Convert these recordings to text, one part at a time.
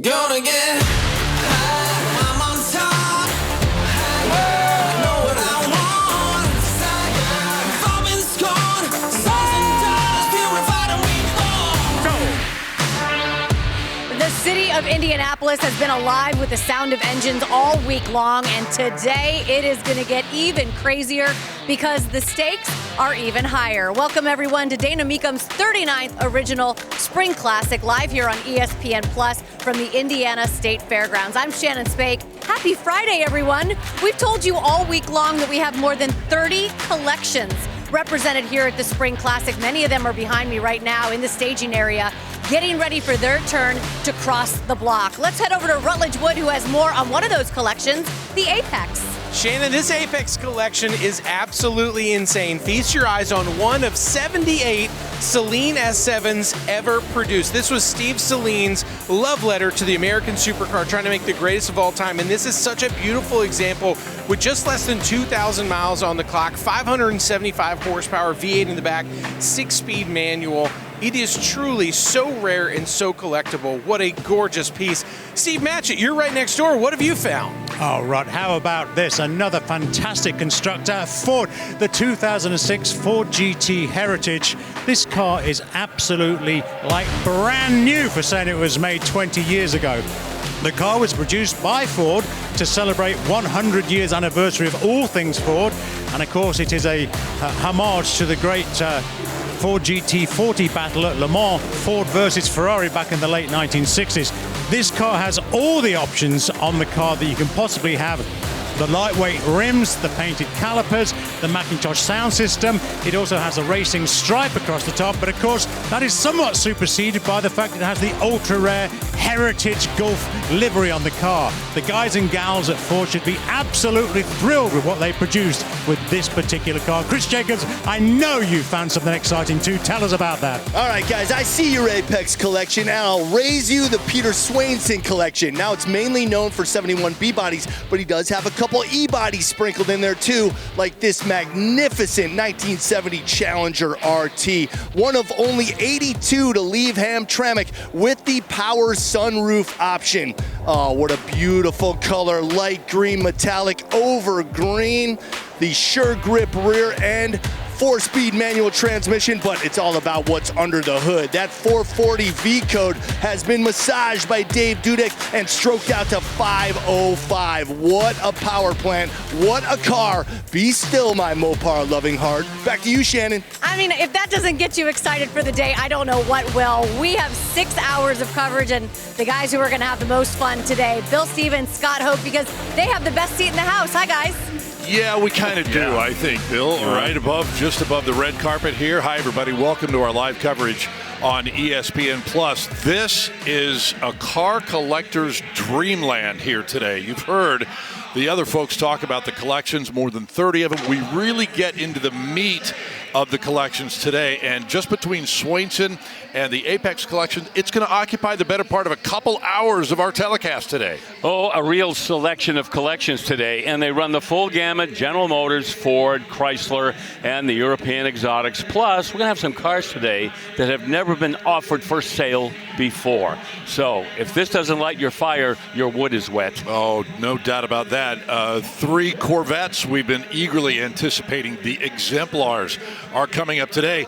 Gonna get high, I'm on top. I know what I want. I've been scorned, purified and reborn. The city of Indianapolis has been alive with the sound of engines all week long, and today it is going to get even crazier because the stakes are even higher. Welcome everyone to Dana Mecum's 39th original Spring Classic, live here on ESPN Plus from the Indiana State Fairgrounds. I'm Shannon. Happy Friday, everyone. We've told you all week long that we have more than 30 collections represented here at the Spring Classic. Many of them are behind me right now in the staging area, getting ready for their turn to cross the block. Let's head over to Rutledge Wood, who has more on one of those collections, the Apex. Shannon, this Apex collection is absolutely insane. Feast your eyes on one of 78 Saleen S7s ever produced. This was Steve Saleen's love letter to the American supercar, trying to make the greatest of all time. And this is such a beautiful example with just less than 2,000 miles on the clock, 575 horsepower, V8 in the back, 6-speed manual. It is truly so rare and so collectible. What a gorgeous piece. Steve Matchett, you're right next door. What have you found? Oh, Rod, how about this? Another fantastic constructor, Ford, the 2006 Ford GT Heritage. This car is absolutely like brand new for saying it was made 20 years ago. The car was produced by Ford to celebrate 100 years anniversary of all things Ford. And of course, it is a homage to the great Ford GT40 battle at Le Mans, Ford versus Ferrari back in the late 1960s. This car has all the options on the car that you can possibly have. The lightweight rims, the painted calipers, the McIntosh sound system. It also has a racing stripe across the top, but of course that is somewhat superseded by the fact that it has the ultra-rare Heritage Gulf livery on the car. The guys and gals at Ford should be absolutely thrilled with what they produced with this particular car. Chris Jacobs, I know you found something exciting too. Tell us about that. All right, guys, I see your Apex collection, and I'll raise you the Peter Swainson collection. Now, it's mainly known for 71 B-bodies, but he does have a couple E-bodies sprinkled in there too, like this magnificent 1970 Challenger RT, one of only 82 to leave Hamtramck with the power sunroof option. Oh, what a beautiful color, light green metallic over green, the sure grip rear end, 4-speed manual transmission, but it's all about what's under the hood. That 440 V code has been massaged by Dave Dudek and stroked out to 505. What a power plant. What a car. Be still, my Mopar loving heart. Back to you, Shannon. I mean, if that doesn't get you excited for the day, I don't know what will. We have 6 hours of coverage, and the guys who are going to have the most fun today, Bill Stevens, Scott Hoke, because they have the best seat in the house. Hi, guys. Yeah, we kind of do, I think, Bill. Right above, just above the red carpet here. Hi, everybody. Welcome to our live coverage on ESPN Plus. This is a car collector's dreamland here today. You've heard the other folks talk about the collections, more than 30 of them. We really get into the meat of the collections today, and just between Swainson and the Apex collection, it's going to occupy the better part of a couple hours of our telecast today. Oh, a real selection of collections today, and they run the full gamut: General Motors, Ford, Chrysler, and the European exotics. Plus, we're going to have some cars today that have never been offered for sale before. So if this doesn't light your fire, your wood is wet. Oh, no doubt about that. 3 Corvettes we've been eagerly anticipating. The exemplars are coming up today.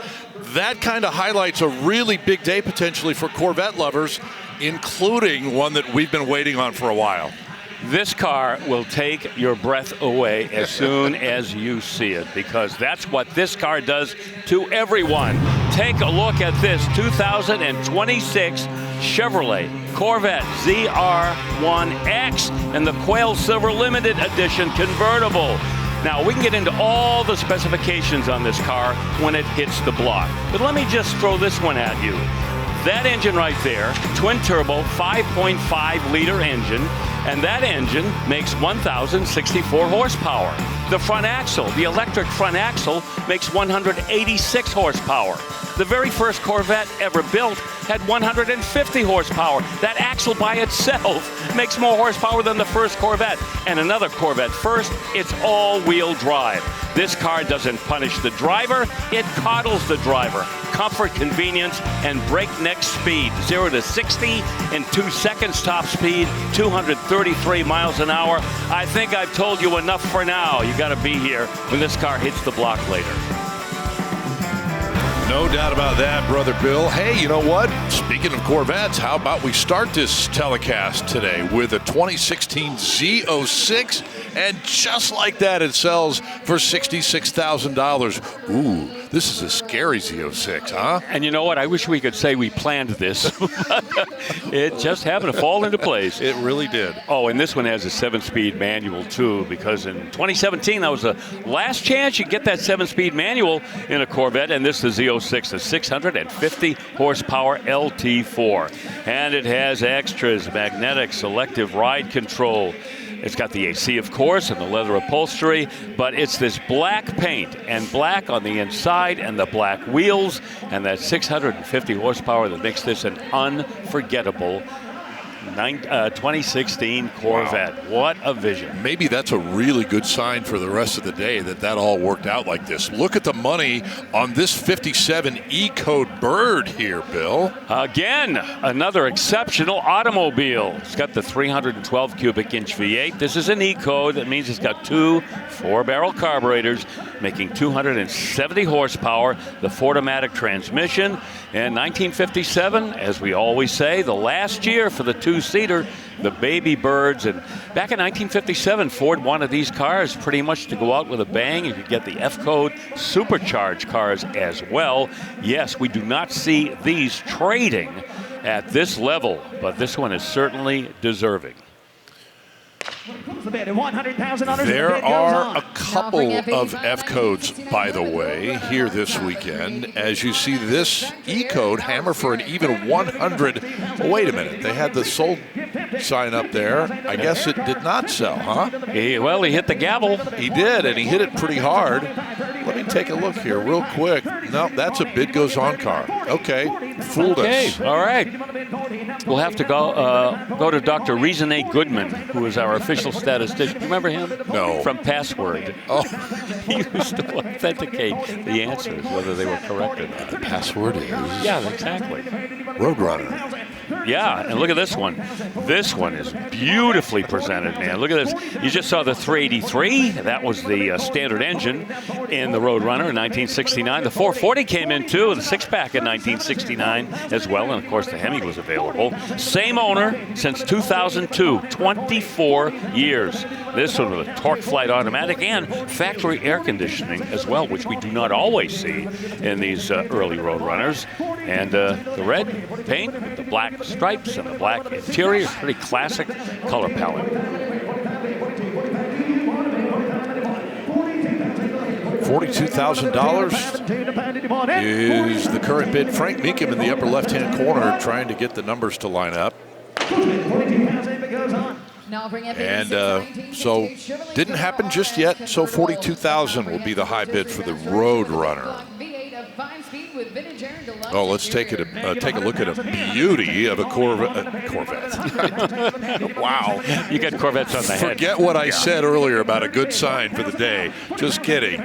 That kind of highlights a really big day potentially for Corvette lovers, including one that we've been waiting on for a while. This car will take your breath away as soon as you see it, because that's what this car does to everyone. Take a look at this 2026 Chevrolet Corvette ZR1X and the Quail Silver Limited Edition convertible. Now, we can get into all the specifications on this car when it hits the block, but let me just throw this one at you. That engine right there, twin turbo, 5.5 liter engine, and that engine makes 1,064 horsepower. The front axle, the electric front axle, makes 186 horsepower. The very first Corvette ever built had 150 horsepower. That axle by itself makes more horsepower than the first Corvette. And another Corvette first, it's all-wheel drive. This car doesn't punish the driver, it coddles the driver. comfort, convenience, and breakneck speed. 0 to 60 in 2 seconds. Top speed, 233 miles an hour. I think I've told you enough for now. You got to be here when this car hits the block later. No doubt about that, Brother Bill. Hey, you know what? Speaking of Corvettes, how about we start this telecast today with a 2016 Z06, and just like that, it sells for $66,000. Ooh, this is a scary Z06, huh? And you know what? I wish we could say we planned this. It just happened to fall into place. It really did. Oh, and this one has a 7-speed manual, too, because in 2017, that was the last chance you get that 7-speed manual in a Corvette, and this is the Z06, a 650 horsepower LT4. And it has extras, magnetic selective ride control. It's got the AC, of course, and the leather upholstery, but it's this black paint and black on the inside and the black wheels and that 650 horsepower that makes this an unforgettable 2016 Corvette. Wow. What a vision. Maybe that's a really good sign for the rest of the day that all worked out like this. Look at the money on this 57 E-Code Bird here, Bill. Again, another exceptional automobile. It's got the 312 cubic inch V8. This is an E-Code. That means it's got 2 4-barrel carburetors making 270 horsepower, the Ford-O-Matic transmission. And 1957, as we always say, the last year for the 2-seater, the baby birds. And back in 1957, Ford wanted these cars pretty much to go out with a bang. You could get the F-Code supercharged cars as well. Yes, we do not see these trading at this level, but this one is certainly deserving. There are a couple of F-Codes, by the way, here this weekend. As you see this E-Code hammer for an even 100. Oh, wait a minute. They had the sold sign up there. I guess it did not sell, huh? Well, he hit the gavel. He did, and he hit it pretty hard. Let me take a look here real quick. No, that's a bid goes on car. Okay, fooled us. All right. We'll have to go to Dr. Reason Goodman, who is our official statistician. Remember him? No. From Password. Oh. He used to authenticate the answers, whether they were correct or not. The password is? Yeah, exactly. Roadrunner. Yeah, and look at this one. This one is beautifully presented, man. Look at this. You just saw the 383. That was the standard engine in the Roadrunner in 1969. The 440 came in, too, the 6-pack in 1969 as well. And, of course, the Hemi was available. Same owner since 2002, 24 years. This one with a torque flight automatic and factory air conditioning as well, which we do not always see in these early Roadrunners. And the red paint with the black stripes and the black interior, pretty classic color palette. $42,000 is the current bid. Frank Mecum in the upper left-hand corner trying to get the numbers to line up. And so didn't happen just yet. So $42,000 will be the high bid for the Roadrunner. Oh, let's take a look at a beauty of a Corvette. Wow. You got Corvettes on the head. Forget what I said earlier about a good sign for the day. Just kidding.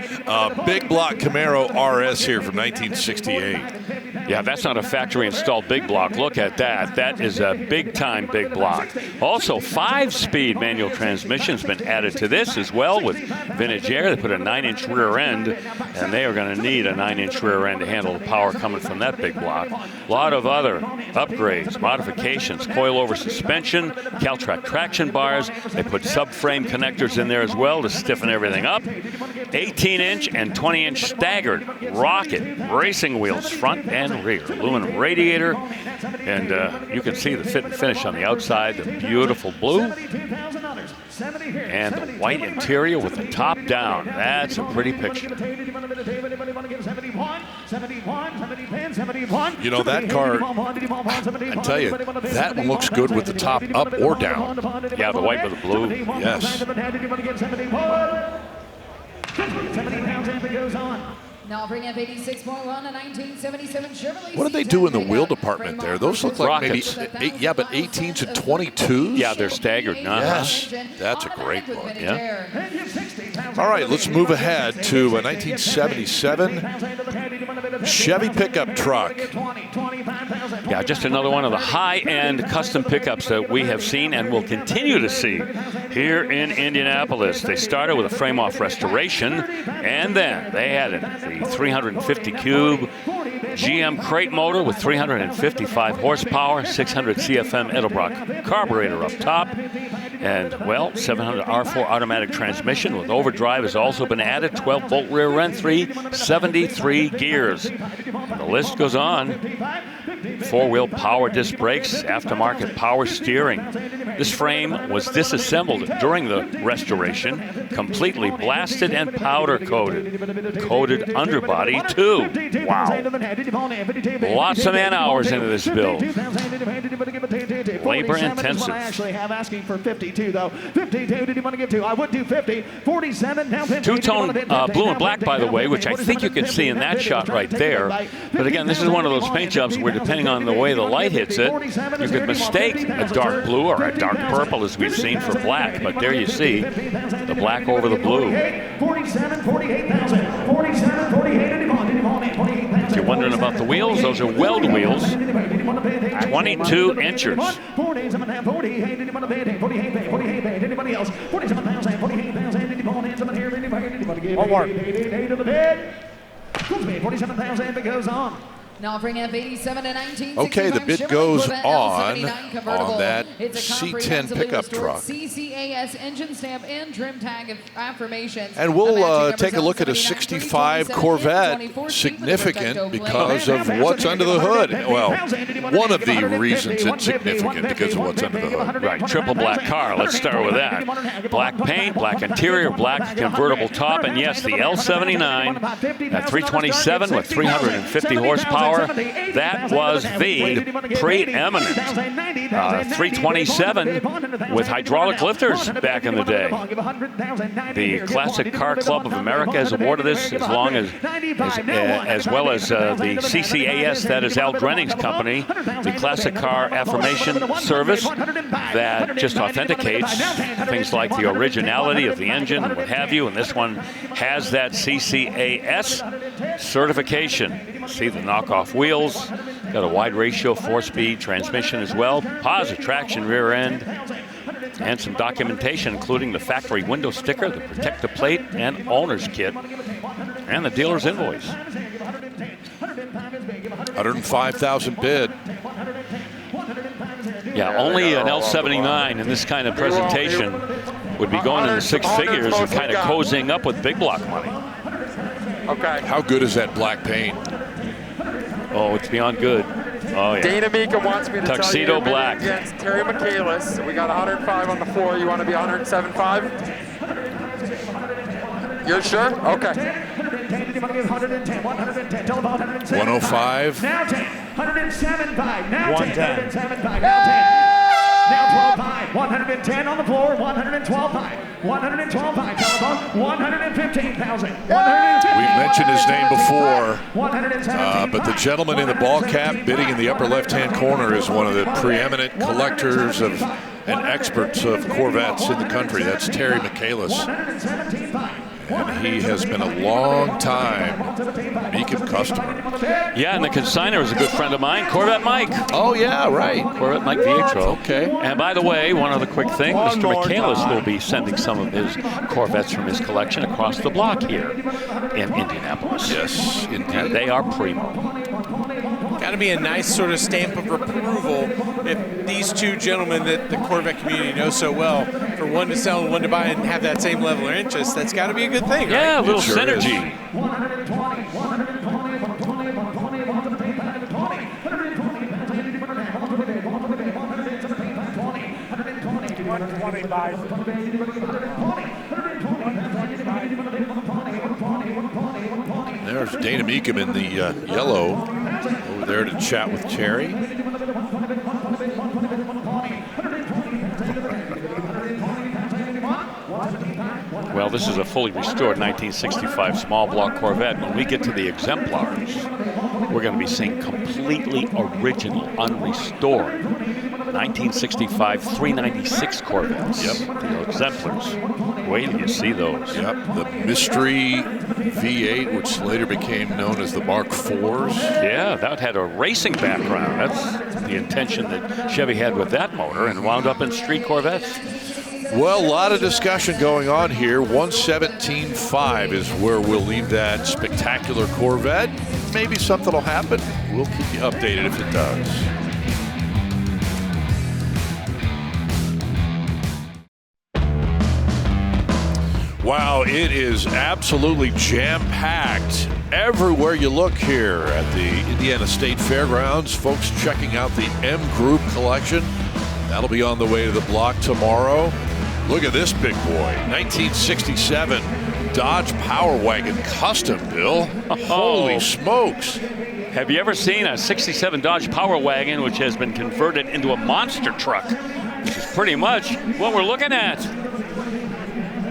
Big block Camaro RS here from 1968. Yeah, that's not a factory installed big block. Look at that. That is a big time big block. Also, 5-speed manual transmission's been added to this as well with vintage air. They put a 9-inch rear end, and they are going to need a 9-inch rear end to handle the power coming from that big block. A lot of other upgrades, modifications, coilover suspension, Caltrac traction bars. They put subframe connectors in there as well to stiffen everything up. 18-inch and 20-inch staggered rocket racing wheels front and rear. Aluminum radiator, and you can see the fit and finish on the outside, the beautiful blue, and the white interior with the top down. That's a pretty picture. You know, that car, I tell you, that one looks good with the top up or down. Yeah, the white with the blue. Yes. Now bring up 86.1, a 1977 Chevrolet. What do they do in the wheel department there? Those look like Rockets. maybe, yeah, but 18s and 22s? Yeah, they're staggered. Yes, that's a great look. Yeah. All right, let's move ahead to a 1977 Chevy pickup truck. Yeah, just another one of the high-end custom pickups that we have seen and will continue to see here in Indianapolis. They started with a frame-off restoration, and then they added the 350 cube GM crate motor with 355 horsepower, 600 CFM Edelbrock carburetor up top, and, well, 700 R4 automatic transmission with overdrive has also been added, 12-volt rear end, 373 gears. And the list goes on. Four-wheel power disc brakes, aftermarket power steering. This frame was disassembled during the restoration, completely blasted and powder coated. Coated underbody too. Wow. Lots of man hours into this build. Labor intensive. I actually have asking for 52 though. 52, did you want to give to? I would do 50. 47, now 50. Two-tone blue and black, by the way, which I think you can see in that shot right there. But again, this is one of those paint jobs where depending on the way the light hits it, you could mistake a dark blue or a dark purple as we've seen for black. But there you see the black over the blue. 47, 48,000. 47, 48, If you're wondering about the wheels, those are weld wheels, 22 inches. One more. 47,000 if it goes on. Now bring up 87 to 19. Okay, the bid goes Corvette on L79 convertible. that It's a C10 comprehensively pickup restored truck. CCAS engine stamp and trim tag affirmations. And we'll take a look at a 65 Corvette, significant because of what's under the hood. Well, one of the reasons it's significant because of what's under the hood. Right, triple black car. Let's start with that. Black paint, black interior, black convertible top, and yes, the L79 at 327 with 350 horsepower. That was the preeminent 327 with hydraulic lifters back in the day. The Classic Car Club of America has awarded this as well as the CCAS, that is Al Drenning's company, the Classic Car Affirmation Service that just authenticates things like the originality of the engine and what have you, and this one has that CCAS certification. See the knockoff wheels, got a wide ratio 4-speed transmission as well, positive traction rear end, and some documentation including the factory window sticker, the protective plate, and owner's kit, and the dealer's invoice. 105,000 bid. Yeah, only an L79 in this kind of presentation would be going into six figures and kind of cozying up with big block money. Okay. How good is that black paint? Oh, it's beyond good. Oh, yeah. Dana Mecum wants me to Tuxedo tell you black. against Terry Michaelis. We got 105 on the floor. You want to be 107.5? You're sure? Okay. 105. Now 10. 107.5. Now 110. 107.5. Now 10. Now 12.5. 110 on the floor. 112.5. 112.5. Telephone. 115,000. We've mentioned his name before, but the gentleman in the ball cap bidding in the upper left-hand corner is one of the preeminent collectors of and experts of Corvettes in the country. That's Terry Michaelis. And he has been a long time Mecum customer. Yeah, and the consignor is a good friend of mine, Corvette Mike. Oh, yeah, right. Corvette Mike Vietro. Okay. And by the way, one other quick thing, Mr. Michaelis will be sending some of his Corvettes from his collection across the block here in Indianapolis. Yes, indeed. And they are primo. Got to be a nice sort of stamp of approval if these two gentlemen that the Corvette community knows so well, for one to sell and one to buy and have that same level of interest, that's got to be a good thing, Yeah, right? a little Sure synergy. There's Dana Mecum in the yellow over there to chat with Terry. Well, Well, this is a fully restored 1965 small block Corvette. When we get to the exemplars, we're going to be seeing completely original, unrestored 1965 396 Corvettes. Yep. The exemplars. Wait till you see those. Yep. The Mystery V8, which later became known as the Mark IVs. Yeah, that had a racing background. That's the intention that Chevy had with that motor, and wound up in street Corvettes. Well, a lot of discussion going on here. 117.5 is where we'll leave that spectacular Corvette. Maybe something will happen. We'll keep you updated if it does. Wow, it is absolutely jam-packed everywhere you look here at the Indiana State Fairgrounds. Folks checking out the M Group collection. That'll be on the way to the block tomorrow. Look at this big boy, 1967 Dodge Power Wagon Custom, Bill. Holy smokes. Have you ever seen a 67 Dodge Power Wagon which has been converted into a monster truck? Which is pretty much what we're looking at.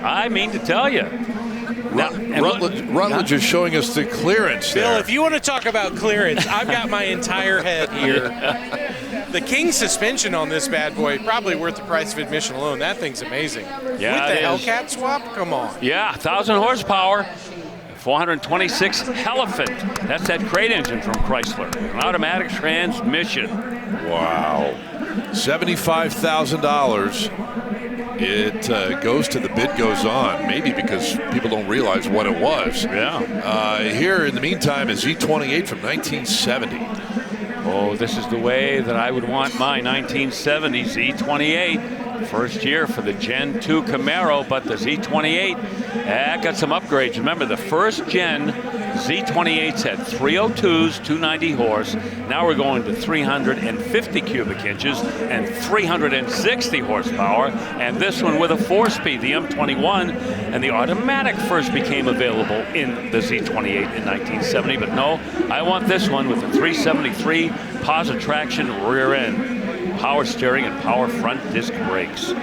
I mean to tell you. Now, Rutledge is showing us the clearance Bill, there. if you want to talk about clearance, I've got my entire head here. The King suspension on this bad boy, probably worth the price of admission alone. That thing's amazing. Yeah, with the it is. Hellcat swap, come on. Yeah, 1,000 horsepower, 426 elephant. That's that crate engine from Chrysler. An automatic transmission. Wow. $75,000. It goes to the bid goes on, maybe because people don't realize what it was. Yeah. Here in the meantime is Z28 from 1970. Oh, this is the way that I would want my 1970 Z28. First year for the Gen 2 Camaro, but the Z28 got some upgrades. Remember, the first gen Z28s had 302s, 290 horse. Now we're going to 350 cubic inches and 360 horsepower. And this one with a 4-speed, the M21, and the automatic first became available in the Z28 in 1970. But no, I want this one with the 373 positive traction rear end, power steering, and power front disc brakes.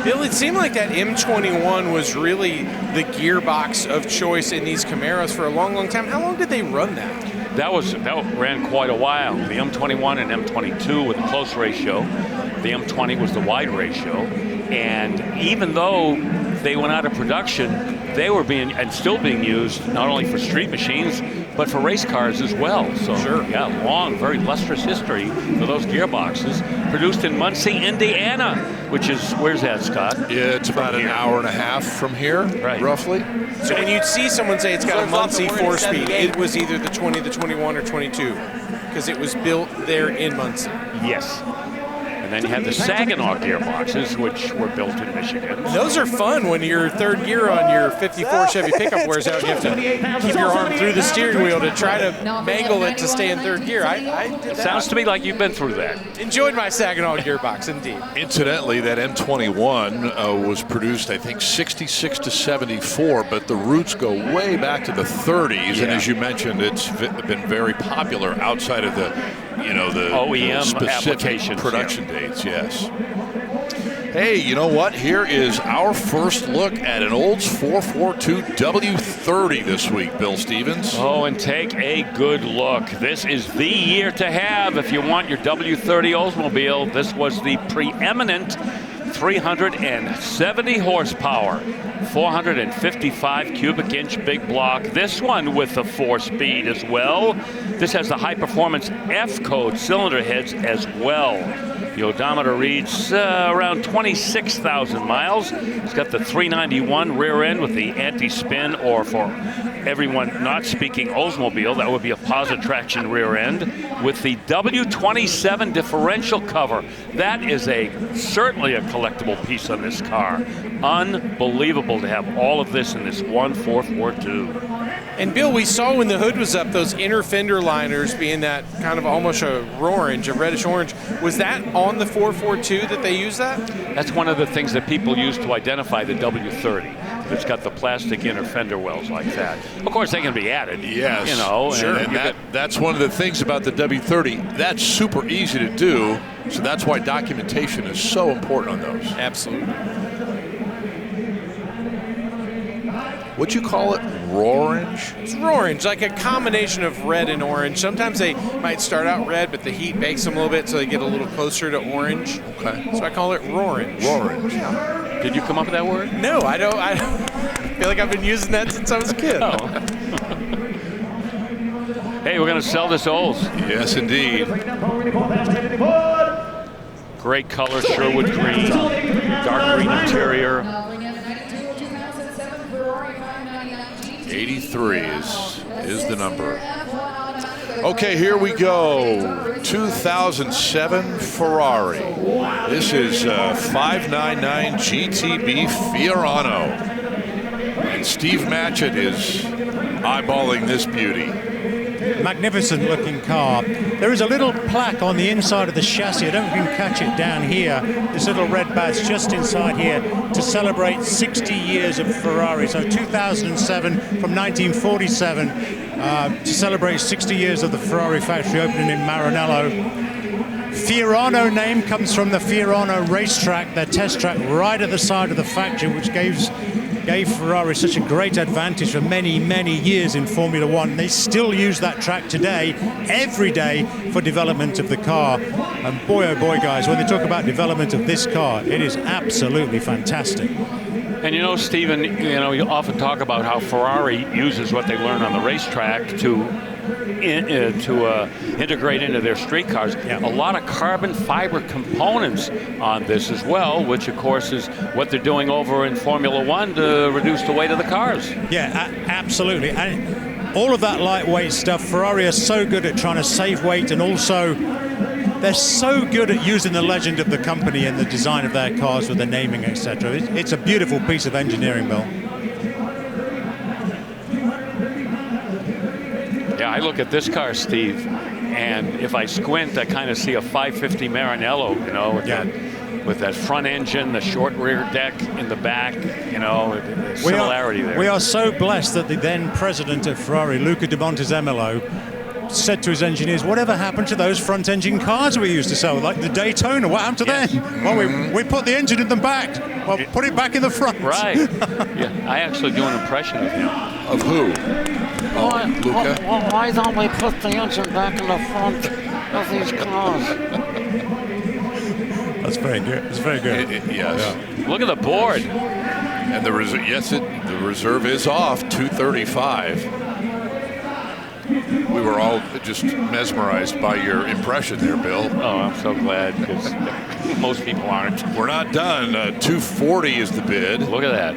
Bill, it seemed like that M21 was really the gearbox of choice in these Camaros for a long, long time. How long did they run that? That ran quite a while. The M21 and M22 with a close ratio. The M20 was the wide ratio. And even though they went out of production, they were being and still being used not only for street machines, but for race cars as well. So, sure. Yeah, long, very lustrous history for those gearboxes. Produced in Muncie, Indiana, which is, where's that, Scott? Yeah, it's about an hour and a half from here, right, roughly. So when you'd see someone say it's got a Muncie 4-speed, it was either the 20, the 21, or 22, because it was built there in Muncie. Yes. And then you have the Saginaw gearboxes, which were built in Michigan. Those are fun when your third gear on your 54 Chevy pickup wears out. You have to keep your arm through the steering wheel to try to mangle it to stay in third gear. I did that. Sounds to me like you've been through that. Enjoyed my Saginaw gearbox, indeed. Incidentally, that M21 was produced, I think, 66 to 74, but the roots go way back to the 30s. Yeah. And as you mentioned, it's been very popular outside of the, the OEM specific production dates, yes. Hey, you know what? Here is our first look at an Olds 442 W30 this week, Bill Stevens. Oh, and take a good look. This is the year to have if you want your W30 Oldsmobile. This was the preeminent 370 horsepower, 455 cubic inch big block. This one with the 4-speed as well. This has the high performance F code cylinder heads as well. The odometer reads around 26,000 miles. It's got the 391 rear end with the anti-spin, or for everyone not speaking Oldsmobile, that would be a positive traction rear end with the W27 differential cover. That is certainly a collectible piece on this car. Unbelievable to have all of this in this one 442. And Bill, we saw when the hood was up, those inner fender liners being that kind of almost a reddish orange. Was that on the 442 that they used that? That's one of the things that people use to identify the W30. It's got the plastic inner fender wells like that. Of course, they can be added. Yes, sure. And that's one of the things about the W30. That's super easy to do, so that's why documentation is so important on those. Absolutely. What'd you call it? Rorange? It's orange, like a combination of red and orange. Sometimes they might start out red, but the heat bakes them a little bit so they get a little closer to orange. Okay. So I call it rorange. Rorange. Did you come up with that word? No, I don't. I feel like I've been using that since I was a kid. Oh. Hey, we're going to sell this Olds. Yes, indeed. Great color, Sherwood green, dark green interior. 83 is the number. Okay, here we go. 2007 Ferrari. This is 599 GTB Fiorano. And Steve Matchett is eyeballing this beauty. Magnificent looking car. There is a little plaque on the inside of the chassis. I don't know if you can catch it down here. This little red badge just inside here to celebrate 60 years of Ferrari. So 2007 from 1947 to celebrate 60 years of the Ferrari factory opening in Maranello. Fiorano name comes from the Fiorano racetrack, their test track right at the side of the factory, which gave Ferrari such a great advantage for many, many years in Formula One. They still use that track today, every day, for development of the car. And boy, oh boy, guys, when they talk about development of this car, it is absolutely fantastic. And you know, Stephen, you know, you often talk about how Ferrari uses what they learn on the racetrack to integrate into their street cars. Yeah. A lot of carbon fiber components on this as well, which of course is what they're doing over in Formula One to reduce the weight of the cars. Yeah, absolutely. And all of that lightweight stuff, Ferrari are so good at trying to save weight, and also they're so good at using the legend of the company in the design of their cars with the naming, etc. It's a beautiful piece of engineering, Bill. Yeah, I look at this car, Steve, and if I squint, I kind of see a 550 Maranello, you know, with that front engine, the short rear deck in the back, you know, similarity there. We are so blessed that the then president of Ferrari, Luca de Montezemolo, said to his engineers, whatever happened to those front engine cars we used to sell, like the Daytona? What happened to them? Well, we put the engine in the back. Well, put it back in the front. Right. Yeah, I actually do an impression of him. Of who? Luca? Why don't we put the engine back in the front of these cars? That's very good. It's very good. Yes. Yeah. Look at the board. And the reserve is off, 235. We were all just mesmerized by your impression there, Bill. Oh, I'm so glad, because most people aren't. We're not done. 240 is the bid. Look at that.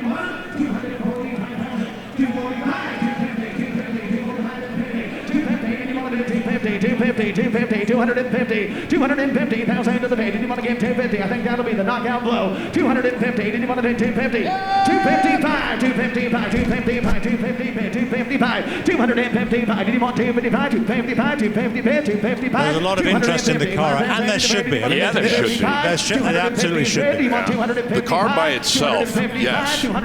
250,000 to the pay. Did you want to give 250? I think that'll be the knockout blow. 250. Did you want to do 250? 255, 255, 255, 255, 255, 255. Did you want 255? 255, 255. There's a lot of interest in the car, and there should be. Yeah, there should be. There absolutely should be. The car by itself, yes, on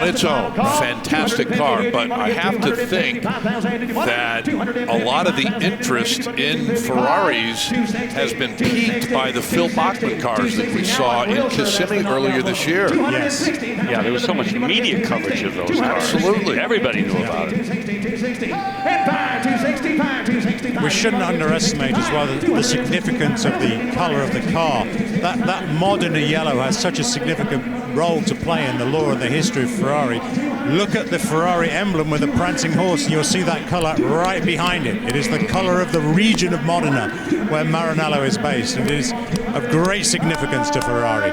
its own, fantastic car. But I have to think that a lot of the interest in Ferraris has been piqued by the Phil Bachmann cars that we saw in Kissimmee earlier this year. Yes. Yeah, there was so much media coverage of those cars. Absolutely. Everybody knew about it. We shouldn't underestimate as well the significance of the color of the car. That modern yellow has such a significant role to play in the lore and the history of Ferrari. Look at the Ferrari emblem with a prancing horse, and you'll see that color right behind it. It is the color of the region of Modena, where Maranello is based, and it is of great significance to Ferrari.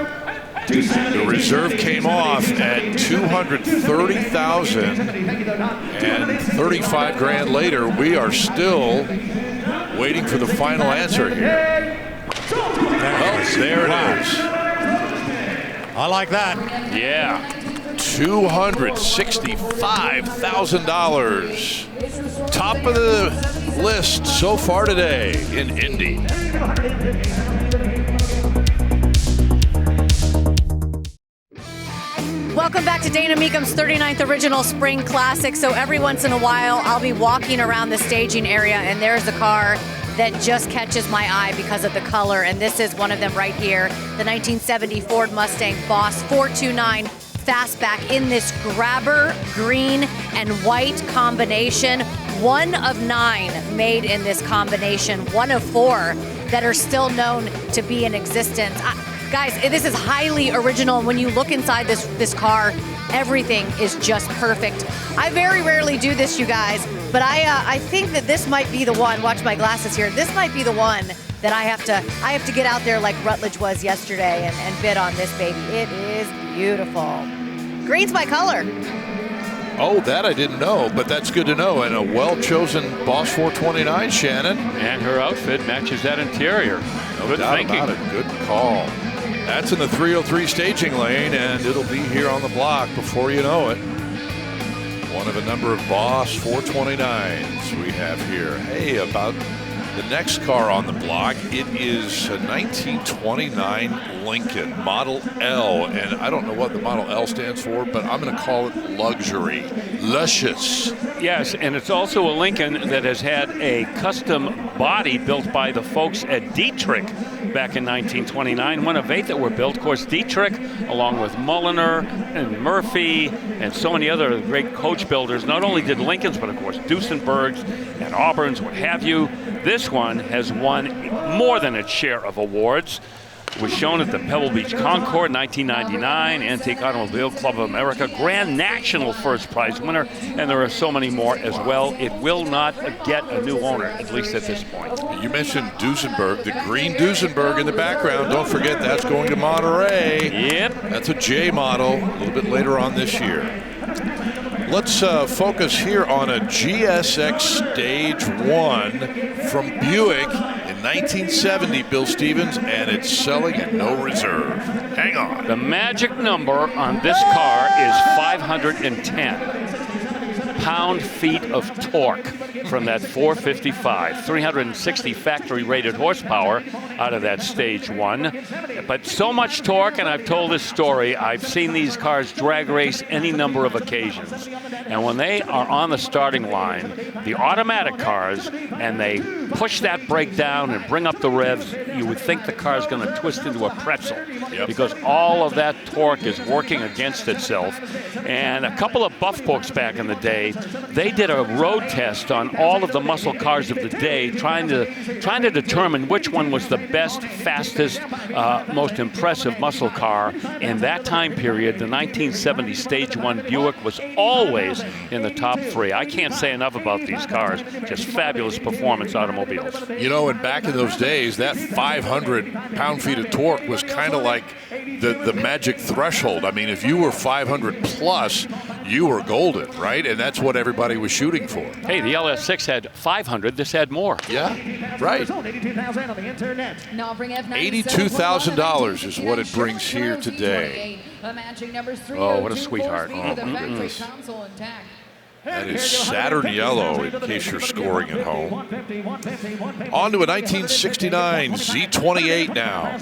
The reserve came off at 230,000, and 35 grand later, we are still waiting for the final answer here. There it is. I like that. Yeah. $265,000. Top of the list so far today in Indy. Welcome back to Dana Mecum's 39th Original Spring Classic. So every once in a while, I'll be walking around the staging area, and there's a car that just catches my eye because of the color, and this is one of them right here, the 1970 Ford Mustang Boss 429 fastback in this grabber green and white combination. 1 of 9 made in this combination, 1 of 4 that are still known to be in existence. Guys, this is highly original. When you look inside this car, everything is just perfect. I very rarely do this, you guys, but I think that this might be the one. Watch my glasses here. This might be the one that I have to get out there like Rutledge was yesterday and bid on this baby. It is beautiful. Green's my color. Oh, that I didn't know, but that's good to know. And a well-chosen Boss 429, Shannon. And her outfit matches that interior. Good thinking. About it. Good call. That's in the 303 staging lane, and it'll be here on the block before you know it. One of a number of Boss 429s we have here. Hey, about the next car on the block, it is a 1929 Lincoln Model L, and I don't know what the Model L stands for, but I'm going to call it luxury, luscious. Yes, and it's also a Lincoln that has had a custom body built by the folks at Dietrich back in 1929. One of 8 that were built. Of course, Dietrich, along with Mulliner and Murphy and so many other great coach builders, not only did Lincolns, but of course Duesenbergs and Auburns, what have you. This one has won more than its share of awards. It was shown at the Pebble Beach Concord 1999, Antique Automobile Club of America, Grand National First Prize winner, and there are so many more as well. It will not get a new owner, at least at this point. You mentioned Duesenberg, the green Duesenberg in the background. Don't forget that's going to Monterey. Yep. That's a J model a little bit later on this year. Let's focus here on a GSX Stage 1 from Buick in 1970, Bill Stevens, and it's selling at no reserve. Hang on. The magic number on this car is 510 pound-feet of torque from that 455, 360 factory-rated horsepower out of that Stage 1. But so much torque, and I've told this story, I've seen these cars drag race any number of occasions. And when they are on the starting line, the automatic cars, and they push that brake down and bring up the revs, you would think the car's going to twist into a pretzel. Yep. Because all of that torque is working against itself. And a couple of buff books back in the day, they did a road test on all of the muscle cars of the day, trying to determine which one was the best, fastest, most impressive muscle car. In that time period, the 1970 Stage 1 Buick was always in the top 3. I can't say enough about these cars. Just fabulous performance automobiles. You know, and back in those days, that 500 pound-feet of torque was kind of like the magic threshold. I mean, if you were 500 plus, you were golden, right? And that's what everybody was shooting for. Hey, the LS6 had 500. This had more. Yeah, right. $82,000 is what it brings here today. Oh, what a sweetheart. Oh, my goodness. That is Saturn yellow, in case you're scoring at home. On to a 1969 Z28 now.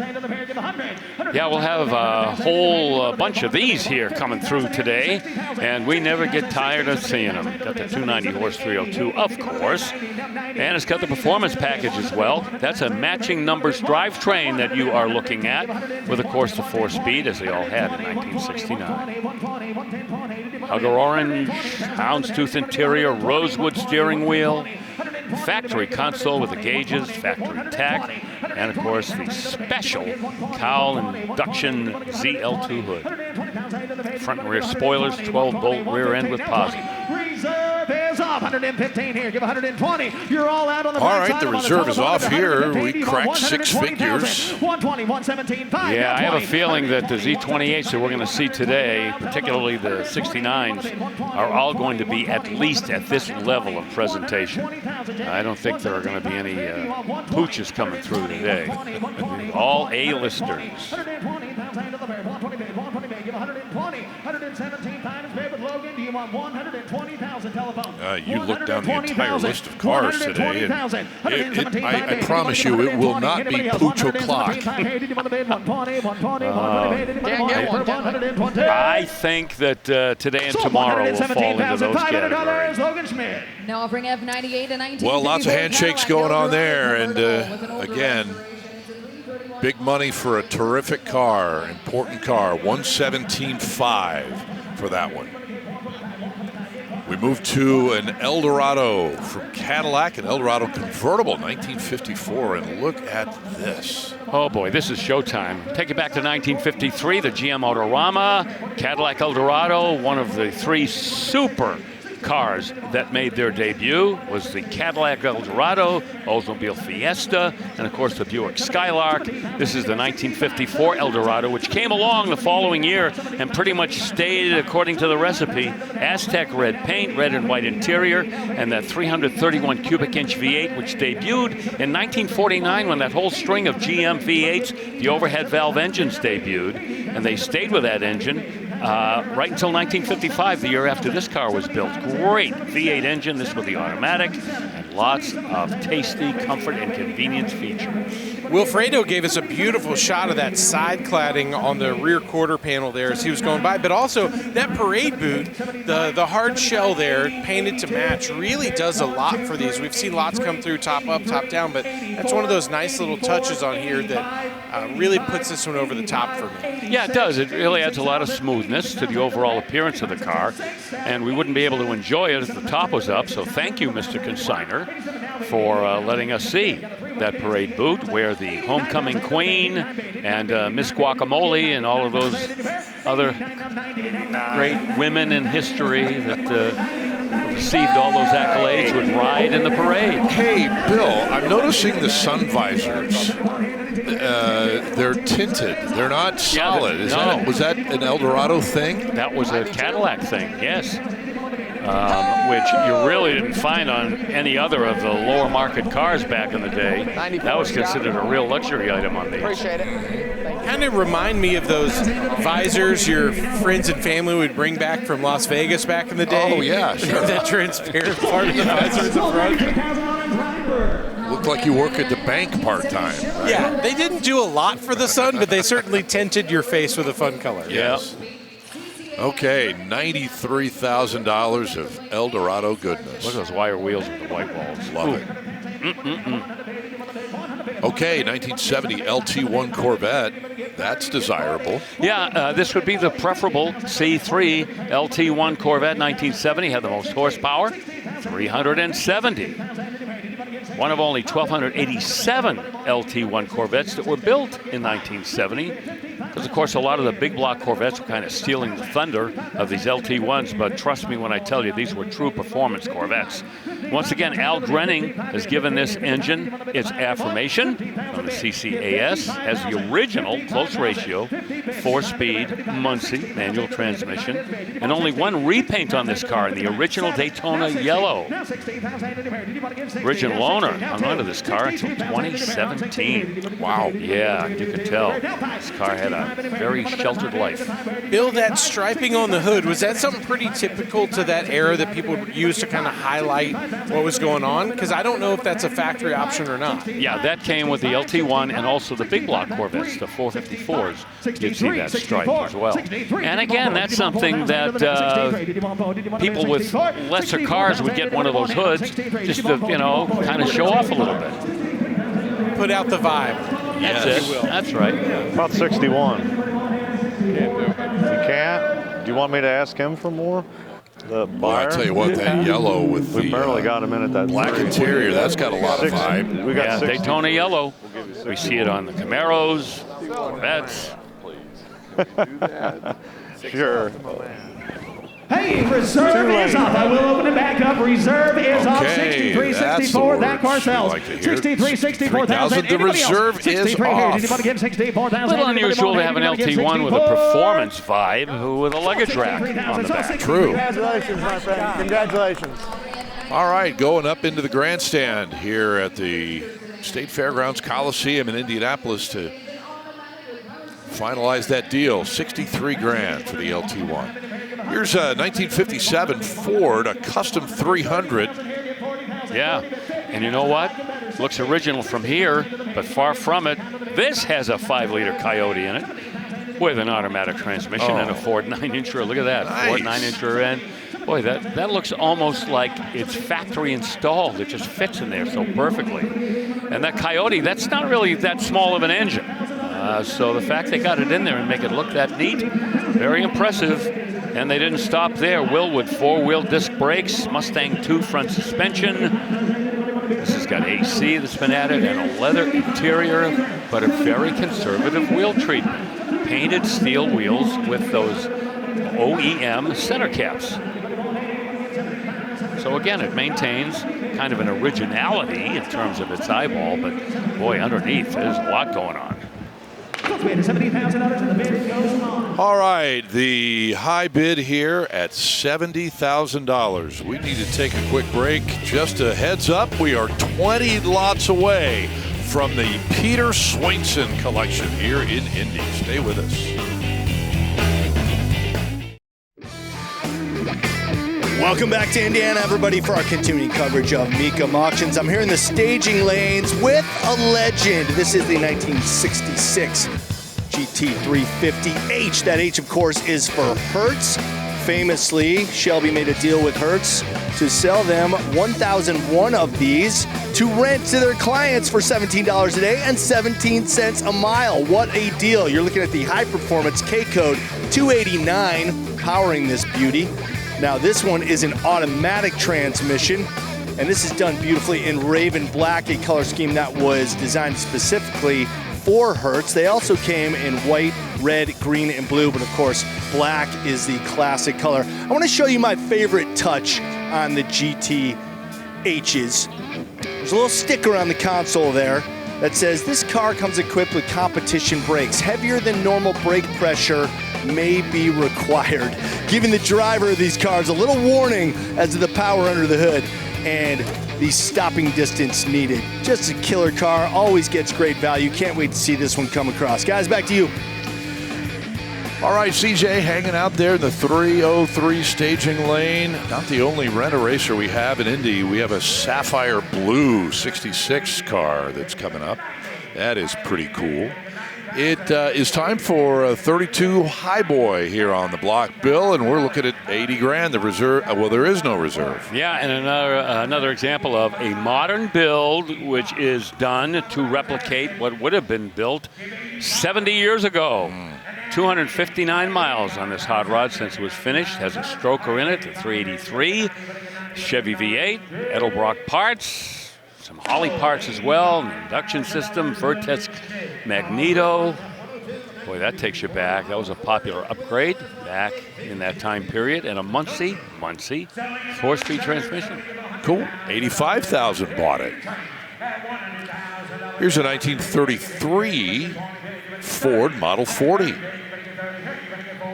Yeah, we'll have a whole bunch of these here coming through today, and we never get tired of seeing them. Got the 290 horse 302, of course, and it's got the performance package as well. That's a matching numbers drivetrain that you are looking at, with, of course, the 4-speed, as they all had in 1969. Outer orange, houndstooth interior, rosewood steering wheel, factory console with the gauges, factory tack, and of course the special cowl induction ZL2 hood. Front and rear spoilers, 12-bolt rear end with posi. Reserve is off. 115 here. Give 120. You're all out on the all right, the reserve is off here. We cracked 6 figures. 120, 117, 5. Yeah, I have a feeling that the Z28s that we're going to see today, particularly the 69s, are all going to be at least at this level of presentation. I don't think there are going to be any pooches coming through today. All A-listers. 117 times paid with Logan. Do you want 120,000 telephone? You look down the entire list of cars today, and I promise you it will not be pooch o'clock. I think that today and tomorrow will fall into those categories. Now offering F98 and 19. Well, lots of handshakes going on there, and again, Big money for a terrific car, important car, 117.5 for that one. We move to an Eldorado from Cadillac, an Eldorado convertible, 1954, and look at this. Oh boy, this is showtime. Take it back to 1953, the GM Autorama, Cadillac Eldorado, one of the 3 super cars that made their debut was the Cadillac Eldorado, Oldsmobile Fiesta, and of course the Buick Skylark. This is the 1954 Eldorado, which came along the following year and pretty much stayed according to the recipe. Aztec red paint, red and white interior, and that 331 cubic inch V8, which debuted in 1949 when that whole string of GM V8s, the overhead valve engines debuted, and they stayed with that engine right until 1955, the year after this car was built. Great V8 engine, this with the automatic, and lots of tasty comfort and convenience features. Wilfredo gave us a beautiful shot of that side cladding on the rear quarter panel there as he was going by, but also that parade boot, the hard shell there, painted to match, really does a lot for these. We've seen lots come through top up, top down, but that's one of those nice little touches on here that really puts this one over the top for me. Yeah, it does. It really adds a lot of smoothness to the overall appearance of the car, and we wouldn't be able to enjoy it if the top was up, so thank you, Mr. Consigner, for letting us see that parade boot where the homecoming queen and Miss Guacamole and all of those other great women in history that received all those accolades would ride in the parade. Hey, Bill, I'm noticing the sun visors. They're tinted. They're not solid. Was that an Eldorado thing? That was a Cadillac thing, yes. Which you really didn't find on any other of the lower market cars back in the day. That was considered a real luxury item on these. Appreciate it. Kind of remind me of those visors your friends and family would bring back from Las Vegas back in the day. Oh, yeah, sure. That transparent part of the visor in the front. Looked like you work at the bank part-time. Right? Yeah, they didn't do a lot for the sun, but they certainly tinted your face with a fun color. Yes. Okay, $93,000 of Eldorado goodness. Look at those wire wheels with the white walls. Love it. Okay, 1970 LT1 Corvette. That's desirable. Yeah, this would be the preferable C3 LT1 Corvette 1970. Had the most horsepower, 370. One of only 1,287 LT1 Corvettes that were built in 1970. Because, of course, a lot of the big block Corvettes were kind of stealing the thunder of these LT1s, but trust me when I tell you, these were true performance Corvettes. Once again, Al Grenning has given this engine its affirmation on the CCAS as the original close ratio, 4-speed Muncie manual transmission, and only one repaint on this car in the original Daytona yellow. Original owner hung onto this car until 2017. Wow. Yeah, you could tell. This car had a very sheltered life. Bill, that striping on the hood, was that something pretty typical to that era that people would use to kind of highlight what was going on? Because I don't know if that's a factory option or not. Yeah, that came with the LT1 and also the big block Corvettes, the 454s. You'd see that stripe as well. And again, that's something that people with lesser cars would get one of those hoods just to, kind of show off a little bit. Put out the vibe. That's it. That's right. About 61. You can't? Do you want me to ask him for more? The buyer? Well, I tell you what, that yellow with we barely got him in at that black interior, that's got a lot of vibe. We got Daytona yellow. We see it on the Camaros, Corvettes. Sure. Hey, reserve is up. I will open it back up. Reserve is up. 63-64. That car sells. 63-64,000. The reserve is off. A little unusual to have an LT1 with a performance vibe with a luggage rack on the back. True. Congratulations, my friend. Congratulations. All right, going up into the grandstand here at the State Fairgrounds Coliseum in Indianapolis to finalize that deal. 63 grand for the LT1. Here's a 1957 Ford, a custom 300. Yeah, and you know what? Looks original from here, but far from it. This has a 5-liter Coyote in it with an automatic transmission and a Ford 9-incher. Look at that, Nice. Ford 9-incher. And boy, that looks almost like it's factory installed. It just fits in there so perfectly. And that Coyote, that's not really that small of an engine. So the fact they got it in there and make it look that neat, very impressive. And they didn't stop there. Willwood 4-wheel disc brakes, Mustang 2 front suspension. This has got AC that's been added and a leather interior, but a very conservative wheel treatment. Painted steel wheels with those OEM center caps. So again, it maintains kind of an originality in terms of its eyeball, but boy, underneath there's a lot going on. All right, the high bid here at $70,000. We need to take a quick break. Just a heads up, we are 20 lots away from the Peter Swainson collection here in Indy. Stay with us. Welcome back to Indiana, everybody, for our continuing coverage of Mecum Auctions. I'm here in the staging lanes with a legend. This is the 1966 GT350H. That H, of course, is for Hertz. Famously, Shelby made a deal with Hertz to sell them 1,001 of these to rent to their clients for $17 a day and 17 cents a mile. What a deal. You're looking at the high-performance K-Code 289 powering this beauty. Now this one is an automatic transmission, and this is done beautifully in Raven Black, a color scheme that was designed specifically for Hertz. They also came in white, red, green, and blue, but of course, black is the classic color. I want to show you my favorite touch on the GT-H's. There's a little sticker on the console there that says this car comes equipped with competition brakes. Heavier than normal brake pressure may be required, giving the driver of these cars a little warning as to the power under the hood and the stopping distance needed. Just a killer car, always gets great value. Can't wait to see this one come across. Guys, back to you. All right, CJ hanging out there in the 303 staging lane. Not the only rent-a-racer we have in Indy. We have a sapphire blue 66 car that's coming up. That is pretty cool. It is time for a 32 Highboy here on the block, Bill, and we're looking at 80 grand. The reserve, well, there is no reserve. Yeah, and another example of a modern build, which is done to replicate what would have been built 70 years ago. 259 miles on this hot rod since it was finished. Has a stroker in it, the 383, Chevy V8, Edelbrock parts. Some Holly parts as well, an induction system, Vertex Magneto. Boy, that takes you back. That was a popular upgrade back in that time period. And a Muncie 4-speed transmission. Cool. 85,000 bought it. Here's a 1933 Ford Model 40.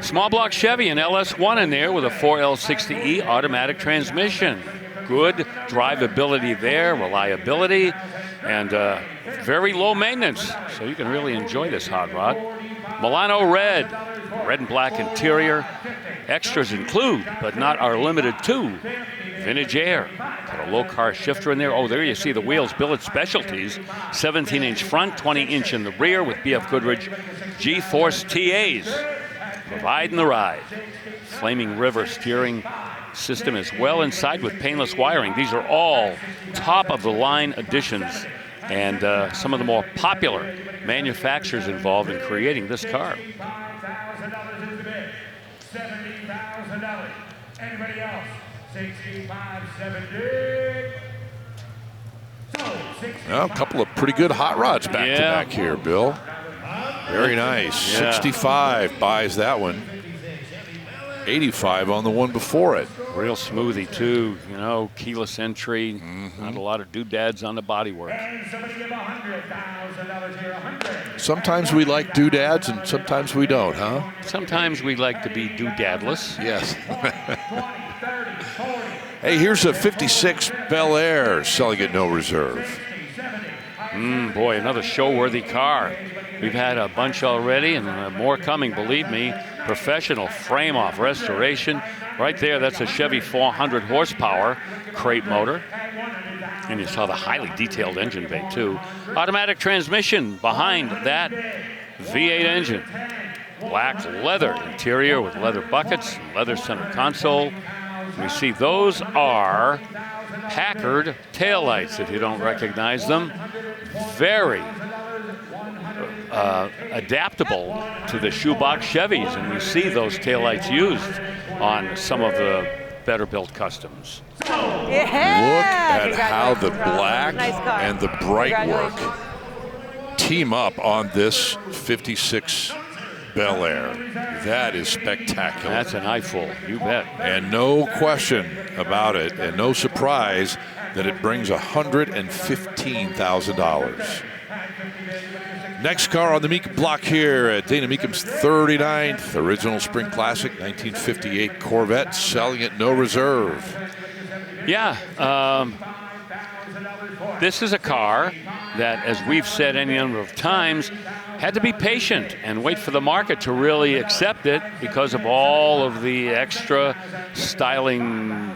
Small block Chevy, an LS1 in there with a 4L60E automatic transmission. Good drivability there, reliability, and very low maintenance. So you can really enjoy this hot rod. Milano red and black interior. Extras include, but not are limited to, vintage air. Got a low car shifter in there. Oh, there you see the wheels, billet specialties. 17-inch front, 20-inch in the rear with BF Goodrich G-Force TAs. Providing the ride. Flaming River steering system as well inside with painless wiring. These are all top-of-the-line additions and some of the more popular manufacturers involved in creating this car. $70,000. Anybody else? 6570. Well, a couple of pretty good hot rods back to back here, Bill. Very nice. Yeah. 65 buys that one. 85 on the one before it. Real smoothie too, you know, keyless entry, not a lot of doodads on the bodywork. Sometimes we like doodads and sometimes we don't, huh? Sometimes we like to be doodadless. Yes. Hey, here's a 56 Bel Air selling at no reserve. Boy, another show-worthy car. We've had a bunch already and more coming, believe me. Professional frame-off restoration. Right there, that's a Chevy 400 horsepower crate motor. And you saw the highly detailed engine bay, too. Automatic transmission behind that V8 engine. Black leather interior with leather buckets, leather center console. We see those are Packard taillights, if you don't recognize them. Very adaptable to the shoebox Chevys, and we see those taillights used on some of the better built customs. Look at how the black and the bright work team up on this 56 Bel Air. That is spectacular. That's an eyeful, you bet. And no question about it, and no surprise that it brings $115,000. Next car on the Mecum block here at Dana Mecum's 39th original Spring Classic 1958 Corvette, selling at no reserve. Yeah, this is a car that, as we've said any number of times, had to be patient and wait for the market to really accept it because of all of the extra styling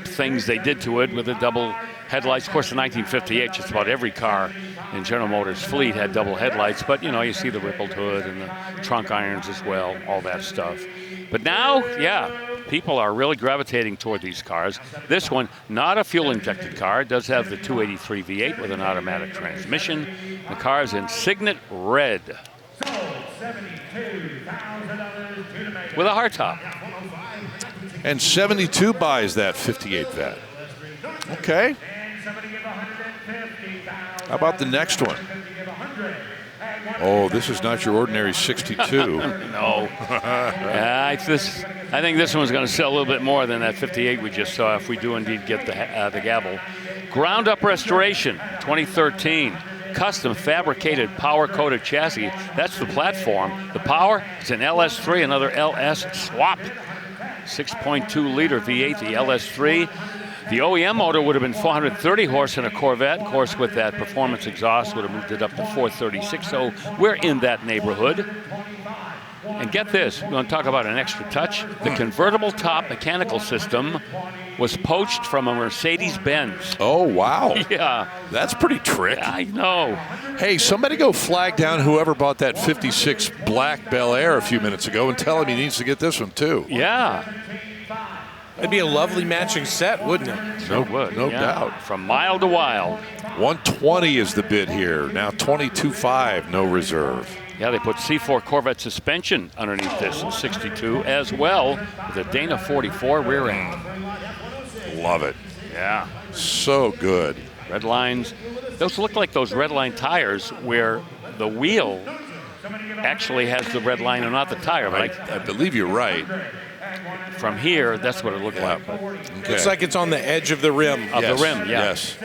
things they did to it with the double headlights. Of course, in 1958, just about every car in General Motors' fleet had double headlights, but you know, you see the rippled hood and the trunk irons as well, all that stuff. But now, yeah, people are really gravitating toward these cars. This one, not a fuel-injected car, it does have the 283 V8 with an automatic transmission. The car is in Signet Red with a hardtop. And 72 buys that 58 vet. Okay. How about the next one? Oh, this is not your ordinary 62. No. I think this one's going to sell a little bit more than that 58 we just saw if we do indeed get the gavel. Ground up restoration, 2013. Custom fabricated power-coated chassis. That's the platform. The power is an LS3, another LS swap. 6.2 liter V8, the LS3. The OEM motor would have been 430 horse in a Corvette. Of course, with that performance exhaust, would have moved it up to 436. So we're in that neighborhood. And get this, we're going to talk about an extra touch. The convertible top mechanical system was poached from a Mercedes-Benz. Oh, wow. Yeah. That's pretty trick. I know. Hey, somebody go flag down whoever bought that 56 black Bel Air a few minutes ago and tell him he needs to get this one, too. Yeah. It'd be a lovely matching set, wouldn't it? No doubt. From mild to wild. 120 is the bid here. Now 22.5, no reserve. Yeah, they put C4 Corvette suspension underneath this 62 as well with a Dana 44 rear end. Love it. Yeah. So good. Red lines. Those look like those red line tires where the wheel actually has the red line and not the tire. But I believe you're right. From here, that's what it looked like. Okay. Looks like it's on the edge of the rim. Of the rim, yeah. Yes.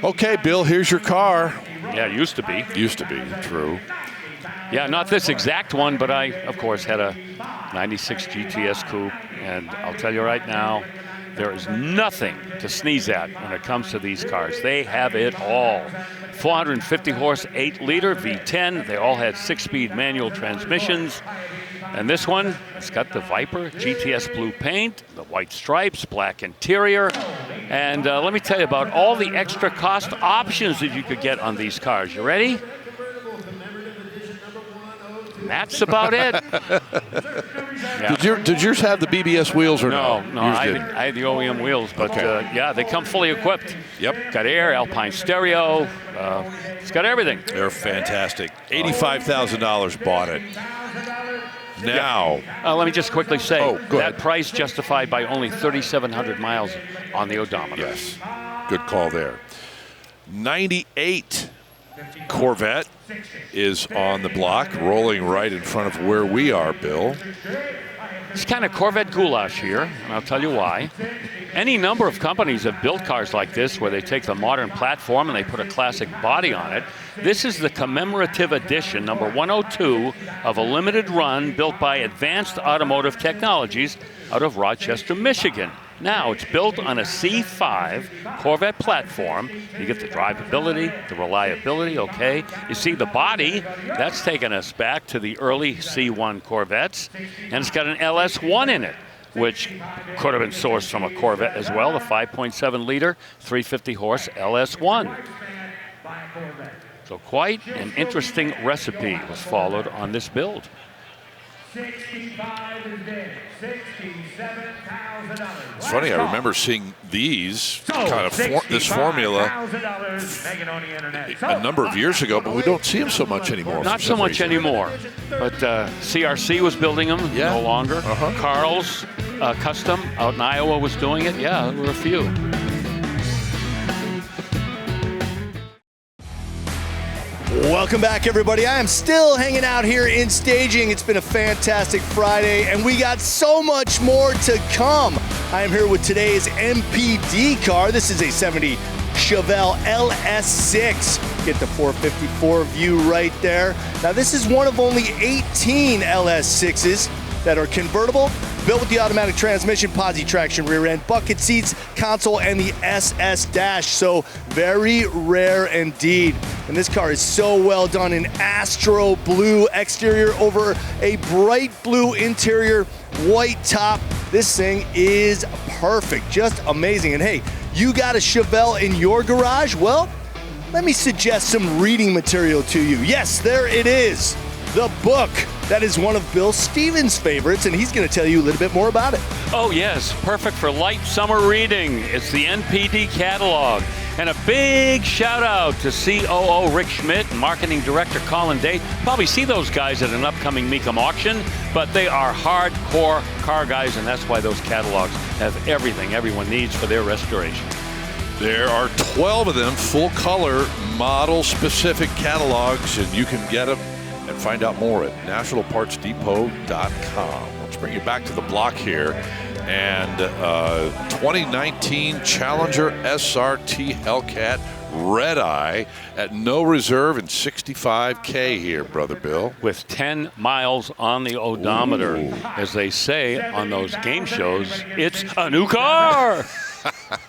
Okay, Bill, here's your car. Yeah, it used to be. Used to be, true. Yeah, not this exact one, but I, of course, had a 96 GTS coupe. And I'll tell you right now, there is nothing to sneeze at when it comes to these cars. They have it all. 450 horse, 8 liter V10. They all had 6-speed manual transmissions. And this one, it's got the Viper GTS blue paint, the white stripes, black interior. And let me tell you about all the extra cost options that you could get on these cars. You ready? And that's about it. Yeah. Did yours have the BBS wheels or no? No, I had the OEM wheels, but yeah, they come fully equipped. Yep. Got air, Alpine stereo. It's got everything. They're fantastic. $85,000 bought it. Now, let me just quickly say, go that ahead. price justified by only 3,700 miles on the odometer. Yes, good call there. 98 Corvette is on the block, rolling right in front of where we are, Bill. It's kind of Corvette goulash here, and I'll tell you why. Any number of companies have built cars like this where they take the modern platform and they put a classic body on it. This is the commemorative edition, number 102, of a limited run built by Advanced Automotive Technologies out of Rochester, Michigan. Now, it's built on a C5 Corvette platform. You get the drivability, the reliability, okay. You see the body, that's taking us back to the early C1 Corvettes. And it's got an LS1 in it, which could have been sourced from a Corvette as well, the 5.7 liter, 350 horse LS1. So quite an interesting recipe was followed on this build. 65 is dead. $67,000. It's funny, I remember seeing these this formula a number of years ago, but we don't see them so much anymore. Not so much anymore. But CRC was building them, no longer. Carl's Custom out in Iowa was doing it. Yeah, there were a few. Welcome back, everybody. I am still hanging out here in staging. It's been a fantastic Friday, and we got so much more to come. I am here with today's MPD car. This is a 70 Chevelle LS6. Get the 454 view right there. Now, this is one of only 18 LS6s that are convertible, built with the automatic transmission, posi traction rear end, bucket seats, console, and the SS dash. So very rare indeed. And this car is so well done in astro blue exterior over a bright blue interior, white top. This thing is perfect, just amazing. And hey, you got a Chevelle in your garage? Well, let me suggest some reading material to you. Yes, there it is, the book. That is one of Bill Stevens' favorites, and he's going to tell you a little bit more about it. Oh, yes. Perfect for light summer reading. It's the NPD catalog. And a big shout out to COO Rick Schmidt and Marketing Director Colin Day. Probably see those guys at an upcoming Mecum auction, but they are hardcore car guys, and that's why those catalogs have everything everyone needs for their restoration. There are 12 of them, full color, model specific catalogs, and you can get them and find out more at nationalpartsdepot.com. Let's bring you back to the block here. And 2019 Challenger SRT Hellcat Red Eye at no reserve and $65K here, Brother Bill. With 10 miles on the odometer. Ooh. As they say on those game shows, it's a new car.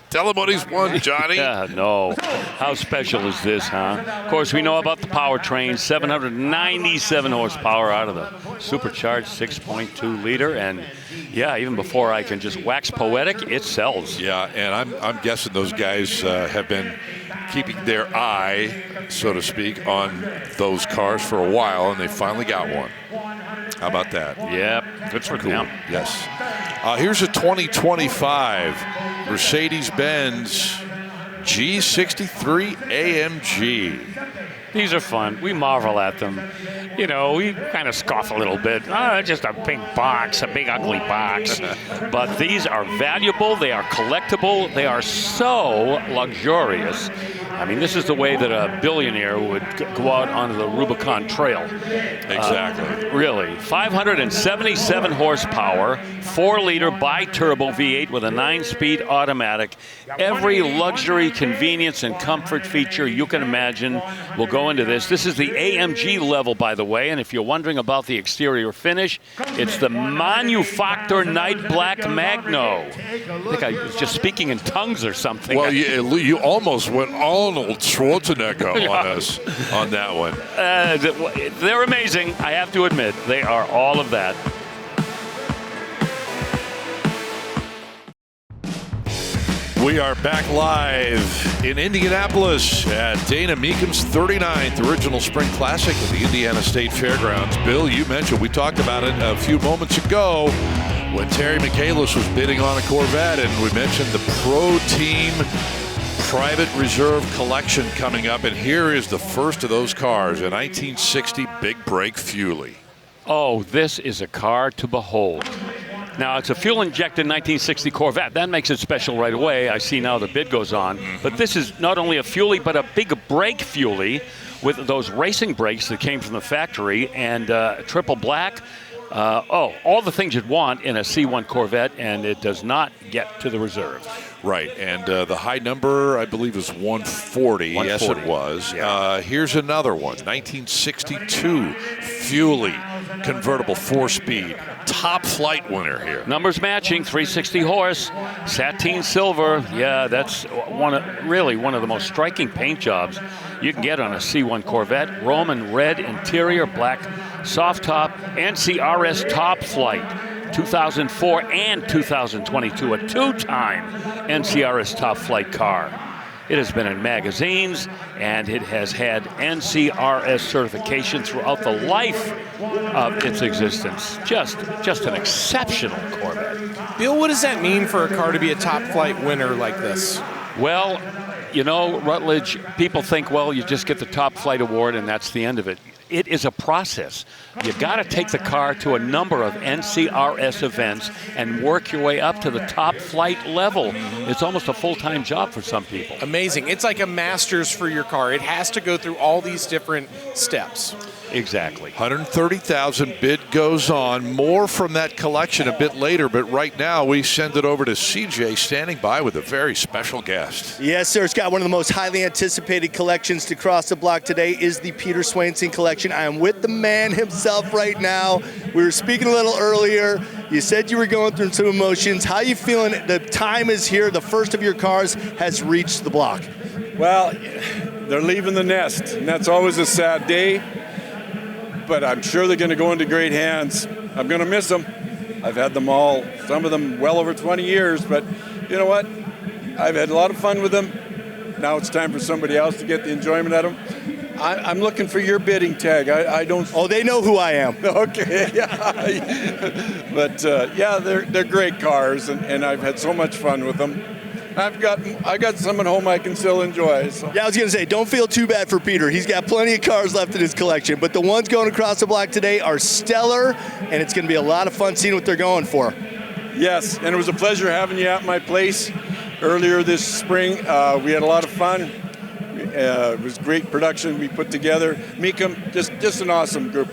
Tell him what he's won, Johnny. Yeah, no. How special is this, huh? Of course, we know about the powertrain, 797 horsepower out of the supercharged 6.2 liter. And, yeah, even before I can just wax poetic, it sells. Yeah, and I'm guessing those guys have been keeping their eye, so to speak, on those cars for a while, and they finally got one. How about that? Yep, good for them. Yes. Here's a 2025 Mercedes-Benz G63 AMG. These are fun. We marvel at them. You know, we kind of scoff a little bit. Just a big box, a big ugly box. But these are valuable. They are collectible. They are so luxurious. I mean, this is the way that a billionaire would go out onto the Rubicon Trail. Exactly. Really. 577 horsepower, 4-liter bi-turbo V8 with a 9-speed automatic. Every luxury, convenience, and comfort feature you can imagine will go into this. This is the AMG level, by the way, and if you're wondering about the exterior finish, it's the Manufactor Night Black Magno. I think I was just speaking in tongues or something. Well, you almost went Arnold Schwarzenegger on us on that one. They're amazing, I have to admit. They are all of that. We are back live in Indianapolis at Dana Mecum's 39th Original Spring Classic at the Indiana State Fairgrounds. Bill, you mentioned, we talked about it a few moments ago when Terry Michaelis was bidding on a Corvette, and we mentioned the Pro Team Private Reserve Collection coming up, and here is the first of those cars, a 1960 Big Break Fuelie. Oh, this is a car to behold. Now, it's a fuel-injected 1960 Corvette. That makes it special right away. I see now the bid goes on. But this is not only a Fuelie, but a big brake Fuelie with those racing brakes that came from the factory and triple black. All the things you'd want in a C1 Corvette, and it does not get to the reserve. Right, and the high number, I believe, is 140. Yes, it was. Yeah. Here's another one, 1962 Fuelie convertible 4-speed. Top flight winner here. Numbers matching, 360 horse, sateen silver. Yeah, that's really one of the most striking paint jobs you can get on a C1 Corvette. Roman red interior, black soft top, NCRS top flight. 2004 and 2022, a 2-time NCRS top flight car. It has been in magazines, and it has had NCRS certification throughout the life of its existence. Just an exceptional Corvette. Bill, what does that mean for a car to be a top flight winner like this? Well, you know, Rutledge, people think, well, you just get the top flight award and that's the end of it. It is a process. You got to take the car to a number of NCRS events and work your way up to the top flight level. It's almost a full-time job for some people. Amazing. It's like a master's for your car. It has to go through all these different steps. Exactly. 130,000 bid goes on. More from that collection a bit later, but right now we send it over to CJ, standing by with a very special guest. Yes, sir. Scott, one of the most highly anticipated collections to cross the block today is the Peter Swainson collection. I am with the man himself right now. We were speaking a little earlier. You said you were going through some emotions. How you feeling? The time is here. The first of your cars has reached the block. Well, they're leaving the nest, and that's always a sad day. But I'm sure they're going to go into great hands. I'm going to miss them. I've had them all, some of them well over 20 years, but you know what? I've had a lot of fun with them. Now it's time for somebody else to get the enjoyment out of them. I'm looking for your bidding tag. I don't. Oh, they know who I am. Okay, yeah. But yeah, they're great cars, and I've had so much fun with them. I got some at home I can still enjoy. So. Yeah, I was going to say, don't feel too bad for Peter. He's got plenty of cars left in his collection, but the ones going across the block today are stellar, and it's going to be a lot of fun seeing what they're going for. Yes, and it was a pleasure having you at my place earlier this spring. We had a lot of fun. It was great production we put together. Mecum, just an awesome group.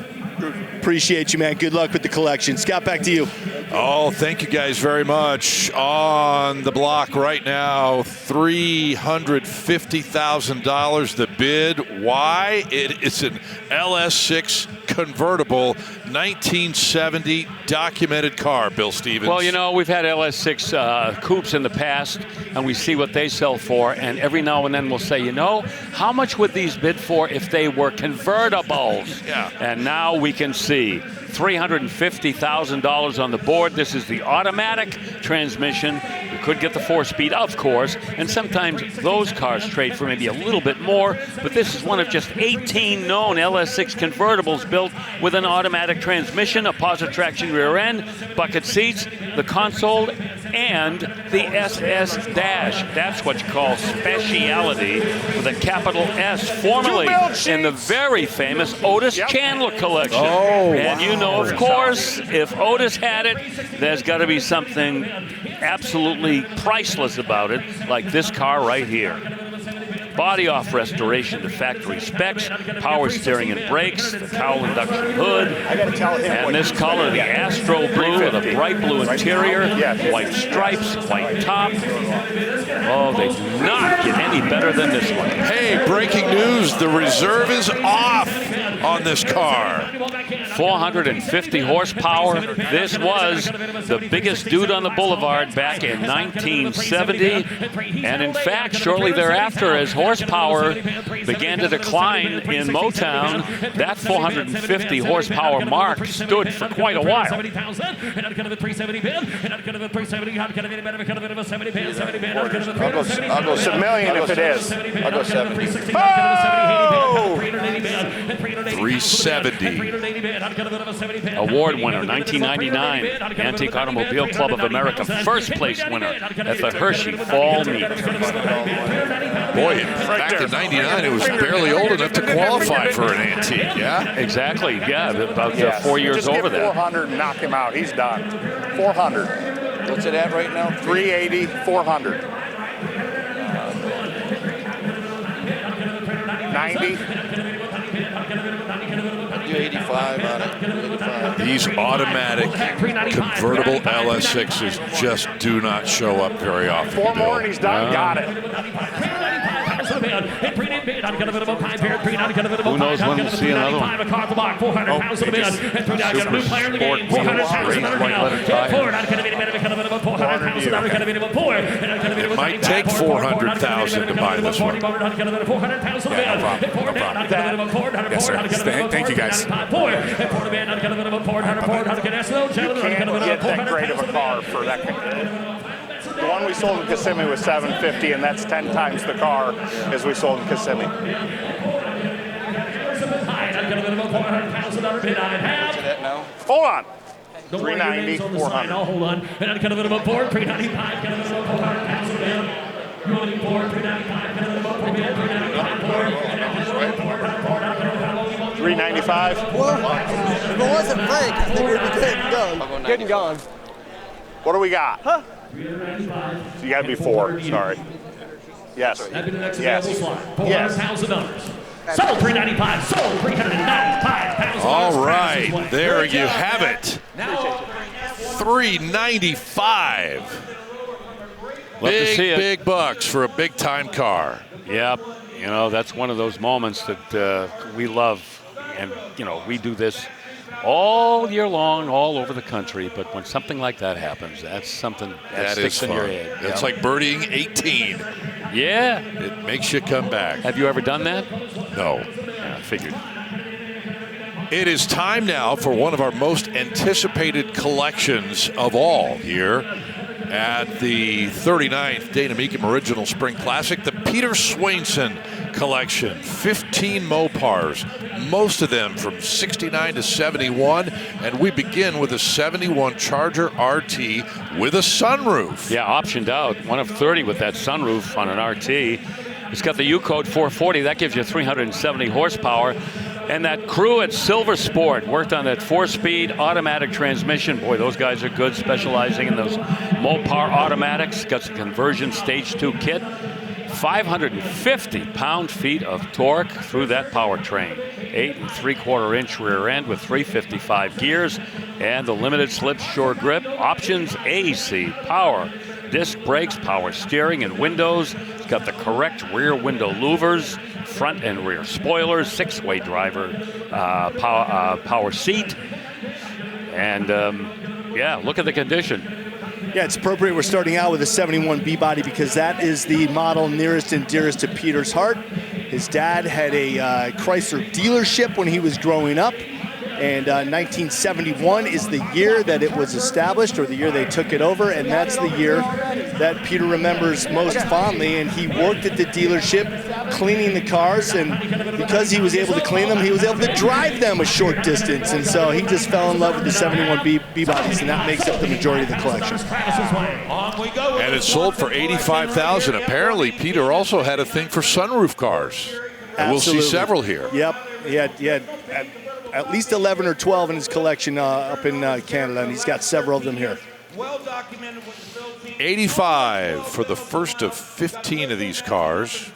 Appreciate you, man. Good luck with the collection. Scott, back to you. Oh, thank you guys very much. On the block right now, $350,000 the bid. Why? It's an LS6 convertible, 1970 documented car, Bill Stevens. Well, you know, we've had LS6 coupes in the past, and we see what they sell for, and every now and then we'll say, you know, how much would these bid for if they were convertibles? Yeah. And now we can see $350,000 on the board. This is the automatic transmission. You could get the 4-speed, of course, and sometimes those cars trade for maybe a little bit more, but this is one of just 18 known LS6 convertibles built with an automatic transmission, a positive traction rear end, bucket seats, the console, and the SS dash. That's what you call speciality with a capital S, formerly in the very famous Otis Chandler collection. Oh, and you know, of course, if Otis had it, there's got to be something absolutely priceless about it, like this car right here. Body off restoration to factory specs, power steering and brakes, the cowl induction hood, and this color, the Astro blue with a bright blue interior, white stripes, white top. Oh, they do not get any better than this one. Hey, breaking news, the reserve is off on this car. 450 horsepower. This was the biggest dude on the boulevard back in 1970. And in fact, shortly thereafter, as horsepower began to decline in Motown, that 450 horsepower mark stood for quite a while. I'll go $1 million if it is. I'll go 70. Oh! 370. Award winner, 1999, Antique Automobile Club of America, first place winner at the Hershey Fall Meet. Boy, back in 99, it was barely old enough to qualify for an antique, yeah? Exactly, yeah, about 4 years just over get that. 400 and knock him out. He's done. 400. What's it at right now? 380, 400. 90. Do 85 on it. 85. These automatic convertible LS6s just do not show up very often. 4 more and he's done. Got it. Who knows when we'll see another one? It might take 400,000 to buy this one. Yes, sir. Thank you, guys. You can't get that great of a car for that. The one we sold in Kissimmee was $750, and that's 10 times the car as we sold in Kissimmee. Hold on. 390, 400. Hold on. And I'm kind of about 395, kind of about 400 pounds of down. 395. Well, if it wasn't Frank, I think we'd be good and gone. What do we got? Huh? You got to be 4. Sorry. Yes. That'd be the next Yes. available slot. 400 Yes. pounds of numbers. Sold 395. Sold 395 pounds. All right, there you have it. 395. Love to see it. Big bucks for a big time car. Yep. You know, that's one of those moments that we love. And, you know, we do this all year long, all over the country. But when something like that happens, that's something that sticks in your head. It's like birdieing 18. Yeah. It makes you come back. Have you ever done that? No. Yeah, I figured. It is time now for one of our most anticipated collections of all here at the 39th Dana Mecum Original Spring Classic, the Peter Swainson collection. 15 Mopars, most of them from 69 to 71, and we begin with a 71 Charger RT with a sunroof. Yeah, optioned out. One of 30 with that sunroof on an RT. It's got the U-code 440. That gives you 370 horsepower. And that crew at Silver Sport worked on that 4-speed automatic transmission. Boy, those guys are good, specializing in those Mopar automatics. Got the conversion stage 2 kit. 550 pound-feet of torque through that powertrain. 8 3/4-inch rear end with 355 gears. And the limited slip short grip. Options: AC, power, disc brakes, power steering, and windows. It's got the correct rear window louvers, front and rear spoilers, 6-way driver power seat. And yeah, look at the condition. Yeah, it's appropriate we're starting out with a 71 B-body because that is the model nearest and dearest to Peter's heart. His dad had a Chrysler dealership when he was growing up. And 1971 is the year that it was established, or the year they took it over, and that's the year that Peter remembers most fondly. And he worked at the dealership cleaning the cars, and because he was able to clean them, he was able to drive them a short distance. And so he just fell in love with the 71 B-bodies, and that makes up the majority of the collection. And it sold for $85,000. Apparently, Peter also had a thing for sunroof cars. And we'll see several here. Yep, he had at least 11 or 12 in his collection up in Canada, and he's got several of them here. 85 for the first of 15 of these cars.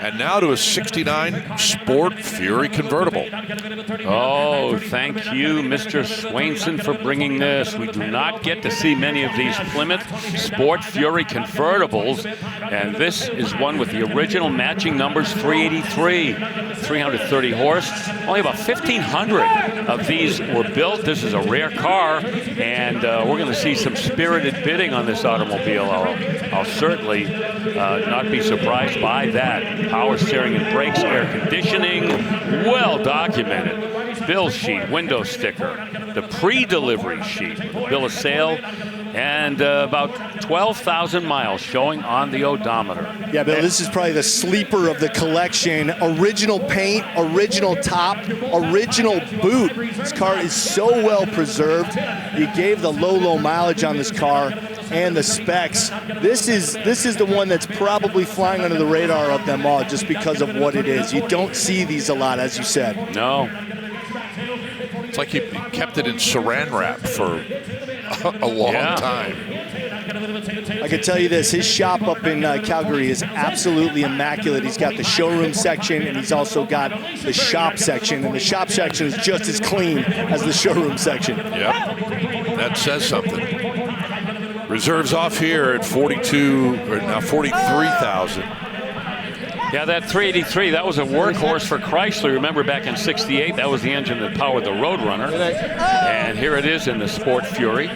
And now to a 69 Sport Fury convertible. Oh, thank you, Mr. Swainson, for bringing this. We do not get to see many of these Plymouth Sport Fury convertibles, and this is one with the original matching numbers 383, 330 horse. Only about 1,500 of these were built. This is a rare car, and we're going to see some spirited bidding on this automobile. I'll certainly not be surprised by that. Power steering and brakes, air conditioning, well documented. Bill sheet, window sticker, the pre-delivery sheet, bill of sale, and about 12,000 miles showing on the odometer. Yeah, Bill, this is probably the sleeper of the collection. Original paint, original top, original boot. This car is so well preserved. You gave the low mileage on this car and the specs. This is the one that's probably flying under the radar of them all just because of what it is. You don't see these a lot, as you said. No. It's like he kept it in saran wrap for a long time. I can tell you this, his shop up in Calgary is absolutely immaculate. He's got the showroom section, and he's also got the shop section, and the shop section is just as clean as the showroom section. Yep, that says something. Reserves off here at 42, or now 43,000. Yeah, that 383, that was a workhorse for Chrysler. Remember back in '68, that was the engine that powered the Roadrunner. And here it is in the Sport Fury.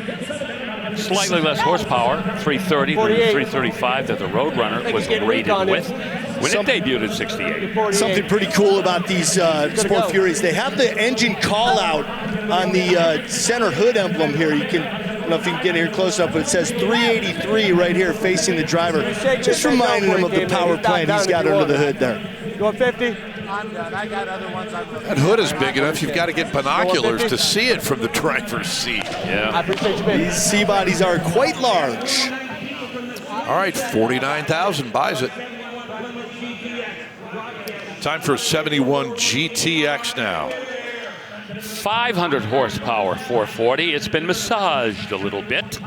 Slightly less horsepower, 330 to 335 that the Roadrunner was rated with when it debuted in '68. Something pretty cool about these Sport Furies, they have the engine call out on the center hood emblem here. You can don't know if you can get here close enough, but it says 383 right here facing the driver. Just reminding him of the power plant he's got under the hood there. You want 50? I'm done. I got other ones. That hood is big enough. You've got to get binoculars to see it from the driver's seat. Yeah. I appreciate you, baby. These C-bodies are quite large. All right, 49,000 buys it. Time for a 71 GTX now. 500 horsepower 440. It's been massaged a little bit.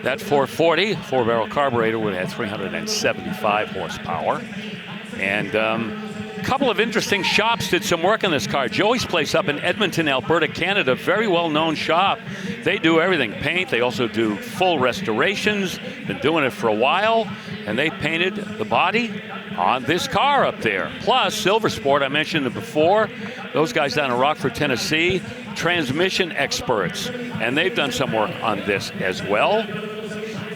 That 440 4-barrel carburetor would have 375 horsepower. And a couple of interesting shops did some work on this car. Joey's place up in Edmonton, Alberta, Canada, very well-known shop. They do everything, paint. They also do full restorations. Been doing it for a while, and they painted the body on this car up there. Plus, Silver Sport, I mentioned it before. Those guys down in Rockford, Tennessee, transmission experts, and they've done some work on this as well.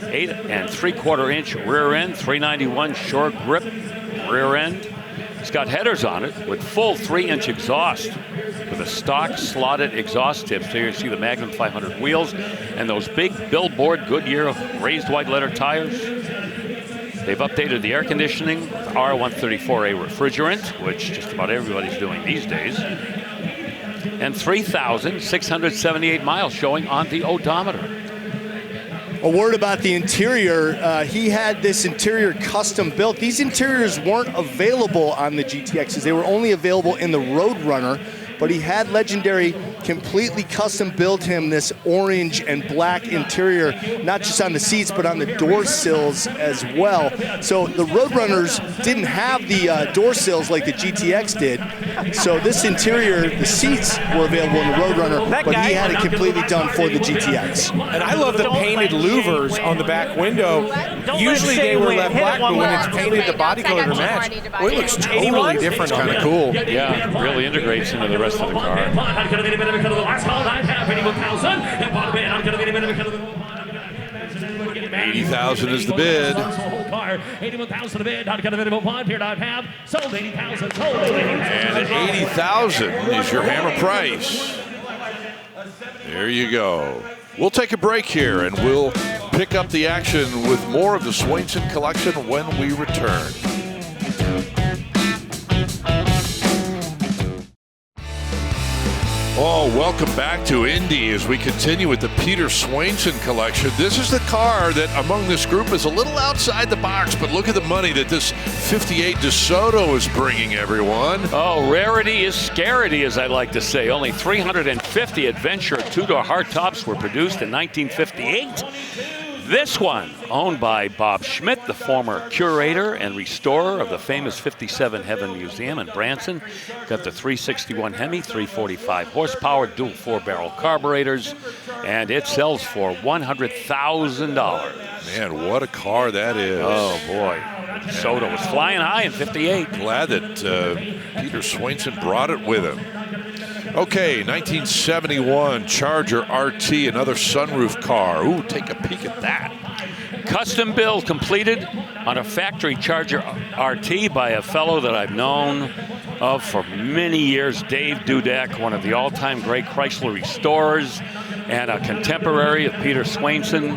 8 3/4 inch rear end, 391 short grip rear end. It's got headers on it with full 3-inch exhaust with a stock slotted exhaust tips. Here you see the Magnum 500 wheels and those big Billboard Goodyear raised white letter tires. They've updated the air conditioning with R134A refrigerant, which just about everybody's doing these days. And 3,678 miles showing on the odometer. A word about the interior. He had this interior custom built. These interiors weren't available on the GTXs. They were only available in the Roadrunner, but he had Legendary completely custom built him this orange and black interior, not just on the seats, but on the door sills as well. So the Roadrunners didn't have the door sills like the GTX did. So this interior, the seats were available in the Roadrunner, but he had it completely done for the GTX. And I love the painted louvers on the back window. Usually they were left black, but when it's painted the body color to match, well, it looks totally different. Kind of cool. Yeah, really integrates into the rest of the car. 80,000 is the bid. 81,000 the bid. Not going to one here. Not have sold 80,000. Sold 80,000. And 80,000 is your hammer price. There you go. We'll take a break here and we'll pick up the action with more of the Swainson collection when we return. Oh, welcome back to Indy as we continue with the Peter Swainson collection. This is the car that among this group is a little outside the box, but look at the money that this 58 DeSoto is bringing, everyone. Oh, rarity is scarcity, as I like to say. Only 350 Adventure two-door hardtops were produced in 1958. This one, owned by Bob Schmidt, the former curator and restorer of the famous 57 Heaven Museum in Branson. Got the 361 Hemi, 345 horsepower, dual 4-barrel carburetors, and it sells for $100,000. Man, what a car that is. Oh, boy. Soda was flying high in 58. Glad that Peter Swainson brought it with him. Okay, 1971 Charger RT, another sunroof car. Ooh, take a peek at that. Custom build completed on a factory Charger RT by a fellow that I've known of for many years, Dave Dudek, one of the all-time great Chrysler restorers and a contemporary of Peter Swainson.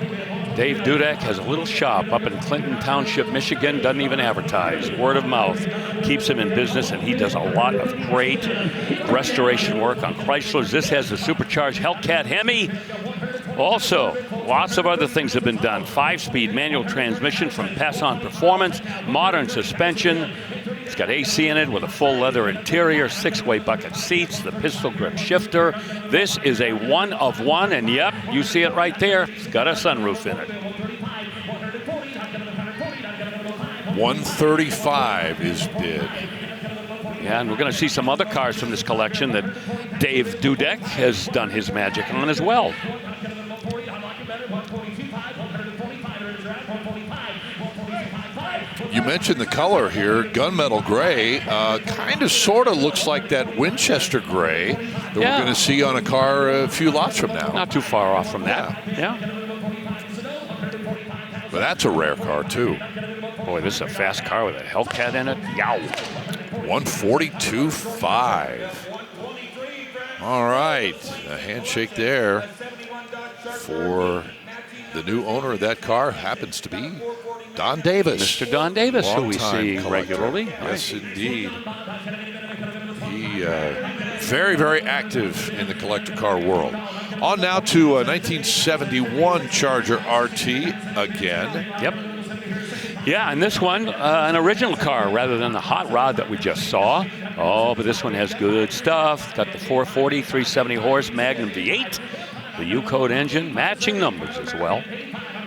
Dave Dudek has a little shop up in Clinton Township, Michigan, doesn't even advertise. Word of mouth keeps him in business, and he does a lot of great restoration work on Chryslers. This has the supercharged Hellcat Hemi. Also, lots of other things have been done. 5-speed manual transmission from Pass-On Performance, modern suspension. It's got AC in it with a full leather interior, 6-way bucket seats, the pistol grip shifter. This is a one of one, and yep, you see it right there. It's got a sunroof in it. 135 is bid. Yeah, and we're going to see some other cars from this collection that Dave Dudek has done his magic on as well. You mentioned the color here, gunmetal gray. Kind of sort of looks like that Winchester gray that we're going to see on a car a few lots from now. Not too far off from that. Yeah. But that's a rare car, too. Boy, this is a fast car with a Hellcat in it. Yow. 142.5. All right. A handshake there. for the new owner of that car happens to be Don Davis. Mr. Don Davis, who we Longtime see collector. regularly. Yes, indeed. He very, very active in the collector car world. On now to a 1971 Charger RT again. Yep. Yeah, and this one, an original car rather than the hot rod that we just saw. Oh, but this one has good stuff. Got the 440, 370 horse Magnum V8, the U-Code engine, matching numbers as well.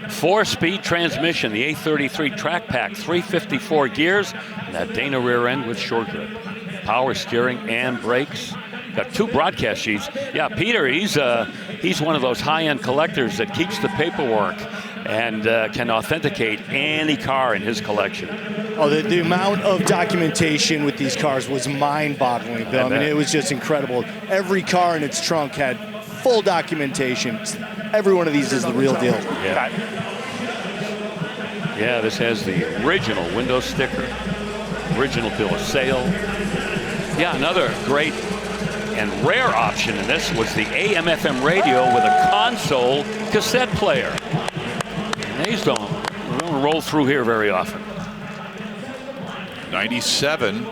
4-speed transmission, the A33 track pack, 354 gears, and that Dana rear end with short grip. Power steering and brakes. Got 2 broadcast sheets. Yeah, Peter, he's one of those high-end collectors that keeps the paperwork and can authenticate any car in his collection. Oh, the amount of documentation with these cars was mind-boggling, Bill. I mean, it was just incredible. Every car in its trunk had full documentation. Every one of these is the real deal. Yeah. Yeah, this has the original window sticker, original bill of sale. Yeah, another great and rare option in this was the AM/FM radio with a console cassette player. And these don't roll through here very often. 97. I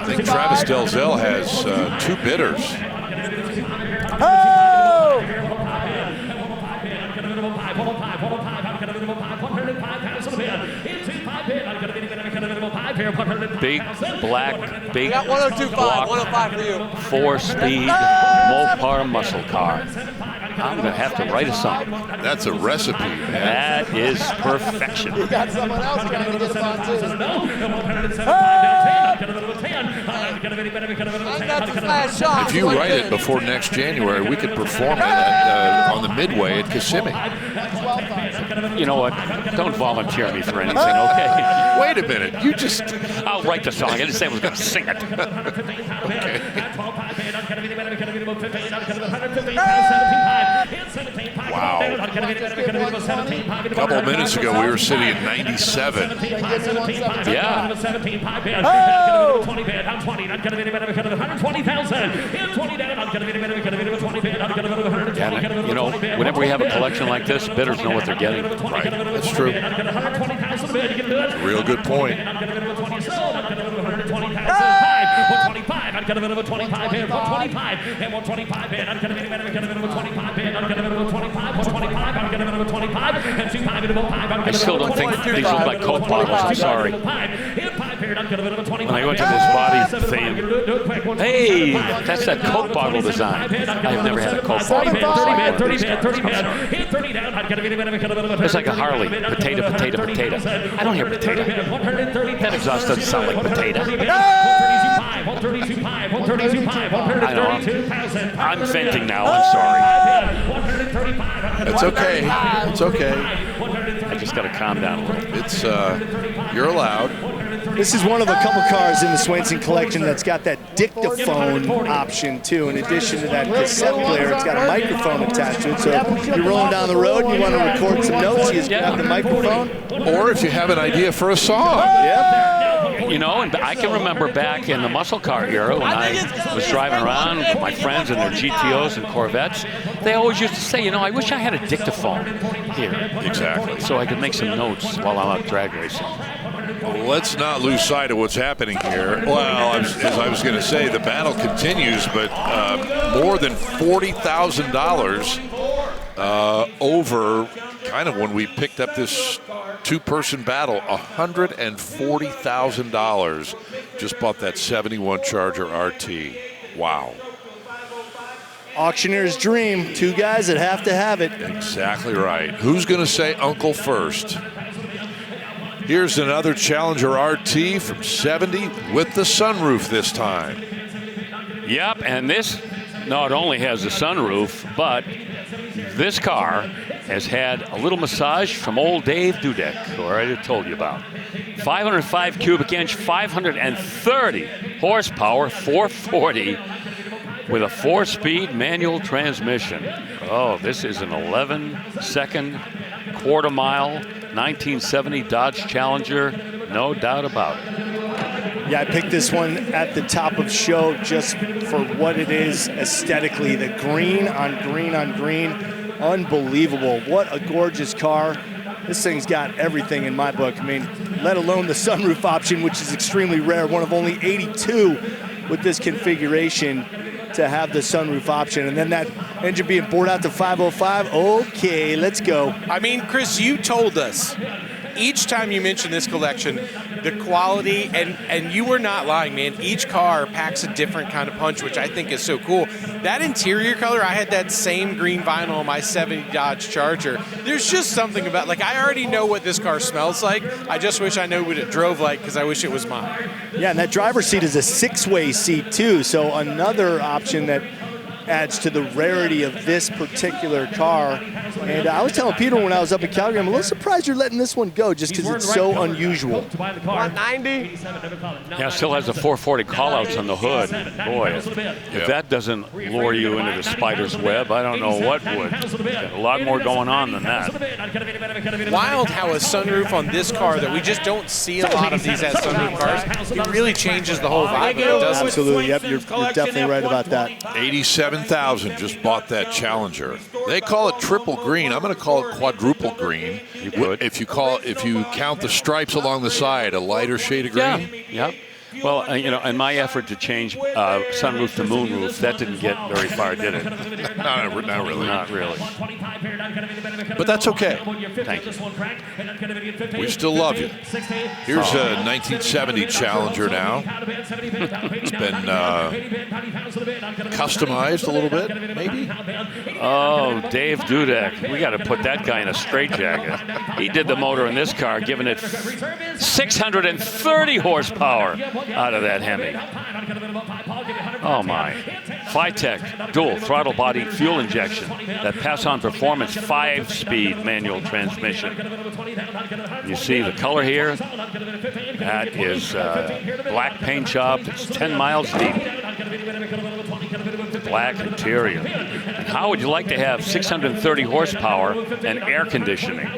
think Travis Delzell has 2 bidders. Oh! Big black, big got 102.5, 105 for you. 4-speed Mopar muscle car. I'm gonna have to write a song. That's a recipe, man. That is perfection. You got someone else trying to get on too. If you write it before next January, we could perform it at, on the Midway at Kissimmee. You know what? Don't volunteer me for anything, okay? Wait a minute. You just... I'll write the song. I didn't say I was going to sing it. Okay. Wow. A couple of minutes ago, we were sitting at 97. Yeah. Oh! Yeah, you know, whenever we have a collection like this, bidders know what they're getting. Right. That's true. That's a real good point. I still don't think these look like Coke bottles. I'm sorry. When I went to this body thing, hey, that's that Coke bottle design. I've never had a Coke bottle. It's like a Harley. Potato, potato, potato. I don't hear potato. That exhaust doesn't sound like potato. I know. I'm venting now. I'm sorry. It's okay. It's okay. I just got to calm down a little. It's, you're allowed. This is one of a couple cars in the Swainson collection that's got that dictaphone option too. In addition to that cassette player, it's got a microphone attached to it. So if you're rolling down the road and you want to record some notes, you just grab the microphone. Or if you have an idea for a song. Yep. You know, and I can remember back in the muscle car era when I was driving around with my friends in their GTOs and Corvettes, they always used to say, you know, I wish I had a dictaphone here. Exactly. So I could make some notes while I'm out drag racing. Let's not lose sight of what's happening here. Well, as I was going to say, the battle continues, but more than $40,000 over kind of when we picked up this two-person battle, $140,000 just bought that 71 Charger RT. Wow. Auctioneer's dream. 2 guys that have to have it. Exactly right. Who's going to say uncle first? Here's another Challenger RT from 70 with the sunroof this time. Yep, and this not only has a sunroof, but this car has had a little massage from old Dave Dudek, who I already told you about. 505 cubic inch, 530 horsepower, 440 with a 4-speed manual transmission. Oh, this is an 11-second quarter-mile 1970 Dodge Challenger, no doubt about it. Yeah, I picked this one at the top of show just for what it is aesthetically. The green on green on green, unbelievable. What a gorgeous car. This thing's got everything in my book. I mean, let alone the sunroof option, which is extremely rare. One of only 82 with this configuration to have the sunroof option. And then that engine being bored out to 505. Okay, let's go. I mean, Chris, you told us each time you mention this collection, the quality, and you were not lying, man. Each car packs a different kind of punch, which I think is so cool. That interior color, I had that same green vinyl on my 70 Dodge Charger. There's just something about, like, I already know what this car smells like. I just wish I knew what it drove like because I wish it was mine. Yeah, and that driver's seat is a 6-way seat too, so another option that adds to the rarity of this particular car. And I was telling Peter when I was up in Calgary, I'm a little surprised you're letting this one go just because it's so unusual. 190. Yeah, still has the 440 callouts on the hood. Boy, if that doesn't lure you into the spider's web, I don't know what would. Got a lot more going on than that. Wild how a sunroof on this car that we just don't see a lot of these as sunroof cars, it really changes the whole vibe of it, doesn't it? Absolutely, yep, you're definitely right about that. 87,000 just bought that Challenger. They call it triple green. I'm going to call it quadruple green. You could. If you count the stripes along the side, a lighter shade of green. Yeah. Well, you know, in my effort to change sunroof to moonroof, that didn't get very far, did it? Not really. Not really. But that's okay. Thank you. We still love you. Here's a 1970 Challenger now. It's been customized a little bit, maybe. Oh, Dave Dudek. We got to put that guy in a straitjacket. He did the motor in this car, giving it 630 horsepower out of that Hemi. Oh my. Phytech dual throttle body fuel injection, that pass-on performance 5-speed manual transmission. You see the color here? That is black paint job. It's 10 miles deep. Black interior. And how would you like to have 630 horsepower and air conditioning?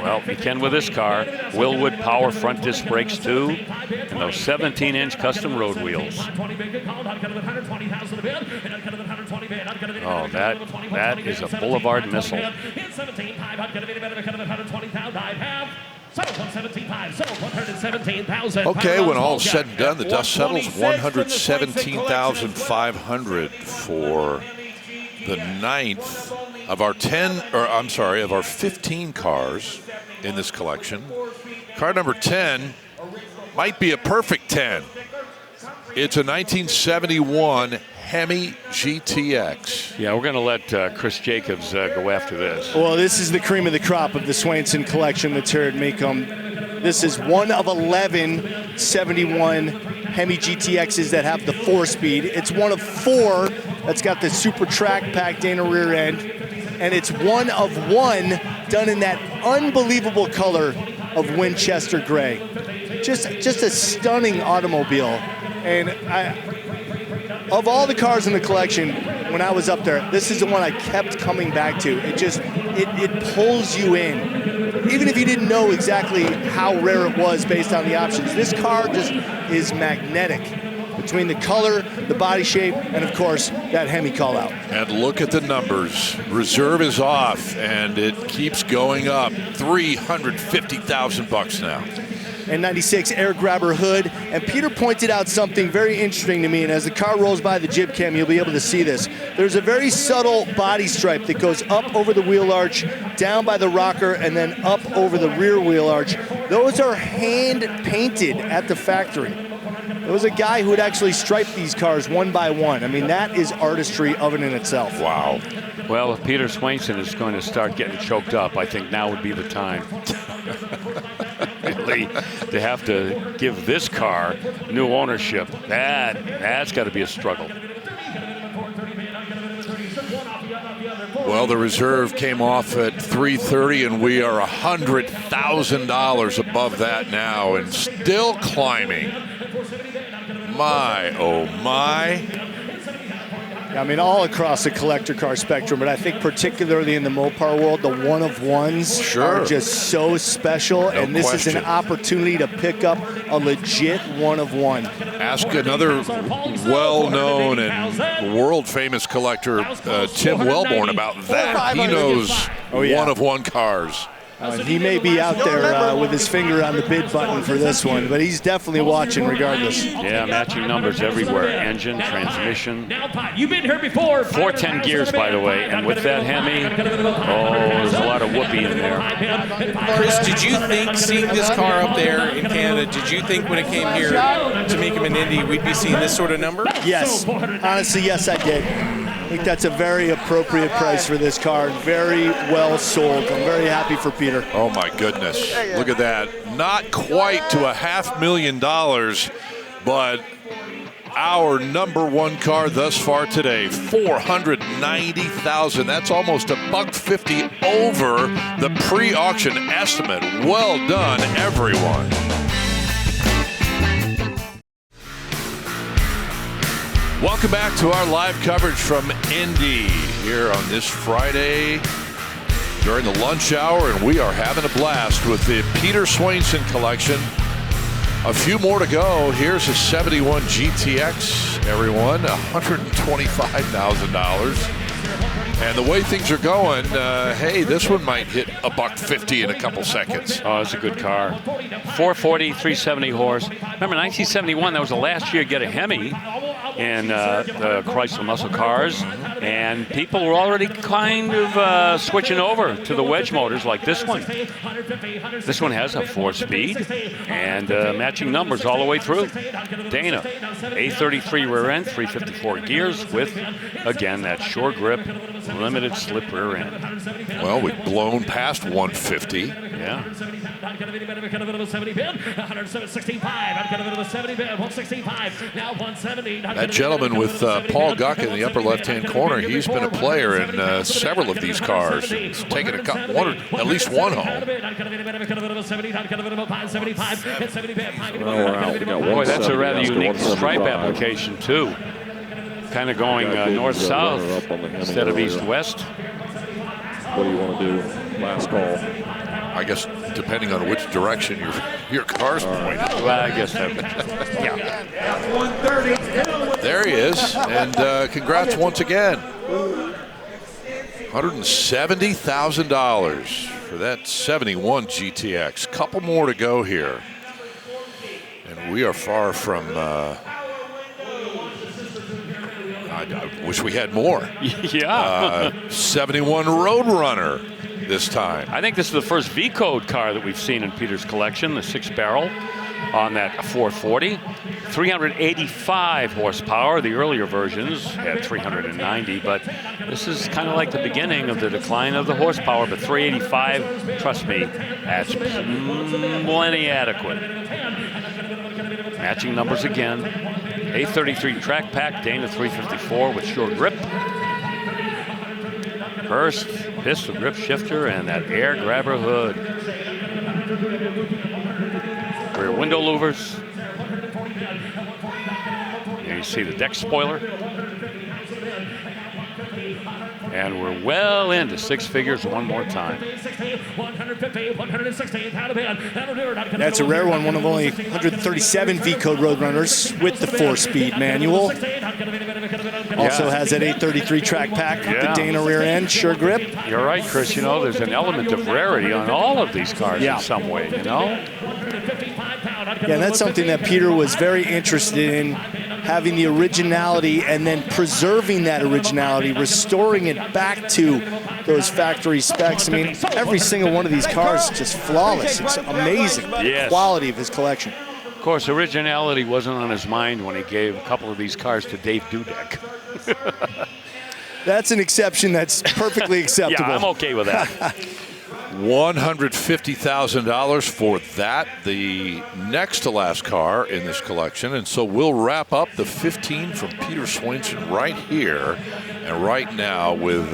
Well, you can with this car. Willwood power front disc brakes too, and those 17-inch custom road wheels. Oh, that is a Boulevard missile. Okay, when all's said and done, the dust settles. 117,500 for the 9th of our 15 cars in this collection. Car number 10 might be a perfect 10. It's a 1971 Hemi GTX. Yeah, we're going to let Chris Jacobs go after this. Well, this is the cream of the crop of the Swainson collection that's here at Mecum. This is one of 11 71 Hemi GTXs that have the 4-speed. It's one of 4 that's got the super track pack Dana rear end. And it's one of 1 done in that unbelievable color of Winchester gray. Just a stunning automobile. And of all the cars in the collection, when I was up there, this is the one I kept coming back to. It pulls you in. Even if you didn't know exactly how rare it was based on the options, this car just is magnetic between the color, the body shape, and of course, that Hemi call out. And look at the numbers. Reserve is off, and it keeps going up. $350,000 now. And 96 air grabber hood. And Peter pointed out something very interesting to me, and as the car rolls by the jib cam, you'll be able to see this. There's a very subtle body stripe that goes up over the wheel arch, down by the rocker, and then up over the rear wheel arch. Those are hand painted at the factory. There was a guy who would actually stripe these cars one by one. I mean, that is artistry of it in itself. Wow. Well, if Peter Swainson is going to start getting choked up, I think now would be the time. Really, to have to give this car new ownership, that's got to be a struggle. Well, the reserve came off at $330,000, and we are $100,000 above that now, and still climbing. My, oh my. I mean, all across the collector car spectrum, but I think particularly in the Mopar world, the one-of-ones are just so special, and this is an opportunity to pick up a legit one-of-one. Ask another well-known and world-famous collector, Tim Wellborn, about that. He knows one-of-one cars. He may be out there with his finger on the bid button for this one, but he's definitely watching regardless. Yeah, matching numbers everywhere. Engine, transmission. You've been here before. 410 gears, by the way. And with that Hemi, there's a lot of whoopee in there. Chris, did you think, seeing this car up there in Canada, did you think when it came here to Mecum and Indy, we'd be seeing this sort of number? Yes. Honestly, yes, I did. I think that's a very appropriate price for this car. Very well sold. I'm very happy for Peter. Oh my goodness. Look at that. Not quite to $500,000, but our #1 car thus far today, $490,000. That's almost $150 over the pre-auction estimate. Well done, everyone. Welcome back to our live coverage from Indy here on this Friday during the lunch hour, and we are having a blast with the Peter Swainson collection. A few more to go. Here's a 71 GTX, everyone, $125,000. And the way things are going, hey, this one might hit $150 in a couple seconds. Oh, it's a good car. 440, 370 horse. Remember, 1971, that was the last year to get a Hemi in the Chrysler muscle cars, and people were already kind of switching over to the wedge motors like this one. This one has a 4-speed and matching numbers all the way through. Dana, A33 rear end, 354 gears with, again, that short grip, limited slip rear end. Well, we've blown past 150. Yeah. That gentleman with Paul Guck in the upper left-hand corner, he's been a player in several of these cars. He's taken at least one home. Boy, that's a rather unique stripe application, too. Kind of going north-south instead of east-west. What do you want to do? Last call. I guess depending on which direction your car's pointing. Well, I guess that. Yeah. There he is, and congrats once again. $170,000 for that 71 GTX. Couple more to go here, and we are far from. I wish we had more. Yeah. 71 Roadrunner this time. I think this is the first V-code car that we've seen in Peter's collection, the 6-barrel on that 440. 385 horsepower. The earlier versions had 390, but this is kind of like the beginning of the decline of the horsepower, but 385, trust me, that's plenty adequate. Matching numbers again. A33 track pack, Dana 354 with short grip. Burst, pistol grip shifter, and that air grabber hood. Rear window louvers. Here you see the deck spoiler. And we're well into six figures one more time. That's a rare one of only 137 V-code Roadrunners with the 4-speed manual. Also has that 833 track pack with the Dana rear end, sure grip. You're right, Chris. You know, there's an element of rarity on all of these cars in some way, you know? Yeah, and that's something that Peter was very interested in, having the originality and then preserving that originality, restoring it back to those factory specs. I mean, every single one of these cars is just flawless. It's amazing, the quality of his collection. Of course, originality wasn't on his mind when he gave a couple of these cars to Dave Dudek. That's an exception that's perfectly acceptable. Yeah, I'm okay with that. $150,000 for that, the next to last car in this collection. And so we'll wrap up the 15 from Peter Swainson right here and right now with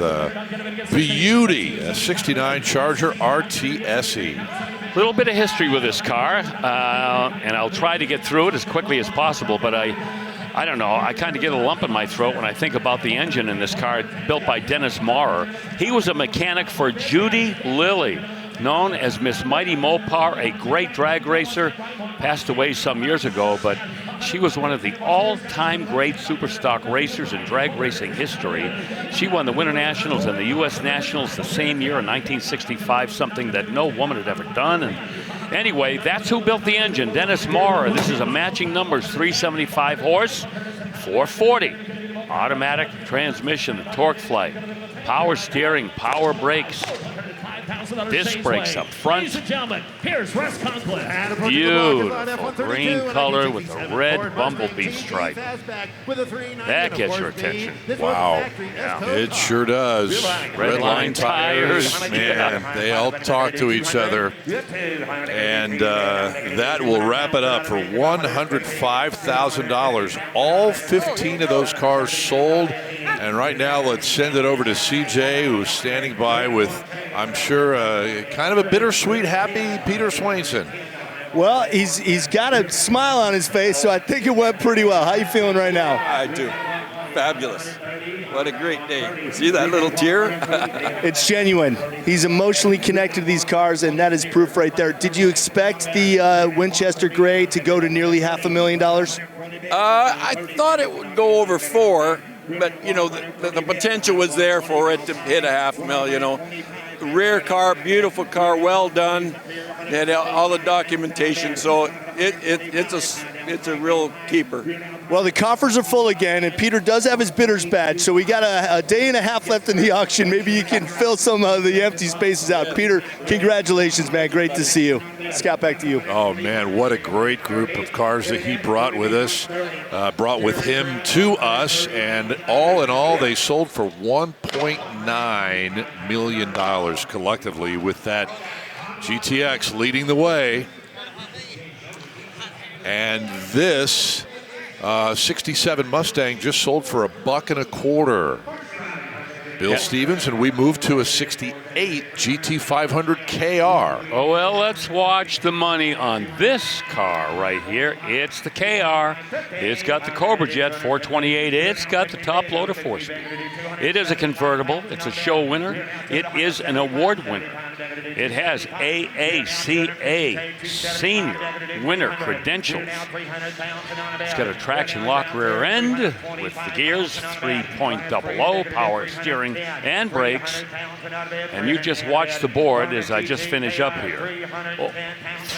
beauty, a 69 Charger RTSE. Little bit of history with this car, and I'll try to get through it as quickly as possible, but I I don't know, I kind of get a lump in my throat when I think about the engine in this car built by Dennis Maurer. He was a mechanic for Judy Lilly, known as Miss Mighty Mopar, a great drag racer, passed away some years ago, but she was one of the all-time great superstock racers in drag racing history. She won the Winter Nationals and the U.S. Nationals the same year in 1965, something that no woman had ever done. And anyway, that's who built the engine, Dennis Maurer. This is a matching numbers, 375 horse, 440. Automatic transmission, the torque flight, power steering, power brakes, disc brakes up front. Ladies and gentlemen, here's Russ Conklin. Beautiful green color with a red bumblebee stripe. That gets your attention. Wow. Yeah. It sure does. Red line tires. Man, they all talk to each other. And that will wrap it up for $105,000. All 15 of those cars sold. And right now, let's send it over to CJ, who's standing by with, I'm sure, kind of a bittersweet, happy Peter Swainson. Well, he's got a smile on his face, so I think it went pretty well. How you feeling right now? I do. Fabulous. What a great day. See that little tear? It's genuine. He's emotionally connected to these cars, and that is proof right there. Did you expect the Winchester Gray to go to nearly $500,000? I thought it would go over 4. But, you know, the potential was there for it to hit $500,000, you know. Rare car, beautiful car, well done. It had all the documentation, so it's a real keeper. Well, the coffers are full again, and Peter does have his bidders badge, so we got a day and a half left in the auction. Maybe you can fill some of the empty spaces out. Peter, congratulations, man. Great to see you. Scott, back to you. Oh, man, what a great group of cars that he brought with us, brought with him to us, and all in all, they sold for $1.9 million collectively, with that GTX leading the way. And this 67 Mustang just sold for $1.25. Bill Stevens, and we moved to a 68 GT500 KR. Oh, well, let's watch the money on this car right here. It's the KR. It's got the Cobra Jet 428. It's got the top loader 4-speed. It is a convertible. It's a show winner. It is an award winner. It has AACA senior winner credentials. It's got a traction lock rear end with the gears, 3.00, power steering and brakes. And you just watch the board as I just finish up here. Oh,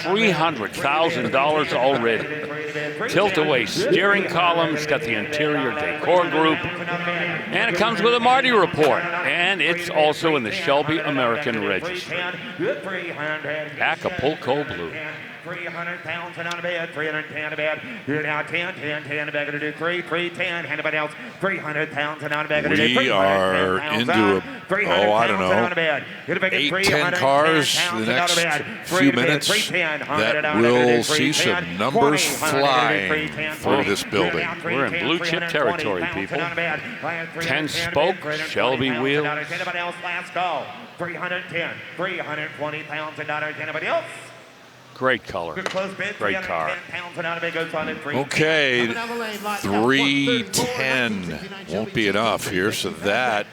$300,000 already. Tilt-away steering column. It's got the interior decor group. And it comes with a Marty report. And it's also in the Shelby American Registry. Acapulco Blue. 300 pounds and on a bed, 310 a bed. You're now 10, 10, 10 a bed, gonna do 3, 3, 10. Anybody else? 300 pounds and on a bed, gonna do 300. We are into I don't know, 8, 10 cars the next few minutes that will see some numbers flying for this building. We're in blue chip territory, people. 10 spoke Shelby wheels. Anybody else? Last call. 310, 320 pounds and not anybody else. Great color. Great car. Okay, 310 won't be enough here, so that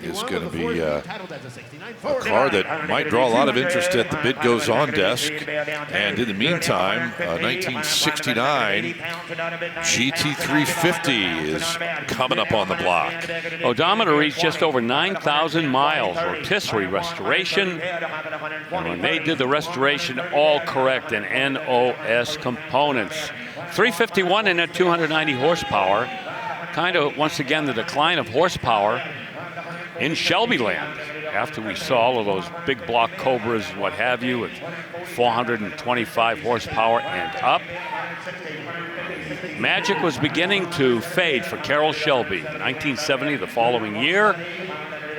is going to be a car that might draw a lot of interest at the bid goes on desk. And in the meantime, 1969 GT350 is coming up on the block. Odometer reached just over 9,000 miles. Rotisserie restoration. And when they did the restoration, all correct in NOS components. 351 in at 290 horsepower. Kind of, once again, the decline of horsepower in Shelby land after we saw all of those big block Cobras and what have you with 425 horsepower and up. Magic was beginning to fade for Carroll Shelby. 1970, the following year,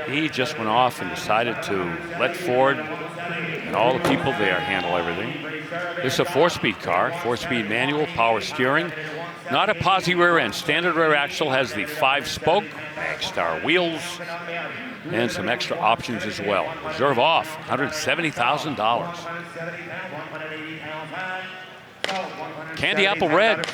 he just went off and decided to let Ford and all the people there handle everything. This is a 4-speed car, 4-speed manual, power steering. Not a posi rear end. Standard rear axle has the 5-spoke, Magstar wheels, and some extra options as well. Reserve off, $170,000. Candy apple red.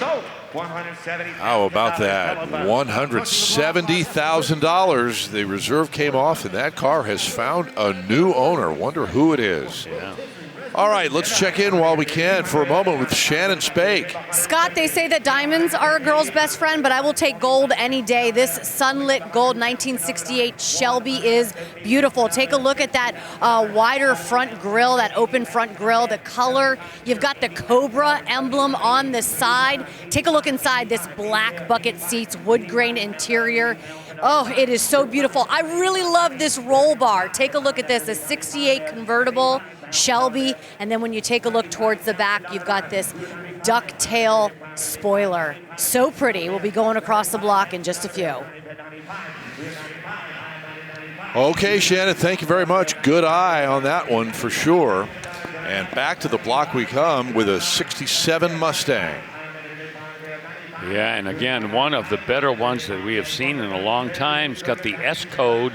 How about that? $170,000. The reserve came off, and that car has found a new owner. Wonder who it is. Yeah. All right, let's check in while we can for a moment with Shannon Spake. Scott, they say that diamonds are a girl's best friend, but I will take gold any day. This sunlit gold 1968 Shelby is beautiful. Take a look at that wider front grille, that open front grille, the color. You've got the Cobra emblem on the side. Take a look inside this black bucket seats, wood grain interior. Oh, it is so beautiful. I really love this roll bar. Take a look at this, a 68 convertible Shelby, and then when you take a look towards the back, you've got this ducktail spoiler. So pretty. We'll be going across the block in just a few. Okay, Shannon, thank you very much. Good eye on that one for sure. And back to the block we come with a 67 Mustang. Yeah, and again, one of the better ones that we have seen in a long time. It's got the S code,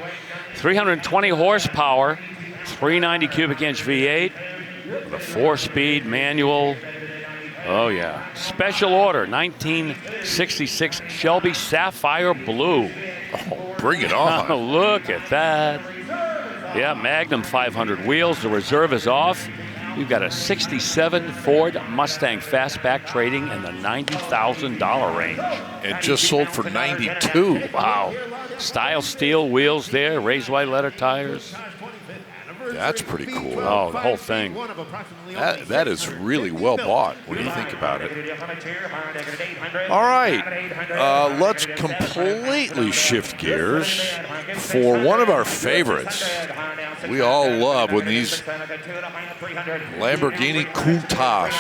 320 horsepower, 390 cubic inch V8, with a 4-speed manual. Oh yeah, special order, 1966 Shelby Sapphire Blue. Oh, bring it on. Look at that. Yeah, Magnum 500 wheels. The reserve is off. We've got a 67 Ford Mustang Fastback trading in the $90,000 range. And just sold for $92,000. Wow. Style steel wheels there, raised white letter tires. That's pretty cool. Oh, the whole thing. That is really well bought when you think about it. All right, let's completely shift gears for one of our favorites. We all love when these Lamborghini Countach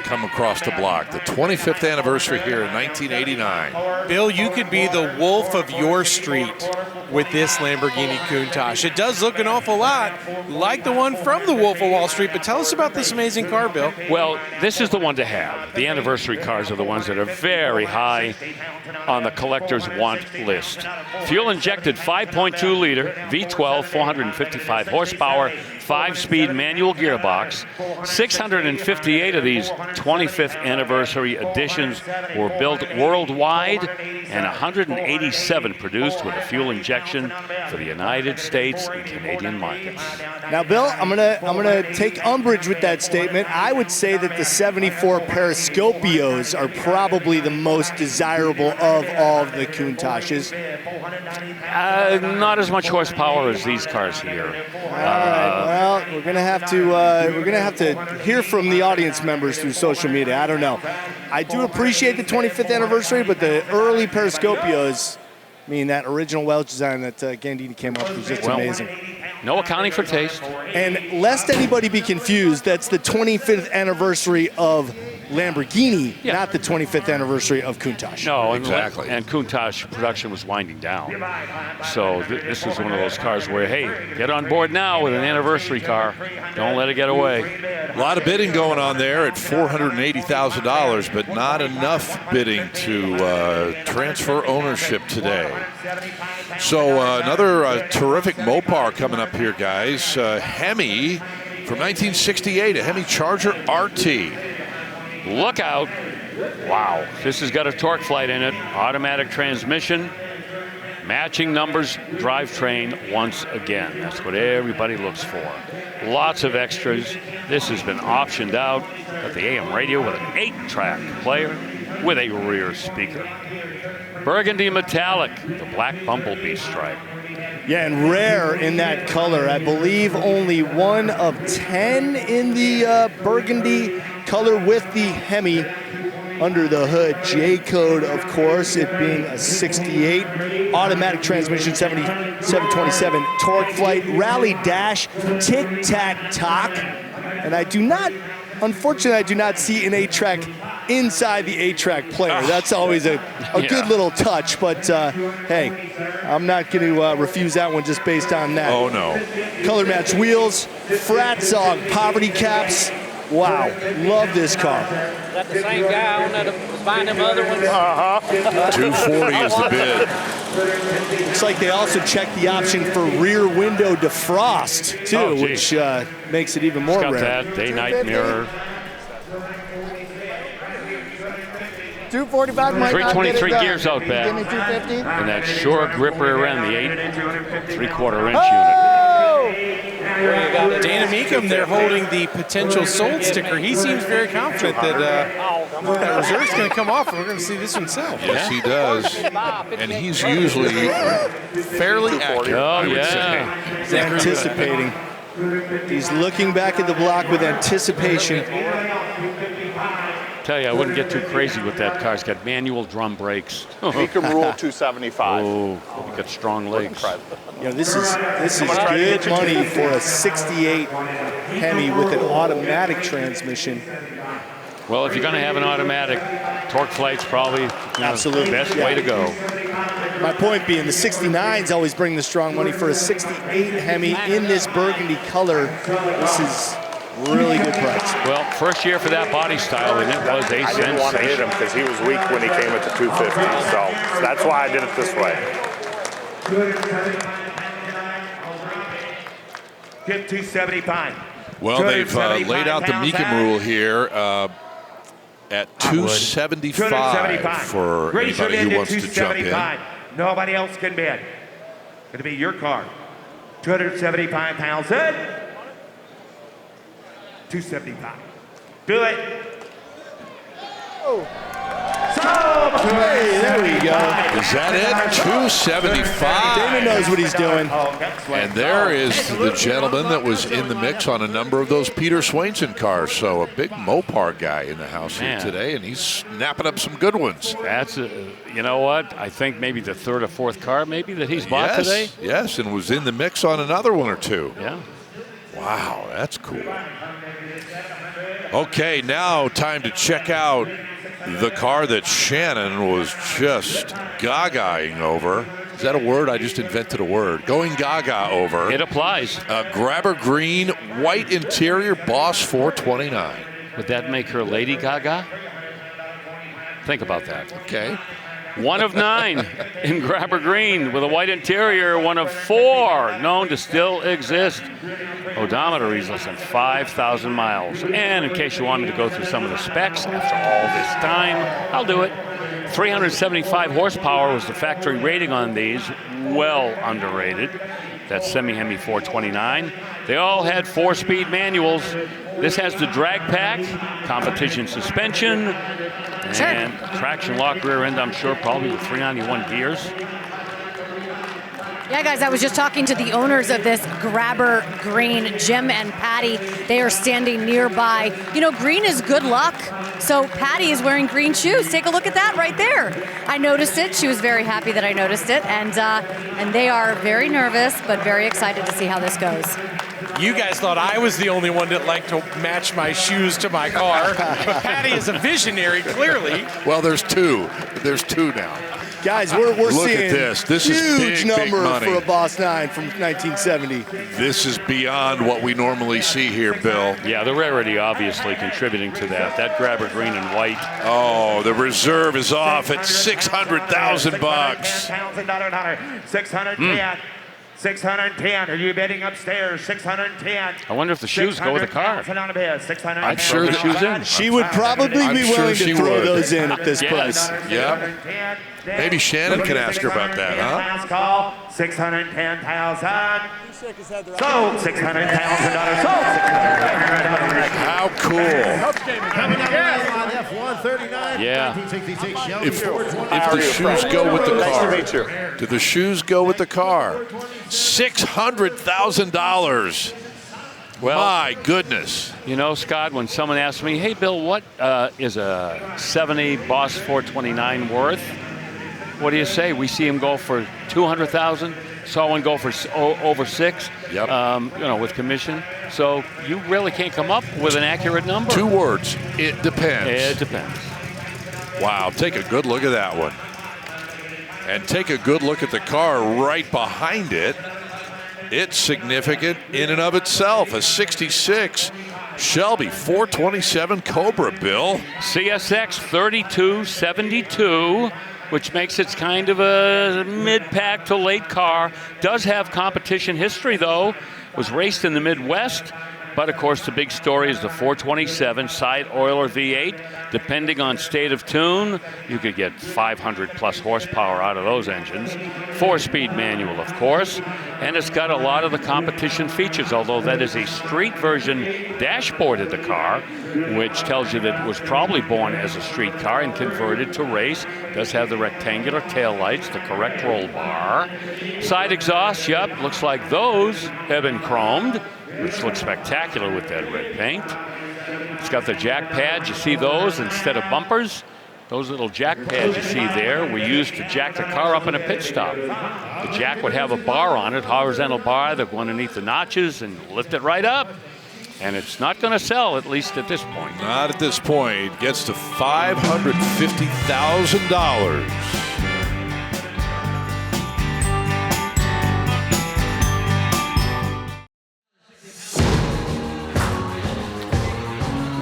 come across the block. The 25th anniversary here in 1989. Bill, you could be the wolf of your street with this Lamborghini Countach. It does look an awful lot like the one from the Wolf of Wall Street, but tell us about this amazing car, Bill. Well, this is the one to have. The anniversary cars are the ones that are very high on the collector's want list. Fuel-injected 5.2 liter V12, 455 horsepower, 5-speed manual gearbox. 658 of these 25th anniversary editions were built worldwide, and 187 produced with a fuel injection for the United States and Canadian markets. Now, Bill, I'm gonna take umbrage with that statement. I would say that the 74 Periscopios are probably the most desirable of all of the Countaches. Not as much horsepower as these cars here. All right. Well, we're gonna have to hear from the audience members through social media. I don't know. I do appreciate the 25th anniversary, but the early Periscopios, I mean, that original Welch design that Gandini came up with was just amazing. No accounting for taste. And lest anybody be confused, that's the 25th anniversary of Lamborghini, not the 25th anniversary of Countach. No, exactly. And Countach production was winding down. So this is one of those cars where, hey, get on board now with an anniversary car. Don't let it get away. A lot of bidding going on there at $480,000, but not enough bidding to transfer ownership today. So another terrific Mopar coming up here, guys. Hemi from 1968, a Hemi Charger RT. Look out. Wow. This has got a torque flight in it. Automatic transmission. Matching numbers drivetrain once again. That's what everybody looks for. Lots of extras. This has been optioned out. Got the AM radio with an 8-track player with a rear speaker. Burgundy metallic, the black bumblebee stripe. Yeah, and rare in that color. I believe only 1 of 10 in the burgundy color with the Hemi under the hood. J-code, of course, it being a 68. Automatic transmission, 727 torque flight, rally dash, tic-tac-tock. And unfortunately, I do not see an 8-track inside the 8-track player. That's always a good little touch, but hey, I'm not going to refuse that one just based on that. Oh, no. Color match wheels, frat zog poverty caps. Wow, love this car. Is that the same guy on that was buying them other ones? $240 is the bid. Looks like they also checked the option for rear window defrost, too, which makes it even more it's got rare. That day-night mirror. 245 might not get it 323 done. gears out back. Give me 250. And that short gripper around the 8 3/4 inch unit. Dana Mecum, they're holding the potential sold sticker. He seems very confident that that reserve's going to come off, and we're going to see this one sell. Yes, he does. And he's usually fairly accurate. Oh, I would yeah. say. He's anticipating. He's looking back at the block with anticipation. Tell you, I wouldn't get too crazy with that car. It's got manual drum brakes. Mecum rule 275. Oh, you got strong legs. This is good money for a 68 Hemi with an automatic transmission. Well, if you're going to have an automatic, torque flight's probably Absolutely the best way to go. My point being, the 69s always bring the strong money. For a 68 Hemi in this burgundy color, this is really good price. Well, first year for that body style, and it was a I didn't want to hit him because he was weak when he came at the 250. So that's why I did it this way. Get 275. Well, they've laid out the Mecum rule here at 275 for anybody who wants to jump in. Nobody else can bid. Going to be your car. 275,000. 275. Do it. Hey, there we go. Is that it? 275. Dana knows what he's doing. And there is the gentleman that was in the mix on a number of those Peter Swainson cars. So a big Mopar guy in the house here today, and he's snapping up some good ones. That's, you know what? I think maybe the third or fourth car maybe that he's bought today. Yes, and was in the mix on another one or two. Yeah. Wow, that's cool. Okay, now time to check out the car that Shannon was just gagaing over. Is that a word? I just invented a word. Going gaga over. It applies. A grabber green, white interior, Boss 429. Would that make her Lady Gaga? Think about that. Okay. One of 9 in grabber green with a white interior. One of 4 known to still exist. Odometer reads less than 5,000 miles. And in case you wanted to go through some of the specs after all this time, I'll do it. 375 horsepower was the factory rating on these. Well underrated. That's semi-Hemi 429. They all had 4-speed manuals. This has the drag pack, competition suspension, and traction lock rear end, I'm sure, probably with 391 gears. Yeah, guys, I was just talking to the owners of this grabber green, Jim and Patty. They are standing nearby. You know, green is good luck. So Patty is wearing green shoes. Take a look at that right there. I noticed it. She was very happy that I noticed it. And they are very nervous, but very excited to see how this goes. You guys thought I was the only one that liked to match my shoes to my car. But Patty is a visionary, clearly. Well, there's 2. There's 2 now. Guys, we're Look seeing at this. This huge is big number money. for a Boss 9 from 1970. This is beyond what we normally see here, Bill. Yeah, the rarity obviously contributing to that. That grabber green and white. Oh, the reserve is off at $600,000. 610. 610. Are you bidding upstairs? 610. I wonder if the shoes go with the car. I'm sure the shoes in. She would probably be willing to throw those in at this price. Yeah. Maybe Shannon can ask her about that, huh? Last call. 610,000. Sold. $610,000. Sold. How cool. Yeah. If the shoes go with the car. Do the shoes go with the car? $600,000. Well, my goodness. You know, Scott, when someone asks me, hey, Bill, what is a 70 Boss 429 worth? What do you say? We see him go for $200,000. Saw one go for over $6. Yep. You know, with commission. So you really can't come up with an accurate number. 2 words. It depends. It depends. Wow. Take a good look at that one. And take a good look at the car right behind it. It's significant in and of itself. A 66 Shelby 427 Cobra, Bill. CSX 3272, which makes it kind of a mid-pack to late car. Does have competition history, though. Was raced in the Midwest. But, of course, the big story is the 427 side oiler V8. Depending on state of tune, you could get 500-plus horsepower out of those engines. 4-speed manual, of course. And it's got a lot of the competition features, although that is a street version dashboard of the car, which tells you that it was probably born as a street car and converted to race. It does have the rectangular taillights, the correct roll bar. Side exhaust, yep, looks like those have been chromed, which looks spectacular with that red paint. It's got the jack pads. You see those instead of bumpers? Those little jack pads you see there were used to jack the car up in a pit stop. The jack would have a bar on it, horizontal bar that go underneath the notches and lift it right up. And it's not going to sell, at least at this point. Not at this point. It gets to $550,000.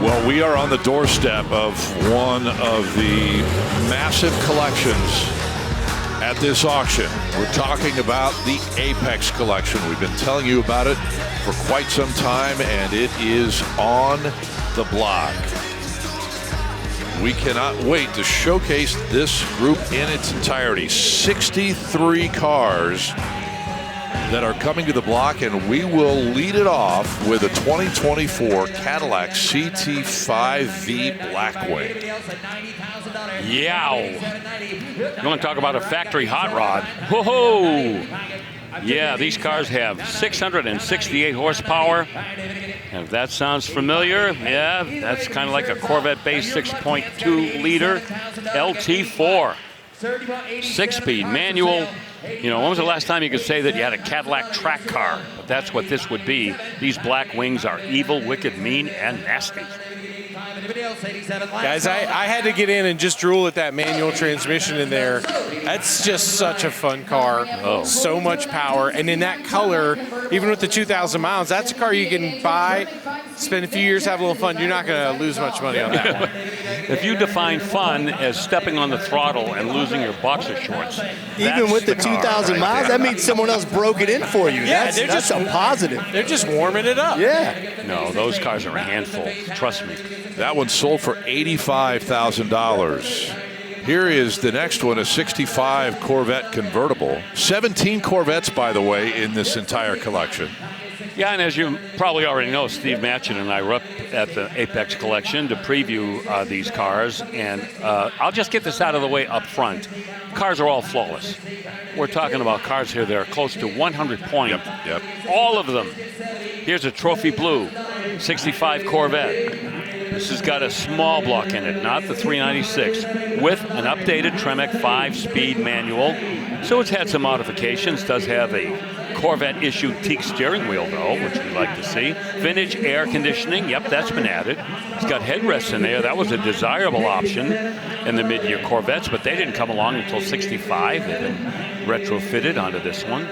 Well, we are on the doorstep of one of the massive collections at this auction. We're talking about the Apex collection. We've been telling you about it for quite some time, and it is on the block. We cannot wait to showcase this group in its entirety. 63 cars that are coming to the block, and we will lead it off with a 2024 Cadillac CT5V Blackwing. Yow. You want to talk about a factory hot rod? Whoa! Yeah, these cars have 668 horsepower. And if that sounds familiar, yeah, that's kind of like a Corvette-based 6.2 liter LT4. 6-speed manual. You know, when was the last time you could say that you had a Cadillac track car? But that's what this would be. These black wings are evil, wicked, mean, and nasty. Guys, I had to get in and just drool at that manual transmission in there. That's just such a fun car. Oh. So much power. And in that color, even with the 2,000 miles, that's a car you can buy, spend a few years, have a little fun. You're not going to lose much money on that one. If you define fun as stepping on the throttle and losing your boxer shorts, even with the 2,000 right miles, there. that means someone else broke it in for you. Yeah, that's a positive. They're just warming it up. Yeah. No, those cars are a handful. Trust me. That one sold for $85,000. Here is the next one, a 65 Corvette convertible. 17 Corvettes, by the way, in this entire collection. Yeah, and as you probably already know, Steve Matchin and I were up at the Apex Collection to preview these cars, and I'll just get this out of the way up front. Cars are all flawless. We're talking about cars here that are close to 100 point. Yep. All of them. Here's a trophy blue 65 Corvette. This has got a small block in it, not the 396, with an updated Tremec 5-speed manual. So it's had some modifications. Does have a Corvette-issued teak steering wheel, though, which we like to see. Vintage air conditioning, yep, that's been added. It's got headrests in there. That was a desirable option in the mid-year Corvettes, but they didn't come along until 65. They've been retrofitted onto this one.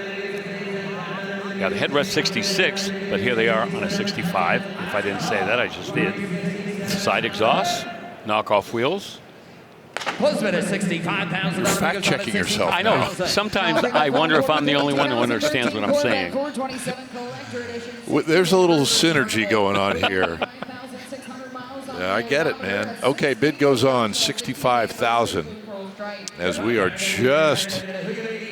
Got a headrest 66, but here they are on a 65. If I didn't say that, I just did. Side exhaust, knockoff wheels. Postman at 65 pounds. You're fact-checking yourself. I know. Sometimes I wonder if I'm the only one who understands what I'm saying. There's a little synergy going on here. Yeah, I get it, man. Okay, bid goes on, $65,000. As we are just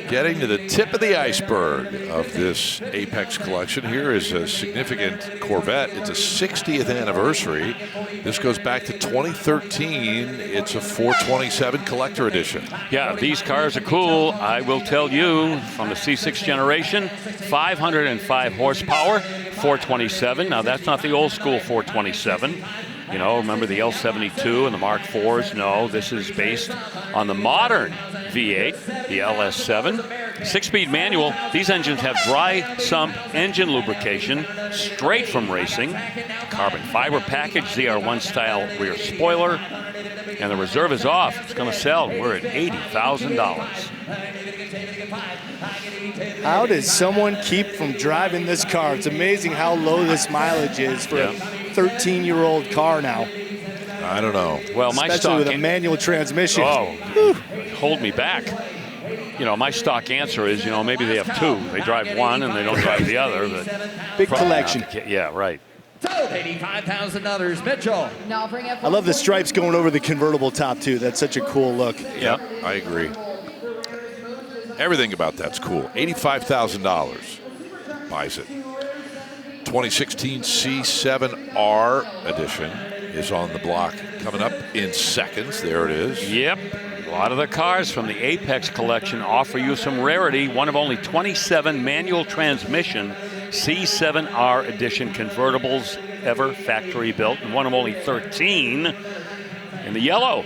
getting to the tip of the iceberg of this Apex collection. Here is a significant Corvette. It's a 60th anniversary. This goes back to 2013. It's a 427 collector edition. Yeah, these cars are cool. I will tell you, from the C6 generation, 505 horsepower, 427. Now, that's not the old school 427. You know, remember the L72 and the Mark IVs? No, this is based on the modern V8, the LS7. 6-speed manual. These engines have dry sump engine lubrication straight from racing. Carbon fiber package, ZR1 style rear spoiler. And the reserve is off. It's going to sell. We're at $80,000. How does someone keep from driving this car? It's amazing how low this mileage is for a 13-year-old car now. I don't know. Well, my especially with a manual transmission. Oh, hold me back. You know, my stock answer is, you know, maybe they have two. They drive one and they don't drive the other. But big collection. Yeah, right. Sold $85,000. Mitchell. Now bring up. I love the stripes going over the convertible top too. That's such a cool look. Yep, I agree. Everything about that's cool. $85,000 buys it. 2016 C7R edition is on the block, coming up in seconds. There it is. Yep. A lot of the cars from the Apex collection offer you some rarity. One of only 27 manual transmission C7R edition convertibles ever factory built, and one of only 13 in the yellow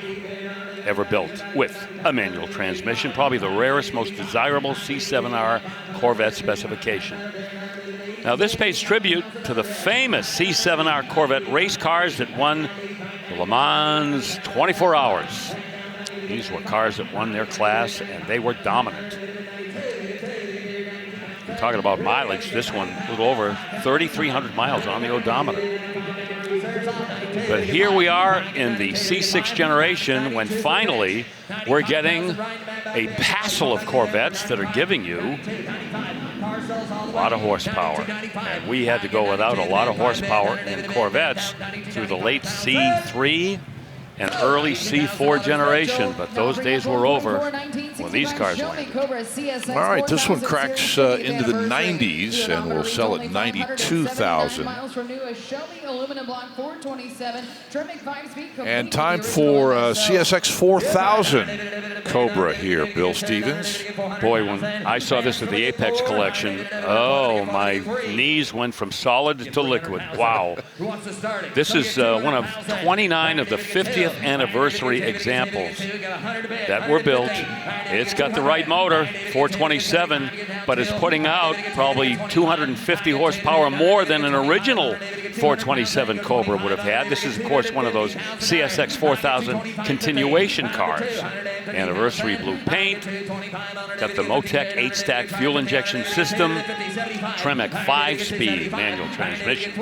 ever built with a manual transmission. Probably the rarest, most desirable C7R Corvette specification. Now this pays tribute to the famous C7R Corvette race cars that won the Le Mans 24 Hours. These were cars that won their class, and they were dominant. We're talking about mileage. This one, a little over 3,300 miles on the odometer. But here we are in the C6 generation, when finally we're getting a passel of Corvettes that are giving you a lot of horsepower. And we had to go without a lot of horsepower in Corvettes through the late C3 and early C4 generation, but those days were over when these cars landed. All right, this one cracks into the 90s and will sell at $92,000. And time for CSX 4000 Cobra here, Bill Stevens. Boy, when I saw this at the Apex collection, oh, my knees went from solid to liquid. Wow. This is one of 29 of the 50th anniversary examples that were built. It's got the right motor, 427, but it's putting out probably 250 horsepower more than an original 427 Cobra would have had. This is, of course, one of those CSX 4000 continuation cars. Anniversary blue paint, got the Motec 8-stack fuel injection system, Tremec 5-speed manual transmission,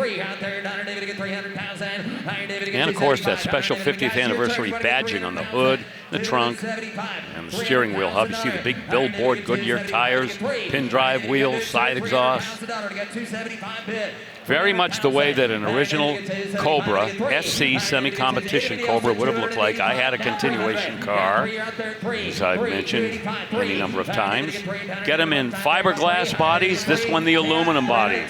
and of course that special 50th anniversary badging on the hood, the trunk, and the steering wheel hub. You see the big billboard Goodyear tires, pin drive wheels, side exhaust. Very much the way that an original Cobra, SC semi-competition Cobra would have looked like. I had a continuation car, as I've mentioned any number of times. Get them in fiberglass bodies, this one the aluminum body.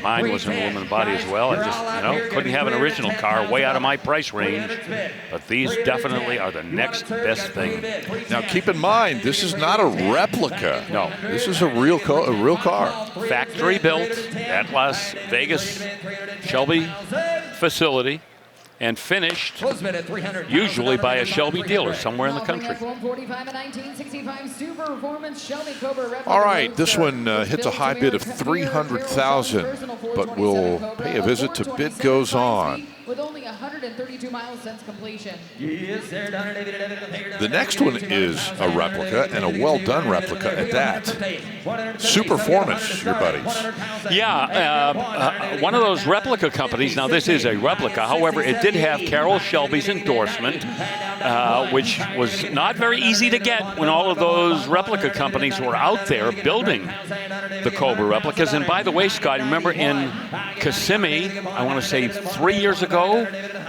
Mine was an aluminum body as well. I just, couldn't have an original car, way out of my price range. But these definitely are the next best thing. Now keep in mind, this is not a replica. No. This is a real car. Factory built at Las Vegas Shelby facility and finished usually by a Shelby dealer somewhere in the country. All right, this one hits a high bid of $300,000, but we'll pay a visit to Bid Goes On. With only 132 miles since completion. The next one is a replica, and a well-done replica at that. Superformance, your buddies. Yeah, one of those replica companies. Now, this is a replica. However, it did have Carroll Shelby's endorsement, which was not very easy to get when all of those replica companies were out there building the Cobra replicas. And by the way, Scott, remember in Kissimmee, I want to say 3 years ago,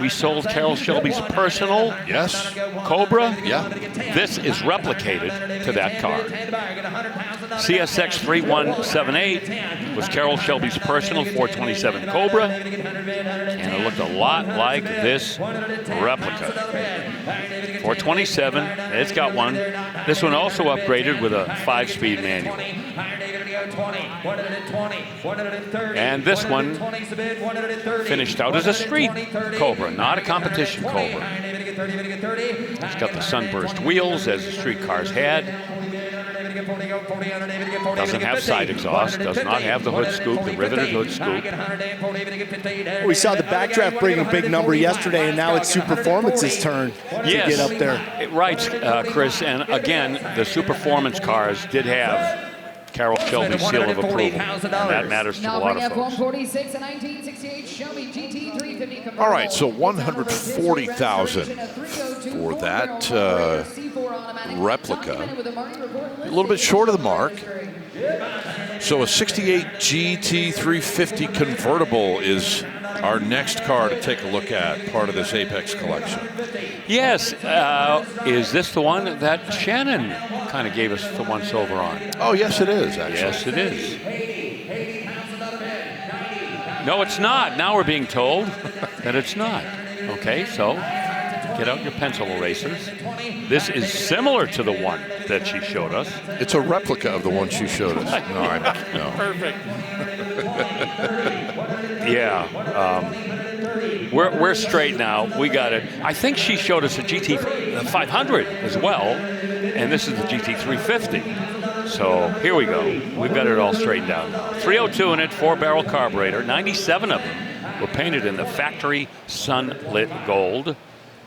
we sold Carroll Shelby's personal Cobra. Yeah. This is replicated to that car. CSX 3178 was Carroll Shelby's personal 427 Cobra, and it looked a lot like this replica. 427, it's got one. This one also upgraded with a 5-speed manual. And this one finished out as a street Cobra, not a competition Cobra. It's got the sunburst wheels as the street cars had. Doesn't have side exhaust, does not have the hood scoop, the riveted hood scoop. We saw the backdraft bring a big number yesterday, and now it's Superformance's turn to get up there. Right, Chris, and again, the Superformance cars did have Carol Shelby seal of approval. And that matters to a Now lot bring of folks. F-146 and 1968 Shelby GT 350 convertible. All right, so $140,000 for that replica. A little bit short of the mark. So a 68 GT 350 convertible is our next car to take a look at, part of this Apex collection. Yes, is this the one that Shannon kind of gave us the once over on? Oh, yes, it is, actually. Yes, it is. No, it's not. Now we're being told that it's not. Okay, so get out your pencil erasers. This is similar to the one that she showed us. It's a replica of the one she showed us. No. Perfect. Yeah. We're straight now. We got it. I think she showed us a GT 500 as well, and this is the GT 350. So here we go. We've got it all straightened out now. 302 in it, 4-barrel carburetor. 97 of them were painted in the factory sunlit gold.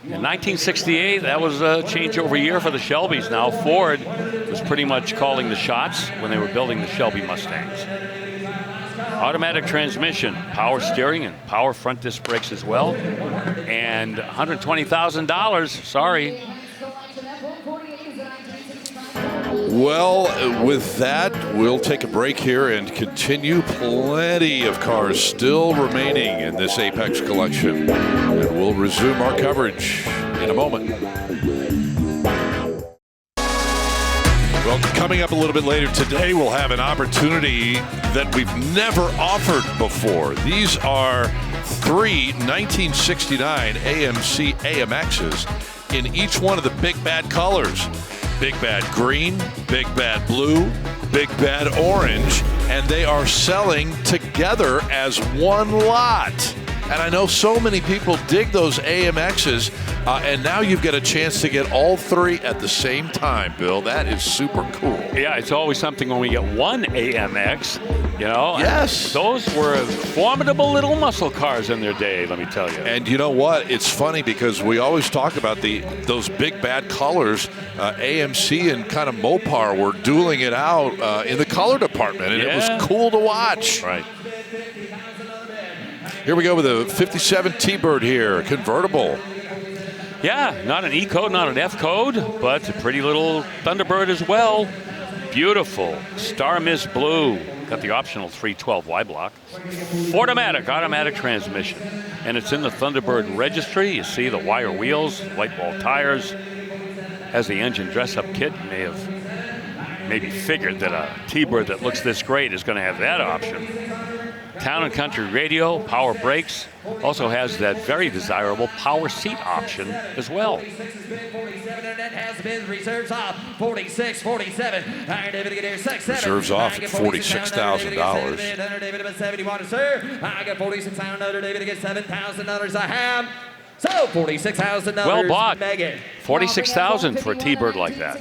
In 1968, that was a changeover year for the Shelbys. Now Ford was pretty much calling the shots when they were building the Shelby Mustangs. Automatic transmission, power steering, and power front disc brakes as well. And $120,000, sorry. Well, with that, we'll take a break here and continue. Plenty of cars still remaining in this Apex collection. And we'll resume our coverage in a moment. Well, coming up a little bit later today, we'll have an opportunity that we've never offered before. These are 3 1969 AMC AMXs in each one of the big bad colors. Big Bad Green, Big Bad Blue, Big Bad Orange, and they are selling together as one lot. And I know so many people dig those AMXs, and now you've got a chance to get all 3 at the same time, Bill. That is super cool. Yeah, it's always something when we get one AMX, you know. Yes. Those were formidable little muscle cars in their day, let me tell you. And you know what? It's funny because we always talk about those big bad colors. AMC and kind of Mopar were dueling it out in the color department, and it was cool to watch. Right. Here we go with a 57 T-Bird here, convertible. Yeah, not an E code, not an F code, but a pretty little Thunderbird as well. Beautiful. Star Mist Blue. Got the optional 312 Y block. Ford-O-Matic, automatic transmission. And it's in the Thunderbird registry. You see the wire wheels, white ball tires. Has the engine dress-up kit. You may have maybe figured that a T-Bird that looks this great is going to have that option. Town and country radio, power brakes, also has that very desirable power seat option as well. Reserves off 46, 47. Reserves off at $46,000. I got 46,000. David gets $7,000. I have. So $46,000. Well bought. $46,000 for a T-Bird like that.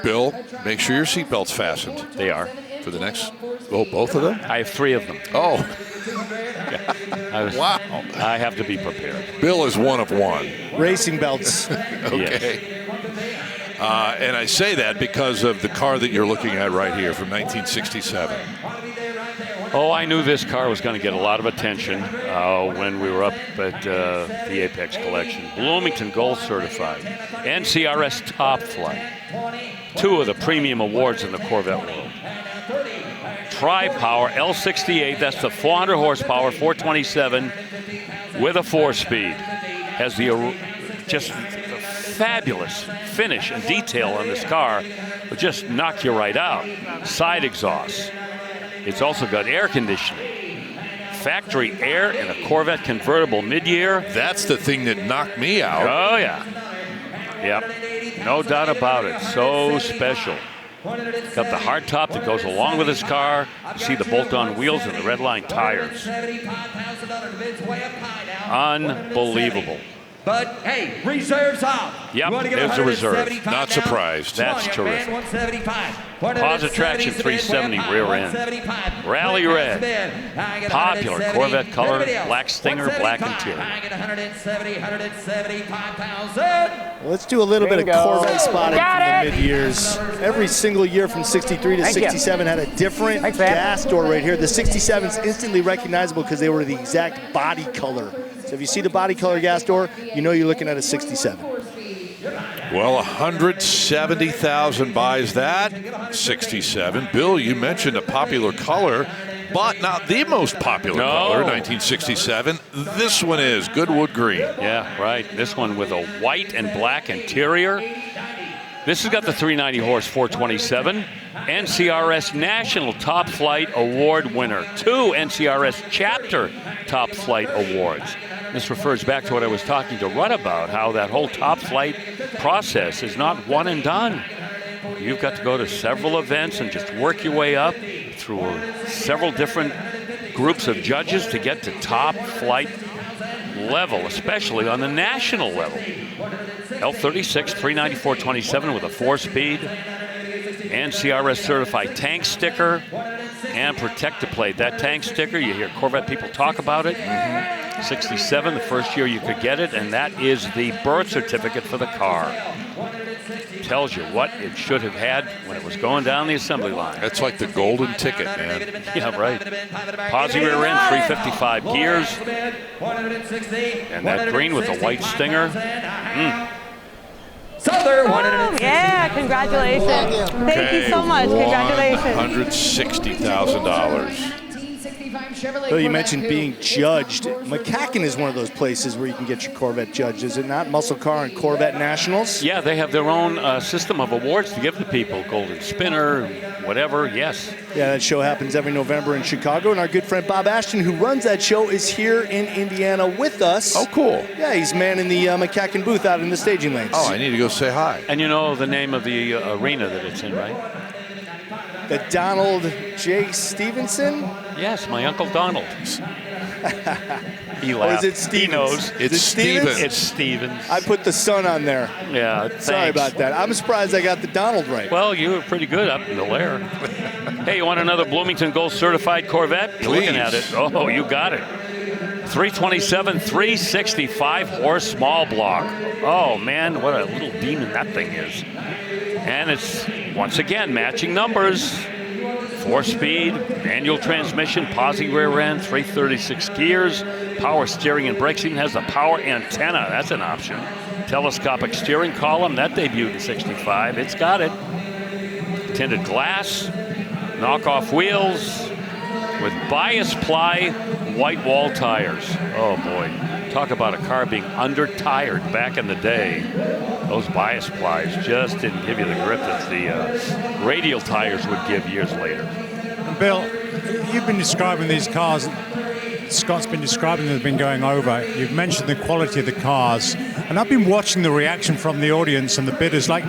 Bill, make sure your seatbelt's fastened. They are. For the next, both of them? I have 3 of them. Oh. Wow. I have to be prepared. Bill is one of one. Racing belts. Okay. And I say that because of the car that you're looking at right here from 1967. Oh, I knew this car was going to get a lot of attention when we were up at the Apex Collection. Bloomington Gold Certified. NCRS Top Flight. 2 of the premium awards in the Corvette world. Tri-Power L68, that's the 400 horsepower, 427 with a 4-speed. Has the just fabulous finish and detail on this car. Will just knock you right out. Side exhaust. It's also got air conditioning, factory air, and a Corvette convertible mid-year. That's the thing that knocked me out. Oh, yeah. Yep. No doubt about it. So special. Got the hard top that goes along with this car. You see the bolt-on wheels and the red line tires. Unbelievable. But hey, reserves off. Yep, there's a reserve. Not surprised. That's terrific. 175. Positive traction 370 rear end. Rally red. Popular Corvette color, black stinger, black interior. 175,000. Let's do a little bit of Corvette spotting from the mid-years. Every single year from 63 to 67 had a different gas door right here. The 67's instantly recognizable because they were the exact body color. So if you see the body color gas door, you know you're looking at a 67. Well, 170,000 buys that 67. Bill, you mentioned a popular color, but not the most popular color, 1967. This one is Goodwood Green. Yeah, right. This one with a white and black interior. This has got the 390 horse 427 NCRS National Top Flight Award winner. 2 NCRS Chapter Top Flight Awards. This refers back to what I was talking to Rudd about, how that whole top flight process is not one and done. You've got to go to several events and just work your way up through several different groups of judges to get to top flight level, especially on the national level. L36 394.27 with a 4-speed, NCRS certified tank sticker, and protector plate. That tank sticker, you hear Corvette people talk about it. 67, the first year you could get it, and that is the birth certificate for the car. Tells you what it should have had when it was going down the assembly line. That's like the golden ticket, man. Yeah, right. Posi rear end, 355 gears. And that green with the white stinger. Southern yeah, congratulations. Thank you so much. Congratulations. $160,000. Bill, you mentioned being judged. McCacken is one of those places where you can get your Corvette judged, is it not? Muscle Car and Corvette Nationals? Yeah, they have their own system of awards to give to people. Golden Spinner, whatever, yes. Yeah, that show happens every November in Chicago, and our good friend Bob Ashton, who runs that show, is here in Indiana with us. Oh, cool. Yeah, he's manning the McCacken booth out in the staging lanes. Oh, I need to go say hi. And you know the name of the arena that it's in, right? The Donald J. Stevenson? Yes, my Uncle Donald. He Or laughed. is it Stevens? He knows. It's Stevens. It's Stevens. I put the son on there. Yeah, Sorry thanks. about that. I'm surprised I got the Donald right. Well, you were pretty good up until there. Hey, you want another Bloomington Gold certified Corvette? You're looking at it. Oh, you got it. 327, 365 horse small block. Oh, man, what a little demon that thing is. And it's, once again, matching numbers. 4-speed, manual transmission, Posi rear end, 336 gears, power steering and brakes. Even has a power antenna. That's an option. Telescopic steering column. That debuted in 65. It's got it. Tinted glass, knockoff wheels with bias ply white wall tires. Oh, boy. Talk about a car being under-tired back in the day. Those bias plies just didn't give you the grip that the radial tires would give years later. And Bill, you've been describing these cars. Scott's been describing them, been going over. You've mentioned the quality of the cars. And I've been watching the reaction from the audience and the bidders. Like,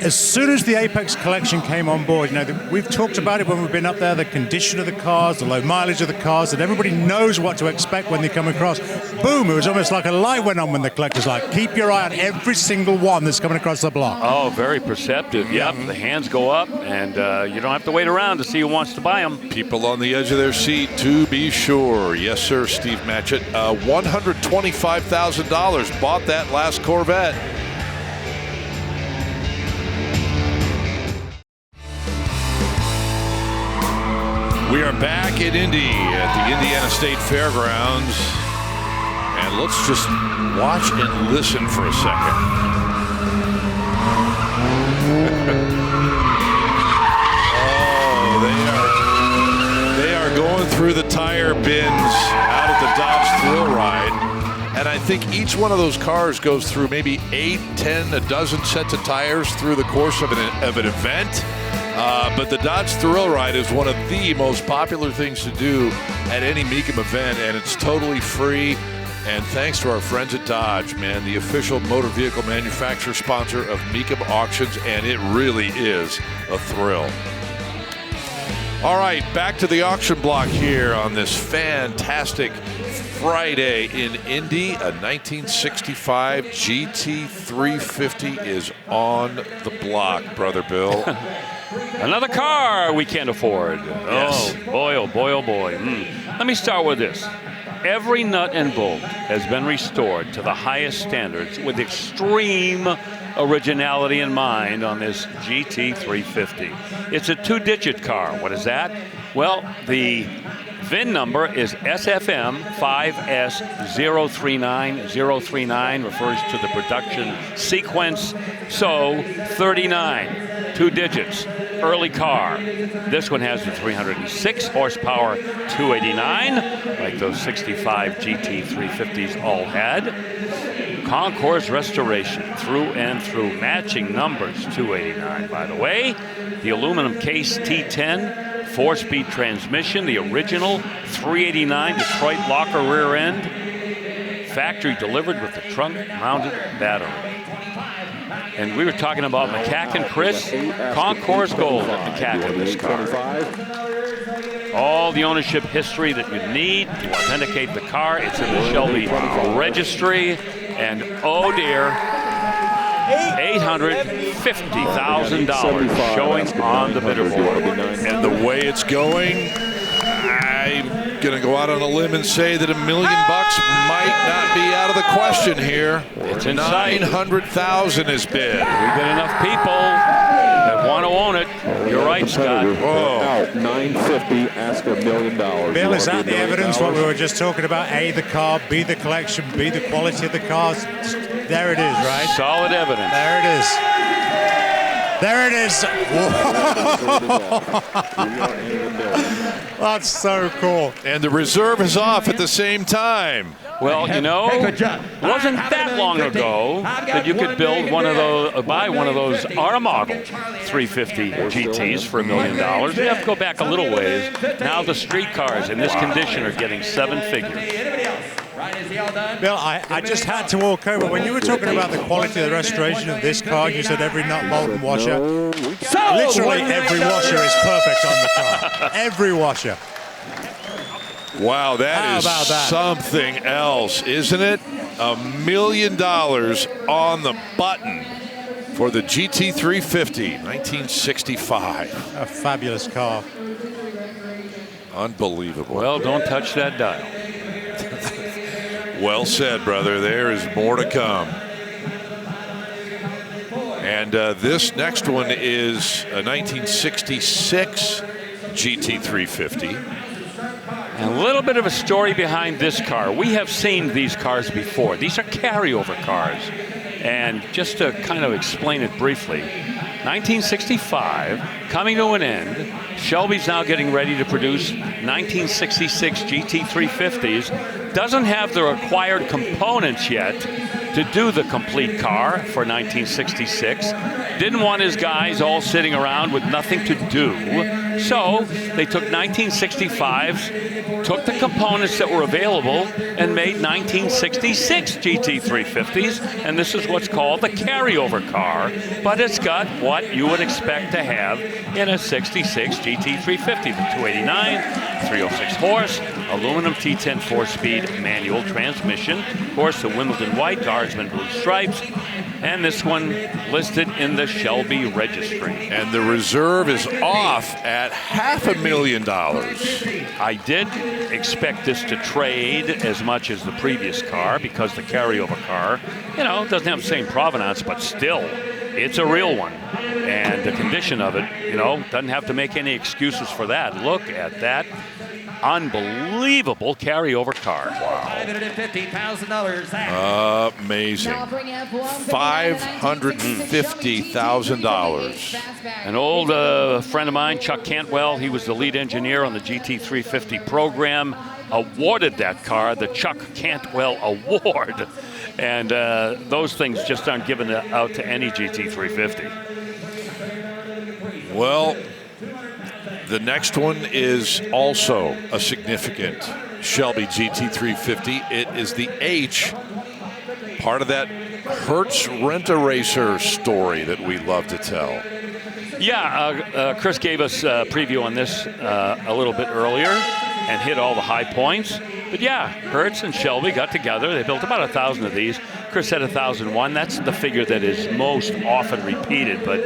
as soon as the Apex collection came on board, you know, we've talked about it when we've been up there, the condition of the cars, the low mileage of the cars, that everybody knows what to expect when they come across. Boom, it was almost like a light went on when the collector's like, keep your eye on every single one that's coming across the block. Oh, very perceptive. Yep, the hands go up, and you don't have to wait around to see who wants to buy them. People on the edge of their seat, to be sure. Yes, sir, Steve Matchett. $125,000 bought that last Corvette. We are back at Indy at the Indiana State Fairgrounds. And let's just watch and listen for a second. Oh, they are going through the tire bins out at the Dodge Thrill Ride. And I think each one of those cars goes through maybe 8, 10, a dozen sets of tires through the course of an event. But the Dodge Thrill Ride is one of the most popular things to do at any Mecum event, and it's totally free. And thanks to our friends at Dodge, man, the official motor vehicle manufacturer sponsor of Mecum Auctions, and it really is a thrill. All right, back to the auction block here on this fantastic Friday in Indy. A 1965 GT350 is on the block, Brother Bill. Another car we can't afford. Yes. Oh, boy, oh, boy, oh, boy. Let me start with this. Every nut and bolt has been restored to the highest standards with extreme originality in mind on this GT350. It's a 2-digit car. What is that? Well, the VIN number is SFM5S039039, refers to the production sequence. So 39, 2 digits, early car. This one has the 306 horsepower 289, like those 65 GT350s all had. Concours restoration through and through, matching numbers 289, by the way. The aluminum case T10, 4-speed transmission, the original 389 Detroit locker rear end, factory delivered with the trunk-mounted battery. And we were talking about McCacken, Chris. Concours Gold at McCacken, this car. All the ownership history that you need to authenticate the car. It's in the Shelby registry. And oh dear, $850,000 showing on the bidder board. And the way it's going, I'm going to go out on a limb and say that $1 million might not be out of the question here. It's inside. 900,000 is bid. We've got enough people that want to own it. You're right, Scott. Whoa. 950, ask $1 million. Bill, is that the evidence what we were just talking about? A, the car, B, the collection, B, the quality of the cars. There it is, right? Solid evidence. There it is. There it is. That's so cool. And the reserve is off at the same time. Well, you know, it wasn't that long ago that you could build one of those, buy one of those R model 350 GTs for $1 million. You have to go back a little ways. Now the street cars in this condition are getting 7 figures. Bill, I just had to walk over. When you were talking about the quality of the restoration of this car, you said every nut, bolt, and washer. Literally every washer is perfect on the car. Every washer. Wow, that is something else, isn't it? $1 million on the button for the GT350, 1965. A fabulous car. Unbelievable. Well, don't touch that dial. Well said, brother. There is more to come. And this next one is a 1966 GT350. And a little bit of a story behind this car. We have seen these cars before. These are carryover cars. And just to kind of explain it briefly, 1965, coming to an end. Shelby's now getting ready to produce 1966 GT350s. Doesn't have the required components yet to do the complete car for 1966. Didn't want his guys all sitting around with nothing to do. So they took 1965s, took the components that were available, and made 1966 GT350s. And this is what's called the carryover car. But it's got what you would expect to have in a 66 GT350. The 289, 306 horse, aluminum T10 4-speed manual transmission. Of course, the Wimbledon white, Guardsman blue stripes. And this one listed in the Shelby registry. And the reserve is off at $500,000. I did expect this to trade as much as the previous car because the carryover car, you know, doesn't have the same provenance, but still, it's a real one. And the condition of it, you know, doesn't have to make any excuses for that. Look at that. Unbelievable carryover car. Wow. $550,000. Amazing. $550,000. An old friend of mine, Chuck Cantwell, he was the lead engineer on the GT350 program, awarded that car the Chuck Cantwell Award. And those things just aren't given out to any GT350. Well, the next one is also a significant Shelby GT350. It is the H, part of that Hertz Rent-A-Racer story that we love to tell. Yeah, Chris gave us a preview on this a little bit earlier and hit all the high points. But yeah, Hertz and Shelby got together. They built about 1,000 of these. Chris said 1,001. That's the figure that is most often repeated. But,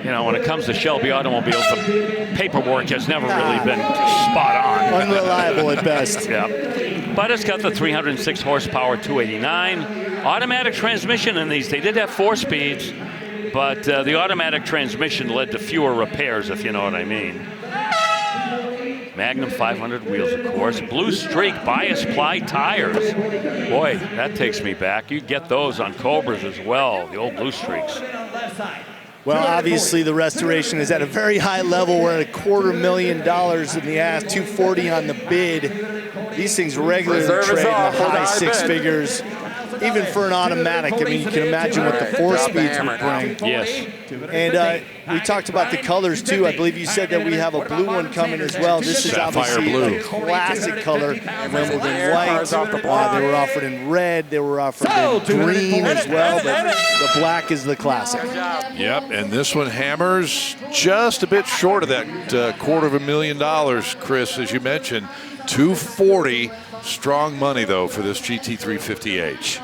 you know, when it comes to Shelby automobiles, the paperwork has never really been spot on. Unreliable at best. Yeah. But it's got the 306 horsepower, 289. Automatic transmission in these. They did have 4 speeds, but the automatic transmission led to fewer repairs, if you know what I mean. Magnum 500 wheels, of course. Blue Streak bias ply tires. Boy, that takes me back. You get those on Cobras as well, the old Blue Streaks. Well, obviously the restoration is at a very high level. We're at $250,000 in the ask, $240 on the bid. These things regularly trade in the high 6 figures. Even for an automatic, I mean, you can imagine what the 4 speeds would bring. Yes. And we talked about the colors too. I believe you said that we have a blue one coming as well. This is obviously a classic color. Wimbledon white. They were offered in red. They were offered in green as well. But the black is the classic. Yep, and this one hammers just a bit short of that $250,000, Chris, as you mentioned. $240. Strong money, though, for this GT350H.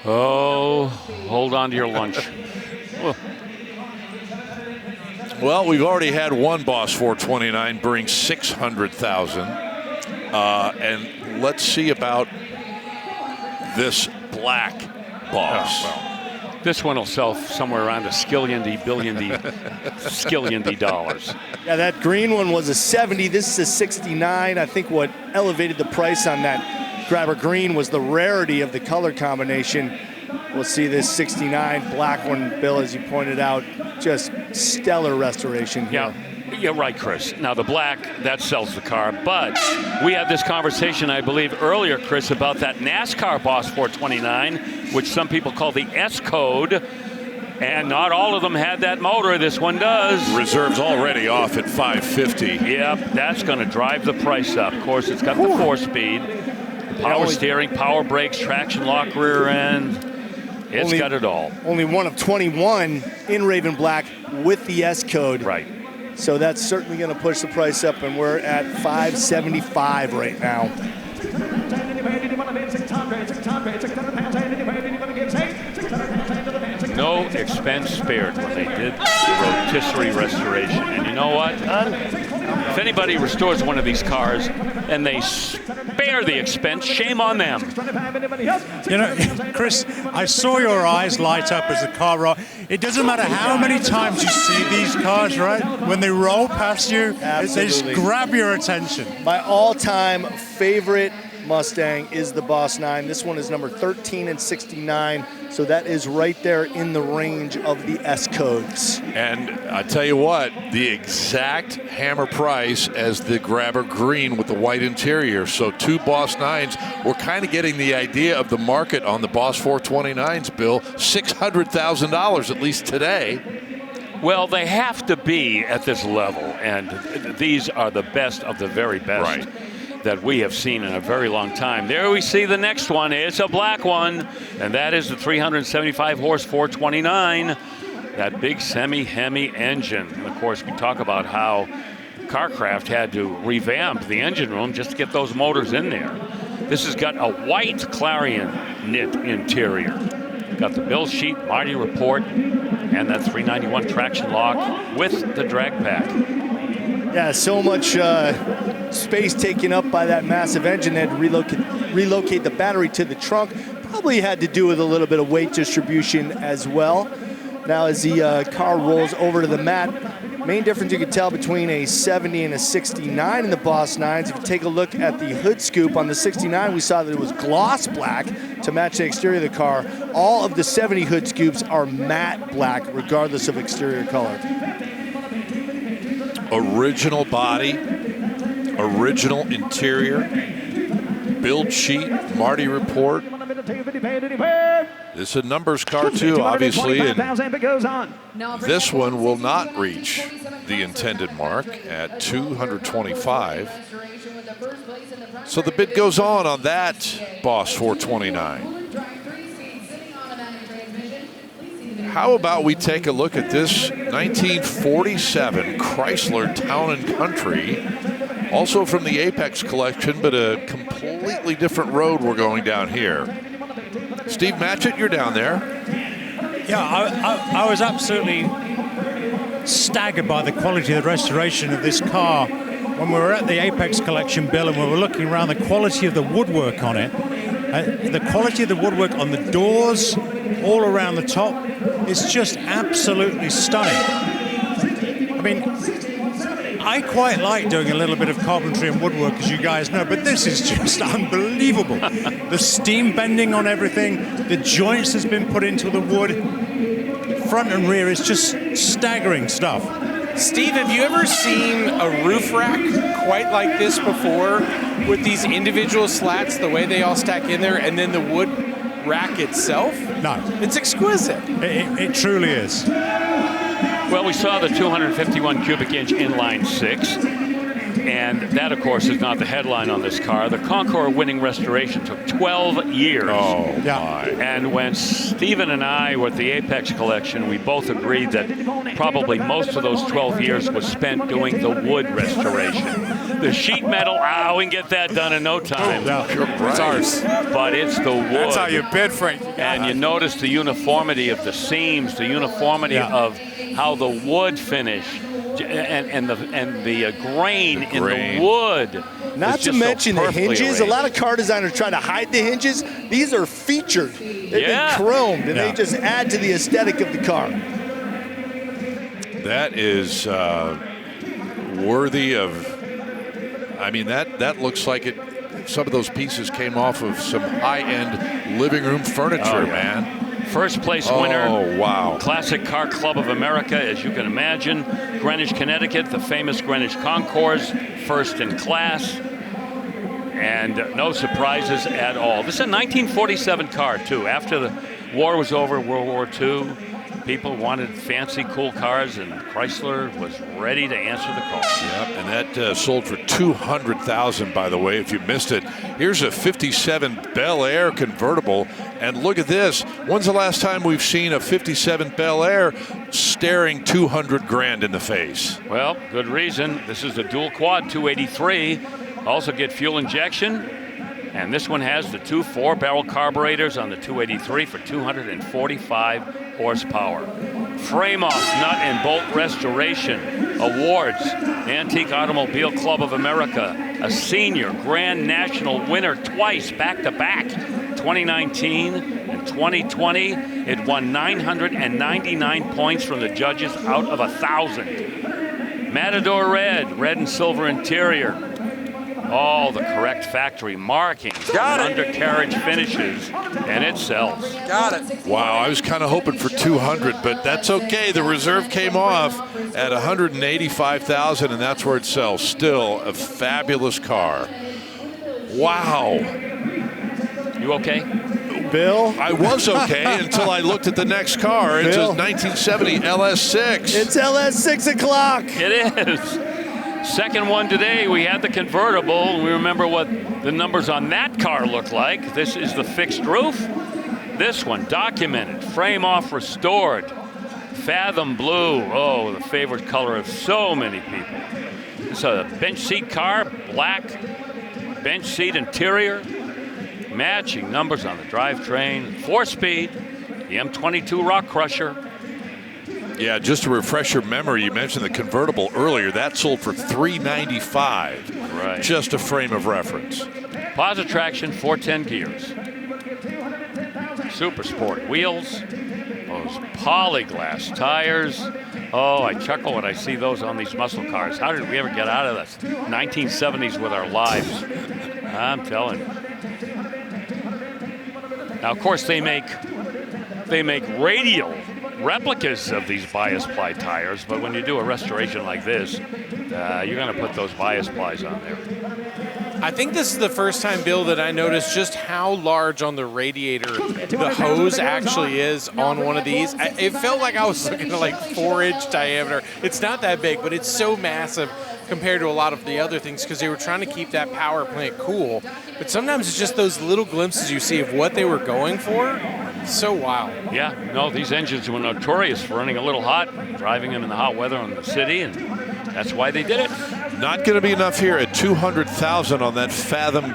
Oh, hold on to your lunch. Well, we've already had one Boss 429 bring $600,000. And let's see about this black Boss. This one will sell somewhere around $1 dollars. Yeah, that green one was a 70. This is a 69. I think what elevated the price on that grabber green was the rarity of the color combination. We'll see this 69 black one, Bill, as you pointed out, just stellar restoration here. Yeah, you're right, Chris. Now, the black, that sells the car, but we had this conversation, I believe, earlier, Chris, about that NASCAR Boss 429, which some people call the S code, and not all of them had that motor. This one does. Reserves already off at $550. Yep, that's going to drive the price up. Of course, it's got the 4-speed, power steering, power brakes, traction lock rear end. It's got it all. Only one of 21 in Raven Black with the S code. Right. So that's certainly going to push the price up, and we're at $575 right now. No expense spared when they did the rotisserie restoration. And you know what? If anybody restores one of these cars and they spare the expense, shame on them. You know, Chris, I saw your eyes light up as the car rolled. It doesn't matter how many times you see these cars, right? When they roll past you, they just grab your attention. My all-time favorite Mustang is the Boss 9. This one is number 13 and 69, so that is right there in the range of the S codes. And I tell you what, the exact hammer price as the grabber green with the white interior. So 2 Boss 9s. We're kind of getting the idea of the market on the Boss 429s, Bill. $600,000 at least today. Well, they have to be at this level, and these are the best of the very best that we have seen in a very long time. There we see the next one. It's a black one, and that is the 375 horse 429. That big semi-Hemi engine. And of course, we talk about how Carcraft had to revamp the engine room just to get those motors in there. This has got a white Clarion knit interior. Got the build sheet, Marty report, and that 391 traction lock with the drag pack. Yeah, so much space taken up by that massive engine. They had to relocate the battery to the trunk. Probably had to do with a little bit of weight distribution as well. Now as the car rolls over to the mat, main difference you can tell between a 70 and a 69 in the Boss 9s. If you take a look at the hood scoop on the 69, we saw that it was gloss black to match the exterior of the car. All of the 70 hood scoops are matte black, regardless of exterior color. Original body, original interior, build sheet, Marty report. This is a numbers car too, obviously, and this one will not reach the intended mark at 225. So the bid goes on that Boss 429. How about we take a look at this 1947 Chrysler Town & Country, also from the Apex collection, but a completely different road we're going down here. Steve Matchett, you're down there. Yeah, I was absolutely staggered by the quality of the restoration of this car when we were at the Apex collection, Bill, and we were looking around the quality of the woodwork on it. The quality of the woodwork on the doors, all around the top, is just absolutely stunning. I mean, I quite like doing a little bit of carpentry and woodwork, as you guys know, but this is just unbelievable. The steam bending on everything, the joints that's been put into the wood, front and rear, is just staggering stuff. Steve, have you ever seen a roof rack quite like this before, with these individual slats, the way they all stack in there, and then the wood rack itself? No. It's exquisite. It truly is. Well, we saw the 251 cubic inch inline six, and that, of course, is not the headline on this car. The Concours winning restoration took 12 years. Oh, my. And when Stephen and I were at the Apex collection, we both agreed that probably most of those 12 years was spent doing the wood restoration. The sheet metal, we can get that done in no time. It's ours. But it's the wood. That's how you bid, Frank. And you notice the uniformity of the seams, the uniformity of how the wood finish, and the grain in the wood. Not to mention the hinges. A lot of car designers try to hide the hinges. These are featured. They've been chromed, and they just add to the aesthetic of the car. That is worthy of, I mean, that looks like it. Some of those pieces came off of some high-end living room furniture, man. First place winner. Oh, wow. Classic Car Club of America, as you can imagine. Greenwich, Connecticut, the famous Greenwich Concours, first in class. And no surprises at all. This is a 1947 car, too. After the war was over, World War II, people wanted fancy, cool cars, and Chrysler was ready to answer the call. Yep, and that sold for $200,000, by the way, if you missed it. Here's a 57 Bel Air convertible, and look at this. When's the last time we've seen a 57 Bel Air staring $200,000 in the face? Well, good reason. This is the dual quad 283. Also get fuel injection. And this one has the two 4-barrel carburetors on the 283 for 245 horsepower. Frame off nut and bolt restoration. Awards: Antique Automobile Club of America, a senior Grand National winner twice back to back. 2019 and 2020, it won 999 points from the judges out of 1,000. Matador red and silver interior. All the correct factory markings, undercarriage finishes, and it sells. Got it. Wow, I was kind of hoping for 200, but that's okay. The reserve came off at 185,000, and that's where it sells. Still a fabulous car. Wow. You okay? Bill? I was okay until I looked at the next car. It's a 1970 LS6. It's LS6 o'clock. It is. Second one today, we had the convertible. We remember what the numbers on that car look like. This is the fixed roof. This one, documented, frame off restored. Fathom blue, the favorite color of so many people. It's a bench seat car, black bench seat interior. Matching numbers on the drivetrain. 4-speed, the M22 Rock Crusher. Yeah, just to refresh your memory, you mentioned the convertible earlier. That sold for $395. Right. Just a frame of reference. Positive traction, 410 gears. Super sport wheels. Those polyglass tires. Oh, I chuckle when I see those on these muscle cars. How did we ever get out of this 1970s with our lives? I'm telling you. Now, of course, they make radial replicas of these bias ply tires, but when you do a restoration like this, you're going to put those bias plies on there. I think this is the first time, Bill, that I noticed just how large on the radiator the hose actually is on one of these. It felt like I was looking at like 4-inch diameter. It's not that big, but it's so massive compared to a lot of the other things because they were trying to keep that power plant cool. But sometimes it's just those little glimpses you see of what they were going for. So wild. Yeah, no, these engines were notorious for running a little hot, driving them in the hot weather in the city, and that's why they did it. Not going to be enough here at $200,000 on that Fathom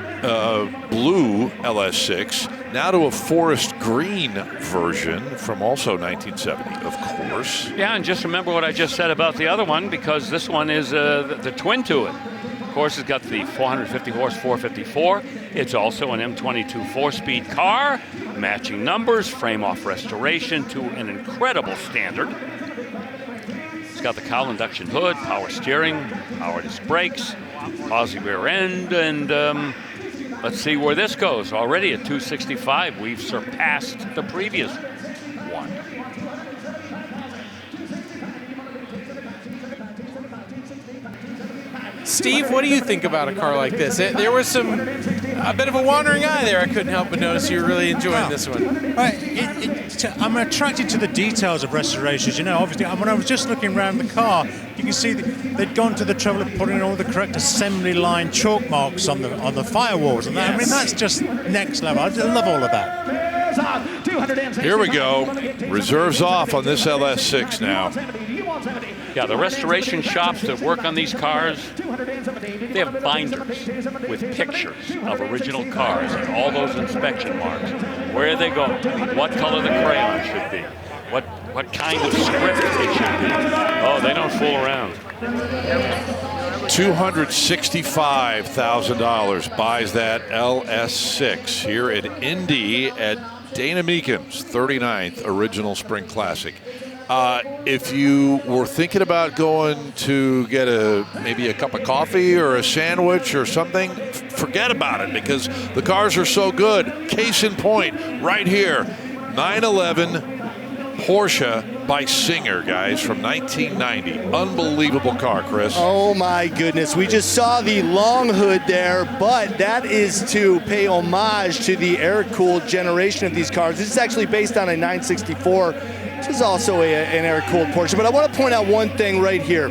blue LS6. Now to a forest green version from also 1970, of course. Yeah, and just remember what I just said about the other one, because this one is the twin to it. Of course, it's got the 450 horse 454. It's also an M22 4-speed car, matching numbers, frame-off restoration to an incredible standard. It's got the cowl induction hood, power steering, power disc brakes, posi rear end, and let's see where this goes. Already at 265, we've surpassed the previous one. Steve, what do you think about a car like this? There was a bit of a wandering eye there. I couldn't help but notice you're really enjoying this one. I'm attracted to the details of restorations. You know, obviously, when I was just looking around the car, you can see they'd gone to the trouble of putting all the correct assembly line chalk marks on the firewalls, and that, I mean, that's just next level. I love all of that. Here we go. Reserves off on this LS6 now. Yeah, the restoration shops that work on these cars, they have binders with pictures of original cars and all those inspection marks, where they go, what color the crayon should be, what kind of script it should be. Oh, they don't fool around. $265,000 buys that LS6 here at Indy at Dana Mecum's 39th Original Spring Classic. If you were thinking about going to get maybe a cup of coffee or a sandwich or something, forget about it, because the cars are so good. Case in point, right here, 911 Porsche by Singer, guys, from 1990. Unbelievable car, Chris. Oh my goodness, we just saw the long hood there, but that is to pay homage to the air-cooled generation of these cars. This is actually based on a 964, which is also an air-cooled Porsche. But I want to point out one thing right here.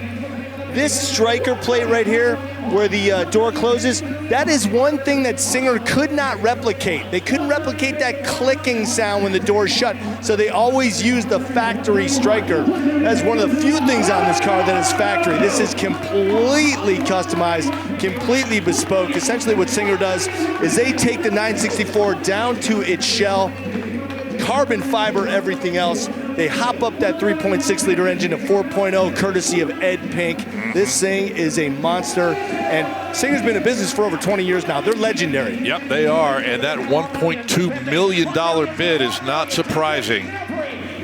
This striker plate right here, where the door closes, that is one thing that Singer could not replicate. They couldn't replicate that clicking sound when the door shut, so they always used the factory striker. That's one of the few things on this car that is factory. This is completely customized, completely bespoke. Essentially what Singer does is they take the 964 down to its shell, carbon fiber everything else. They hop up that 3.6-liter engine to 4.0, courtesy of Ed Pink. This thing is a monster, and Singer's been in business for over 20 years now. They're legendary. Yep, they are, and that $1.2 million bid is not surprising.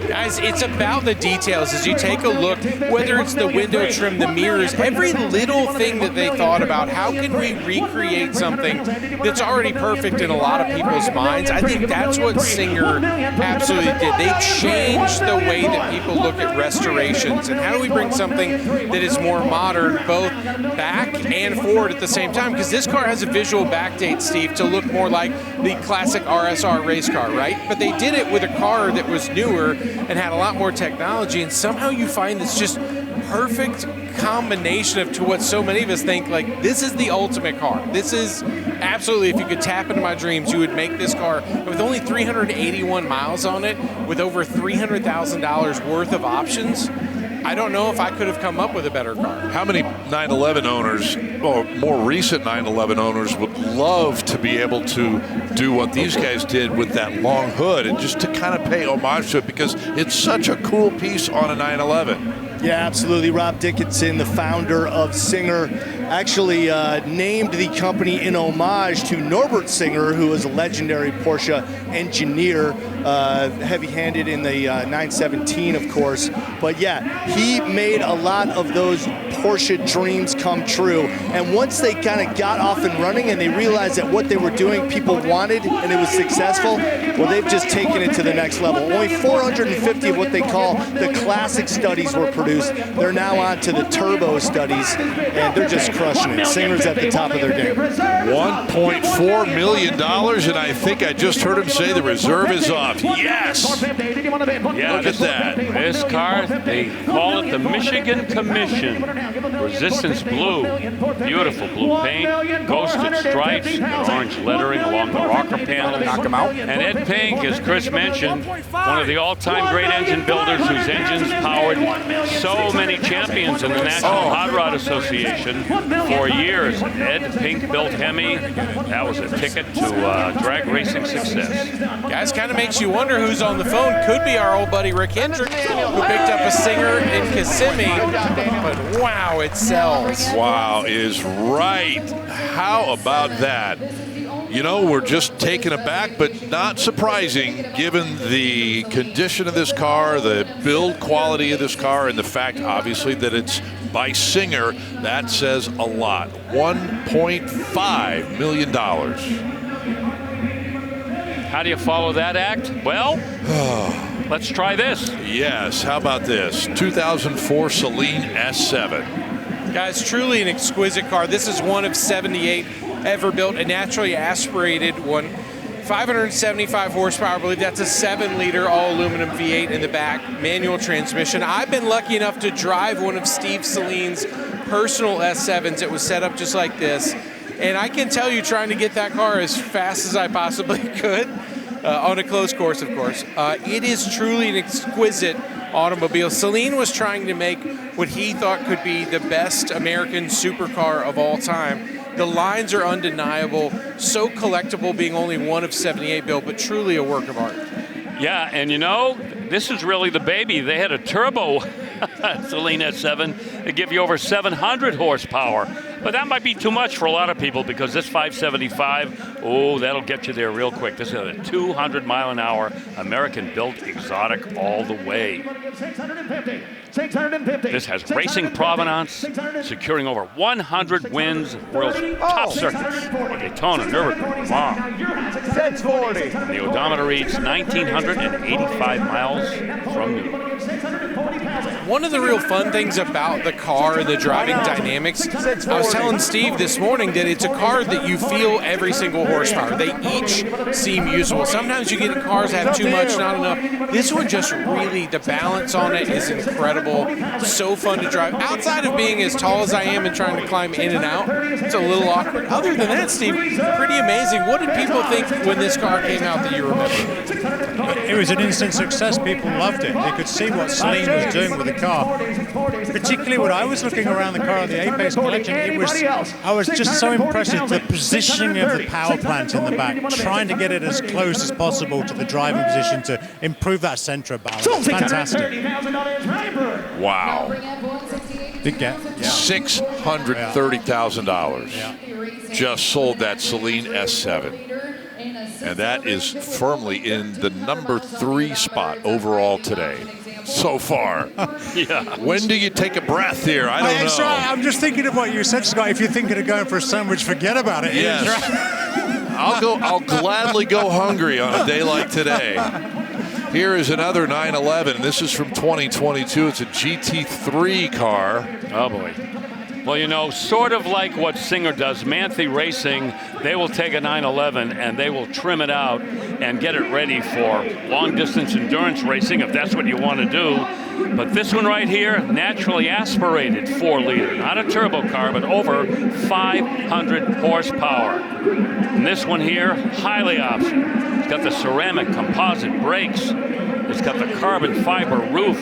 Guys, it's about the details. As you take a look, whether it's the window trim, the mirrors, every little thing that they thought about, how can we recreate something that's already perfect in a lot of people's minds? I think that's what Singer absolutely did. They changed the way that people look at restorations, and how do we bring something that is more modern, both back and forward at the same time? Because this car has a visual backdate, Steve, to look more like the classic RSR race car, right? But they did it with a car that was newer and had a lot more technology, and somehow you find this just perfect combination of to what so many of us think, like, this is the ultimate car. This is absolutely, if you could tap into my dreams, you would make this car with only 381 miles on it, with over $300,000 worth of options. I don't know if I could have come up with a better car. How many 911 owners, or more recent 911 owners, would love to be able to do what these guys did with that long hood, and just to kind of pay homage to it, because it's such a cool piece on a 911. Yeah, absolutely. Rob Dickinson, the founder of Singer, actually named the company in homage to Norbert Singer, who was a legendary Porsche engineer, heavy-handed in the 917, of course. But yeah, he made a lot of those Porsche dreams come true. And once they kind of got off and running and they realized that what they were doing people wanted and it was successful, well, they've just taken it to the next level. Only 450 of what they call the classic studies were produced. They're now on to the turbo studies, and they're just crushing it. Singer's at the top of their game. $1.4 million, and I think I just heard him say the reserve is off. Yes! Yeah, Look at that. This car, they call it the Michigan Commission. Resistance blue. Beautiful blue paint. Ghosted stripes and orange lettering along the rocker panel. Knock him out. And Ed Pink, as Chris mentioned, one of the all-time great engine builders whose engines powered so many champions in the National Hot Rod Association for years. Ed Pink built Hemi. That was a ticket to drag racing success. Guys, kind of makes you wonder who's on the phone. Could be our old buddy Rick Hendrick, who picked up a Singer in Kissimmee. But wow, it sells. Wow is right. How about that? You know, we're just taken aback, but not surprising given the condition of this car, the build quality of this car, and the fact, obviously, that it's by Singer. That says a lot. $1.5 million. How do you follow that act? Well, let's try this. Yes, how about this? 2004 Celine S7. Guys, truly an exquisite car. This is one of 78 ever built, a naturally aspirated one. 575 horsepower, I believe that's a 7-liter all-aluminum V8 in the back, manual transmission. I've been lucky enough to drive one of Steve Saline's personal S7s. It was set up just like this. And I can tell you, trying to get that car as fast as I possibly could, on a closed course, of course, it is truly an exquisite automobile. Saline was trying to make what he thought could be the best American supercar of all time. The lines are undeniable, so collectible, being only one of 78 built, but truly a work of art. Yeah, and you know, this is really the baby. They had a turbo Celine S7 that give you over 700 horsepower. But that might be too much for a lot of people because this 575, oh, that'll get you there real quick. This is a 200-mile-an-hour American-built exotic all the way. 650. This has racing provenance, securing over 100 wins, world's top circuits. Daytona, Nürburgring, Mons. 640. The odometer reads 1,985 miles from New York. One of the real fun things about the car and the driving dynamics, I was telling Steve this morning that it's a car that you feel every single horsepower. They each seem usable. Sometimes you get cars that have too much, not enough. This one just really, the balance on it is incredible. So fun to drive. Outside of being as tall as I am and trying to climb in and out, it's a little awkward. Other than that, Steve, pretty amazing. What did people think when this car came out that you remember? It was an instant success. People loved it. They could see what Celine was doing with the car. Particularly when I was looking around the car at the Apex collection, I was just so impressed with the positioning of the power plant in the back, trying to get it as close as possible to the driving position to improve that center of balance. It's fantastic. Wow. Big gap. $630,000. Just sold that Celine S7. And that is firmly in the number 3 spot overall today. So far. Yeah. When do you take a breath here? I don't know. I'm just thinking of what you said, Scott. If you're thinking of going for a sandwich, forget about it. Yes. I'll gladly go hungry on a day like today. Here is another 911. This is from 2022. It's a GT3 car. Oh, boy. Well, you know, sort of like what Singer does, Manthe Racing, they will take a 911 and they will trim it out and get it ready for long-distance endurance racing, if that's what you want to do. But this one right here, naturally aspirated 4-liter. Not a turbo car, but over 500 horsepower. And this one here, highly optioned. It's got the ceramic composite brakes. It's got the carbon fiber roof.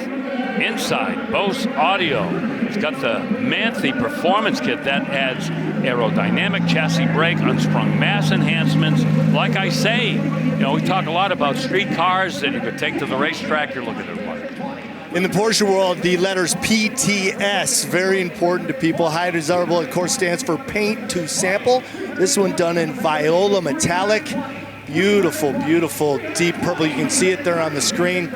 Inside, Bose audio. It's got the Manthe performance kit that adds aerodynamic chassis brake, unstrung mass enhancements. Like I say, you know, we talk a lot about street cars that you could take to the racetrack. You're looking at one. In the Porsche world, the letters PTS, very important to people. High desirable, of course, stands for paint to sample. This one done in Viola metallic. Beautiful, beautiful, deep purple. You can see it there on the screen.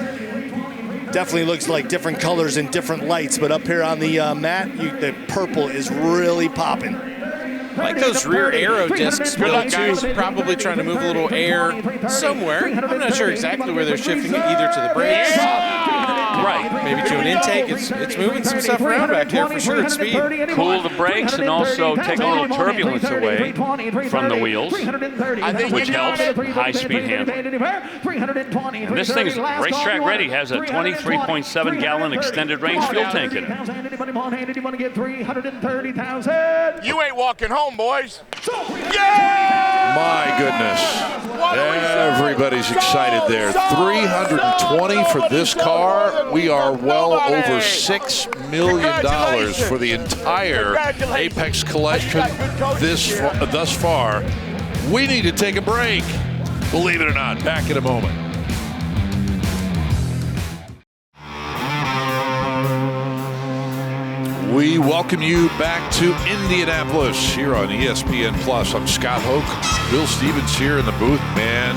Definitely looks like different colors and different lights, but up here on the mat, the purple is really popping. I like those rear aero discs built too, probably trying to move a little air somewhere. I'm not sure exactly where they're shifting it, either to the brakes Right. Maybe to an intake. It's moving some stuff around back there for sure at speed. Cool the brakes and also take a little turbulence away from the wheels, which helps high-speed handling. And this thing's racetrack ready, has a 23.7 gallon extended range fuel tank in it. You ain't walking home, boys. My goodness. Everybody's excited there. $320 for this car. We are well over $6 million for the entire Apex collection thus far. We need to take a break. Believe it or not, back in a moment. We welcome you back to Indianapolis here on ESPN Plus. I'm Scott Hoke. Bill Stevens here in the booth. Man,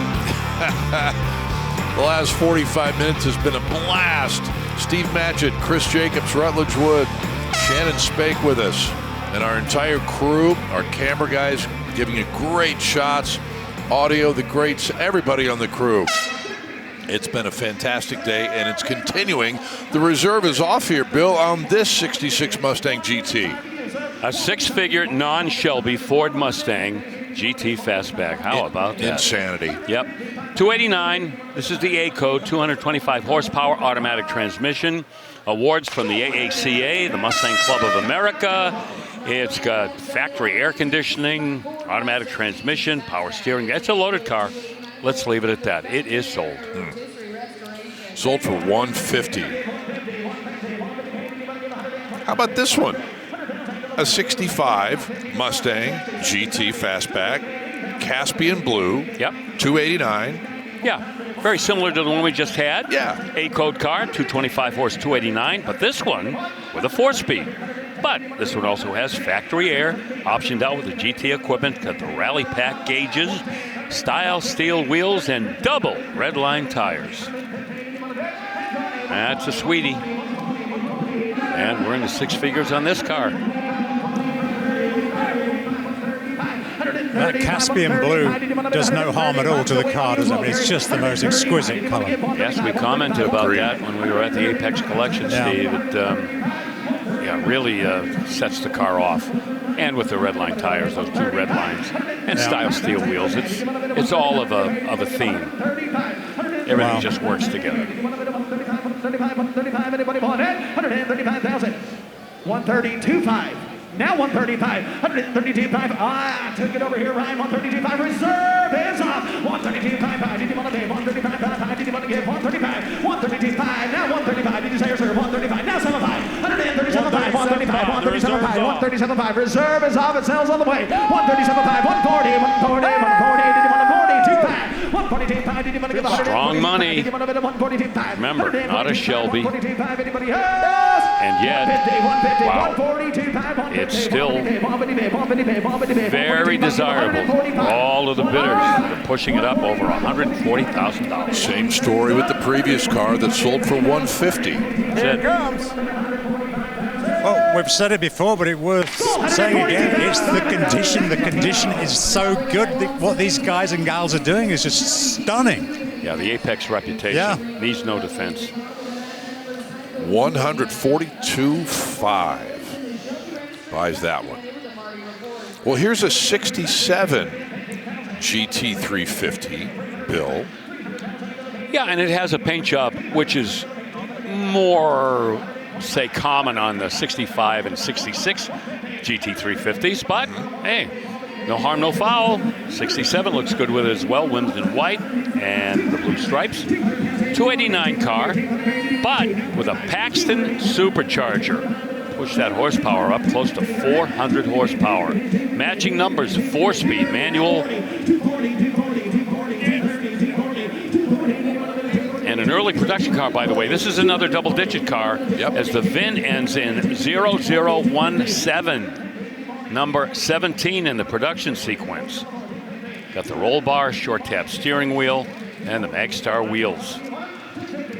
the last 45 minutes has been a blast. Steve Matchett, Chris Jacobs, Rutledge Wood, Shannon Spake with us, and our entire crew, our camera guys giving you great shots, audio, the greats, everybody on the crew. It's been a fantastic day, and it's continuing. The reserve is off here, Bill, on this 66 Mustang GT. A six-figure non-Shelby Ford Mustang GT Fastback. How about that? Insanity. Yep. 289. This is the A code, 225 horsepower automatic transmission. Awards from the AACA, the Mustang Club of America. It's got factory air conditioning, automatic transmission, power steering. It's a loaded car. Let's leave it at that. It is sold. Sold for $150. How about this one? A 65 Mustang GT Fastback, Caspian Blue. Yep. 289. Yeah. Very similar to the one we just had. Yeah. A-code car, 225 horse, 289. But this one with a 4-speed. But this one also has factory air, optioned out with the GT equipment, got the rally pack gauges, style steel wheels, and double red line tires. That's a sweetie. And we're in the six figures on this car. That Caspian blue does no harm at all to the car, does it? It's just the most exquisite color. Yes, we commented about that when we were at the Apex Collection, Steve. It really sets the car off. And with the red line tires, those two red lines, and style steel wheels, it's all of a theme. Everything just works together. 132.5. Now 135, 132.5. I took it over here, Ryan. 132.5. Reserve is off. 132.5. Did you want to pay? 135.5. Did you want to give? 135. 132.5. Now 135. Did you say reserve? 135. Now 75. 137.5. 135. 137.5. 137.5. Reserve is off. It sells all the way. 137.5. 140. 140. 140. Did you want to 42.5? 142.5. Did you want to give? Strong money. Remember, not a Shelby. And yet, wow, it's still very desirable. All of the bidders are pushing it up over $140,000. Same story with the previous car that sold for $150. That's it. Well, we've said it before, but it's worth saying again. It's the condition. The condition is so good. What these guys and gals are doing is just stunning. Yeah, the Apex reputation needs no defense. 142.5 buys that one. Well, here's a 67 GT350, Bill. Yeah, and it has a paint job, which is more, say, common on the 65 and 66 GT350s. But, hey, no harm, no foul. 67 looks good with it as well. Wins in white and the blue stripes. 289 car, but with a Paxton supercharger. Push that horsepower up close to 400 horsepower. Matching numbers, 4-speed manual. And an early production car, by the way. This is another double-digit car as the VIN ends in 0017. Number 17 in the production sequence. Got the roll bar, short tab steering wheel, and the Magstar wheels.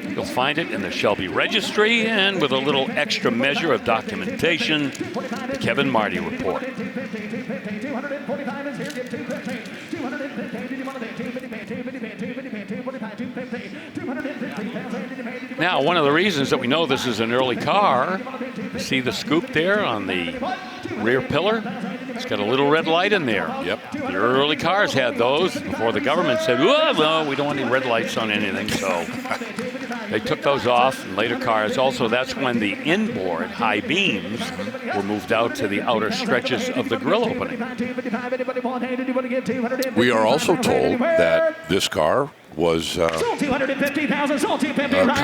You'll find it in the Shelby registry and with a little extra measure of documentation, the Kevin Marty report. Now, one of the reasons that we know this is an early car, you see the scoop there on the rear pillar? It's got a little red light in there. Yep. The early cars had those before the government said, "Whoa, no, we don't want any red lights on anything." So they took those off in later cars. Also, that's when the inboard high beams were moved out to the outer stretches of the grille opening. We are also told that this car was kind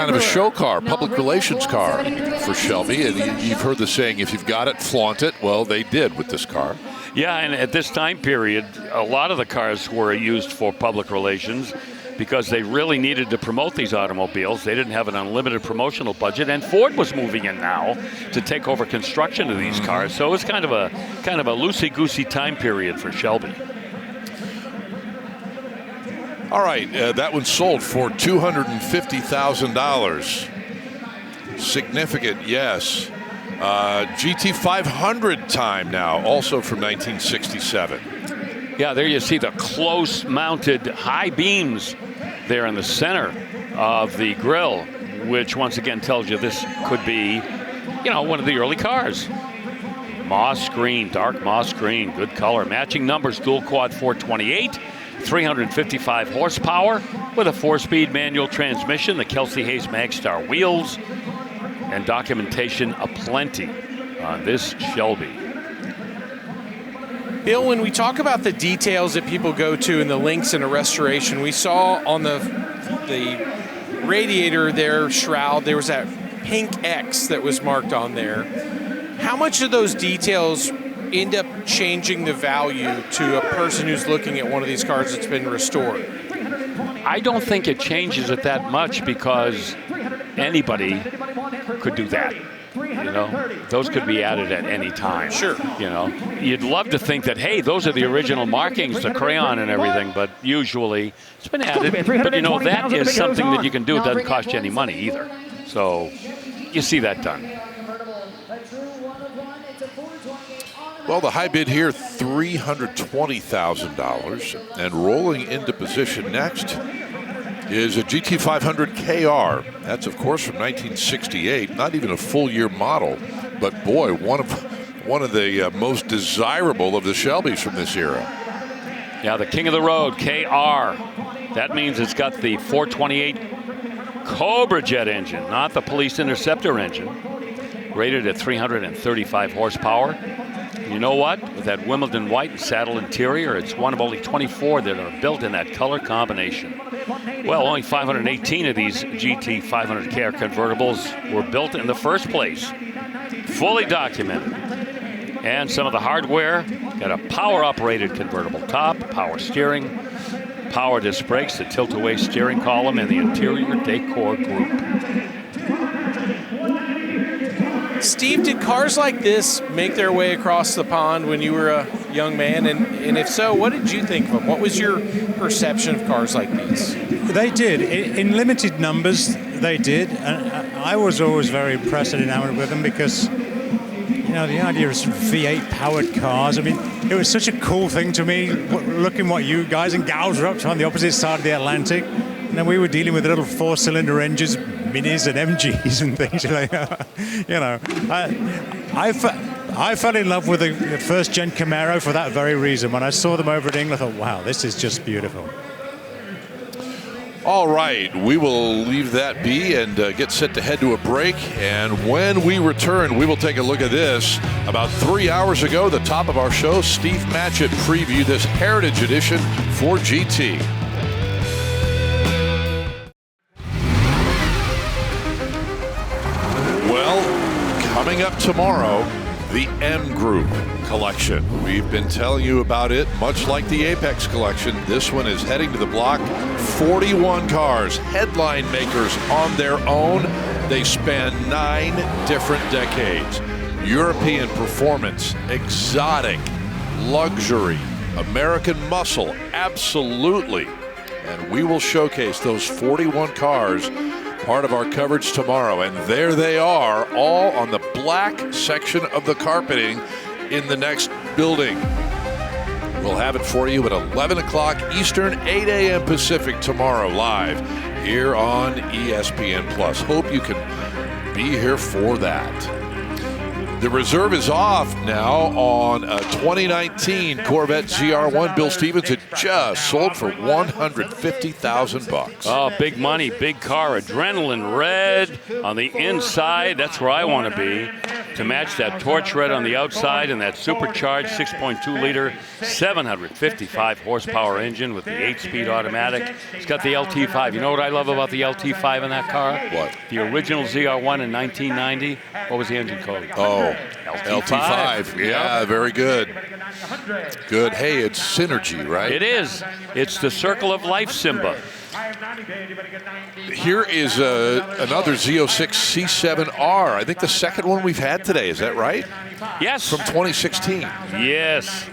of a show car, public relations car for Shelby. And you've heard the saying, if you've got it, flaunt it. Well, they did with this car. Yeah, and at this time period, a lot of the cars were used for public relations because they really needed to promote these automobiles. They didn't have an unlimited promotional budget, and Ford was moving in now to take over construction of these cars. So it was kind of a loosey-goosey time period for Shelby. All right, that one sold for $250,000. Significant, yes. GT 500 time now, also from 1967. Yeah, there you see the close-mounted high beams there in the center of the grille, which once again tells you this could be, one of the early cars. Moss green, dark moss green, good color. Matching numbers, dual quad 428. 355 horsepower with a 4-speed manual transmission, the Kelsey Hayes Magstar wheels, and documentation aplenty on this Shelby. Bill, when we talk about the details that people go to in the links in a restoration, we saw on the radiator there, shroud, there was that pink X that was marked on there. How much of those details end up changing the value to a person who's looking at one of these cars that's been restored? I don't think it changes it that much because anybody could do that. Those could be added at any time. Sure. You'd love to think that, hey, those are the original markings, the crayon and everything, but usually it's been added. But that is something that you can do. It doesn't cost you any money either. So you see that done. Well, the high bid here, $320,000. And rolling into position next is a GT 500 KR. That's, of course, from 1968. Not even a full-year model. But, boy, one of the most desirable of the Shelbys from this era. Yeah, the king of the road, KR. That means it's got the 428 Cobra jet engine, not the Police Interceptor engine. Rated at 335 horsepower. You know what? With that Wimbledon white and saddle interior, it's one of only 24 that are built in that color combination. Well, only 518 of these GT 500 KR convertibles were built in the first place. Fully documented. And some of the hardware, got a power-operated convertible top, power steering, power disc brakes, the tilt-away steering column, and the interior decor group. Steve, did cars like this make their way across the pond when you were a young man? And if so, what did you think of them? What was your perception of cars like these? They did. In limited numbers, they did. And I was always very impressed and enamored with them because, the idea of V8 powered cars, it was such a cool thing to me, looking what you guys and gals were up to on the opposite side of the Atlantic. And then we were dealing with little 4-cylinder engines, minis and MGs and things like that. I fell in love with the first-gen Camaro for that very reason. When I saw them over in England, I thought, wow, this is just beautiful. All right, we will leave that be and get set to head to a break. And when we return, we will take a look at this. About 3 hours ago, the top of our show, Steve Matchett previewed this Heritage Edition for GT. Coming up tomorrow, the M Group collection. We've been telling you about it, much like the Apex collection. This one is heading to the block. 41 cars, headline makers on their own. They span 9 different decades. European performance, exotic, luxury, American muscle, absolutely. And we will showcase those 41 cars, part of our coverage tomorrow. And there they are, all on the black section of the carpeting in the next building. We'll have it for you at 11 o'clock Eastern, 8 a.m. Pacific tomorrow live here on ESPN Plus. Hope you can be here for that. The reserve is off now on a 2019 Corvette ZR1. Bill Stevens, it just sold for $150,000. Oh, big money, big car, adrenaline red on the inside. That's where I want to be, to match that torch red on the outside and that supercharged 6.2-liter, 755 horsepower engine with the 8-speed automatic. It's got the LT5. You know what I love about the LT5 in that car? What? The original ZR1 in 1990. What was the engine code? Oh, LT5. Yeah, very good. Good. Hey, it's synergy, right? It is. It's the circle of life, Simba. Here is another Z06 C7R. I think the second one we've had today. Is that right? Yes. From 2016. Yes.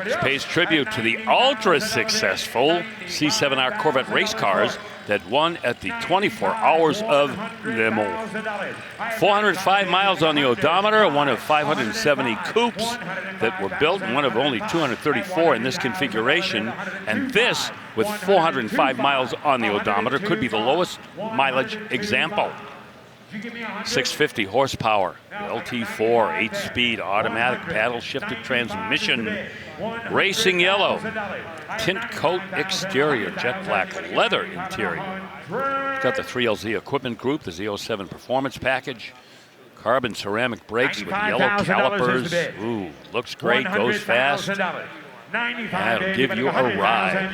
This pays tribute to the ultra-successful C7R Corvette race cars that won at the 24 Hours of Le Mans. 405 miles on the odometer, one of 570 coupes that were built, and one of only 234 in this configuration. And this, with 405 miles on the odometer, could be the lowest mileage example. 650 horsepower, LT4, 8-speed automatic paddle-shifted transmission, racing yellow, tint coat exterior, jet black leather interior. It's got the 3LZ equipment group, the Z07 performance package, carbon ceramic brakes with yellow calipers. Ooh, looks great, goes fast. That'll give you a ride.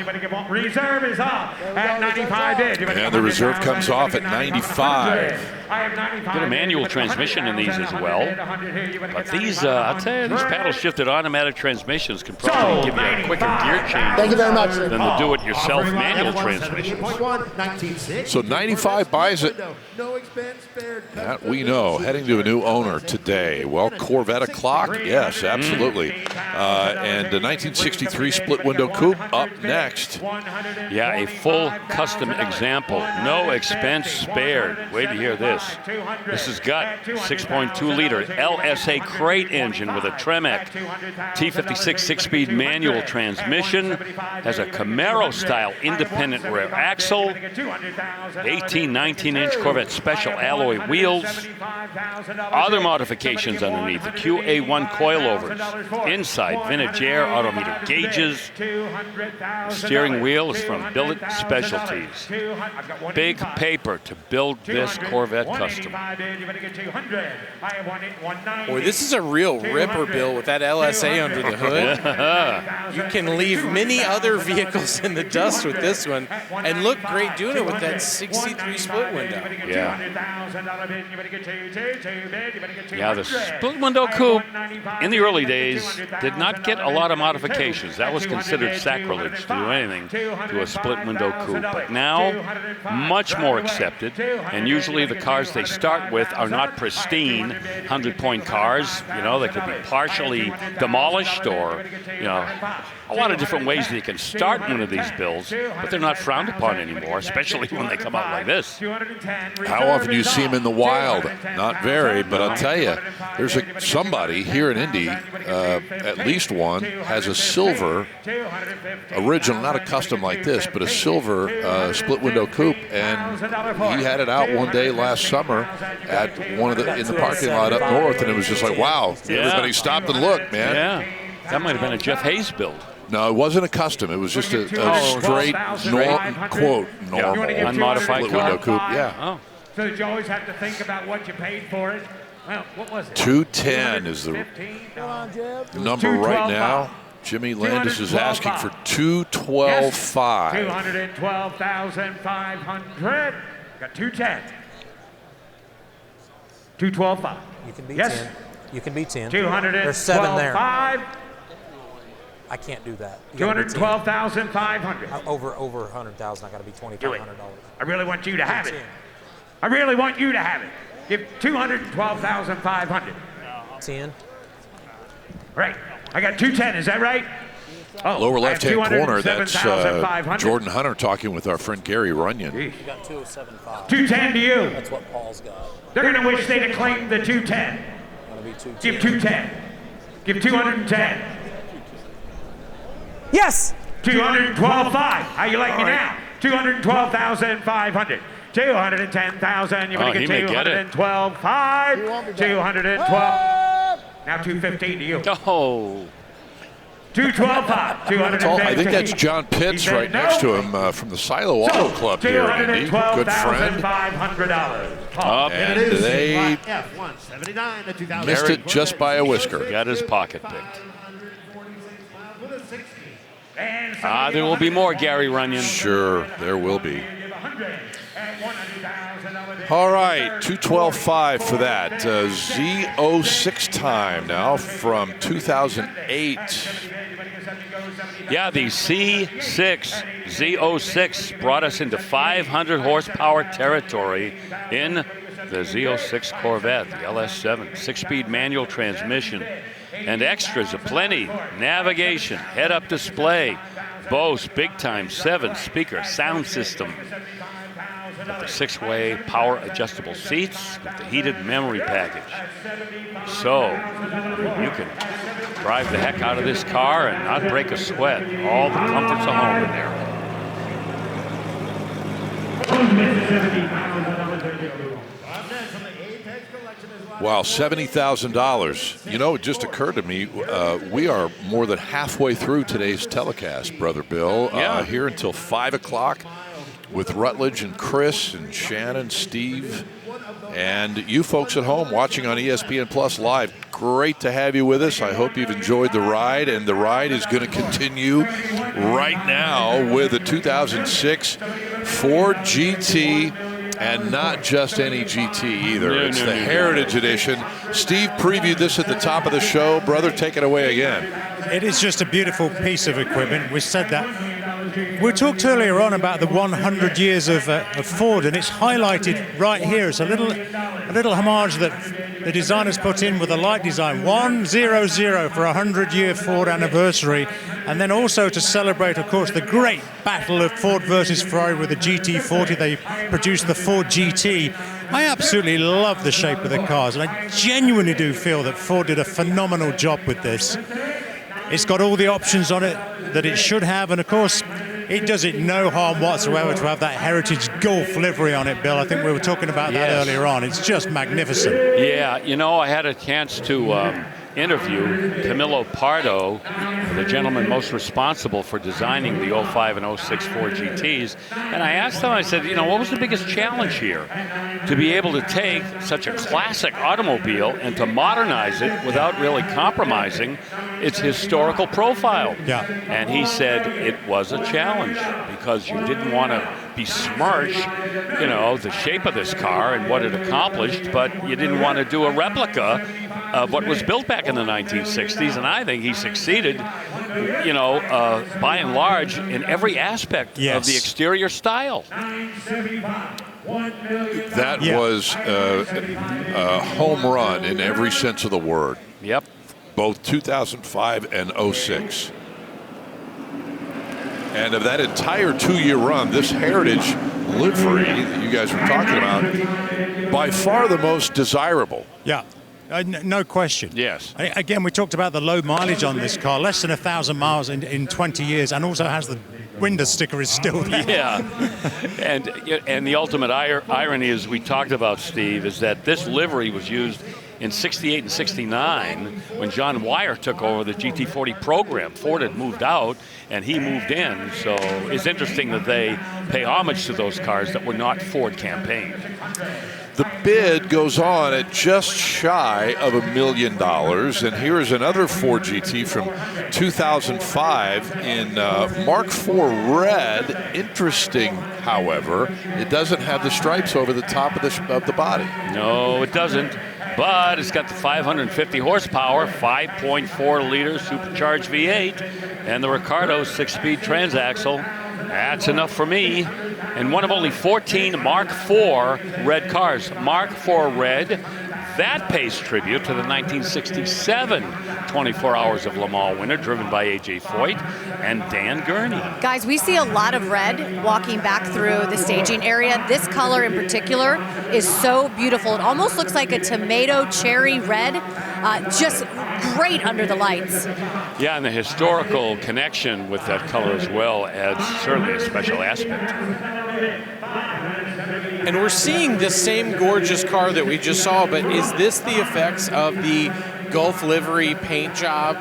Reserve is off at 95. And the reserve comes off at 95. Get a manual transmission in these as well. But these, I'll tell you, these paddle-shifted automatic transmissions can probably give you a quicker gear change. Thank you very much. Than the do-it-yourself manual transmissions. So 95 buys it. That we know. Heading to a new owner today. Well, Corvette o'clock? Yes, absolutely. And the 1963 split-window coupe up next. Yeah, a full custom example. No expense spared. Wait to hear this. This has got 6.2-liter LSA crate engine with a Tremec T56 6-speed manual transmission. Has a Camaro-style independent rear axle. 18, 19-inch Corvette special alloy wheels. Other modifications underneath. The QA1 coilovers. Inside, vintage air, autometer gauges. Steering wheel is from Billet Specialties. Big paper to build this Corvette custom. Boy, this is a real ripper, Bill, with that LSA under the hood. You can leave many other vehicles in the dust with this one and look great doing it with that 63 split window. Yeah. Yeah, the split window coupe in the early days did not get a lot of modifications. That was considered sacrilege to do anything to a split window coupe. But now, much more accepted, and usually the cars they start with are not pristine 100-point cars. You know, they could be partially demolished or, you know, a lot of different ways that you can start one of these builds, but they're not frowned upon anymore, especially when they come out like this. How often do you see them in the wild? Not very, but I'll tell you, there's somebody here in Indy, at least one, has a silver original, not a custom like this, but a silver split window coupe, and he had it out one day last summer at one of in the parking lot up north, and it was just like, wow, everybody stopped and looked, man. Yeah, that might have been a Jeff Hayes build. No, it wasn't a custom. It was just a straight, normal unmodified split window coupe. Yeah. Oh. So did you always have to think about what you paid for it? Well, what was it? 210 is the number right now. Jimmy Landis is asking for 212.5. 212,500. Got 210. 212.5. You can beat 10. Yes. You can beat 10. 212.5. There's 7 there. I can't do that. 212,500. Over 100,000. I got to be $2,500. I really want you to have it. I really want you to have it. Give 212,500. 10. Right. I got 210. Is that right? Oh, lower left-hand corner, that's Jordan Hunter talking with our friend Gary Runyon. You got 207.5. 210 to you. That's what Paul's got. They're going to wish they'd have claimed the 210. Give 210. Give 210. Yes. 212.5. How you like me now? 212,500. 210,000. You're Oh, going to he get may get it. 212,500. 212. Now 215 to you. Oh. 212,500. 215. I think that's John Pitts right next to him from the Silo Auto Club here in Indy. Good friend. Up. And they missed it just by a whisker. Got his pocket picked. There will be more, Gary Runyon. Sure, there will be. All right, 212.5 for that. Z06 time now from 2008. Yeah, the C6 Z06 brought us into 500 horsepower territory in the Z06 Corvette, the LS7, 6-speed manual transmission, and extras aplenty. Navigation, head-up display, Bose big time 7-speaker sound system. With the 6-way power adjustable seats with the heated memory package. So you can drive the heck out of this car and not break a sweat. All the comforts of home in there. Wow, $70,000. You know, it just occurred to me, we are more than halfway through today's telecast, Brother Bill. Here until 5 o'clock. With Rutledge and Chris and Shannon, Steve, and you folks at home watching on ESPN Plus Live. Great to have you with us. I hope you've enjoyed the ride, and the ride is going to continue right now with a 2006 Ford GT, and not just any GT either. It's the Heritage Edition. Steve previewed this at the top of the show. Brother, take it away again. It is just a beautiful piece of equipment. We said that. We talked earlier on about the 100 years of Ford, and it's highlighted right here. It's a little homage that the designers put in with the light design. 100 for 100-year Ford anniversary, and then also to celebrate, of course, the great battle of Ford versus Ferrari with the GT40. They produced the Ford GT. I absolutely love the shape of the cars, and I genuinely do feel that Ford did a phenomenal job with this. It's got all the options on it that it should have, and of course, it does it no harm whatsoever to have that Heritage Golf livery on it, Bill. I think we were talking about that earlier on. It's just magnificent. Yeah, you know, I had a chance to interview Camillo Pardo, the gentleman most responsible for designing the 05 and 06 Ford GTs, and I asked him, I said, you know, what was the biggest challenge here? To be able to take such a classic automobile and to modernize it without really compromising its historical profile. Yeah. And he said it was a challenge because you didn't want to besmirch, you know, the shape of this car and what it accomplished, but you didn't want to do a replica of what was built back in the 1960s, and I think he succeeded, you know, by and large in every aspect of the exterior style. That was a home run in every sense of the word. Yep. Both 2005 and 06. And of that entire 2-year run, this Heritage livery that you guys were talking about, by far the most desirable. Yeah. No question. Yes. Again, we talked about the low mileage on this car, less than 1,000 miles in 20 years, and also has the window sticker is still there. Yeah. And the ultimate irony, as we talked about, Steve, is that this livery was used in 68 and 69 when John Wyer took over the GT40 program. Ford had moved out and he moved in, so it's interesting that they pay homage to those cars that were not Ford campaigned. The bid goes on at just shy of $1 million, and here is another Ford GT from 2005 in Mark IV red. Interesting, however, it doesn't have the stripes over the top of the body. No, it doesn't. But it's got the 550 horsepower, 5.4 liter supercharged V8, and the Ricardo 6-speed transaxle. That's enough for me. And one of only 14 Mark IV red cars. Mark IV red, that pays tribute to the 1967 24 Hours of Le Mans winner, driven by A.J. Foyt and Dan Gurney. Guys, we see a lot of red walking back through the staging area. This color in particular is so beautiful. It almost looks like a tomato cherry red. Just great under the lights. Yeah, and the historical connection with that color as well adds certainly a special aspect. And we're seeing the same gorgeous car that we just saw, but is this the effects of the Gulf livery paint job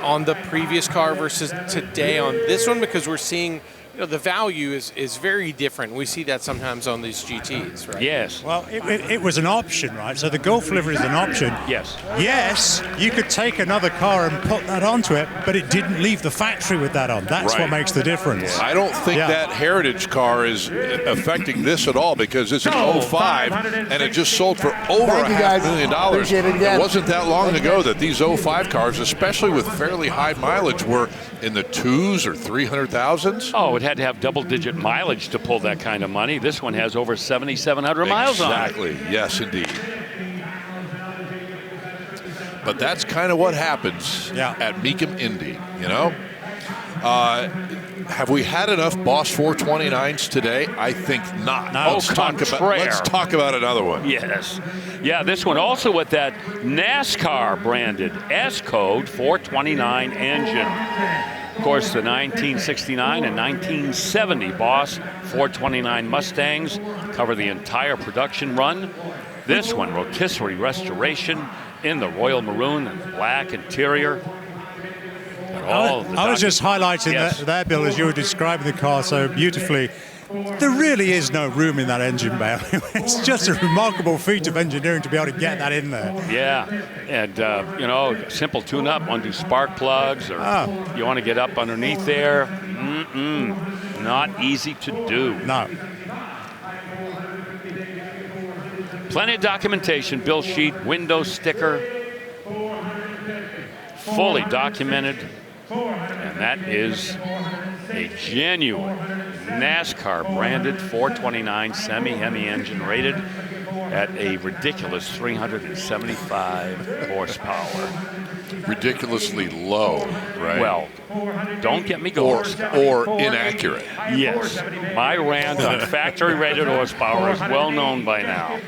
on the previous car versus today on this one? Because we're seeing, the value is very different. We see that sometimes on these GTs, right? Yes. Well, it was an option, right? So the Gulf livery is an option. Yes. Yes, you could take another car and put that onto it, but it didn't leave the factory with that on. That's what makes the difference. I don't think that Heritage car is affecting this at all, because it's an 05 and it just sold for over $500,000. It wasn't that long ago that these 05 cars, especially with fairly high mileage, were in the 2s or 300,000s. Oh, it had to have double-digit mileage to pull that kind of money. This one has over 7,700 miles on it. Exactly. Yes, indeed. But that's kind of what happens at Mecum Indy, Have we had enough Boss 429s today? I think not. Let's talk about another one. Yes. Yeah, this one also with that NASCAR branded S-code 429 engine. Of course, the 1969 and 1970 Boss 429 Mustangs cover the entire production run. This one, rotisserie restoration in the royal maroon and black interior. I was just highlighting that, Bill, as you were describing the car so beautifully. There really is no room in that engine bay. It's just a remarkable feat of engineering to be able to get that in there. Yeah, and simple tune-up, undo spark plugs, or you want to get up underneath there. Not easy to do. No. Plenty of documentation, bill sheet, window sticker, fully documented, and that is a genuine NASCAR branded 429 semi-Hemi engine rated at a ridiculous 375 horsepower. Ridiculously low, right? Well, don't get me going. Or inaccurate. Yes. My rant on factory rated horsepower is well known by now.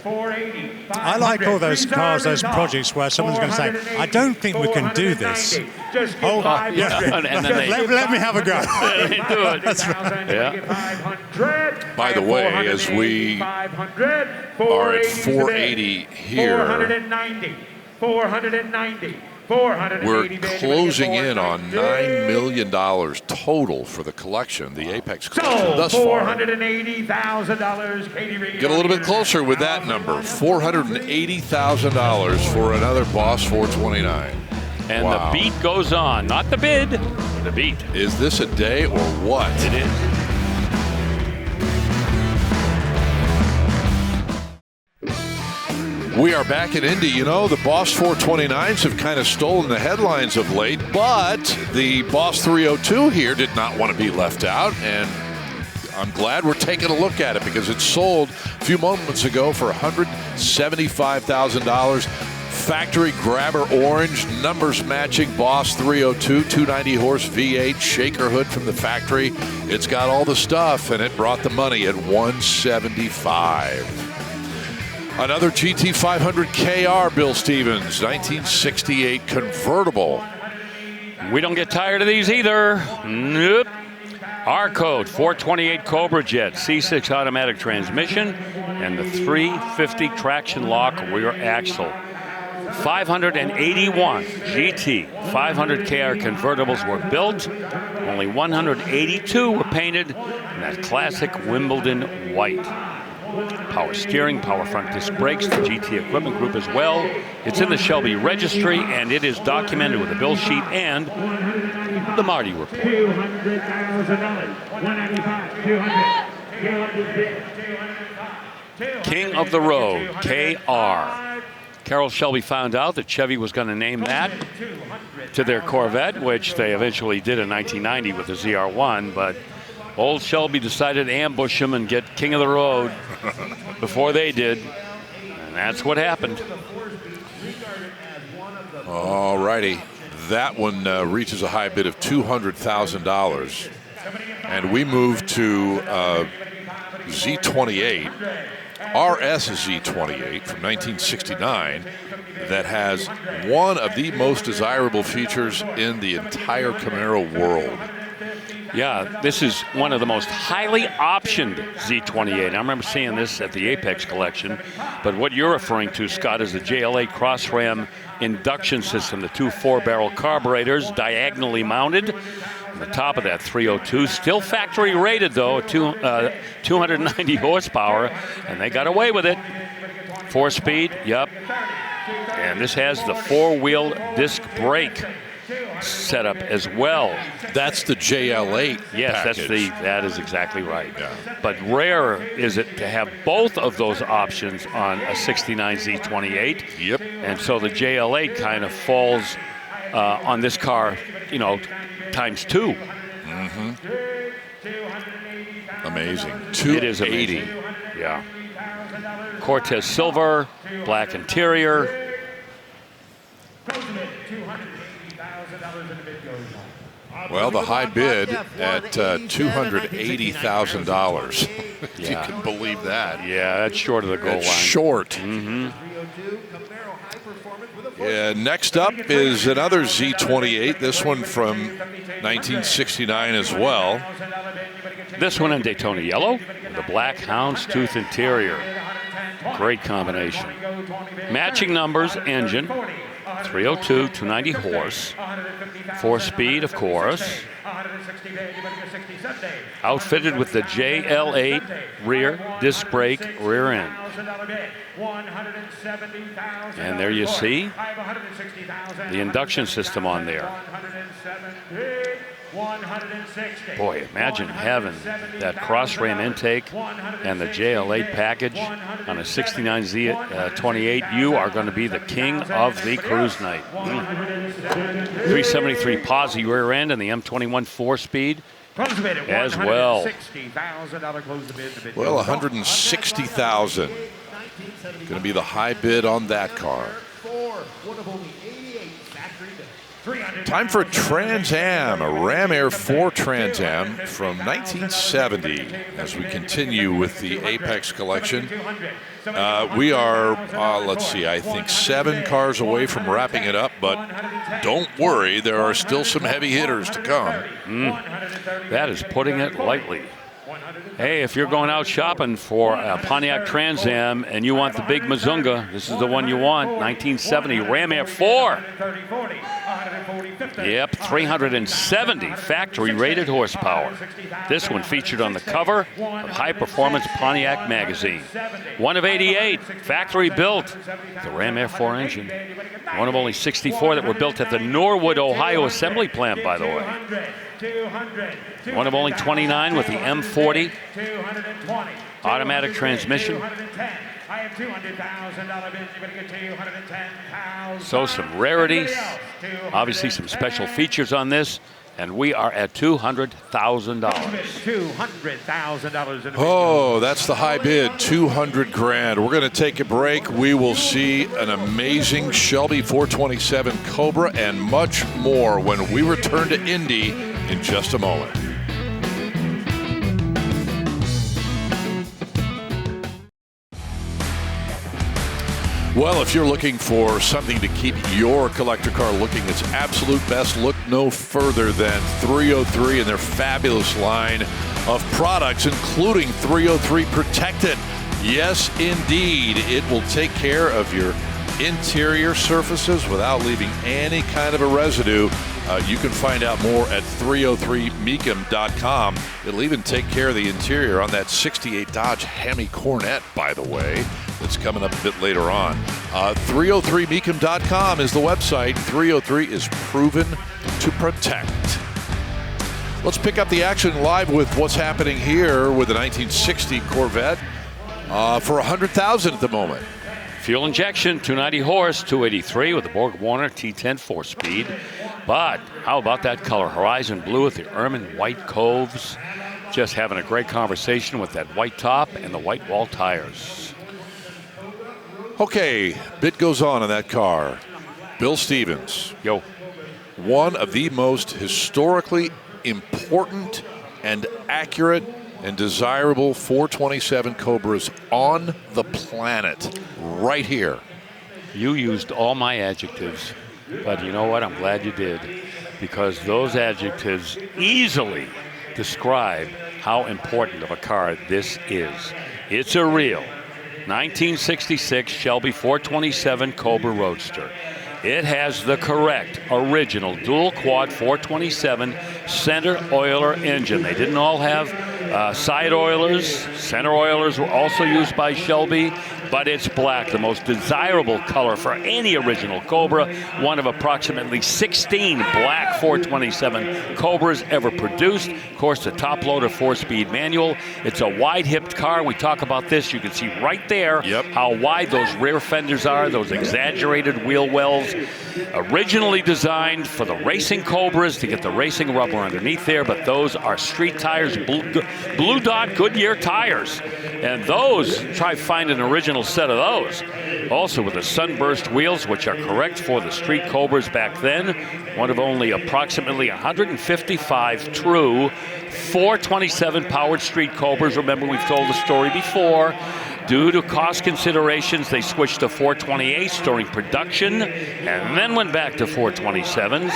I like all those cars, those projects where someone's going to say, I don't think we can do this. Oh, and then let me have a go. Do it. That's right. Yeah. By the way, as we are at 480 here, 490. we're closing in on $9 million total for the collection, the Apex collection thus far. $480,000, Katie Reed. Get a little bit closer with that number, $480,000 for another Boss 429. And the beat goes on, not the bid, the beat. Is this a day or what? It is. We are back in Indy. The Boss 429s have kind of stolen the headlines of late, but the Boss 302 here did not want to be left out, and I'm glad we're taking a look at it because it sold a few moments ago for $175,000. Factory grabber orange, numbers matching Boss 302, 290 horse V8 shaker hood from the factory. It's got all the stuff, and it brought the money at $175,000. Another GT 500 KR, Bill Stevens, 1968 convertible. We don't get tired of these either. Nope. R-code 428 Cobra jet, C6 automatic transmission, and the 350 traction lock rear axle. 581 GT 500 KR convertibles were built. Only 182 were painted in that classic Wimbledon white. Power steering, power front disc brakes, the GT equipment group as well. It's in the Shelby registry, and it is documented with a bill sheet and the Marty report. King of the Road, KR. Carroll Shelby found out that Chevy was going to name that to their Corvette, which they eventually did in 1990 with the ZR1, but old Shelby decided to ambush him and get King of the Road before they did, and that's what happened. All righty. That one reaches a high bid of $200,000. And we move to Z28, RS Z28 from 1969 that has one of the most desirable features in the entire Camaro world. Yeah, this is one of the most highly optioned Z28. I remember seeing this at the Apex collection, but what you're referring to, Scott, is the JLA Cross-Ram induction system, the two 4-barrel carburetors diagonally mounted. On the top of that 302, still factory rated though, 290 horsepower, and they got away with it. 4-speed, yep. And this has the 4-wheel disc brake setup as well. That's the JL8 Yes, package. that is exactly right. Yeah. But rare is it to have both of those options on a 69 Z28. Yep. And so the JL8 kind of falls on this car, you know, times 2. Mm-hmm. Amazing. It is amazing. Yeah. Cortez silver, black interior. Well, the high bid at $280,000. If you can believe that. Yeah, that's short of the goal line. Short. Mm-hmm. Yeah, next up is another Z28, this one from 1969 as well. This one in Daytona yellow with a black houndstooth interior. Great combination. Matching numbers, engine, 302, 290 horse, 4-speed, of course. Outfitted with the JL8 rear disc brake rear end. And there you see the induction system on there. Boy, imagine having that cross-ram intake and the JL8 package on a 69 Z28. You are going to be the king of the cruise night. 373 posi rear end and the M21 4-speed as well. Well, $160,000. Going to be the high bid on that car. Time for a Trans Am, a Ram Air 4 Trans Am from 1970. As we continue with the Apex collection, we are, let's see, I think 7 cars away from wrapping it up, but don't worry, there are still some heavy hitters to come. That is putting it lightly. Hey, if you're going out shopping for a Pontiac Trans Am and you want the big Mazunga, this is the one you want. 1970 Ram Air 4. Yep, 370 factory-rated horsepower. This one featured on the cover of High Performance Pontiac magazine. One of 88, factory-built. The Ram Air 4 engine. One of only 64 that were built at the Norwood, Ohio assembly plant, by the way. One of only 29 with the M40 automatic transmission. So some rarities, obviously some special features on this, and we are at $200,000. $200,000. Oh, that's the high bid, $200,000. We're going to take a break. We will see an amazing Shelby 427 Cobra and much more when we return to Indy in just a moment. Well, if you're looking for something to keep your collector car looking its absolute best, look no further than 303 and their fabulous line of products, including 303 Protected. Yes, indeed, it will take care of your interior surfaces without leaving any kind of a residue. You can find out more at 303mecum.com. It'll even take care of the interior on that 68 Dodge Hemi Corvette, by the way, that's coming up a bit later on. 303mecum.com is the website. 303 is proven to protect. Let's pick up the action live with what's happening here with the 1960 Corvette for $100,000 at the moment. Fuel injection, 290 horse, 283 with the Borg Warner T10 4-speed. But how about that color? Horizon blue with the ermine white coves. Just having a great conversation with that white top and the white wall tires. Okay, bit goes on in that car. Bill Stevens. Yo. One of the most historically important and accurate and desirable 427 Cobras on the planet right here. You used all my adjectives, but you know what? I'm glad you did, because those adjectives easily describe how important of a car this is. It's a real 1966 Shelby 427 Cobra Roadster. It has the correct original dual quad 427 center oiler engine. They didn't all have side oilers. Center oilers were also used by Shelby, but it's black, the most desirable color for any original Cobra, one of approximately 16 black 427 Cobras ever produced. Of course, the top loader 4-speed manual. It's a wide-hipped car. We talk about this. You can see right there how wide those rear fenders are, those exaggerated wheel wells. Originally designed for the racing Cobras to get the racing rubber underneath there, but those are street tires, Blue Dot Goodyear tires. And those, try find an original set of those. Also with the sunburst wheels, which are correct for the street Cobras back then. One of only approximately 155 true 427 powered street Cobras. Remember, we've told the story before. Due to cost considerations, they switched to 428s during production and then went back to 427s.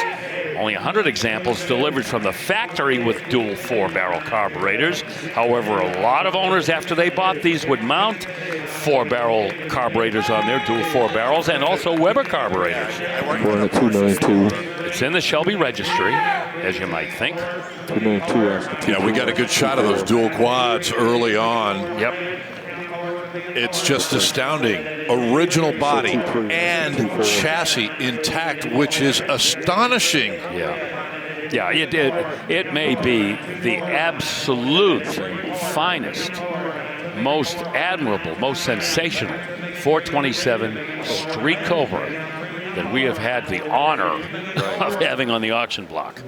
Only 100 examples delivered from the factory with dual 4-barrel carburetors. However, a lot of owners, after they bought these, would mount 4-barrel carburetors on their dual 4-barrels and also Weber carburetors. We're at $2,200,000. It's in the Shelby registry, as you might think. $2,200,000. Yeah, we got a good shot of those dual quads early on. Yep. It's just astounding. Original body and chassis intact, which is astonishing. Yeah, it may be the absolute finest, most admirable, most sensational 427 Street Cobra that we have had the honor of having on the auction block.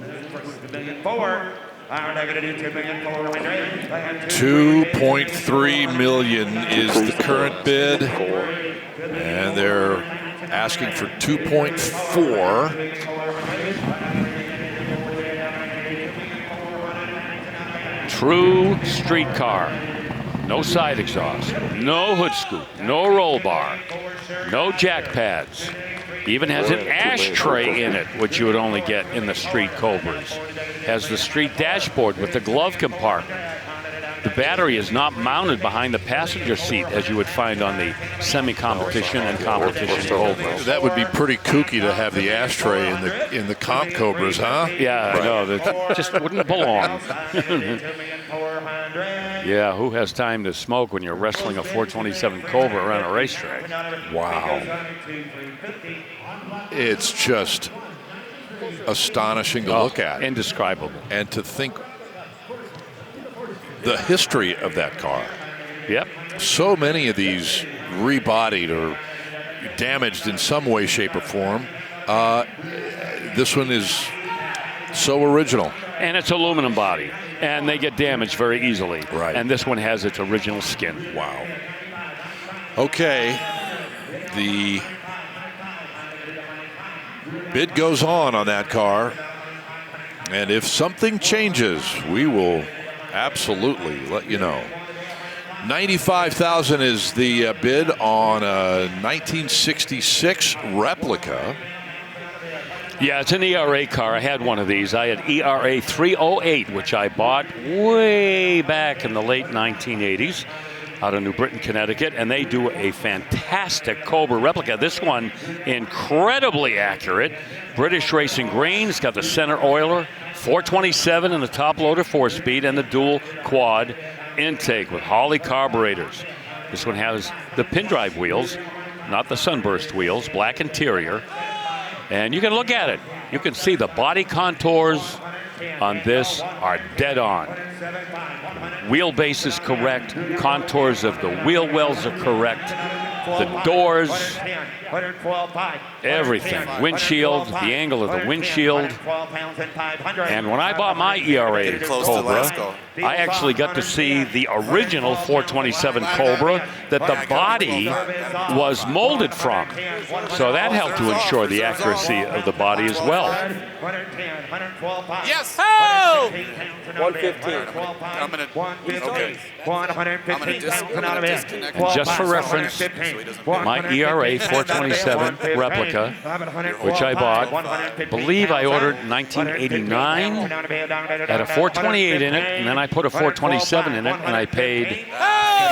$2.3 million is the current bid, and they're asking for 2.4. True street car. No side exhaust, no hood scoop, no roll bar, no jack pads. Even has an ashtray in it, which you would only get in the street Cobras. Has the street dashboard with the glove compartment. The battery is not mounted behind the passenger seat as you would find on the semi-competition and competition Cobras. That would be pretty kooky to have the ashtray in the comp Cobras, huh? Yeah, I know. That just wouldn't belong. Yeah, who has time to smoke when you're wrestling a 427 Cobra around a racetrack? Wow. It's just astonishing to look at. Indescribable. And to think the history of that car. Yep. So many of these rebodied or damaged in some way, shape, or form. This one is so original. And it's aluminum body. And they get damaged very easily. Right. And this one has its original skin. Wow. Okay. The bid goes on that car. And if something changes, we will absolutely let you know. $95,000 is the bid on a 1966 replica. Yeah, it's an ERA car. I had one of these. I had ERA 308, which I bought way back in the late 1980s out of New Britain, Connecticut, and they do a fantastic Cobra replica. This one, incredibly accurate. British Racing Green. It's got the center oiler, 427 and the top loader 4-speed, and the dual quad intake with Holley carburetors. This one has the pin drive wheels, not the sunburst wheels, black interior. And you can look at it. You can see the body contours on this are dead on. Wheelbase is correct. Contours of the wheel wells are correct. the doors, everything. Windshield, the angle of the windshield. And when I bought my ERA Cobra, I actually got to see the original 427 Cobra that the body was molded from. So that helped to ensure the accuracy of the body as well. Yes. Oh! 115. I'm gonna disconnect. And just for reference, my ERA 427 replica, which I bought, I believe I ordered in 1989, had a 428 in it, and then I put a 427 in it, and I paid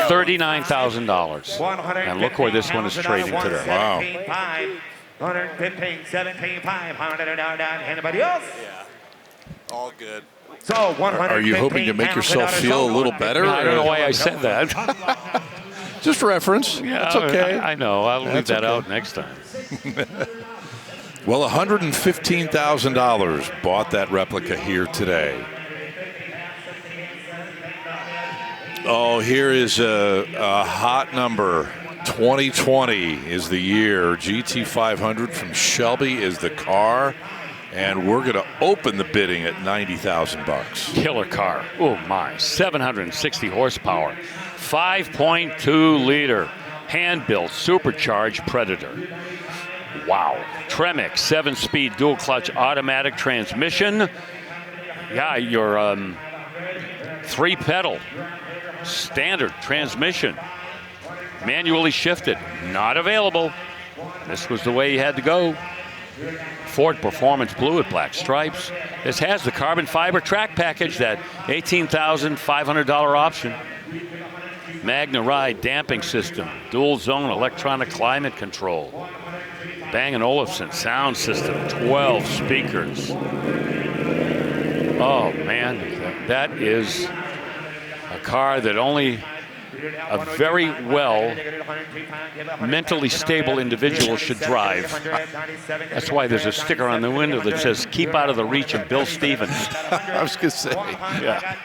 $39,000. And look where this one is trading today. Wow. 115, 17, 500. Anybody else? All good. So Are you hoping to make yourself feel a little better? I don't know why I said that. Just reference. Yeah, That's okay. I know. I'll leave that out next time. Well, $115,000 bought that replica here today. Oh, here is a hot number. 2020 is the year. GT500 from Shelby is the car. And we're going to open the bidding at $90,000. Killer car. Oh, my. 760 horsepower. 5.2 liter. Hand-built, supercharged Predator. Wow. Tremec, 7-speed dual-clutch automatic transmission. Yeah, your 3-pedal standard transmission. Manually shifted. Not available. This was the way you had to go. Ford Performance Blue with black stripes. This has the carbon fiber track package, that $18,500 option. Magna Ride damping system, dual zone electronic climate control. Bang & Olufsen sound system, 12 speakers. Oh man, that is a car that only a very well mentally stable individual should drive. That's why there's a sticker on the window that says, "Keep out of the reach of Bill Stevens." I was going to say. Yeah.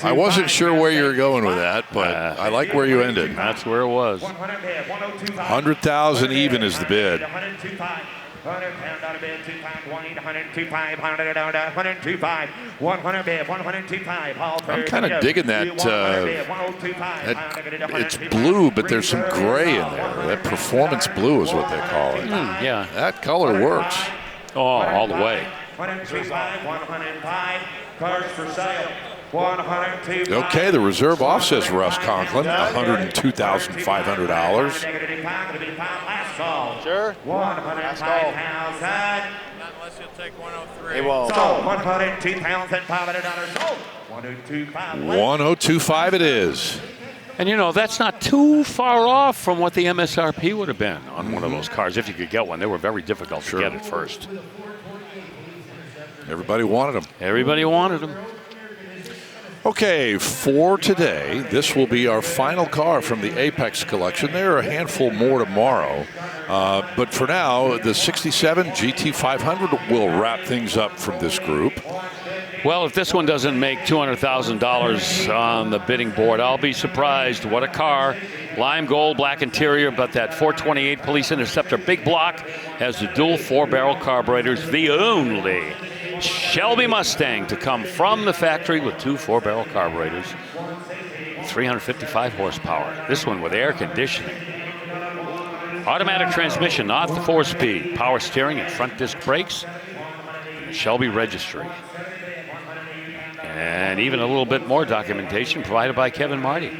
I wasn't sure where you were going with that, but I like where you ended. That's where it was. 100,000 even is the bid. $100 out of bid, 125, 125, 100 bid, 125. I'm kind of digging that, it's blue, but there's some gray in there. That performance blue is what they call it. Yeah. That color works. Oh, all the way. 125, 105, cars for sale. 102. Okay, the reserve off says Russ Conklin, $102,500. Sure. 105,000. Unless you'll take 103. He won't. So $102,500 sold. 102,500. 102.5 it is. And you know, that's not too far off from what the MSRP would have been on one of those cars if you could get one. They were very difficult to get at first. Everybody wanted them. Everybody wanted them. Okay, for today, this will be our final car from the Apex collection. There are a handful more tomorrow. But for now, the 67 GT500 will wrap things up from this group. Well, if this one doesn't make $200,000 on the bidding board, I'll be surprised. What a car. Lime gold, black interior, but that 428 Police Interceptor big block has the dual 4-barrel carburetors, the only Shelby Mustang to come from the factory with 2 4-barrel carburetors, 355 horsepower. This one with air conditioning. Automatic transmission, not the 4-speed. Power steering and front disc brakes. Shelby registry. And even a little bit more documentation provided by Kevin Marty.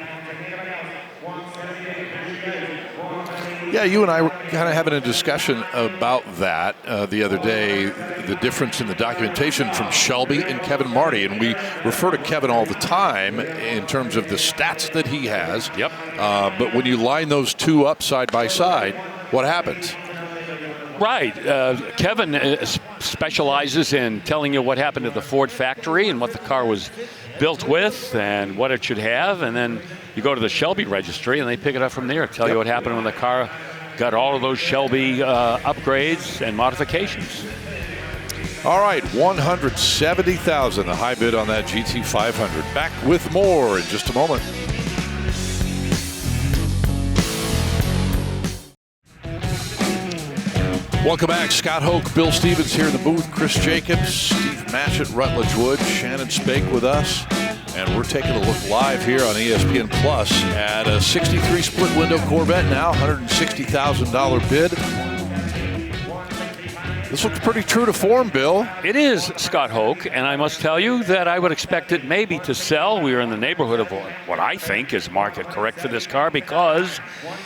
Yeah, you and I were kind of having a discussion about that the other day, the difference in the documentation from Shelby and Kevin Marty. And we refer to Kevin all the time in terms of the stats that he has. Yep. But when you line those two up side by side, what happens? Right. Kevin specializes in telling you what happened at the Ford factory and what the car was built with and what it should have. And then you go to the Shelby registry and they pick it up from there, tell you what happened when the car got all of those Shelby upgrades and modifications. All right, $170,000, the high bid on that GT500. Back with more in just a moment. Welcome back. Scott Hoke, Bill Stevens here in the booth. Chris Jacobs, Steve Matchett, Rutledge Wood, Shannon Spake with us. And we're taking a look live here on ESPN Plus at a 63 split window Corvette now, $160,000 bid. This looks pretty true to form, Bill. It is, Scott Hoke, and I must tell you that I would expect it maybe to sell. We are in the neighborhood of what I think is market correct for this car because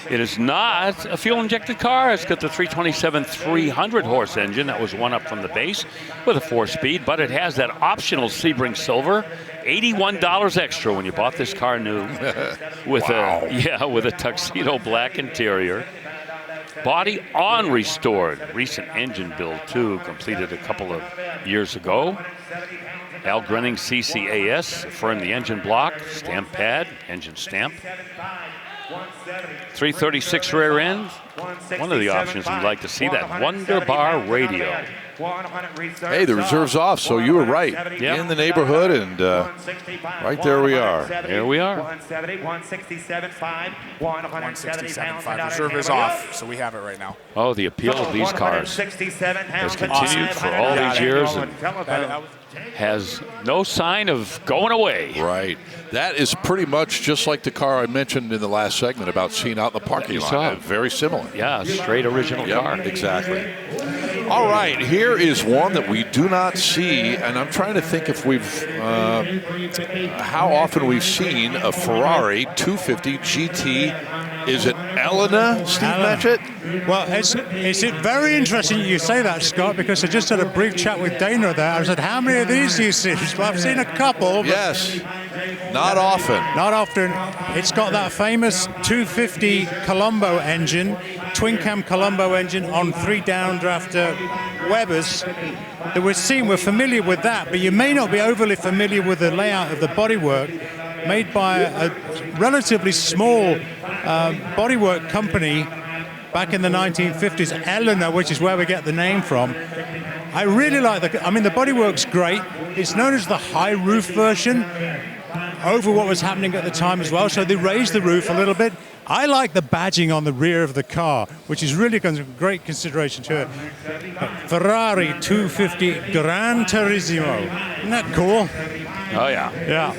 it is not a fuel-injected car. It's got the 327 300-horse engine that was one up from the base with a 4-speed, but it has that optional Sebring Silver, $81 extra when you bought this car new with with a tuxedo black interior. Body on restored. Recent engine build, too, completed a couple of years ago. Al Grenning CCAS, affirmed the engine block, stamp pad, engine stamp. 336 rear end. One of the options we'd like to see, that Wonder Bar radio. Hey, the reserve's off, so you were right. Yep. In the neighborhood, and right there we are. There we are. 167.5. Reserve is off, so we have it right now. Oh, the appeal of these cars has continued for all these years and has no sign of going away. Right. That is pretty much just like the car I mentioned in the last segment about seeing out in the parking lot. Very similar. Yeah, straight original car. Exactly. All right, here is one that we do not see, and I'm trying to think if we've, how often we've seen a Ferrari 250 GT. Is it Elena, Steve Matchett? Well, it's very interesting you say that, Scott, because I just had a brief chat with Dana there. I said, how many of these do you see? Well, I've seen a couple. But yes, not often. Not often. It's got that famous 250 Colombo engine, twin-cam Colombo engine on 3 downdrafter Webers that we're familiar with that, but you may not be overly familiar with the layout of the bodywork made by a relatively small bodywork company back in the 1950s, Eleanor, which is where we get the name from. I really like the bodywork's great. It's known as the high roof version over what was happening at the time as well, so they raised the roof a little bit. I like the badging on the rear of the car, which is really a great consideration to it. Ferrari 250 Gran Turismo. Isn't that cool? Oh, yeah. Yeah.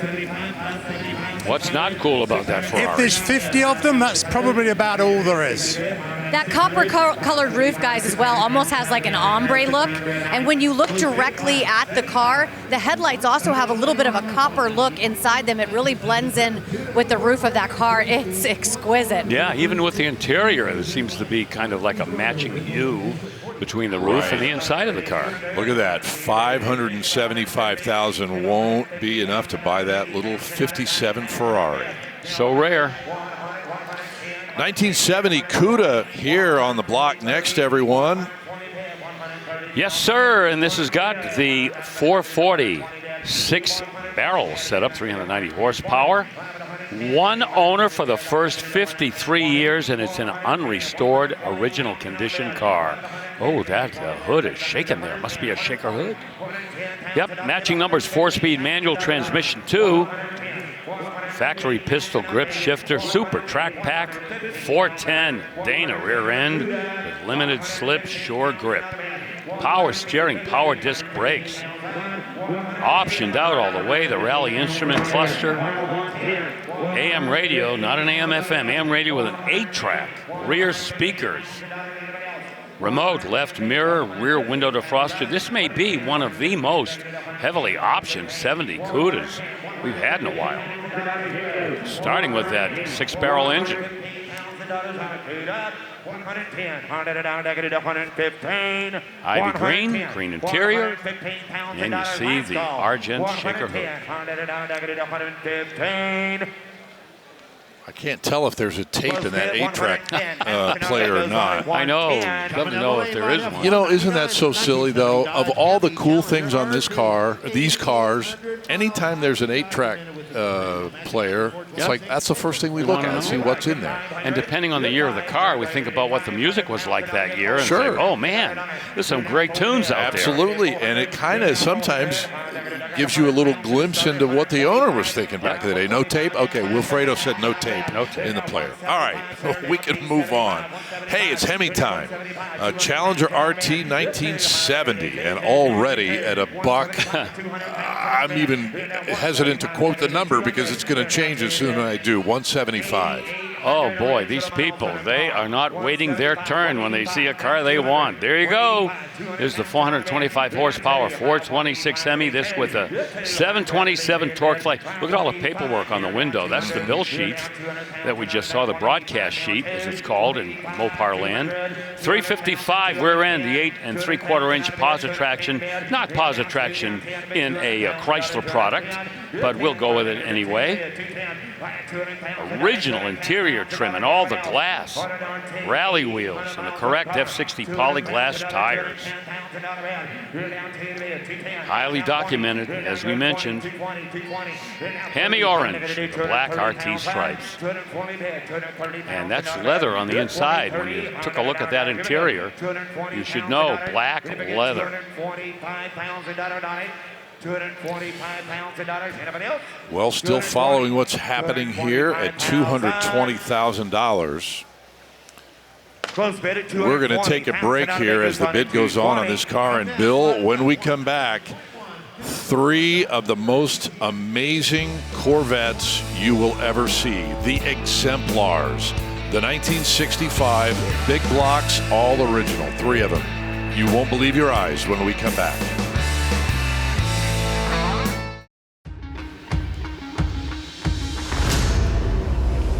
What's not cool about that Ferrari? If there's 50 of them, that's probably about all there is. That copper-colored roof, guys, as well, almost has like an ombre look. And when you look directly at the car, the headlights also have a little bit of a copper look inside them. It really blends in with the roof of that car. It's exquisite. Yeah, even with the interior, there seems to be kind of like a matching hue between the roof and the inside of the car. Look at that. $575,000 won't be enough to buy that little 57 Ferrari. So rare. 1970 Cuda here on the block next, everyone. Yes, sir. And this has got the 440 6-barrel setup, 390 horsepower. One owner for the first 53 years, and it's an unrestored, original condition car. Oh, that hood is shaking there. Must be a shaker hood. Yep, matching numbers, 4-speed manual transmission 2. Factory pistol grip shifter, super track pack, 410 Dana rear end with limited slip, sure grip. Power steering, power disc brakes. Optioned out all the way, the rally instrument cluster. AM radio, not an AM FM, AM radio with an 8-track, rear speakers. Remote left mirror, rear window defroster. This may be one of the most heavily optioned 70 Cudas we've had in a while. Starting with that 6-barrel engine. Ivy green, green interior, and you see the Argent shaker hood. I can't tell if there's a tape in that 8-track player or not. I know. I'd love to know if there is one. You know, isn't that so silly, though? Of all the cool things on this car, these cars, anytime there's an 8-track player, it's like that's the first thing we look at and see what's in there. And depending on the year of the car, we think about what the music was like that year. And sure. Think, oh, man, there's some great tunes out there. Absolutely. And it kind of sometimes gives you a little glimpse into what the owner was thinking back in the day. No tape? Okay, Wilfredo said no tape in the player. All right, we can move on. Hey, it's Hemi time. Challenger RT 1970, and already at $1. I'm even hesitant to quote the number because it's going to change as soon as I do. 175. Oh boy, these people, they are not waiting their turn when they see a car they want. There you go. Here's the 425 horsepower 426 Hemi, this with a 727 torque light. Look at all the paperwork on the window. That's the bill sheet that we just saw, the broadcast sheet, as it's called in Mopar land. 355 rear end, the 8 3/4 inch posit traction. Not posit traction in a Chrysler product, but we'll go with it anyway. Original interior trim and all the glass, rally wheels, and the correct F60 polyglass tires. Highly documented, as we mentioned. Hemi orange, the black RT stripes. And that's leather on the inside. When you took a look at that interior, you should know black leather. 245 pounds in dollars. Anybody else? Well, still following what's happening here at $220,000. We're going to take a break here as the bid goes on this car. And Bill, when we come back, 3 of the most amazing Corvettes you will ever see. The exemplars. The 1965 big blocks, all original. 3 of them. You won't believe your eyes when we come back.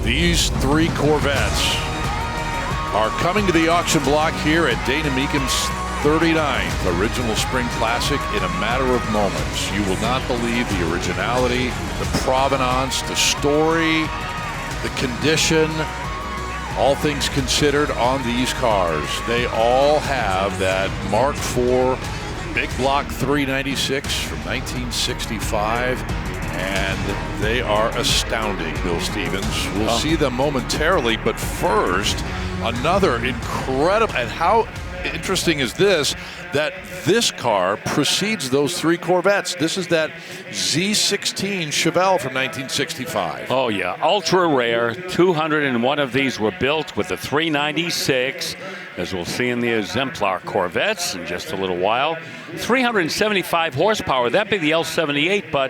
These 3 Corvettes are coming to the auction block here at Dana Mecum's 39th Original Spring Classic in a matter of moments. You will not believe the originality, the provenance, the story, the condition, all things considered on these cars. They all have that Mark IV Big Block 396 from 1965. And they are astounding, Bill Stevens. We'll see them momentarily, but first, another incredible, and how interesting is this, that this car precedes those 3 Corvettes. This is that Z16 Chevelle from 1965. Oh yeah, ultra rare. 201 of these were built with the 396, as we'll see in the exemplar Corvettes in just a little while. 375 horsepower, that'd be the L78, but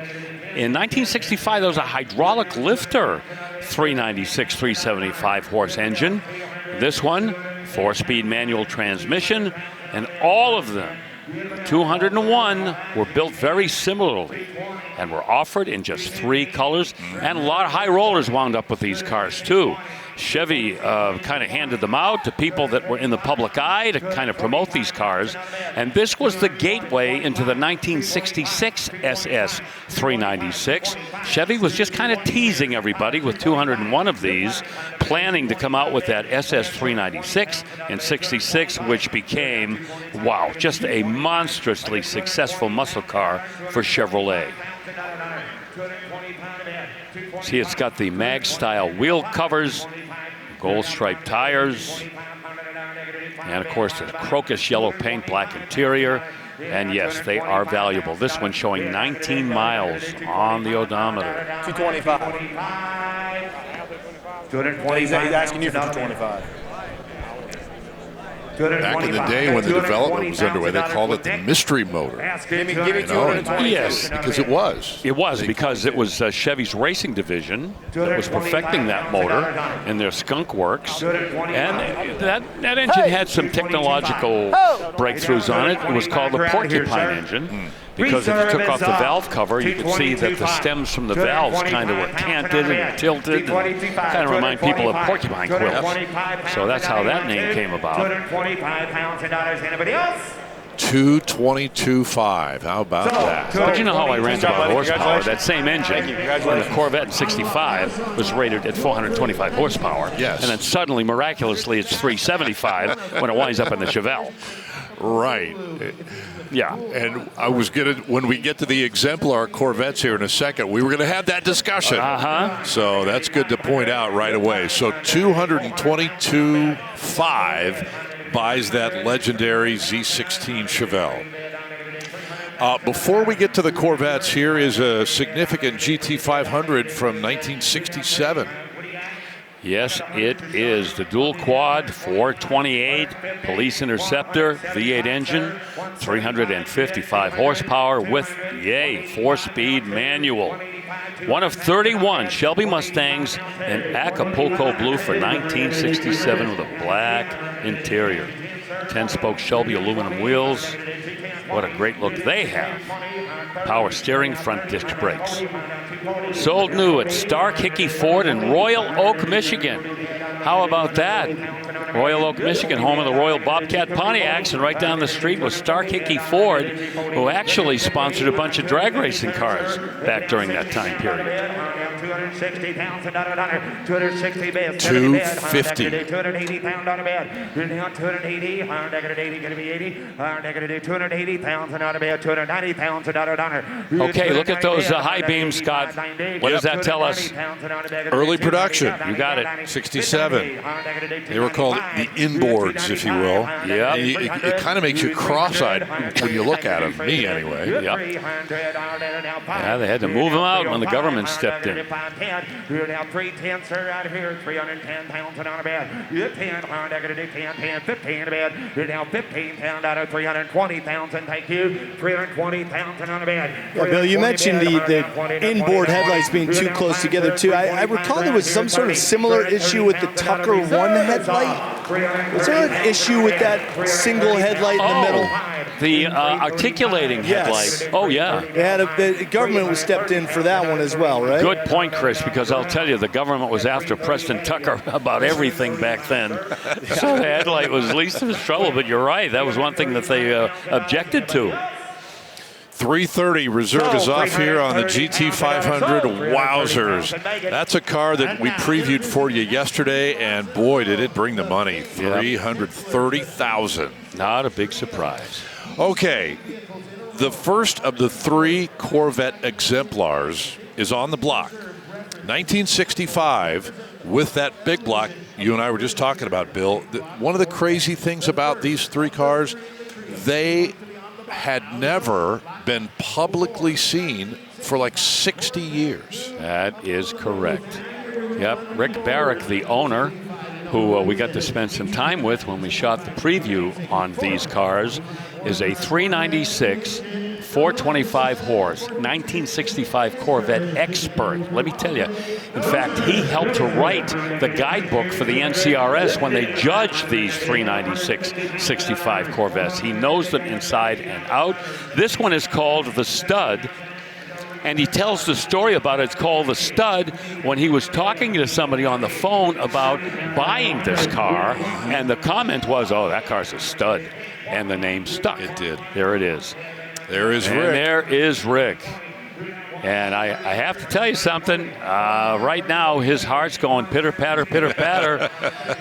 in 1965, there was a hydraulic lifter 396, 375 horse engine. This one, 4-speed manual transmission, and all of them, 201, were built very similarly and were offered in just 3 colors, and a lot of high rollers wound up with these cars too. Chevy kind of handed them out to people that were in the public eye to kind of promote these cars. And this was the gateway into the 1966 SS 396. Chevy was just kind of teasing everybody with 201 of these, planning to come out with that SS 396 in 66, which became, wow, just a monstrously successful muscle car for Chevrolet. See, it's got the mag-style wheel covers, gold striped tires, and of course the crocus yellow paint, black interior. And yes, they are valuable. This one showing 19 miles on the odometer. 225. He's asking you for 225. Back in the day when the development was underway, they called it the mystery motor. Give me 220. Yes, because it was. It was because it was Chevy's racing division that was perfecting that motor in their skunk works. And that engine had some technological breakthroughs on it. It was called the porcupine engine. Because if you took off the valve cover, you could see that the stems from the valves kind of were canted and tilted and kind of remind people of porcupine quills. So that's how that name came about. 225 pounds in dollars. Anybody else? 222.5. How about that? But you know how I rant about horsepower. That same engine in the Corvette in 65 was rated at 425 horsepower. Yes. And then suddenly, miraculously, it's 375 when it winds up in the Chevelle. Right. Yeah. And I was going to, when we get to the exemplar Corvettes here in a second, we were going to have that discussion. So that's good to point out right away. So 222.5 buys that legendary Z16 Chevelle. Before we get to the Corvettes, here is a significant GT500 from 1967. Yes, it is the dual quad 428 Police Interceptor V8 engine, 355 horsepower with, 4-speed manual. One of 31 Shelby Mustangs in Acapulco blue for 1967 with a black interior. 10-spoke Shelby aluminum wheels. What a great look they have. Power steering, front disc brakes. Sold new at Stark Hickey Ford in Royal Oak, Michigan. How about that? Royal Oak, Michigan, home of the Royal Bobcat Pontiacs, and right down the street was Stark Hickey Ford, who actually sponsored a bunch of drag racing cars back during that time period. 260 pounds and not under 260 beds. 250. 280 pound on a bed. 280. Negative 80 going to be 80. Negative 280 pounds and not a bed. 290 pounds and not under. Okay, look at those high beams, Scott. What does that tell us? Early production. You got it. 67. They were called the inboards, if you will. Yeah. It kind of makes you cross-eyed when you look at them. Me, anyway. Yep. Yeah, they had to move them out when the government stepped in. 310, sir, out here. 310 pounds and on a bed. 10, negative 10, 15 a bed. You're now 15 pound out of 320 pounds, and thank you. 320 pounds and on a bed. Yeah, Bill, you mentioned the inboard headlights being too close together, too. I recall there was some sort of similar issue with the Tucker 1 headlight. Was there an issue with that single headlight in the middle? The articulating headlight. Oh, yeah. The government was stepped in for that one as well, right? Good point, Chris, because I'll tell you, the government was after Preston Tucker about everything back then. So the headlight was least of his trouble, but you're right. That was one thing that they objected to. 330 reserve is off here on the GT500. Wowzers. That's a car that we previewed for you yesterday, and boy, did it bring the money. $330,000. Not a big surprise. Okay, the first of the 3 Corvette exemplars is on the block. 1965, with that big block you and I were just talking about, Bill. One of the crazy things about these 3 cars, they had never been publicly seen for like 60 years. That is correct. Yep, Rick Barrick, the owner, who we got to spend some time with when we shot the preview on these cars, is a 396, 425 horse, 1965 Corvette expert. Let me tell you, in fact, he helped to write the guidebook for the NCRS when they judged these 396, 65 Corvettes. He knows them inside and out. This one is called the Stud. And he tells the story about it. It's called the Stud when he was talking to somebody on the phone about buying this car. And the comment was, oh, that car's a stud. And the name stuck. It did. There it is. There is Rick. And there is Rick. And I have to tell you something. Right now, his heart's going pitter-patter, pitter-patter.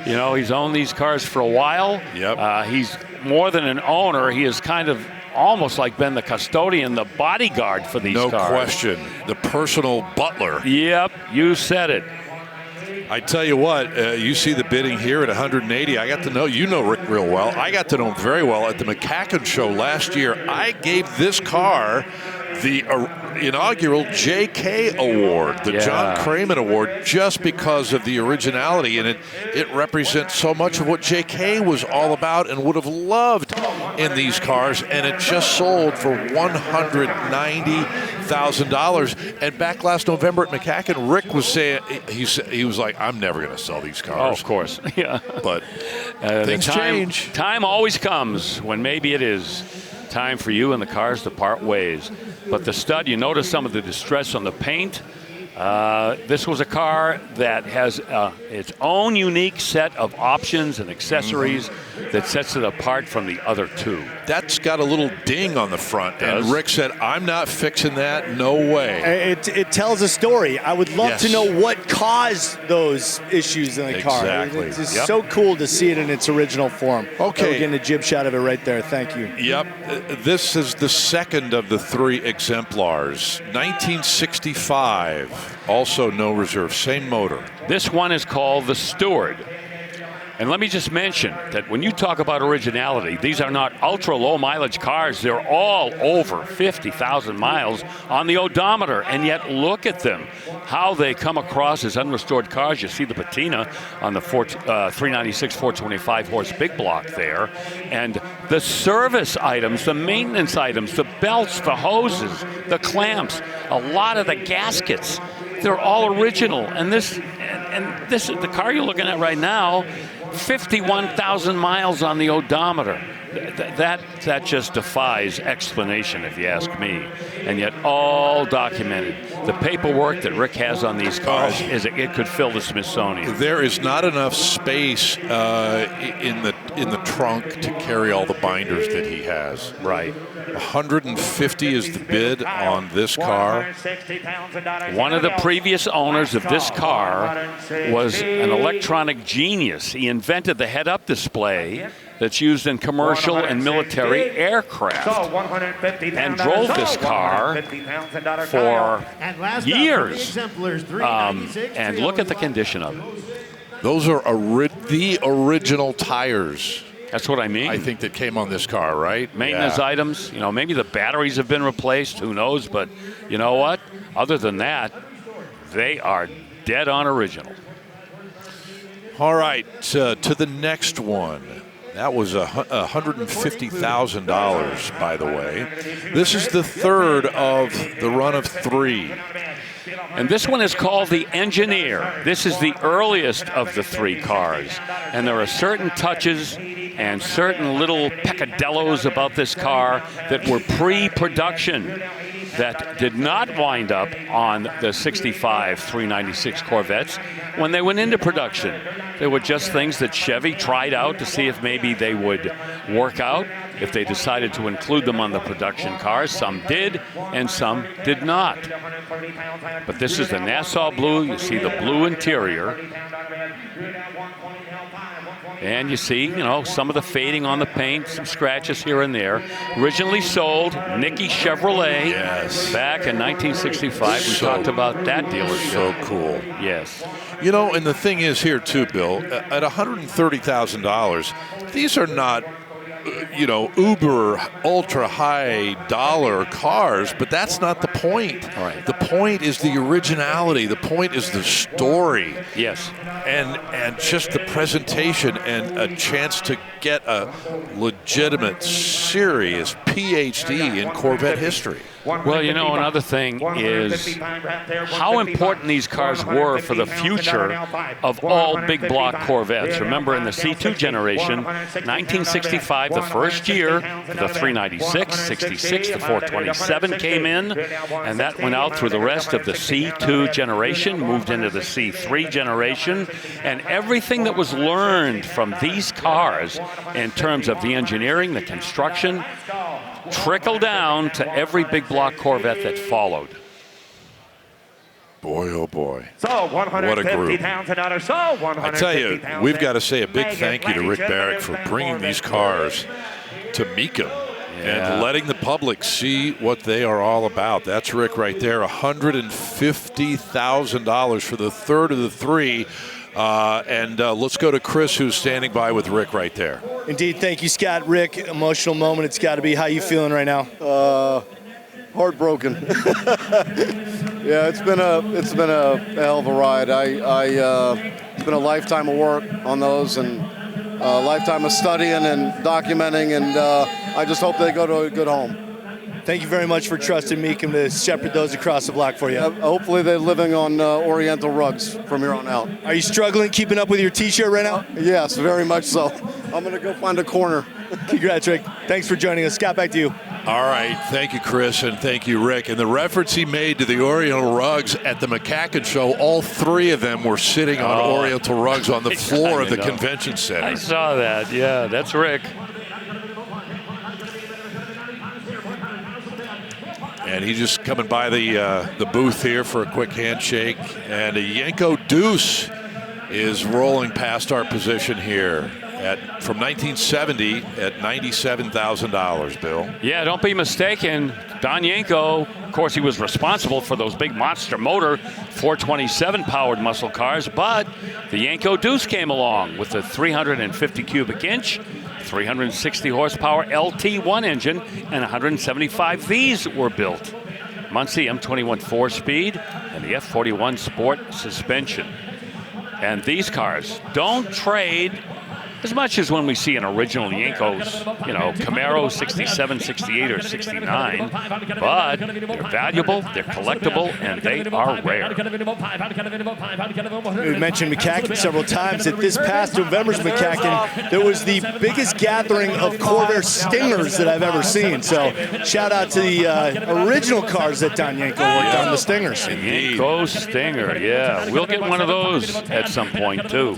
You know, he's owned these cars for a while. Yep. He's more than an owner. He is kind of almost like been the custodian, the bodyguard for these cars. No question. The personal butler. Yep, you said it. I tell you what, you see the bidding here at 180. I got to know, you know Rick real well. I got to know him very well at the McCacken show last year. I gave this car the inaugural JK Award, the John Cramen Award, just because of the originality, and it represents so much of what JK was all about and would have loved in these cars, and it just sold for $190,000. And back last November at McCacken, Rick was saying, he was like, I'm never going to sell these cars. Oh, of course, yeah. But things change. Time always comes when maybe it is time for you and the cars to part ways. But the Stud, you notice some of the distress on the paint. This was a car that has its own unique set of options and accessories that sets it apart from the other 2. That's got a little ding on the front, and Rick said, I'm not fixing that, no way. It tells a story. I would love to know what caused those issues in the car. Exactly. It's just so cool to see it in its original form. Okay. We're getting a jib shot of it right there. Thank you. Yep. This is the second of the 3 exemplars. 1965. Also no reserve, same motor. This one is called the Steward. And let me just mention that when you talk about originality, these are not ultra-low mileage cars. They're all over 50,000 miles on the odometer, and yet look at them, how they come across as unrestored cars. You see the patina on the 396 425 horse big block there, and the service items, the maintenance items, the belts, the hoses, the clamps, a lot of the gaskets, they're all original. And this is the car you're looking at right now, 51,000 miles on the odometer. That just defies explanation, if you ask me. And yet all documented. The paperwork that Rick has on these cars it could fill the Smithsonian. There is not enough space in the trunk to carry all the binders that he has. Right. 150 is the bid on this car. One of the previous owners of this car was an electronic genius. He invented the head-up display that's used in commercial and military aircraft, and drove this car for years. And look at the condition of it. Those are the original tires. That's what I mean. I think that came on this car, right? Maintenance items, maybe the batteries have been replaced, who knows, but you know what? Other than that, they are dead on original. All right, to the next one. That was $150,000, by the way. This is the third of the run of 3. And this one is called the Engineer. This is the earliest of the 3 cars. And there are certain touches and certain little peccadillos about this car that were pre-production that did not wind up on the 65 396 Corvettes when they went into production. They were just things that Chevy tried out to see if maybe they would work out, if they decided to include them on the production cars. Some did, and some did not. But this is the Nassau Blue. You see the blue interior. And you see, some of the fading on the paint, some scratches here and there. Originally sold, Nicky Chevrolet, back in 1965. We talked about that dealership. So cool. Yes. And the thing is here too, Bill, at $130,000, these are not, uber ultra high dollar cars, but that's not the point. All right. The point is the originality. The point is the story. Yes. And just the presentation and a chance to get a legitimate, serious PhD in Corvette history. Well, another thing is how important these cars were for the future of all big block Corvettes. Remember, in the C2 generation, 1965, the first year, the 396, 66, the 427 came in, and that went out through the rest of the C2 generation, moved into the C3 generation, and everything that was learned from these cars in terms of the engineering, the construction, trickle down to every big block Corvette that followed. Boy, oh boy. So what a group. I tell you, we've got to say a big thank you to Rick Barrett for bringing these cars to Mecum and letting the public see what they are all about. That's Rick right there, $150,000 for the third of the 3. And let's go to Chris, who's standing by with Rick right there. Indeed, thank you, Scott. Rick, emotional moment. It's got to be. How you feeling right now? Heartbroken. Yeah, it's been a hell of a ride. It's been a lifetime of work on those and a lifetime of studying and documenting, and I just hope they go to a good home. Thank you very much for trusting Mecum to shepherd those across the block for you. Hopefully they're living on Oriental rugs from here on out. Are you struggling keeping up with your T-shirt right now? Yes, very much so. I'm going to go find a corner. Congrats, Rick. Thanks for joining us. Scott, back to you. All right. Thank you, Chris, and thank you, Rick. And the reference he made to the Oriental rugs at the McCacken show, all 3 of them were sitting on Oriental rugs on the floor of the convention center. I saw that. Yeah, that's Rick. And he's just coming by the booth here for a quick handshake. And a Yenko Deuce is rolling past our position here. from 1970 at $97,000, Bill. Yeah, don't be mistaken. Don Yanko, of course, he was responsible for those big monster motor 427 powered muscle cars, but the Yanko Deuce came along with the 350 cubic inch, 360 horsepower LT1 engine, and 175 Vs were built. Muncie M21 4-speed and the F41 Sport suspension. And these cars don't trade as much as when we see an original Yanko's, you know, Camaro 67, 68, or 69, but they're valuable, they're collectible, and they are rare. We mentioned McCacken several times. At this past November's McCacken, there was the biggest gathering of Corvair Stingers that I've ever seen. So shout out to the original cars that Don Yanko worked on, the Stingers. Yanko Stinger, yeah. We'll get one of those at some point, too.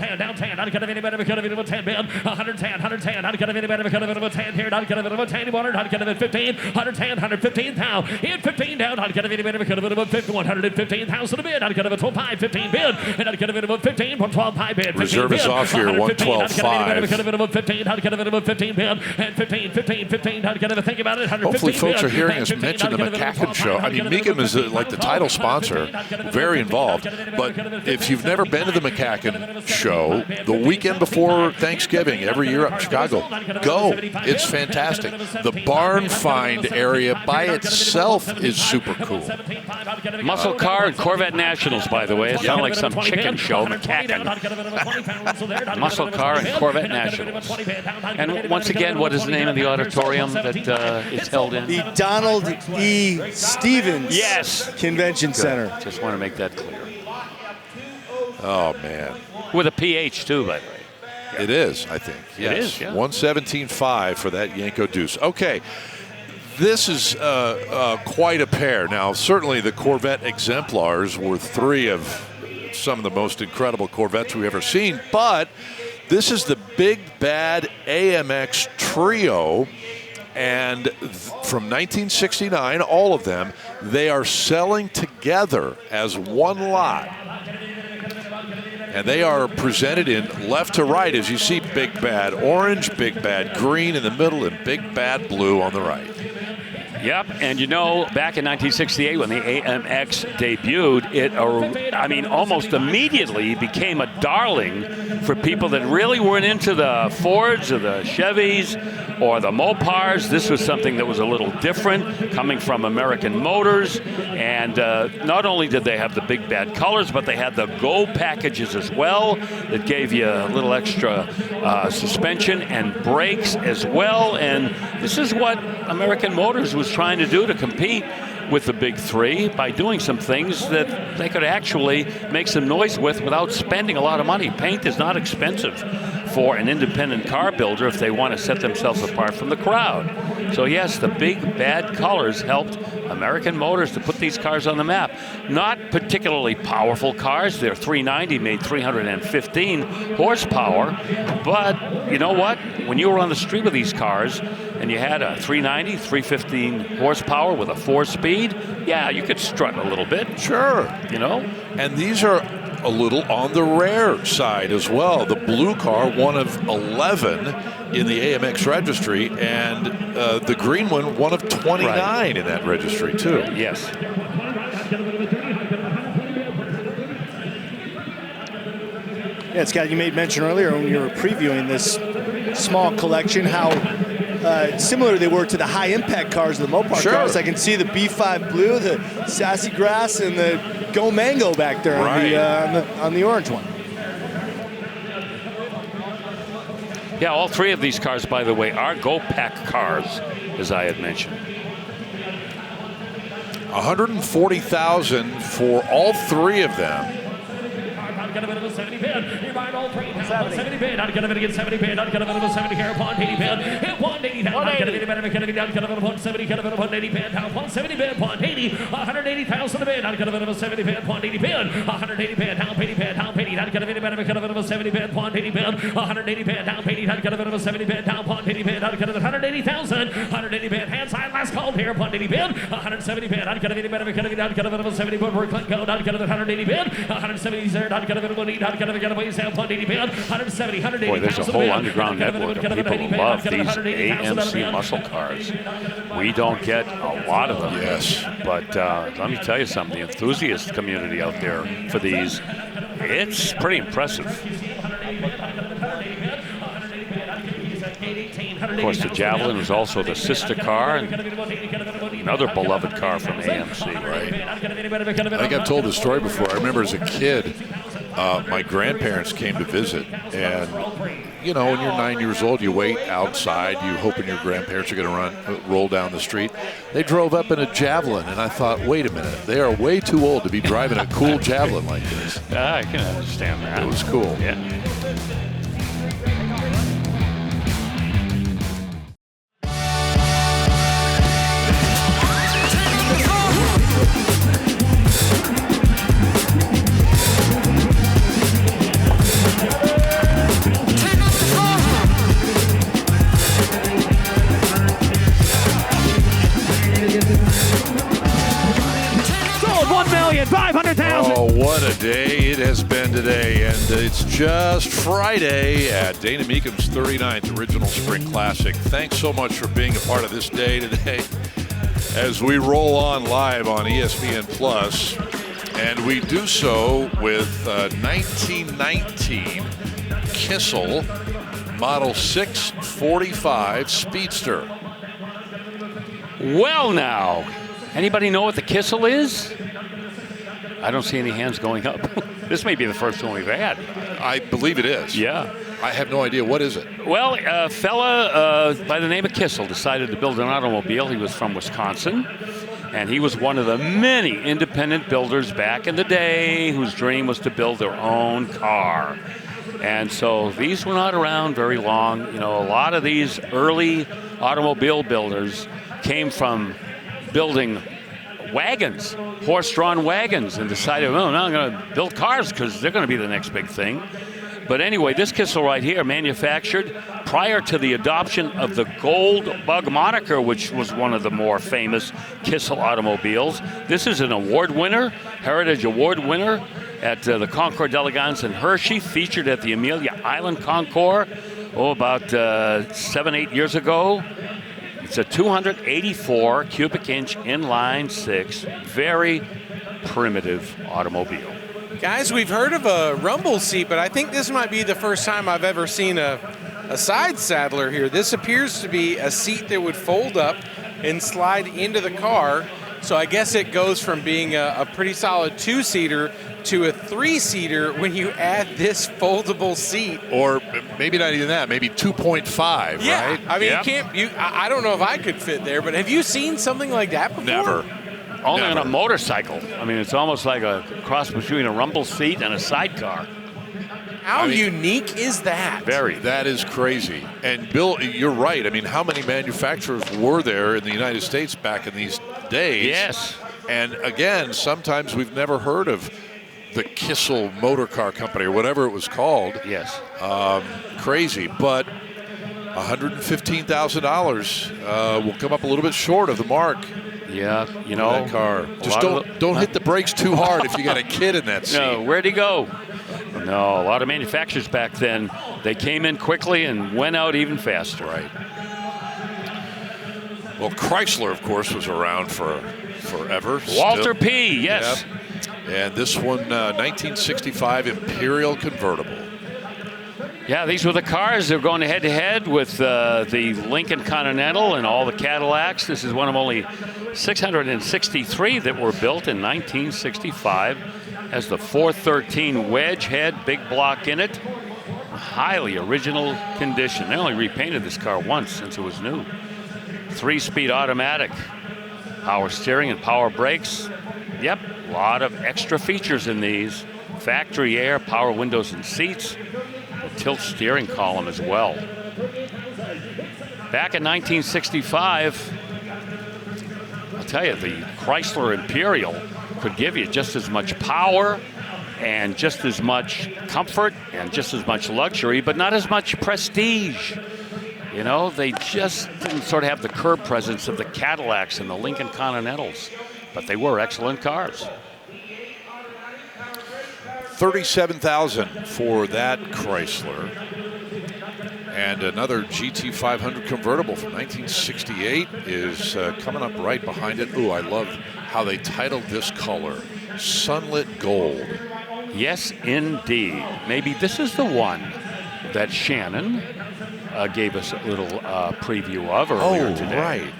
110, 110, I'd get a minute, I'd get a minute of 10 here, I'd get a minute of 10, 100, I'd get a minute 15, 110, 115 down, in 15 down, I'd get a minute, I'd get a minute of 115,000 a bid, I'd get a 12 5, 15 bid, and I'd get a minute of 15, 112 high bid, Reserve is off here, 112.5. I'd get a minute of 15, I'd get a minute of 15 bid, and 15, 15, 15, I'd get a think about it, 115 Hopefully folks bid, are hearing us mention the McCacken show. I mean, Mecum is like the title sponsor, very involved, but if you've never been to the McCacken show, the weekend before Thanksgiving, every year up in Chicago, go. It's fantastic. The barn find area by itself is super cool. Muscle Car and Corvette Nationals, by the way. It sounds like some chicken show, McCacken. Muscle Car and Corvette Nationals. And once again, what is the name of the auditorium that it's held in? The Donald E. Stevens Convention Center. Just want to make that clear. Oh, man. With a PH, too, by the way. It is, I think. Yes. It is, yeah. 117.5 for that Yanko Deuce. Okay, this is quite a pair. Now, certainly the Corvette exemplars were three of some of the most incredible Corvettes we've ever seen, but this is the Big Bad AMX Trio, and from 1969, all of them, they are selling together as one lot. And they are presented in left to right, as you see Big Bad Orange, Big Bad Green in the middle, and Big Bad Blue on the right. Yep, and you know, back in 1968 when the AMX debuted, it, I mean, almost immediately became a darling for people that really weren't into the Fords or the Chevys or the Mopars. This was something that was a little different, coming from American Motors. And not only did they have the big bad colors, but they had the Go packages as well that gave you a little extra suspension and brakes as well. And this is what American Motors was trying to do to compete with the big three by doing some things that they could actually make some noise with without spending a lot of money. Paint is not expensive for an independent car builder if they want to set themselves apart from the crowd. So yes, the big bad colors helped American Motors to put these cars on the map. Not particularly powerful cars. Their 390 made 315 horsepower, but you know what? When you were on the street with these cars and you had a 390, 315 horsepower with a 4-speed, yeah, you could strut a little bit. Sure. You know? And these are a little on the rare side as well. The blue car, one of 11 in the AMX registry, and the green one of 29 in that registry too. Yes. Yeah, Scott, you made mention earlier when you were previewing this small collection how similar they were to the high-impact cars of the Mopar cars. I can see the B5 Blue, the Sassy Grass, and the Go Mango back there on the orange one. Yeah, all three of these cars, by the way, are Go Pack cars, as I had mentioned. $140,000 for all three of them. I'd get a bit of a 70 bid. You ride all three. 70 bid. I'd get a bit of a 70 bid. I'd get a bit of a 70 here. 180 bid. Hit 180 down. I'd get a bit of a 170. Get a bit of 170. Get a bit of 180 bid. Down 170 bid. 180. 180,000 a bid. I'd get a bit of a 70 bid. 180 bid. 180 bid. Down 80 bid. Down 80. I'd get a bit of a 70 bid. 180 bid. 180 bid. Down 80. I'd get a bit of a 70 bid. Down 180 bid. I'd get a 180,000. 180 bid. Hand side last call here. 180 bid. 170 bid. I'd get a bit of a 70 bid. I'd get a bit of a 70 bid. We're click go. I'd get a 180 bid. 170 zero. I'd get Boy, there's a whole underground network of people who love these AMC muscle cars. We don't get a lot of them. Yes. But let me tell you something, the enthusiast community out there for these, it's pretty impressive. Of course, the Javelin is also the sister car and another beloved car from AMC. Right. I think I've told this story before. I remember as a kid, my grandparents came to visit, and you know, when you're 9 years old, you wait outside, you hoping your grandparents are going to roll down the street. They drove up in a Javelin, and I thought, wait a minute, they are way too old to be driving a cool Javelin like this. I can understand that. It was cool. Yeah. Oh, what a day it has been today. And it's just Friday at Dana Mecum's 39th Original Spring Classic. Thanks so much for being a part of this day today as we roll on live on ESPN Plus. And we do so with 1919 Kissel Model 645 Speedster. Well now, anybody know what the Kissel is? I don't see any hands going up. This may be the first one we've had. I believe it is. Yeah. I have no idea. What is it? Well, a fella by the name of Kissel decided to build an automobile. He was from Wisconsin, and he was one of the many independent builders back in the day whose dream was to build their own car. And so these were not around very long. You know, a lot of these early automobile builders came from building wagons, horse-drawn wagons, and decided, oh, no, I'm going to build cars because they're going to be the next big thing. But anyway, this Kissel right here, manufactured prior to the adoption of the Gold Bug moniker, which was one of the more famous Kissel automobiles. This is an award winner, Heritage Award winner at the Concours d'Elegance in Hershey, featured at the Amelia Island Concours, about 7-8 years ago. It's a 284 cubic inch inline six, very primitive automobile. Guys, we've heard of a rumble seat, but I think this might be the first time I've ever seen a side saddler here. This appears to be a seat that would fold up and slide into the car. So I guess it goes from being a pretty solid two-seater to a three-seater when you add this foldable seat. Or maybe not even that, maybe 2.5, yeah, right? I mean, I don't know if I could fit there, but have you seen something like that before? Never. Only on a motorcycle. I mean, it's almost like a cross between a rumble seat and a sidecar. How unique is that? Very. That is crazy. And Bill, you're right. I mean, how many manufacturers were there in the United States back in these days? Yes. And again, sometimes we've never heard of the Kissel Motor Car Company or whatever it was called. Yes. Crazy. But $115,000 will come up a little bit short of the mark. Yeah, you know, that car. Just don't hit the brakes too hard if you got a kid in that seat. No, where'd he go? No, a lot of manufacturers back then, they came in quickly and went out even faster. Right. Well, Chrysler, of course, was around for forever. Walter P., yes. Yep. And this one, 1965 Imperial convertible. Yeah, these were the cars. They're going head-to-head with the Lincoln Continental and all the Cadillacs. This is one of only 663 that were built in 1965. Has the 413 wedge head, big block in it. Highly original condition. They only repainted this car once since it was new. 3-speed automatic. Power steering and power brakes. Yep, a lot of extra features in these. Factory air, power windows and seats. A tilt steering column as well. Back in 1965, I'll tell you, the Chrysler Imperial could give you just as much power and just as much comfort and just as much luxury, but not as much prestige. You know, they just didn't sort of have the curb presence of the Cadillacs and the Lincoln Continentals, but they were excellent cars. $37,000 for that Chrysler. And another GT500 convertible from 1968 is coming up right behind it. Ooh, I love how they titled this color, Sunlit Gold. Yes, indeed. Maybe this is the one that Shannon gave us a little preview of earlier today. Right.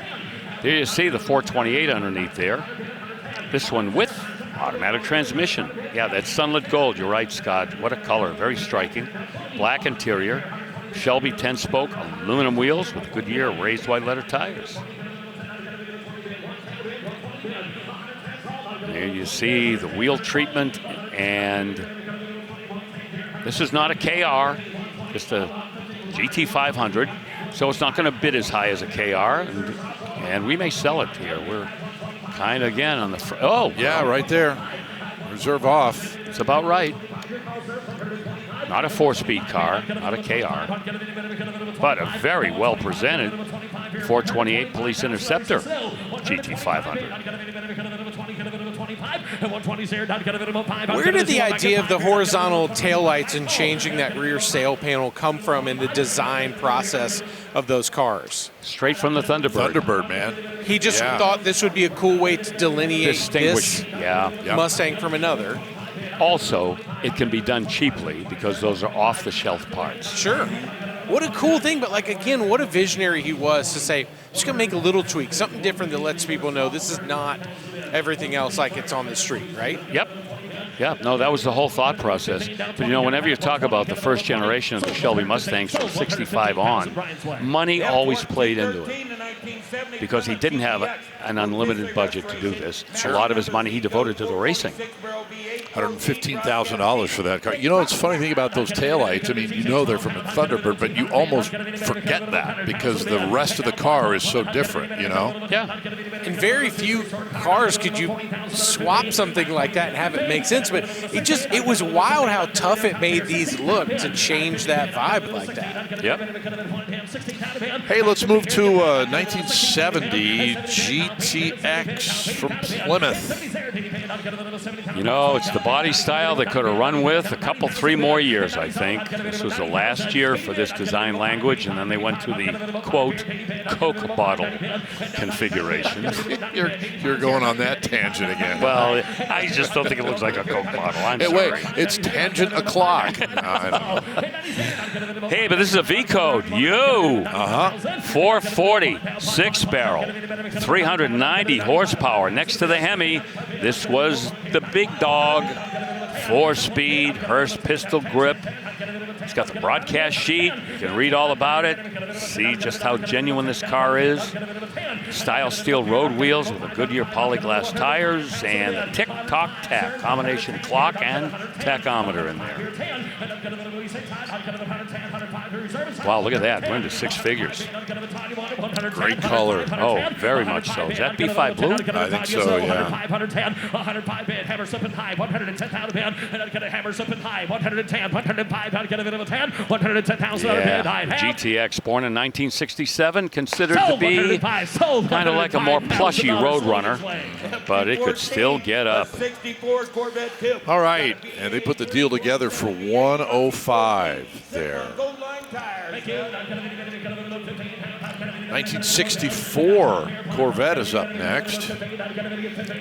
There you see the 428 underneath there. This one with automatic transmission. Yeah, that's sunlit gold. You're right, Scott. What a color. Very striking. Black interior. Shelby 10-spoke aluminum wheels with Goodyear raised white letter tires. There you see the wheel treatment, and this is not a KR, just a GT500, so it's not going to bid as high as a KR, and we may sell it here. We're kind of again on the oh yeah, right there. Reserve off. It's about right. Not a 4-speed car, not a KR, but a very well presented 428 Police Interceptor GT500. Where did the idea of the horizontal taillights and changing that rear sail panel come from in the design process of those cars? Straight from the Thunderbird. Thunderbird, man. He just thought this would be a cool way to delineate this Mustang from another. Also, it can be done cheaply because those are off-the-shelf parts. Sure. What a cool thing, but like again, what a visionary he was to say, just gonna make a little tweak, something different that lets people know this is not everything else like it's on the street, right? Yep. Yeah, no, that was the whole thought process. But you know, whenever you talk about the first generation of the Shelby Mustangs from 65 on, money always played into it. Because he didn't have an unlimited budget to do this. A lot of his money he devoted to the racing. $115,000 for that car. You know, it's a funny thing about those taillights. I mean, you know they're from a Thunderbird, but you almost forget that because the rest of the car is so different, you know? Yeah. In very few cars could you swap something like that and have it make sense, but it was wild how tough it made these look to change that vibe like that. Yep. Hey, let's move to 1970 GTX from Plymouth. You know, it's the body style they could have run with three more years, I think. This was the last year for this design language, and then they went to the, quote, Coke bottle configuration. You're going on that tangent again. Well, I just don't think it looks like a Coke bottle. I'm sorry. Wait, it's tangent o'clock. No, I don't know. Hey, but this is a V code. 440, 6-barrel, 390 horsepower. Next to the Hemi, this was the big dog, 4-speed, Hurst pistol grip. It's got the broadcast sheet. You can read all about it. See just how genuine this car is. Style steel road wheels with a Goodyear polyglass tires and a tick-tock-tack combination clock and tachometer in there. Wow, look at that. We're into six figures. Great color. Oh, very much so. Is that B5 blue? I think so, yeah. 110, 105 bid, hammer slipping high, 110 pound bid, and then get a hammer slipping high, 110, 105 pound, get a bit of a 10, 110,000 bid, GTX, born in 1967, considered to be kind of like a more plushy road runner, but it could still get up. All right, and they put the deal together for 105 there. 1964 Corvette is up next.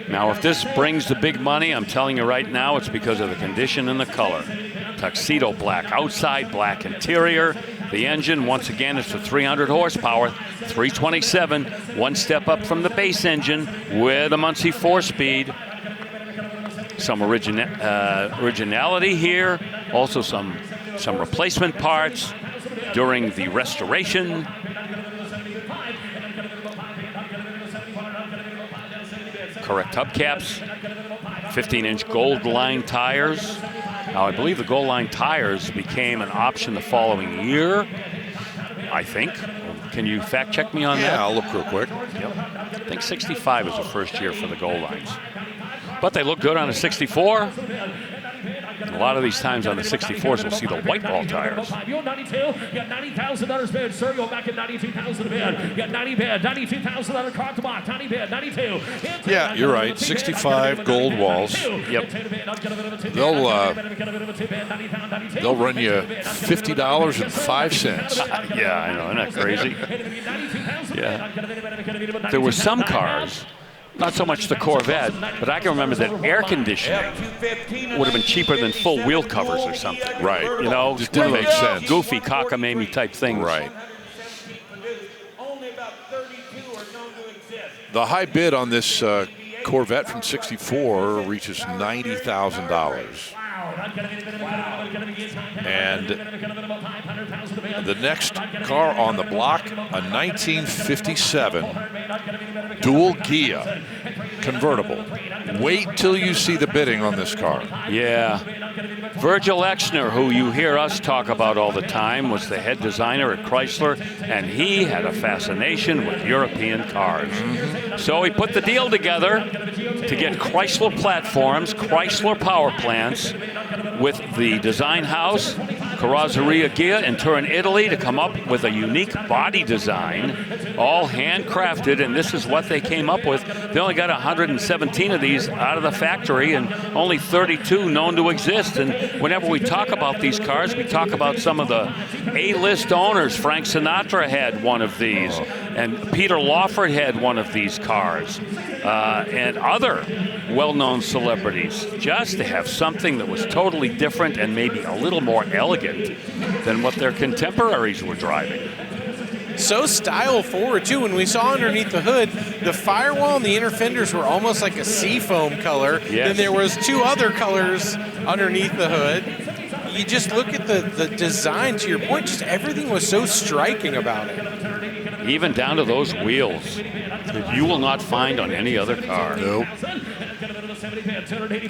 Now, if this brings the big money, I'm telling you right now, it's because of the condition and the color. Tuxedo black outside, black interior. The engine, once again, is for 300 horsepower, 327, one step up from the base engine with a Muncie 4-speed. Some originality here, also some replacement parts during the restoration. Correct hubcaps, 15-inch gold line tires. Now, I believe the gold line tires became an option the following year, I think. Can you fact check me on that? Yeah, I'll look real quick. Yep. I think 65 was the first year for the gold lines. But they look good on a 64. A lot of these times on the 64s, we'll see the white ball tires. You're 92. You got $90,000 bid, sir. You're back at $92,000 bid. You got 90 bid, $92,000 car to box, 90 bid, 92. Yeah, you're right. 65 gold walls. Yep. They'll run you $50.05. Yeah, I know. Isn't that crazy? Yeah. There were some cars, not so much the Corvette, but I can remember that air conditioning would have been cheaper than full wheel covers or something. Right. You know, just didn't make sense. Goofy cockamamie type things. Right. The high bid on this Corvette from '64 reaches $90,000. And the next car on the block, a 1957 dual Ghia convertible. Wait till you see the bidding on this car. Yeah. Virgil Exner, who you hear us talk about all the time, was the head designer at Chrysler, and he had a fascination with European cars. So he put the deal together to get Chrysler platforms, Chrysler power plants, with the design house, Carrozzeria Ghia in Turin, Italy, to come up with a unique body design, all handcrafted, and this is what they came up with. They only got 117 of these out of the factory and only 32 known to exist. And whenever we talk about these cars, we talk about some of the A-list owners. Frank Sinatra had one of these, and Peter Lawford had one of these cars, and other well-known celebrities, just to have something that was totally different and maybe a little more elegant than what their contemporaries were driving. So style forward too. When we saw underneath the hood, the firewall and the inner fenders were almost like a seafoam color. Yes. Then there was two other colors underneath the hood. You just look at the design, to your point, just everything was so striking about it. Even down to those wheels that you will not find on any other car. Nope.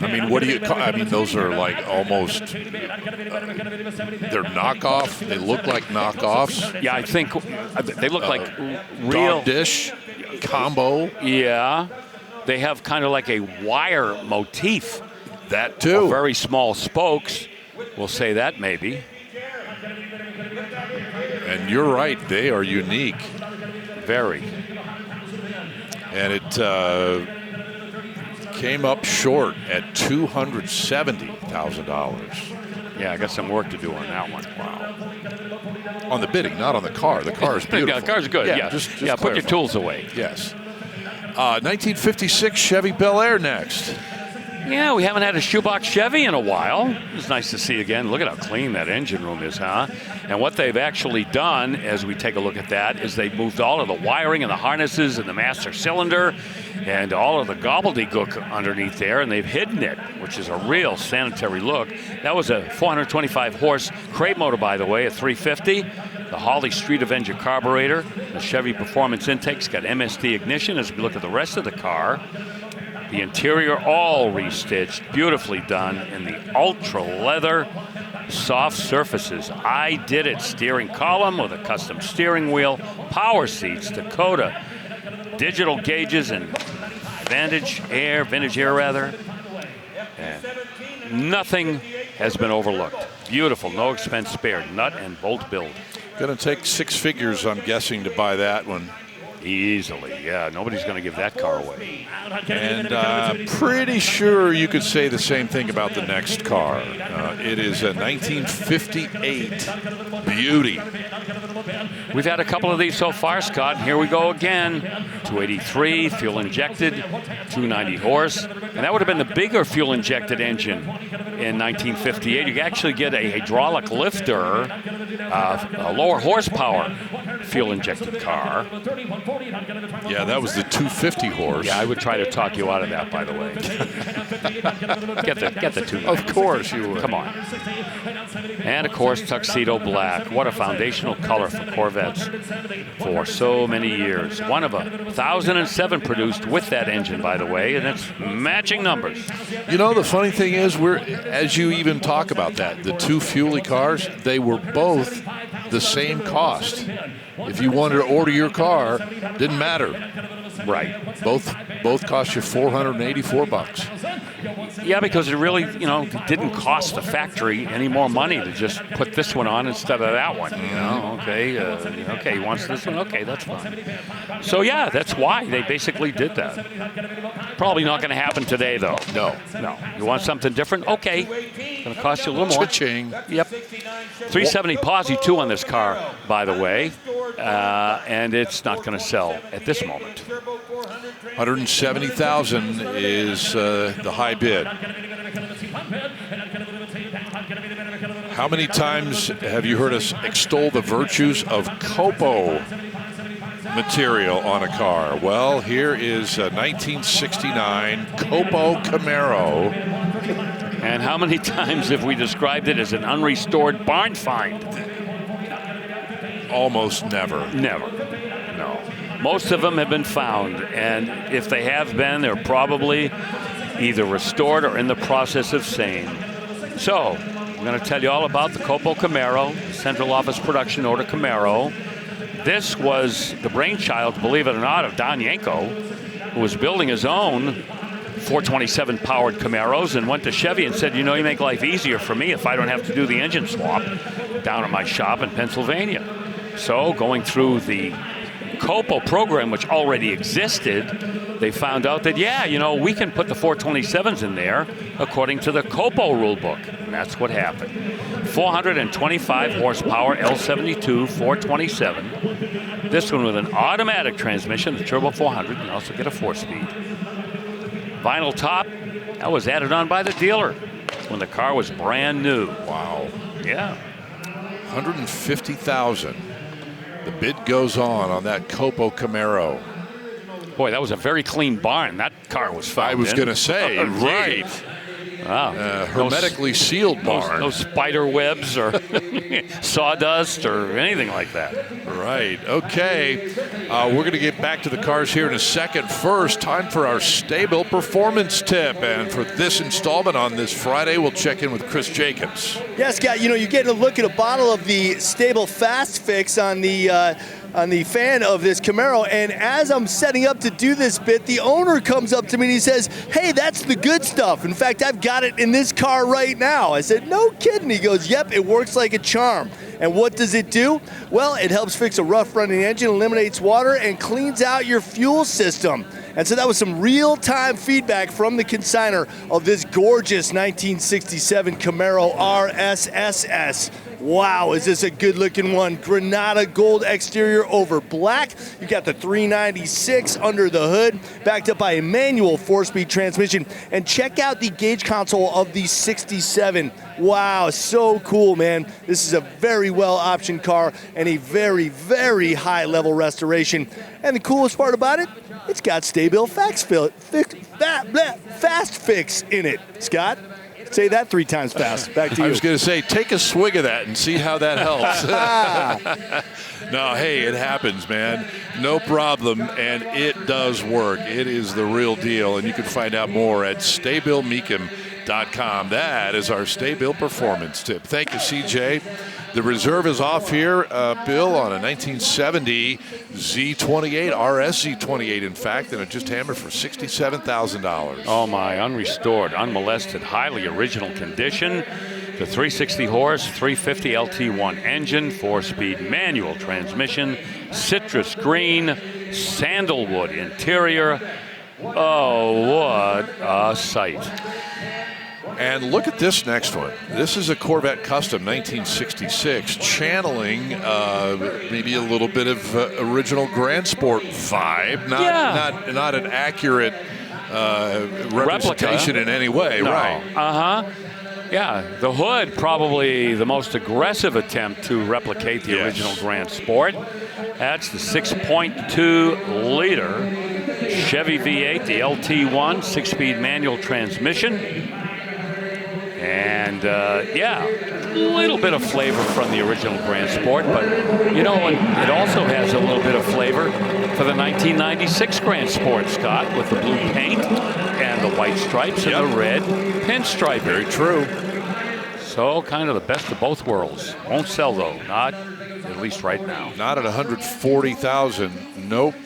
I mean, what do you call? I mean, those are like almost, they're knockoff. They look like knockoffs. Yeah, I think they look like real. Dog dish combo. Yeah. They have kind of like a wire motif. That too. Very small spokes. We'll say that maybe. And you're right. They are unique. Very. And it came up short at $270,000. Yeah, I got some work to do on that one. Wow. On the bidding, not on the car. The car is beautiful. Yeah, the car's good. Yeah, just put your clarify. tools away. Yes. 1956 Chevy Bel Air next. Yeah, we haven't had a shoebox Chevy in a while. It's nice to see again. Look at how clean that engine room is, huh? And what they've actually done, as we take a look at that, is they've moved all of the wiring and the harnesses and the master cylinder and all of the gobbledygook underneath there, and they've hidden it, which is a real sanitary look. That was a 425-horse crate motor, by the way, at 350. The Hawley Street Avenger carburetor. The Chevy Performance intake's got MSD ignition. As we look at the rest of the car, the interior all restitched, beautifully done, in the ultra leather soft surfaces. I did it steering column with a custom steering wheel, power seats, Dakota, digital gauges, and vintage air rather. And nothing has been overlooked. Beautiful, no expense spared, nut and bolt build. Going to take six figures, I'm guessing, to buy that one. Easily, yeah. Nobody's going to give that car away. And pretty sure you could say the same thing about the next car. It is a 1958 beauty. We've had a couple of these so far, Scott. Here we go again. 283, fuel injected, 290 horse. And that would have been the bigger fuel injected engine in 1958. You actually get a hydraulic lifter, a lower horsepower fuel injected car. Yeah, that was the 250 horse. Yeah, I would try to talk you out of that, by the way. get the 290. Of course you would. Come on. And of course, tuxedo black. What a foundational color for Corvettes for so many years. One of 1,007 produced with that engine, by the way, and it's matching numbers. You know, the funny thing is, as you even talk about that, the two Fuelie cars, they were both the same cost. If you wanted to order your car, didn't matter. Right. Both cost you $484. Yeah, because it really, didn't cost the factory any more money to just put this one on instead of that one. Okay, he wants this one. Okay, that's fine. So yeah, that's why they basically did that. Probably not going to happen today, though. No. You want something different? Okay, going to cost you a little more. Cha-ching. Yep. 370 posi 2 on this car, by the way, and it's not going to sell at this moment. 170,000 is the high bid. How many times have you heard us extol the virtues of Copo material on a car? Well, here is a 1969 Copo Camaro. And how many times have we described it as an unrestored barn find? Almost never. Never. No. Most of them have been found, and if they have been, they're probably either restored or in the process of same. So, I'm going to tell you all about the Copo Camaro, Central Office Production Order Camaro. This was the brainchild, believe it or not, of Don Yanko, who was building his own 427 powered Camaros and went to Chevy and said, you make life easier for me if I don't have to do the engine swap down at my shop in Pennsylvania. So, going through the Copo program, which already existed, they found out that, we can put the 427s in there according to the Copo rule book. And that's what happened. 425 horsepower L72 427. This one with an automatic transmission, the Turbo 400, and also get a 4-speed. Vinyl top, that was added on by the dealer when the car was brand new. Wow. Yeah. 150,000. The bid goes on that Copo Camaro. Boy, that was a very clean barn. That car was found I was going to say, right. Wow. Hermetically sealed barn. No spider webs or sawdust or anything like that. Right. Okay. We're going to get back to the cars here in a second. First, time for our Stay-Built Performance Tip. And for this installment on this Friday, we'll check in with Chris Jacobs. Yeah, Scott, you're getting a look at a bottle of the Stable Fast Fix on the fan of this Camaro, and as I'm setting up to do this bit, the owner comes up to me and he says, hey, that's the good stuff. In fact, I've got it in this car right now. I said, no kidding. He goes, yep, it works like a charm. And what does it do? Well, it helps fix a rough running engine, eliminates water, and cleans out your fuel system. And so that was some real-time feedback from the consignor of this gorgeous 1967 Camaro RSSS. Wow, is this a good-looking one? Granada gold exterior over black. You got the 396 under the hood, backed up by a manual 4-speed transmission. And check out the gauge console of the 67. Wow, so cool, man. This is a very well-optioned car and a very, very high-level restoration. And the coolest part about it, it's got Stay-Built Fast Fix in it. Scott? Say that 3 times fast. Back to you. I was going to say, take a swig of that and see how that helps. No, hey, it happens, man. No problem, and it does work. It is the real deal, and you can find out more at staybuiltmecum.com. That is our Stay-Built Performance Tip. Thank you, CJ. The reserve is off here, Bill, on a 1970 Z28, RS Z28, in fact, and it just hammered for $67,000. Oh, my, unrestored, unmolested, highly original condition. The 360 horse, 350 LT1 engine, 4-speed manual transmission, citrus green, sandalwood interior. Oh, what a sight. And look at this next one. This is a Corvette Custom 1966, channeling maybe a little bit of original Grand Sport vibe. Not an accurate representation in any way, no. Right? Yeah, the hood, probably the most aggressive attempt to replicate the original Grand Sport. That's the 6.2 liter Chevy V8, the LT1, 6-speed manual transmission. And, a little bit of flavor from the original Grand Sport, but, it also has a little bit of flavor for the 1996 Grand Sport, Scott, with the blue paint and the white stripes and the red pinstripe. Very true. So kind of the best of both worlds. Won't sell though, not at least right now. Not at 140,000. Nope.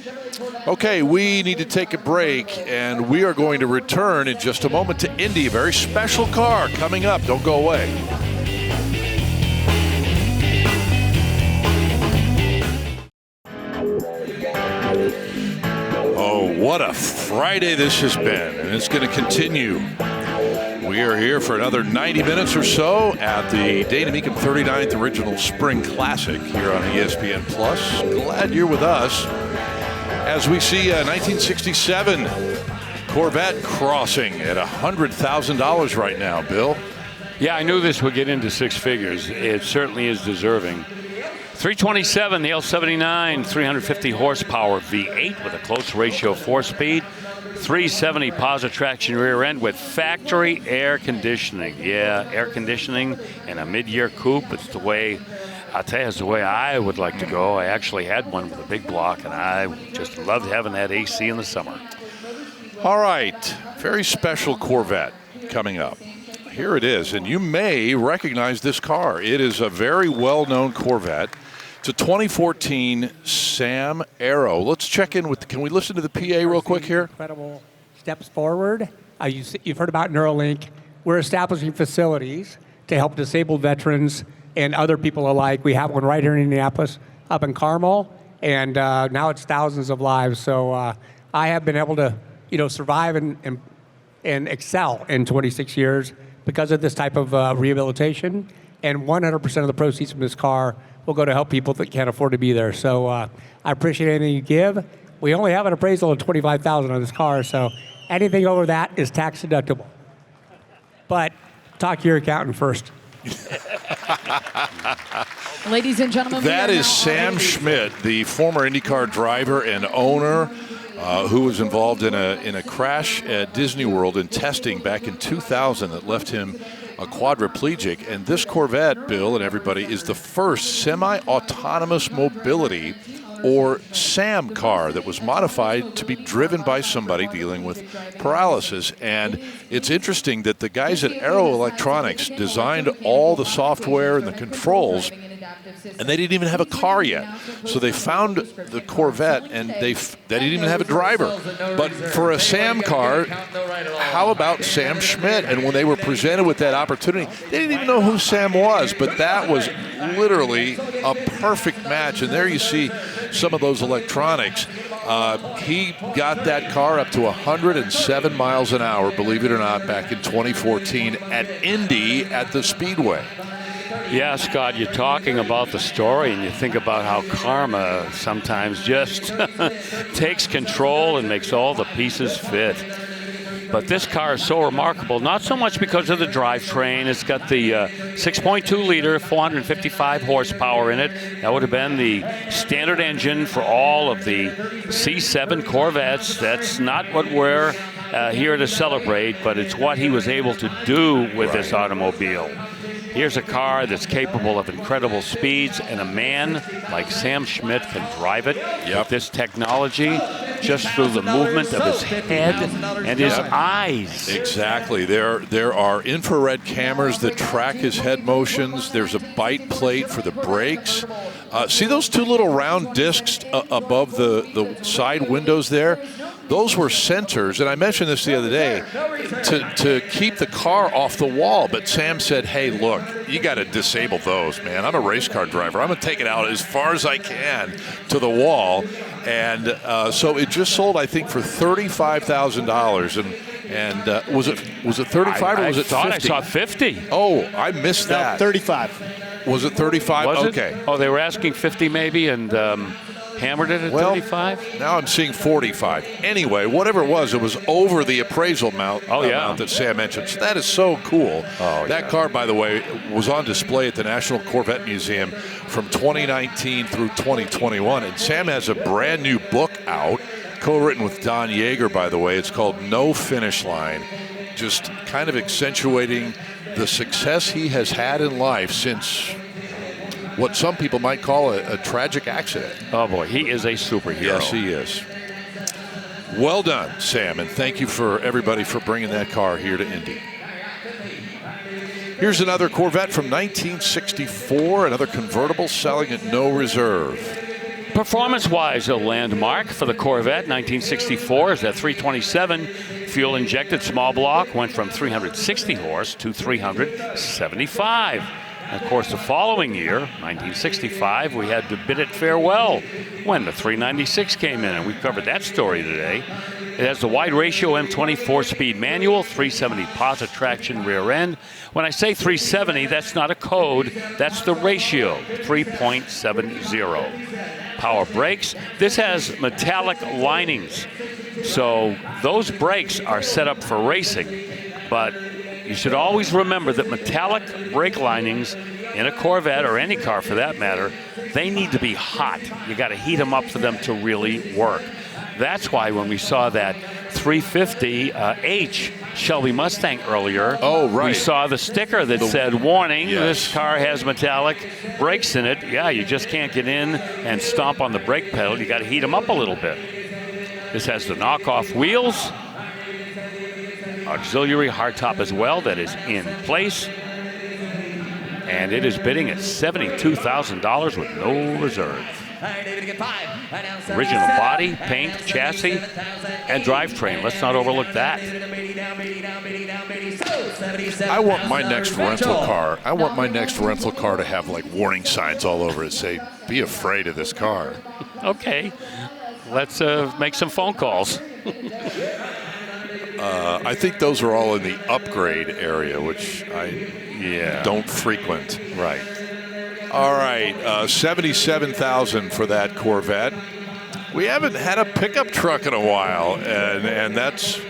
Okay, we need to take a break, and we are going to return in just a moment to Indy. A very special car coming up. Don't go away. Oh, what a Friday this has been, and it's going to continue. We are here for another 90 minutes or so at the Dana Mecum 39th Original Spring Classic here on ESPN Plus. Glad you're with us as we see a 1967 Corvette crossing at $100,000 right now, Bill. Yeah, I knew this would get into six figures. It certainly is deserving. 327, the L79, 350 horsepower V8 with a close ratio 4-speed. 370 positive traction rear end with factory air conditioning. Yeah, air conditioning and a mid-year coupe. It's the way, I'll tell you, it's the way I would like to go. I actually had one with a big block, and I just loved having that AC in the summer. All right, very special Corvette coming up. Here it is, and you may recognize this car. It is a very well-known Corvette. It's a 2014 Sam Aero. Let's check in with, can we listen to the PA real quick here? Incredible steps forward. You've heard about Neuralink. We're establishing facilities to help disabled veterans and other people alike. We have one right here in Indianapolis, up in Carmel, and now it's thousands of lives. So I have been able to, survive and excel in 26 years because of this type of rehabilitation. And 100% of the proceeds from this car will go to help people that can't afford to be there. So I appreciate anything you give. We only have an appraisal of $25,000 on this car, so anything over that is tax deductible. But talk to your accountant first. Ladies and gentlemen, that is Sam Schmidt, the former IndyCar driver and owner, who was involved in a crash at Disney World in testing back in 2000 that left him a quadriplegic. And this Corvette, Bill and everybody, is the first semi-autonomous mobility or SAM car that was modified to be driven by somebody dealing with paralysis. And it's interesting that the guys at Aero Electronics designed all the software and the controls, and they didn't even have a car yet. So they found the Corvette, and they didn't even have a driver. But for a SAM car, how about Sam Schmidt? And when they were presented with that opportunity, they didn't even know who Sam was, but that was literally a perfect match. And there you see some of those electronics. He got that car up to 107 miles an hour, believe it or not, back in 2014 at Indy at the Speedway. Yeah, Scott, you're talking about the story, and you think about how karma sometimes just takes control and makes all the pieces fit. But this car is so remarkable, not so much because of the drivetrain. It's got the 6.2-liter, 455 horsepower in it. That would have been the standard engine for all of the C7 Corvettes. That's not what we're here to celebrate, but it's what he was able to do with this automobile. Here's a car that's capable of incredible speeds, and a man like Sam Schmidt can drive it with this technology just through the movement of his head and his eyes. Exactly. There are infrared cameras that track his head motions. There's a bite plate for the brakes. See those two little round discs above the side windows there? Those were sensors, and I mentioned this the other day, to keep the car off the wall. But Sam said, hey, look, you got to disable those, man. I'm a race car driver. I'm going to take it out as far as I can to the wall. And so it just sold, I think, for $35,000. And was it 35 or was it 50? I saw 50. Oh, I missed that. 35. Was it 35? Was okay. It? Oh, they were asking 50 maybe, and hammered it at 35? Now I'm seeing 45. Anyway, whatever it was over the appraisal amount that Sam mentioned. So that is so cool. That car, by the way, was on display at the National Corvette Museum from 2019 through 2021. And Sam has a brand new book out, co-written with Don Yeager, by the way. It's called No Finish Line, just kind of accentuating the success he has had in life since what some people might call a tragic accident. Oh, boy, he is a superhero. Yes, he is. Well done, Sam, and thank you for everybody for bringing that car here to Indy. Here's another Corvette from 1964, another convertible selling at no reserve. Performance-wise, a landmark for the Corvette. 1964 is that 327 fuel-injected small block, went from 360 horse to 375. And of course, the following year, 1965, we had to bid it farewell when the 396 came in, and we covered that story today. It has the wide ratio M24 speed manual, 370 positive traction rear end. When I say 370, that's not a code, that's the ratio, 3.70. Power brakes. This has metallic linings, so those brakes are set up for racing, but you should always remember that metallic brake linings in a Corvette, or any car for that matter, they need to be hot. You got to heat them up for them to really work. That's why when we saw that 350H Shelby Mustang earlier, we saw the sticker that said, warning, this car has metallic brakes in it. Yeah, you just can't get in and stomp on the brake pedal. You got to heat them up a little bit. This has the knockoff wheels, auxiliary hardtop as well that is in place, and it is bidding at $72,000 with no reserve. Original body, paint, chassis, and drivetrain. Let's not overlook that. I want my next rental car. I want my next rental car to have like warning signs all over it, say, "Be afraid of this car." Okay, let's make some phone calls. I think those are all in the upgrade area, which I don't frequent. Right. All right, $77,000 for that Corvette. We haven't had a pickup truck in a while, and that's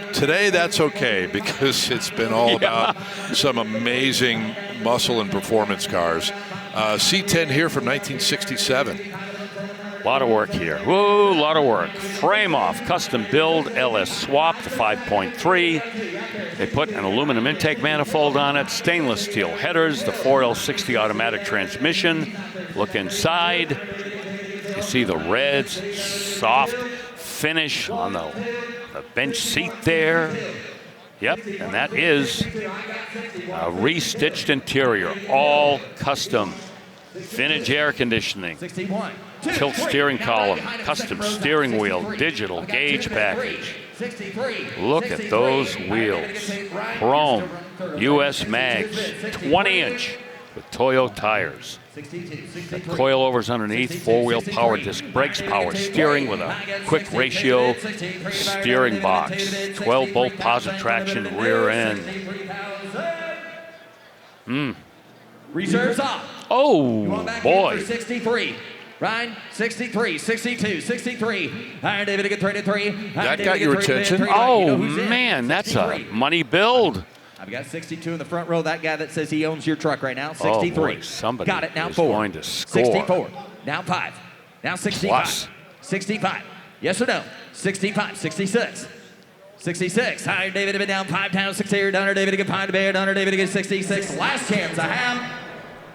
okay because it's been all about some amazing muscle and performance cars. C10 here from 1967. A lot of work here. Whoa, a lot of work. Frame off, custom build, LS swap to 5.3. They put an aluminum intake manifold on it, stainless steel headers, the 4L60 automatic transmission. Look inside. You see the reds, soft finish on the bench seat there. Yep, and that is a restitched interior, all custom. Vintage air conditioning. Tilt steering column, custom steering wheel, digital gauge package. Look at those wheels. Chrome, US mags, 20-inch with Toyo tires. The coilovers underneath, four-wheel power disc brakes, power steering with a quick ratio steering box, 12-bolt positive traction rear end. Reserves off. Oh, boy. 63. Ryan, 63, 62, 63. Iron David again, 33. That got your attention? Oh, man, that's a money build. I've got 62 in the front row. That guy that says he owns your truck right now, 63. Oh, boy, somebody got it now. is 4. going to score. 64. Now 5. Now 65. Plus. 65. Yes or no? 65. 66. 66. Iron David been down 5 times. 6 here. Donner David again. Pine to Bear. Donner David again. 66. Last chance I have.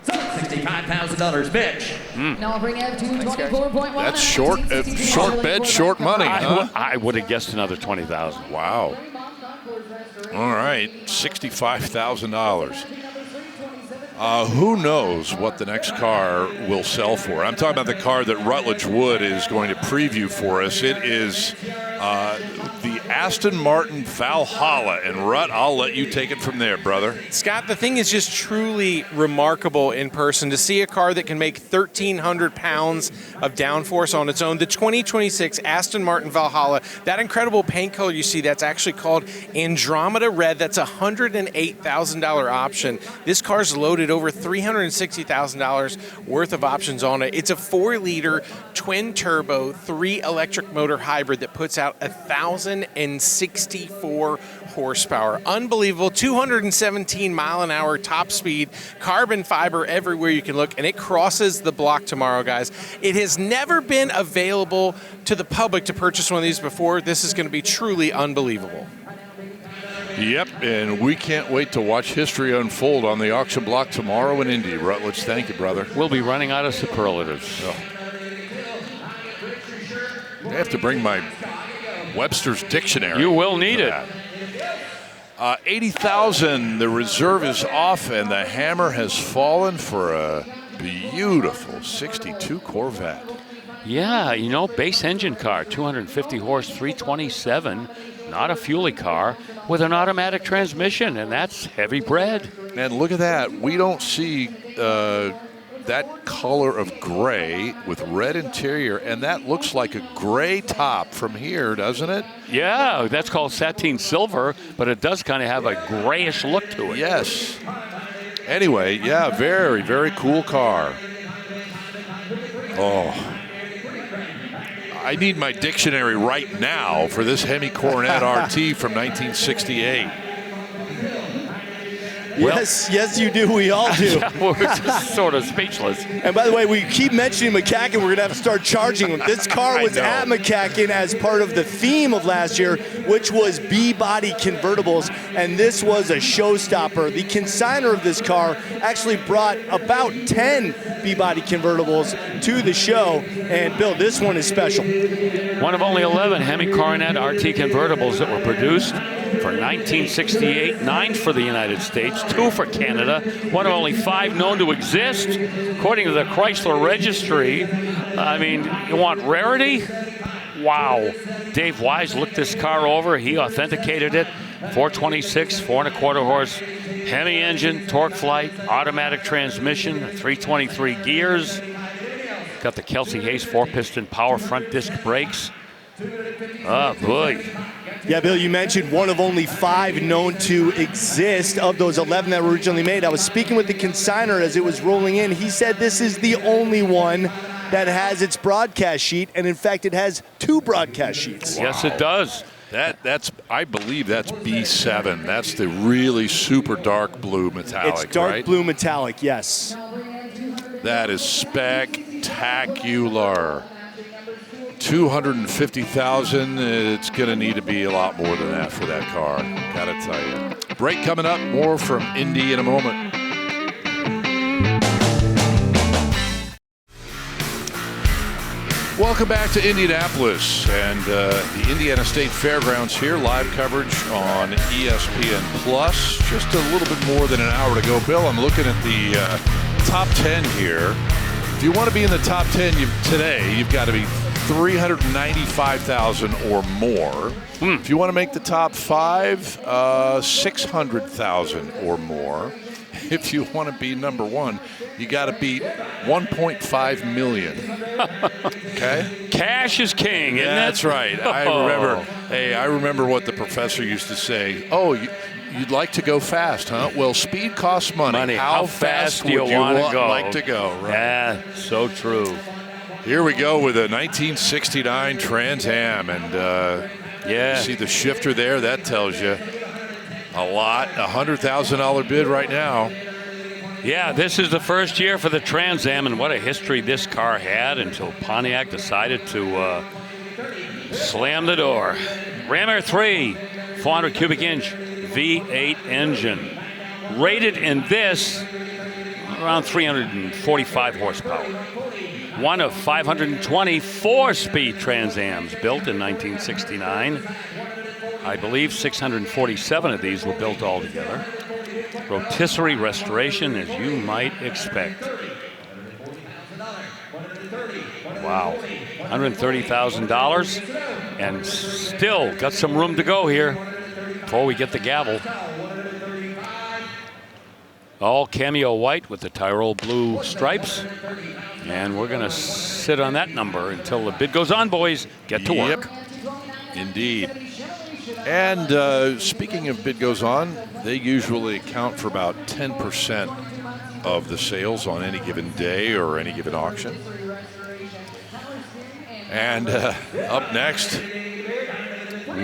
$65,000 bitch. Now I'll bring Ev to 24.1. That's short bed, short money. Huh? I would have guessed another $20,000. Wow. All right, $65,000. Who knows what the next car will sell for? I'm talking about the car that Rutledge Wood is going to preview for us. It is the Aston Martin Valhalla. And Rut, I'll let you take it from there, brother. Scott, the thing is just truly remarkable in person to see a car that can make 1,300 pounds of downforce on its own. The 2026 Aston Martin Valhalla, that incredible paint color you see, that's actually called Andromeda Red. That's a $108,000 option. This car's loaded over $360,000 worth of options on it. It's a 4-liter twin-turbo 3-electric motor hybrid that puts out 1,064 horsepower. Unbelievable. 217-mile-an-hour top speed, carbon fiber everywhere you can look, and it crosses the block tomorrow, guys. It has never been available to the public to purchase one of these before. This is going to be truly unbelievable. Yep, and we can't wait to watch history unfold on the auction block tomorrow in Indy. Rutledge, thank you, brother. We'll be running out of superlatives. I have to bring my Webster's dictionary. You will need it. $80,000. The reserve is off, and the hammer has fallen for a beautiful 62 Corvette. Yeah, you know, base engine car, 250 horse, 327. Not a fuelie car with an automatic transmission, and that's heavy bread. And look at that. We don't see that color of gray with red interior, and that looks like a gray top from here, doesn't it? Yeah, that's called sateen silver, but it does kind of have a grayish look to it. Yes. Anyway, yeah, very, very cool car. Oh. I need my dictionary right now for this Hemi Coronet RT from 1968. Yes, you do. We all do. Yeah, we're just sort of speechless. And by the way, we keep mentioning McCacken. We're going to have to start charging them. This car was at McCacken as part of the theme of last year, which was B-body convertibles, and this was a showstopper. The consignor of this car actually brought about 10 B-body convertibles to the show, and Bill, this one is special. One of only 11 Hemi Coronet RT convertibles that were produced for 1968, 9 for the United States, 2 for Canada, one of only 5 known to exist, according to the Chrysler registry. I mean, you want rarity? Wow. Dave Wise looked this car over. He authenticated it. 426, 4.25 horse Hemi engine, torque flight, automatic transmission, 323 gears. Got the Kelsey Hayes 4-piston power front disc brakes. Oh, boy. Yeah, Bill, you mentioned one of only 5 known to exist of those 11 that were originally made. I was speaking with the consignor as it was rolling in. He said this is the only one that has its broadcast sheet, and in fact, it has 2 broadcast sheets. Wow. Yes, it does. That's I believe that's B7. That's the really super dark blue metallic, It's dark right? blue metallic, yes. That is spectacular. 250,000. It's going to need to be a lot more than that for that car. Gotta tell you. Break coming up. More from Indy in a moment. Welcome back to Indianapolis and the Indiana State Fairgrounds here. Live coverage on ESPN Plus. Just a little bit more than an hour to go. Bill, I'm looking at the top 10 here. If you want to be in the top 10 today, you've got to be 395,000 or more. If you want to make the top 5, 600,000 or more. If you want to be number 1, you got to beat 1.5 million. Okay? Cash is king, isn't it? That's right. I remember what the professor used to say. Oh, you'd like to go fast, huh? Well, speed costs money. How fast do you would you like to go? Right? Yeah, so true. Here we go with a 1969 Trans Am, and you see the shifter there. That tells you a lot. $100,000 bid right now. Yeah, this is the first year for the Trans Am, and what a history this car had until Pontiac decided to slam the door. Ram Air 3, 400 cubic inch V8 engine. Rated in this around 345 horsepower. One of 520 4-speed Trans Ams built in 1969. I believe 647 of these were built altogether. Rotisserie restoration, as you might expect. Wow, $130,000, and still got some room to go here before we get the gavel. All cameo white with the Tyrol blue stripes. And we're going to sit on that number until the bid goes on, boys. Get to work. Indeed. And speaking of bid goes on, they usually account for about 10% of the sales on any given day or any given auction. And up next,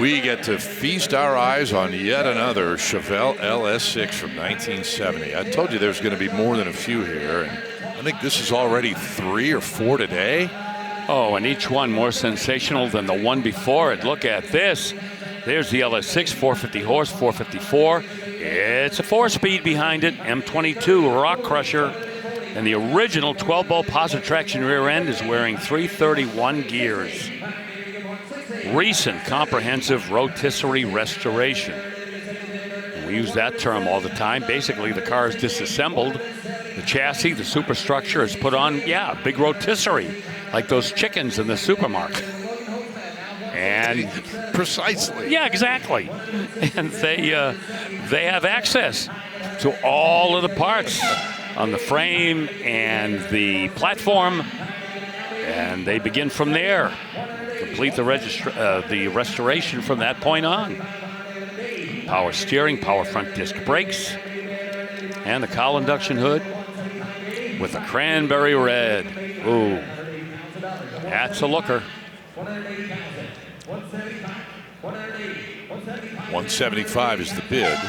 we get to feast our eyes on yet another Chevelle LS6 from 1970. I told you there's going to be more than a few here, and I think this is already 3 or 4 today. Oh, and each one more sensational than the one before it. Look at this. There's the LS6, 450 horse, 454. It's a 4-speed behind it, M22 rock crusher. And the original 12-bolt positive traction rear end is wearing 331 gears. Recent comprehensive rotisserie restoration. We use that term all the time. Basically, the car is disassembled. The chassis, the superstructure is put on, big rotisserie, like those chickens in the supermarket. And precisely. Yeah, exactly. And they have access to all of the parts on the frame and the platform, and they begin from there. Complete the restoration from that point on. Power steering, power front disc brakes, and the cowl induction hood with the cranberry red. Ooh, that's a looker. 175 is the bid.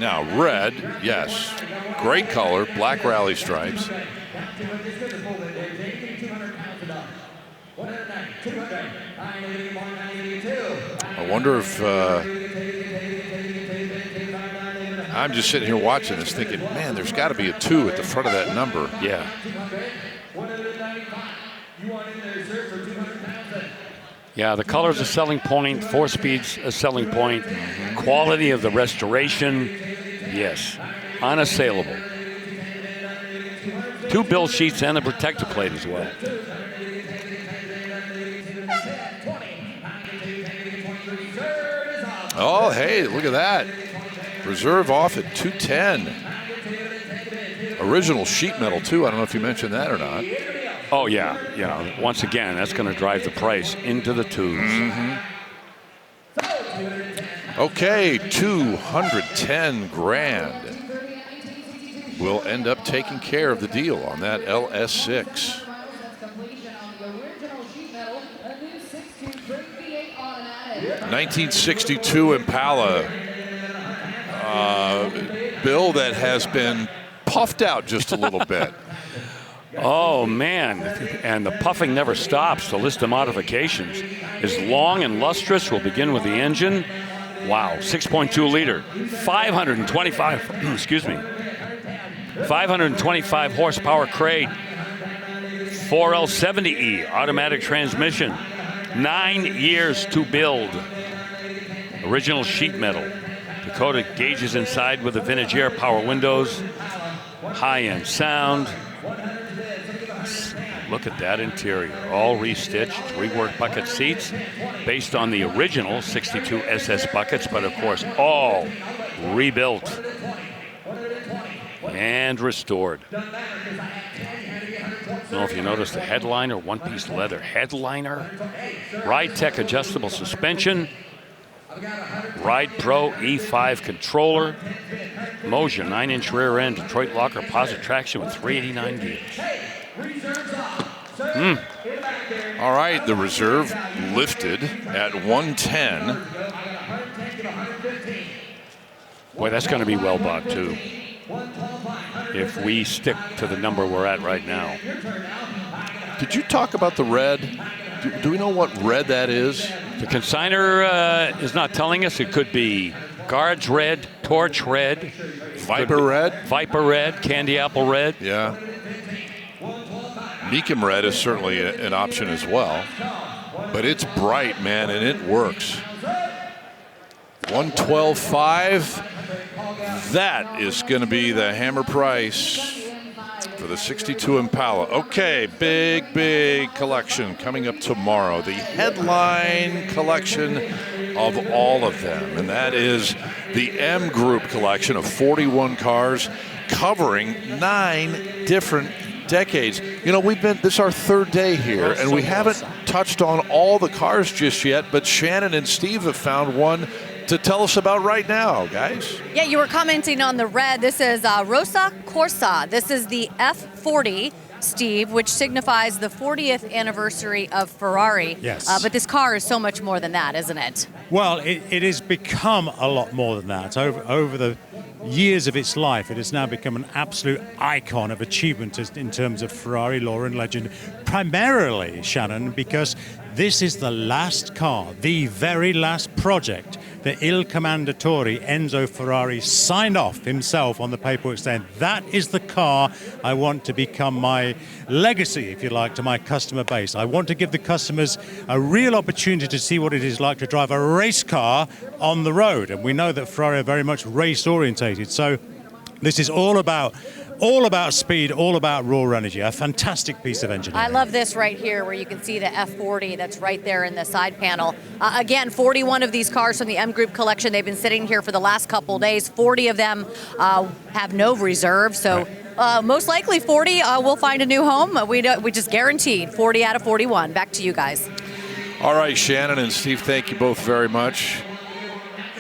Now red, yes, great color, black rally stripes. I wonder if I'm just sitting here watching this thinking, man, there's got to be a 2 at the front of that number. Yeah. Yeah, the color's a selling point, 4-speed's a selling point, quality of the restoration, yes, unassailable. 2 build sheets and the protector plate as well. Oh, hey, look at that. Reserve off at 210. Original sheet metal, too. I don't know if you mentioned that or not. Oh, yeah. Once again, that's going to drive the price into the 2s. Okay, 210 grand. We'll end up taking care of the deal on that LS6. 1962 Impala. Bill, that has been puffed out just a little bit. Oh, man. And the puffing never stops. The list of modifications is long and lustrous. We'll begin with the engine. Wow, 6.2 liter, 525, excuse me, 525 horsepower crate, 4L70E automatic transmission, 9 years to build. Original sheet metal. Dakota gauges inside with the vintage air power windows. High-end sound. Look at that interior. All restitched, reworked bucket seats based on the original 62 SS buckets, but of course all rebuilt and restored. I don't know if you noticed the headliner, one-piece leather headliner, Ride Tech adjustable suspension, Ride Pro E5 controller, Mosia 9-inch rear end, Detroit locker, positive traction with 389 gears. All right, the reserve lifted at 110. Boy, that's going to be well bought too, if we stick to the number we're at right now. Did you talk about the red? Do we know what red that is? The consignor is not telling us. It could be Guards red, Torch red, Viper red, Candy Apple red. Yeah. Mecum red is certainly an option as well, but it's bright, man, and it works. 112.5. That is going to be the hammer price for the 62 Impala. Okay, big collection coming up tomorrow. The headline collection of all of them, and that is the M Group collection of 41 cars covering 9 different decades. You know, this is our 3rd day here, and we haven't touched on all the cars just yet, but Shannon and Steve have found one to tell us about right now, guys. Yeah, you were commenting on the red. This is Rosa Corsa. This is the F40, Steve, which signifies the 40th anniversary of Ferrari. Yes. But this car is so much more than that, isn't it? Well, it has become a lot more than that. Over the years of its life, it has now become an absolute icon of achievement in terms of Ferrari lore and legend, primarily, Shannon, because this is the last car, the very last project that Il Commendatore Enzo Ferrari signed off himself on the paperwork saying, that is the car I want to become my legacy, if you like, to my customer base. I want to give the customers a real opportunity to see what it is like to drive a race car on the road. And we know that Ferrari are very much race orientated. So this is all about speed, all about raw energy. A fantastic piece of engineering. I love this right here where you can see the F40 that's right there in the side panel. Again, 41 of these cars from the M Group collection. They've been sitting here for the last couple days. 40 of them have no reserve. So most likely 40 will find a new home. We just guaranteed 40 out of 41. Back to you guys. All right, Shannon and Steve, thank you both very much.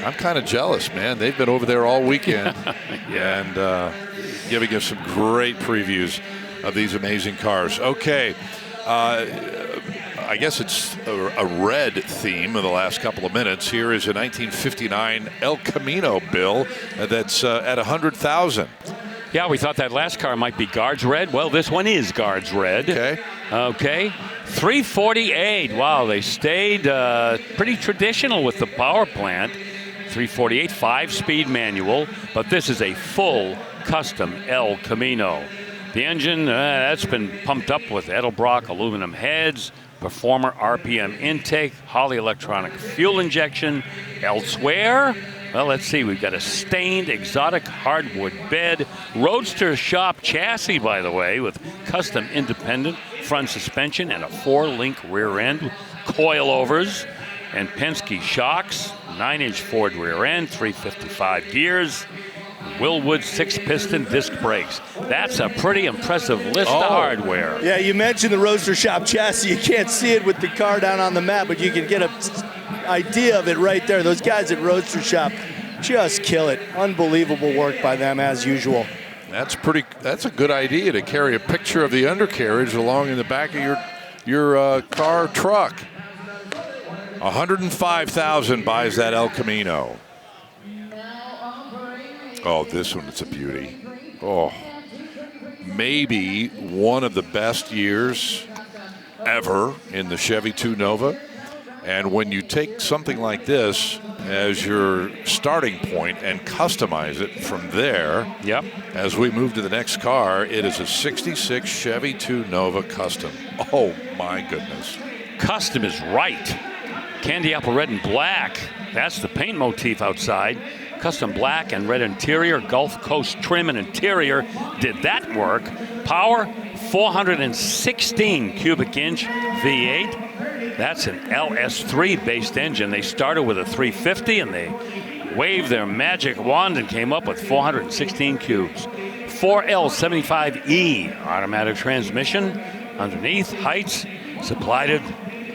I'm kind of jealous, man. They've been over there all weekend and giving us some great previews of these amazing cars. Okay, I guess it's a red theme of the last couple of minutes. Here is a 1959 El Camino, Bill, that's at $100,000. Yeah, we thought that last car might be Guards red. Well, this one is Guards red. Okay. 348. Wow, they stayed pretty traditional with the power plant. 348, 5-speed manual, but this is a full custom El Camino. The engine, that's been pumped up with Edelbrock aluminum heads, Performer RPM intake, Holley electronic fuel injection. Elsewhere, well, let's see, we've got a stained exotic hardwood bed, Roadster shop chassis, by the way, with custom independent front suspension and a 4-link rear end, coilovers, and Penske shocks, 9-inch Ford rear end, 355 gears, Willwood 6-piston disc brakes. That's a pretty impressive list of hardware. Yeah, you mentioned the Roadster shop chassis. You can't see it with the car down on the map, but you can get an idea of it right there. Those guys at Roadster shop just kill it. Unbelievable work by them as usual. That's a good idea to carry a picture of the undercarriage along in the back of your car truck. $105,000 buys that El Camino. Oh, this one, it's a beauty. Oh, maybe one of the best years ever in the Chevy 2 Nova. And when you take something like this as your starting point and customize it from there, as we move to the next car, it is a 66 Chevy 2 Nova Custom. Oh, my goodness. Custom is right. Candy apple red and black. That's the paint motif outside. Custom black and red interior, Gulf Coast trim and interior. Did that work? Power, 416 cubic inch V8. That's an LS3 based engine. They started with a 350 and they waved their magic wand and came up with 416 cubes. 4L75E automatic transmission. Underneath, Heights supplied it.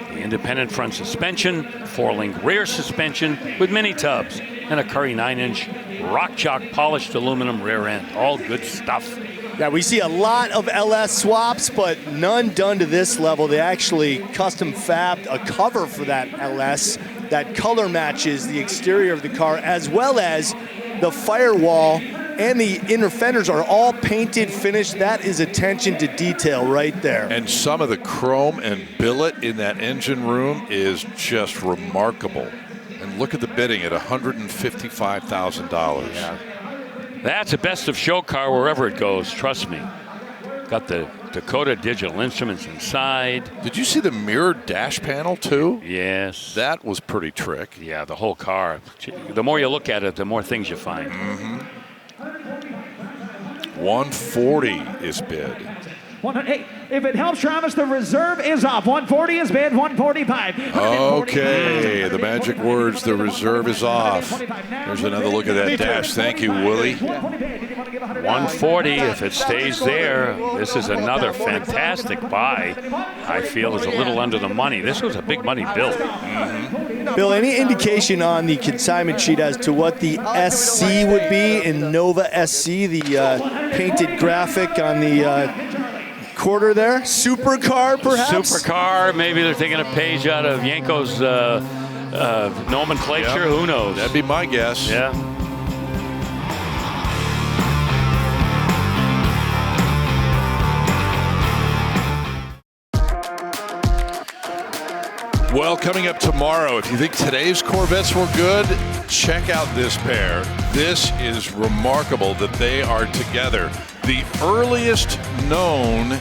The independent front suspension, 4-link rear suspension with mini tubs, and a Curry 9-inch rock chalk polished aluminum rear end. All good stuff. Yeah, we see a lot of LS swaps, but none done to this level. They actually custom fabbed a cover for that LS that color matches the exterior of the car, as well as the firewall and the inner fenders are all painted, finished. That is attention to detail right there. And some of the chrome and billet in that engine room is just remarkable. And look at the bidding at $155,000. Yeah. That's a best of show car wherever it goes, trust me. Got the Dakota digital instruments inside. Did you see the mirrored dash panel too? Yes. That was pretty trick. Yeah, the whole car. The more you look at it, the more things you find. 140 is bid. Hey, if it helps, Travis, the reserve is off. 140 is bid, 145. Okay, the magic words, the reserve is off. There's another look at that dash. Thank you, Willie. 140, if it stays there, this is another fantastic buy. I feel is a little under the money. This was a big money build. Bill, any indication on the consignment sheet as to what the SC would be in Nova SC, the painted graphic on the quarter there? Supercar, perhaps? Supercar. Maybe they're taking a page out of Yanko's nomenclature. Yep. Who knows? That'd be my guess. Yeah. Well, coming up tomorrow, if you think today's Corvettes were good, check out this pair. This is remarkable that they are together. The earliest known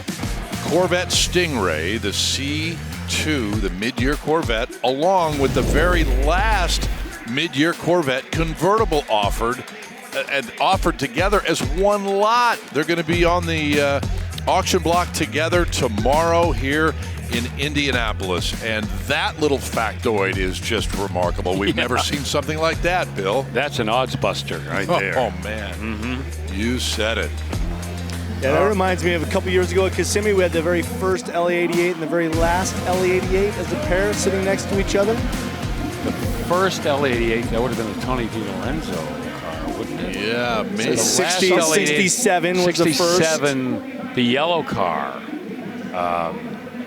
Corvette Stingray, the C2, the mid-year Corvette, along with the very last mid-year Corvette convertible offered together as one lot. They're going to be on the auction block together tomorrow here in Indianapolis, and that little factoid is just remarkable. We've never seen something like that, Bill. That's an odds buster right there. Oh man, you said it. Yeah, that reminds me of a couple years ago at Kissimmee. We had the very first LE88 and the very last LE88 as a pair sitting next to each other. The first LE88, that would have been the Tony DiLorenzo car, wouldn't it? Yeah, maybe. 67 was the first. 67, the yellow car.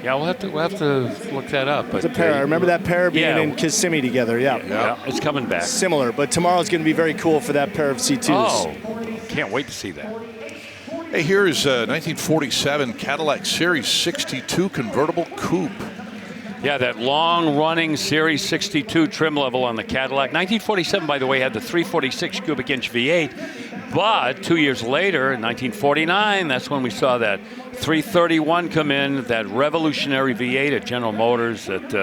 Yeah, we'll have to look that up. It's a pair. I remember that pair being in Kissimmee together. Yeah, it's coming back. Similar, but tomorrow's going to be very cool for that pair of C2s. Oh, can't wait to see that. Hey, here is a 1947 Cadillac Series 62 convertible coupe. Yeah, that long-running Series 62 trim level on the Cadillac. 1947, by the way, had the 346 cubic inch V8. But 2 years later, in 1949, that's when we saw that 331 come in, that revolutionary V8 at General Motors that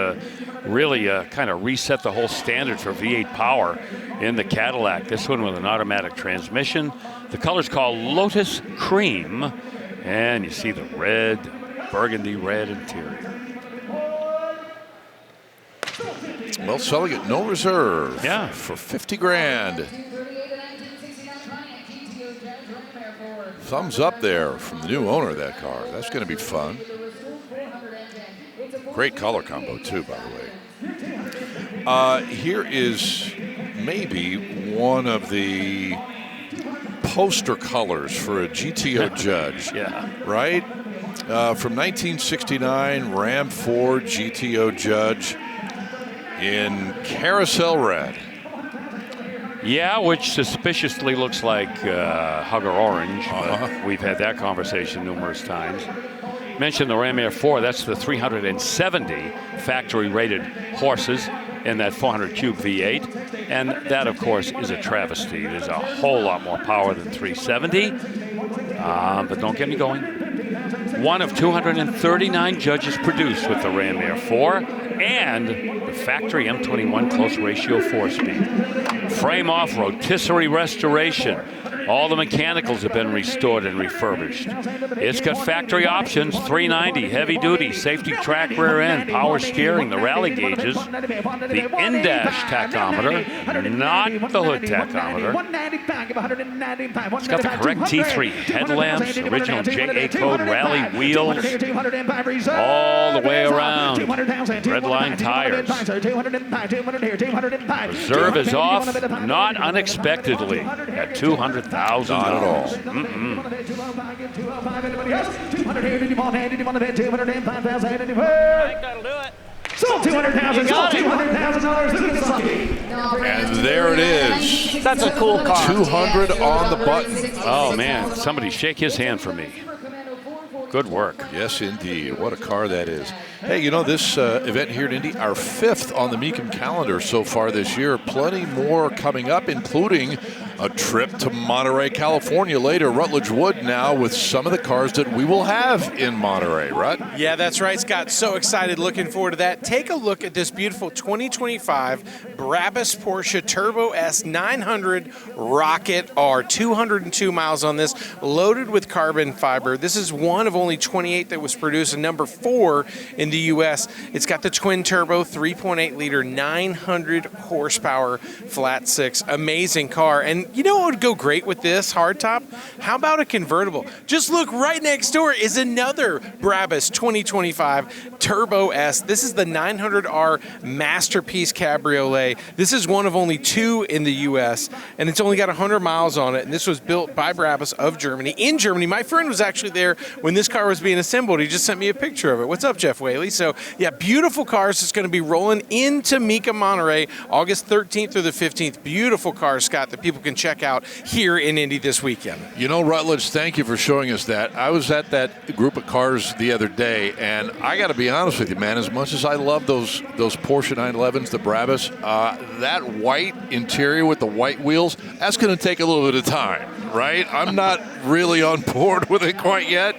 really kind of reset the whole standard for V8 power in the Cadillac. This one with an automatic transmission. The color's called Lotus Cream, and you see the red, burgundy red interior. Well, selling at no reserve for 50 grand. Thumbs up there from the new owner of that car. That's going to be fun. Great color combo, too, by the way. Here is maybe one of the poster colors for a GTO judge. Right? From 1969, Ram 4 GTO judge in carousel red. Yeah, which suspiciously looks like Hugger Orange. But we've had that conversation numerous times. Mentioned the Ram Air 4. That's the 370 factory-rated horses in that 400 cube V8. And that, of course, is a travesty. There's a whole lot more power than 370. But don't get me going. One of 239 judges produced with the Ram Air 4 and the factory M21 close ratio 4-speed. Frame off rotisserie restoration. All the mechanicals have been restored and refurbished. It's got factory options, 390, heavy duty, safety track rear end, power steering, the rally gauges, the in-dash tachometer, not the hood tachometer. It's got the correct T3 headlamps, original JA code rally wheels, all the way around. Redline tires. Reserve is off, not unexpectedly, at $200,000. Not at all. And there it is. That's a cool car. 200 on the button. Oh, man. Somebody shake his hand for me. Good work. Yes, indeed. What a car that is. Hey, you know, this event here at Indy, our 5th on the Mecum calendar so far this year. Plenty more coming up, including a trip to Monterey, California later. Rutledge Wood now with some of the cars that we will have in Monterey, right? Yeah, that's right, Scott. So excited, looking forward to that. Take a look at this beautiful 2025 Brabus Porsche Turbo S 900 Rocket R. 202 miles on this, loaded with carbon fiber. This is one of only 28 that was produced, and number 4 in the U.S. It's got the twin turbo, 3.8 liter, 900 horsepower, flat 6. Amazing car. And you know what would go great with this hardtop? How about a convertible? Just look, right next door is another Brabus 2025 Turbo S. This is the 900R Masterpiece Cabriolet. This is one of only 2 in the U.S., and it's only got 100 miles on it, and this was built by Brabus of Germany. In Germany, my friend was actually there when this car was being assembled. He just sent me a picture of it. What's up, Jeff Whaley? So, yeah, beautiful cars. It's going to be rolling into Mecum, Monterey, August 13th through the 15th. Beautiful cars, Scott, that people can and check out here in Indy this weekend. You know, Rutledge, thank you for showing us that. I was at that group of cars the other day, and I got to be honest with you, man, as much as I love those Porsche 911s, the Brabus, that white interior with the white wheels, that's going to take a little bit of time, right? I'm not really on board with it quite yet,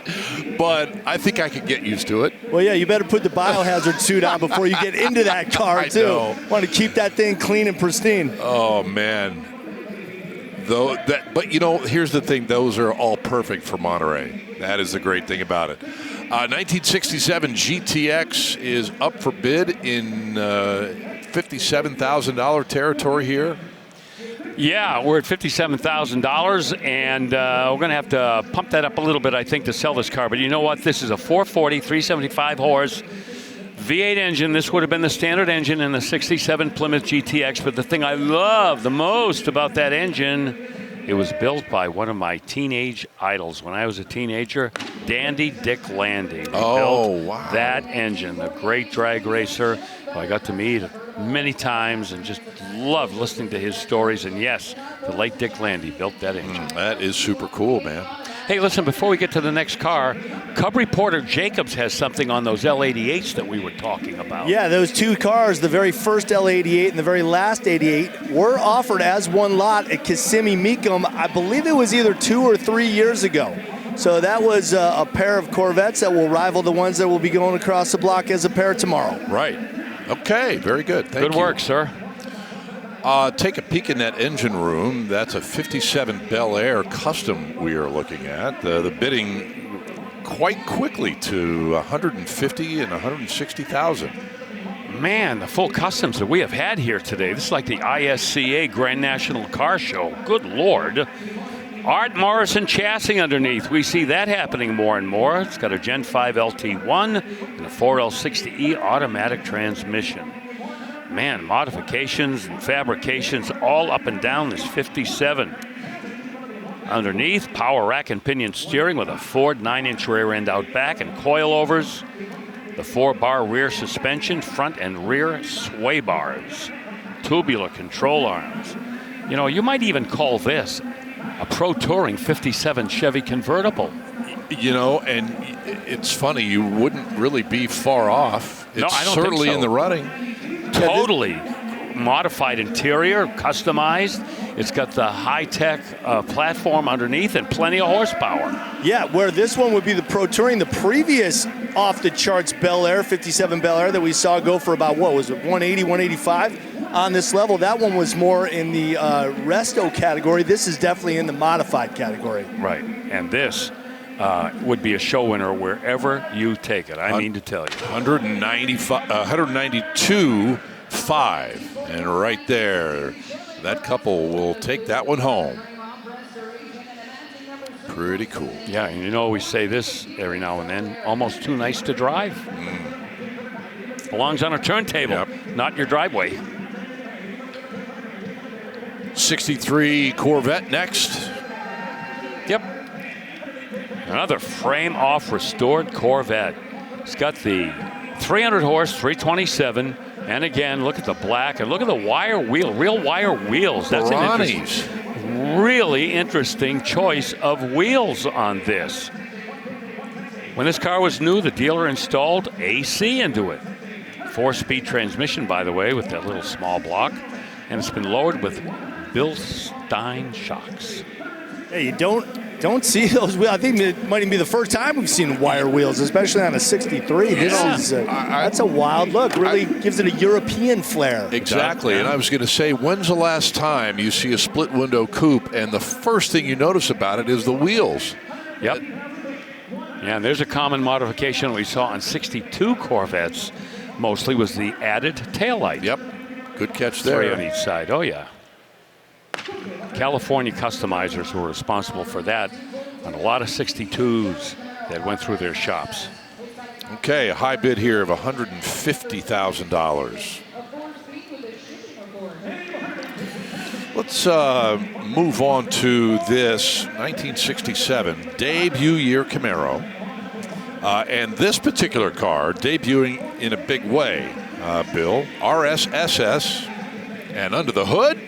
but I think I could get used to it. Well, yeah, you better put the biohazard suit on before you get into that car, I too. know. Want to keep that thing clean and pristine. Oh, man. But, you know, here's the thing. Those are all perfect for Monterey. That is the great thing about it. 1967 GTX is up for bid in $57,000 territory here. Yeah, we're at $57,000, and we're going to have to pump that up a little bit, I think, to sell this car. But you know what? This is a 440, 375 horse V8 engine. This would have been the standard engine in the 67 Plymouth GTX. But the thing I love the most about that engine, it was built by one of my teenage idols. When I was a teenager, Dandy Dick Landy. He built that engine, the great drag racer who I got to meet many times and just loved listening to his stories. And yes, the late Dick Landy built that engine. That is super cool, man. Hey, listen, before we get to the next car, Cub reporter Jacobs has something on those L88s that we were talking about. Yeah, those two cars, the very first L88 and the very last 88, were offered as one lot at Kissimmee Mecum. I believe it was either 2 or 3 years ago. So that was a pair of Corvettes that will rival the ones that will be going across the block as a pair tomorrow. Right. Okay, very good. Thank you. Good work, sir. Take a peek in that engine room. That's a 57 Bel Air Custom we are looking at. The bidding quite quickly to $150,000 and $160,000. Man, the full customs that we have had here today. This is like the ISCA Grand National Car Show. Good Lord. Art Morrison chassis underneath. We see that happening more and more. It's got a Gen 5 LT1 and a 4L60E automatic transmission. Man, modifications and fabrications all up and down this 57. Underneath, power rack and pinion steering with a Ford 9-inch rear end out back and coilovers. The 4-bar rear suspension, front and rear sway bars. Tubular control arms. You know, you might even call this a Pro Touring 57 Chevy convertible. You know, and it's funny, you wouldn't really be far off. It's no, I don't certainly think so. in the running. Totally modified interior, customized. It's got the high-tech platform underneath and plenty of horsepower. Yeah, where this one would be the Pro Touring, the previous off-the-charts Bel Air, 57 Bel Air that we saw go for about, what was it, 180, 185 on this level. That one was more in the resto category. This is definitely in the modified category. Right, and this would be a show winner wherever you take it. I mean to tell you. 192.5, and right there, that couple will take that one home. Pretty cool. Yeah, and you know we say this every now and then, almost too nice to drive. Belongs on a turntable, not your driveway. 63 Corvette next. Yep. Another frame-off restored Corvette. It's got the 300 horse, 327, and again, look at the black and look at the wire wheel, real wire wheels. That's an really interesting choice of wheels on this. When this car was new, the dealer installed AC into it. 4-speed transmission, by the way, with that little small block, and it's been lowered with Bilstein shocks. Hey, you don't see those wheels. I think it might even be the first time we've seen wire wheels, especially on a 63. This is that's a wild look. Really gives it a European flair. Exactly, and I was going to say, when's the last time you see a split window coupe and the first thing you notice about it is the wheels? Yep. Yeah, and there's a common modification we saw on 62 Corvettes, mostly was the added taillight. Yep, good catch there. 3 on each side, oh yeah. California customizers were responsible for that on a lot of 62s that went through their shops. Okay, a high bid here of $150,000. Let's move on to this 1967 debut year Camaro. And this particular car debuting in a big way, Bill, RSSS, and under the hood,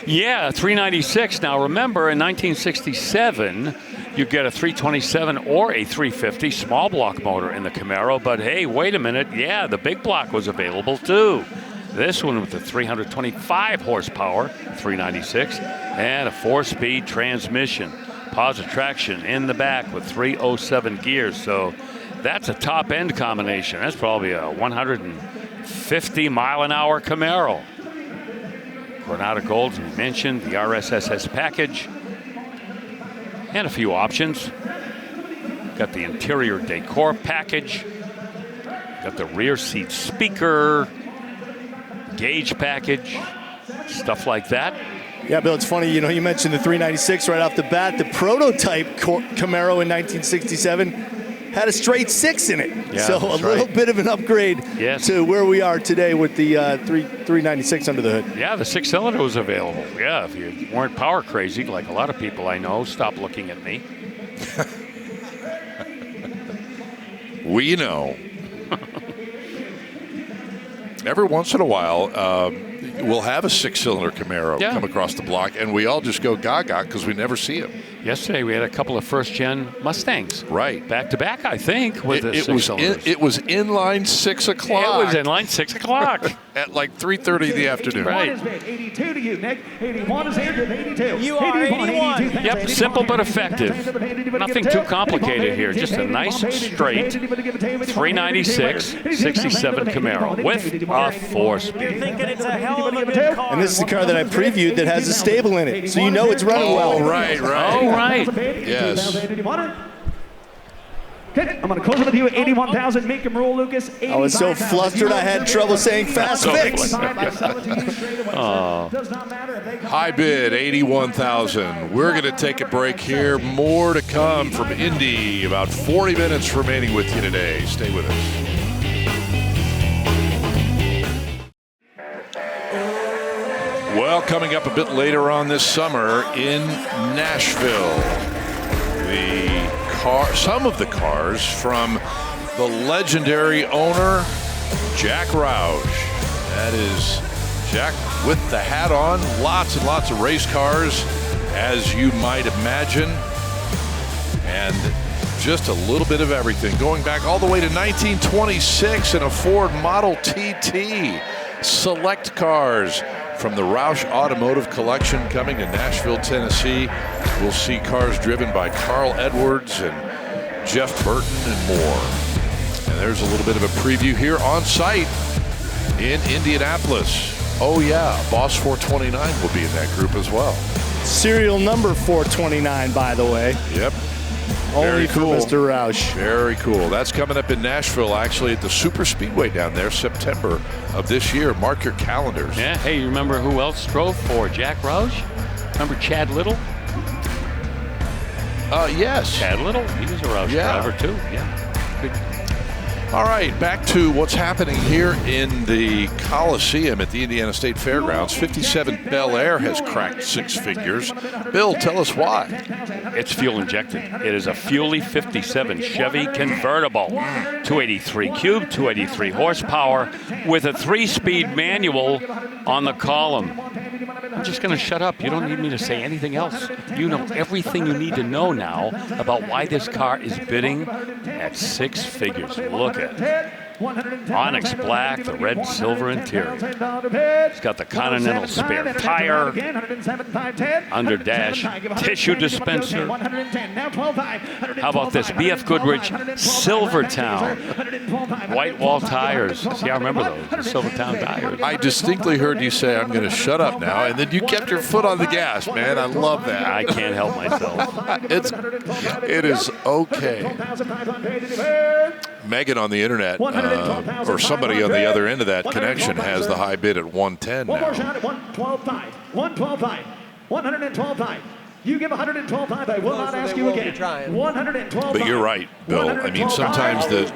Yeah, 396. Now remember, in 1967, you get a 327 or a 350 small block motor in the Camaro. But hey, wait a minute. Yeah, the big block was available too. This one with the 325 horsepower, 396, and a 4-speed transmission. Positive traction in the back with 307 gears. So that's a top-end combination. That's probably a 150-mile-an-hour Camaro. Granada Golds, we mentioned, the RSSS package, and a few options. Got the interior decor package. Got the rear seat speaker, gauge package, stuff like that. Yeah, Bill, it's funny, you know, you mentioned the 396 right off the bat. The prototype Camaro in 1967 had a straight 6 in it. Yeah, so a little bit of an upgrade to where we are today with the 396 under the hood. Yeah, the 6-cylinder was available. Yeah, if you weren't power crazy, like a lot of people I know, stop looking at me. We know. Every once in a while, we'll have a 6-cylinder Camaro come across the block, and we all just go gaga because we never see them. Yesterday, we had a couple of first-gen Mustangs. Right. Back-to-back, I think, with the 6-cylinders. It was inline 6 o'clock. It was inline 6 o'clock. At like 3:30 in the afternoon. Right. 82 to you, Nick. 81 is here to 82. You are 81. Yep, simple but effective. Nothing too complicated here. Just a nice, straight 396 67 Camaro with a 4-speed. And this is the car that I previewed that has a stable in it, so you know it's running well. Right. Oh, right. Yes. Okay, I'm going to close it with you at 81,000. Mecum rule, Lucas. I was so flustered I had trouble saying fast fix. High bid, 81,000. We're going to take a break here. More to come from Indy. About 40 minutes remaining with you today. Stay with us. Well, coming up a bit later on this summer in Nashville, some of the cars from the legendary owner, Jack Roush. That is Jack with the hat on. Lots and lots of race cars, as you might imagine. And just a little bit of everything. Going back all the way to 1926 in a Ford Model TT. Select cars from the Roush Automotive Collection coming to Nashville, Tennessee. We'll see cars driven by Carl Edwards and Jeff Burton and more. And there's a little bit of a preview here on site in Indianapolis. Oh yeah, Boss 429 will be in that group as well. Serial number 429, by the way. Yep. Only for Mr. Roush. Very cool. That's coming up in Nashville, actually, at the Super Speedway down there, September of this year. Mark your calendars. Yeah. Hey, you remember who else drove for Jack Roush? Remember Chad Little? Yes. Chad Little. He was a Roush driver too. Yeah. Good. All right, back to what's happening here in the Coliseum at the Indiana State Fairgrounds. 57 Bel Air has cracked 6 figures. Bill, tell us why. It's fuel injected. It is a Fuely 57 Chevy convertible. 283 cube, 283 horsepower with a 3-speed manual on the column. I'm just going to shut up. You don't need me to say anything else. You know everything you need to know now about why this car is bidding at 6 figures. Look at it. Onyx black, the red silver interior. It's got the Continental spare tire, under dash tissue dispenser. How about this? BF Goodrich Silvertown white wall tires. See, I remember those, the Silvertown tires. I distinctly heard you say, I'm going to shut up now, and then you kept your foot on the gas, man. I love that. I can't help myself. It is okay. Megan on the internet, or somebody on the other end of that connection, has the high bid at 110 now. One more shot at 112.5. 112.5. 112.5. You give 112.5, I will not ask you again. 112.5. But you're right, Bill. I mean, sometimes the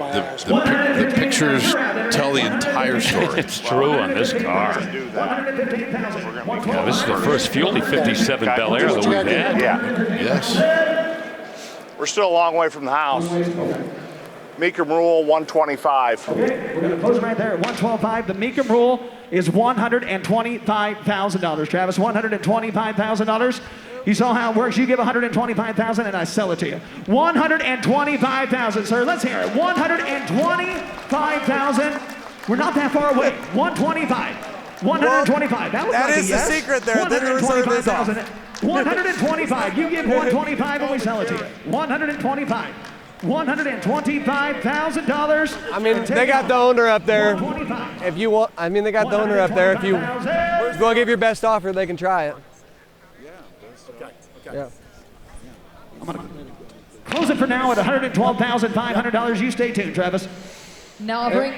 pictures tell the entire story. It's true on this car. Yeah, this is the first Fuely 57 Bel Air that we've had. Yeah. Yes. We're still a long way from the house. Mecum rule 125. Okay, we're going to close right there at 112.5. The Mecum rule is $125,000. Travis, $125,000. You saw how it works. You give $125,000 and I sell it to you. $125,000, sir. Let's hear it. $125,000. We're not that far away. 125. 125. That is the secret there. 125,000. 125. You give 125 and we sell it to you. 125. $125,000. I mean, they got the owner up there. If you want, I mean, they got the owner up there. If you want to give your best offer, they can try it. Yeah. I'm going to close it for now at $112,500. You stay tuned, Travis. Now I'll bring.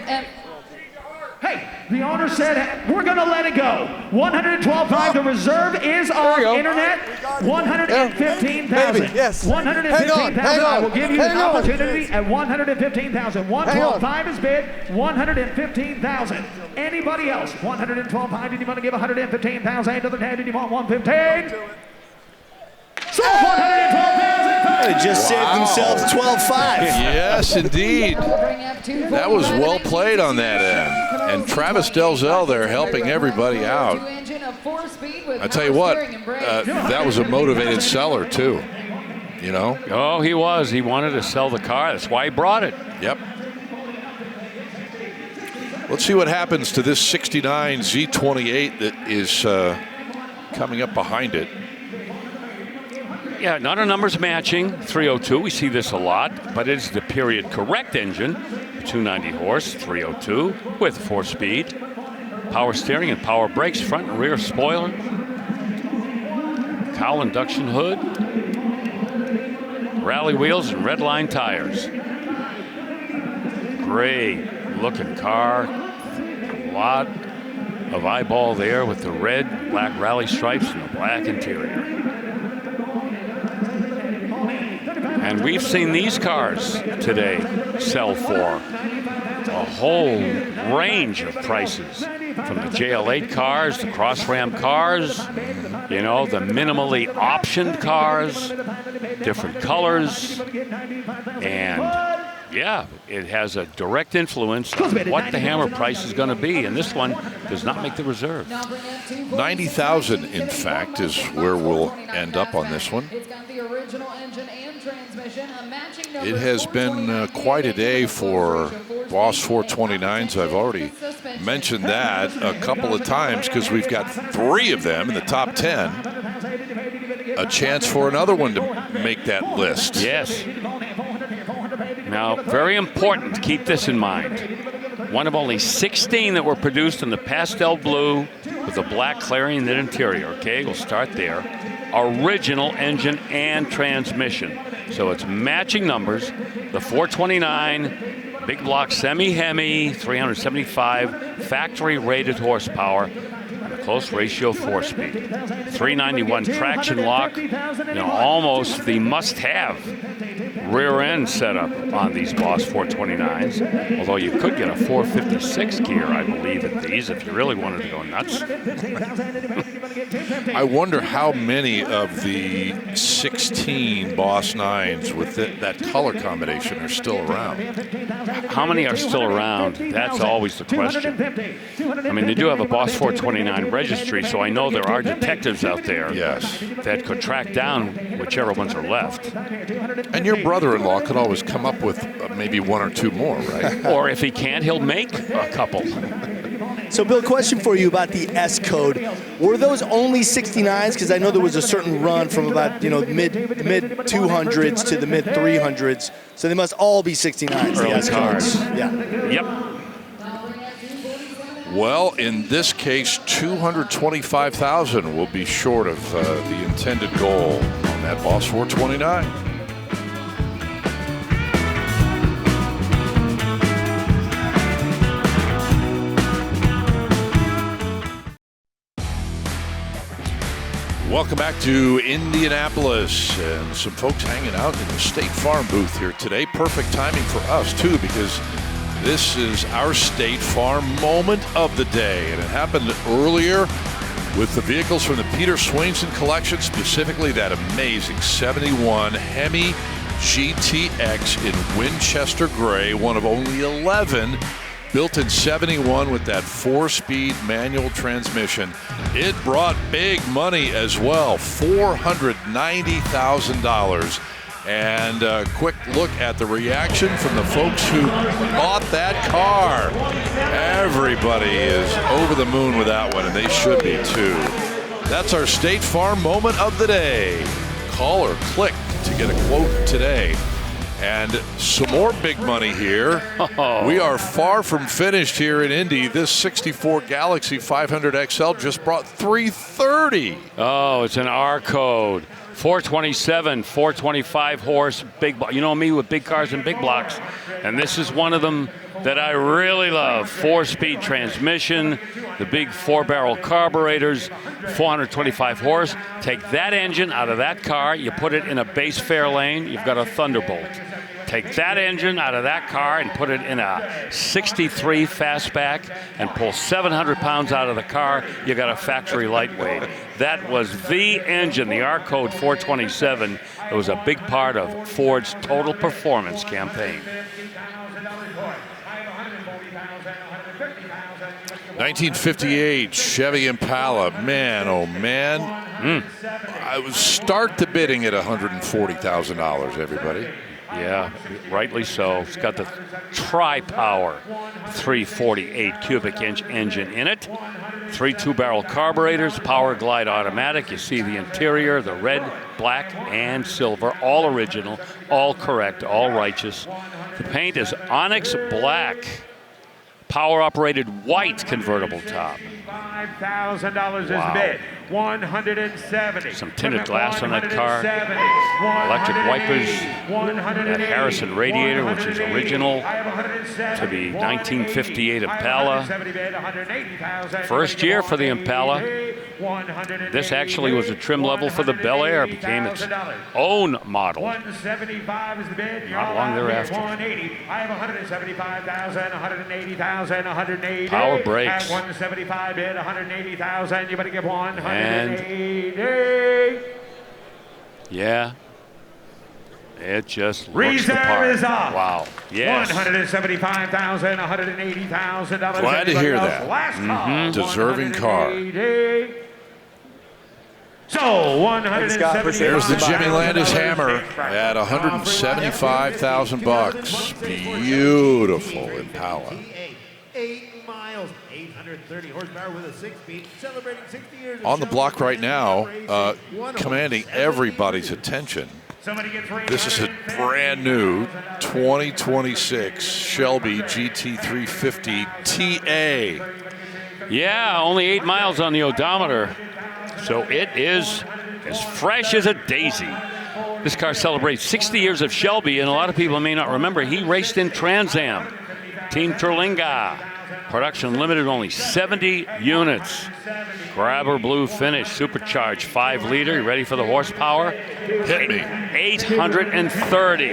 Hey, the owner said we're going to let it go. $112,500. The reserve is off internet. $115,000. Yes. $115,000. I will give you an opportunity at $115,000. $112,500 is bid. $115,000. Anybody else? $112,500. Did you want to give $115,000 to the head? Did you want $115,000? So $112,000. They just saved themselves 12.5. Yes, indeed. That was well played on that end. And Travis Delzell there helping everybody out. I tell you what, that was a motivated seller too. You know? Oh, he was. He wanted to sell the car. That's why he brought it. Yep. Let's see what happens to this 69 Z28 that is coming up behind it. Yeah, not a numbers matching 302. We see this a lot, but it's the period correct engine, 290 horse, 302 with 4-speed, power steering and power brakes, front and rear spoiler, cowl induction hood, rally wheels and red line tires. Great looking car, a lot of eyeball there with the red, black rally stripes and the black interior. And we've seen these cars today sell for a whole range of prices, from the JL8 cars, the Cross Ram cars, you know, the minimally optioned cars, different colors, and yeah, it has a direct influence on what the Hammer price is going to be, and this one does not make the reserve. 90,000, in fact, is where we'll end up on this one. It has been quite a day for Boss 429s. I've already mentioned that a couple of times because we've got 3 of them in the top 10. A chance for another one to make that list. Yes. Now, very important to keep this in mind. One of only 16 that were produced in the pastel blue with a black Clarion interior. Okay, we'll start there. Original engine and transmission. So it's matching numbers. The 429 big block semi-Hemi, 375 factory rated horsepower, and a close ratio 4-speed. 391 traction lock, you know, almost the must-have rear end setup on these Boss 429s, although you could get a 456 gear, I believe, at these if you really wanted to go nuts. I wonder how many of the 16 Boss 9s with that color combination are still around. How many are still around? That's always the question. I mean, they do have a Boss 429 registry, so I know there are detectives out there that could track down whichever ones are left. And your brother-in-law could always come up with maybe 1 or 2 more, right? Or if he can't, he'll make a couple. So, Bill, question for you about the S code. Were those only 69s? Because I know there was a certain run from about, you know, mid 200s to the mid 300s. So they must all be 69s. The S codes. Yeah. Yep. Well, in this case, 225,000 will be short of the intended goal on that Boss 429. Welcome back to Indianapolis, and some folks hanging out in the State Farm booth here today. Perfect timing for us, too, because this is our State Farm moment of the day, and it happened earlier with the vehicles from the Peter Swainson collection, specifically that amazing 71 Hemi GTX in Winchester Gray, one of only 11 built in 71 with that 4-speed manual transmission. It brought big money as well, $490,000. And a quick look at the reaction from the folks who bought that car. Everybody is over the moon with that one, and they should be too. That's our State Farm moment of the day. Call or click to get a quote today. And some more big money here. We are far from finished here in Indy. This 64 Galaxy 500 XL just brought $330. Oh, it's an R code. 427, 425 horse, big. You know me with big cars and big blocks. And this is one of them that I really love. 4-speed transmission, the big 4-barrel carburetors, 425 horse. Take that engine out of that car, you put it in a base Fairlane, you've got a Thunderbolt. Take that engine out of that car and put it in a 63 fastback and pull 700 pounds out of the car, you got a factory lightweight. That was the engine, the R code 427. It was a big part of Ford's total performance campaign. 1958 Chevy Impala. Man, oh man. I would start the bidding at $140,000, everybody. Yeah, rightly so. It's got the Tri-Power 348 cubic inch engine in it. 3 2-barrel carburetors, Power Glide automatic. You see the interior, the red, black, and silver, all original, all correct, all righteous. The paint is onyx black. Power-operated white convertible top. $5,000 is bid. 170. Some tinted glass on that car. Electric wipers. That Harrison radiator, which is original to the 1958 Impala. First year for the Impala. This actually was a trim level for the Bel Air. It became its own model. 175 is the bid. Not long thereafter. 180. I have 175,000, 180,000, 180. Power brakes. At 175 bid, 180,000. You better give 180. Yeah. It just looks the part. Reserve is off. Wow. Yes. $175,000, $180,000. Glad to hear that. Last call. Deserving car. So 175. There's the Jimmy Landis hammer at $175,000. Beautiful Impala. 8 miles, 830 horsepower with a 6-speed, celebrating 60 years. On the block right now, commanding everybody's attention. This is a brand new 2026 Shelby GT350 TA. Yeah, only 8 miles on the odometer. So it is as fresh as a daisy. This car celebrates 60 years of Shelby, and a lot of people may not remember, he raced in Trans Am. Team Terlinga. Production limited, only 70 units. Grabber blue finish, supercharged 5-liter. You ready for the horsepower? Hit me. 830.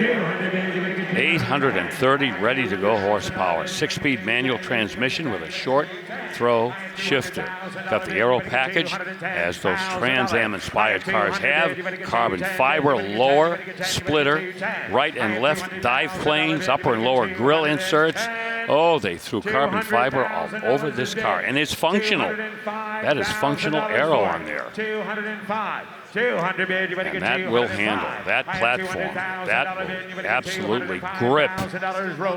830 ready to go horsepower. 6-speed manual transmission with a short throw shifter. Got the aero package, as those Trans Am inspired cars have. Carbon fiber lower splitter, right and left dive planes, upper and lower grille inserts. Oh, they threw carbon fiber all over this car, and it's functional. That is functional aero on there. 205. 200 bid. You better And get that will handle that platform. That will absolutely grip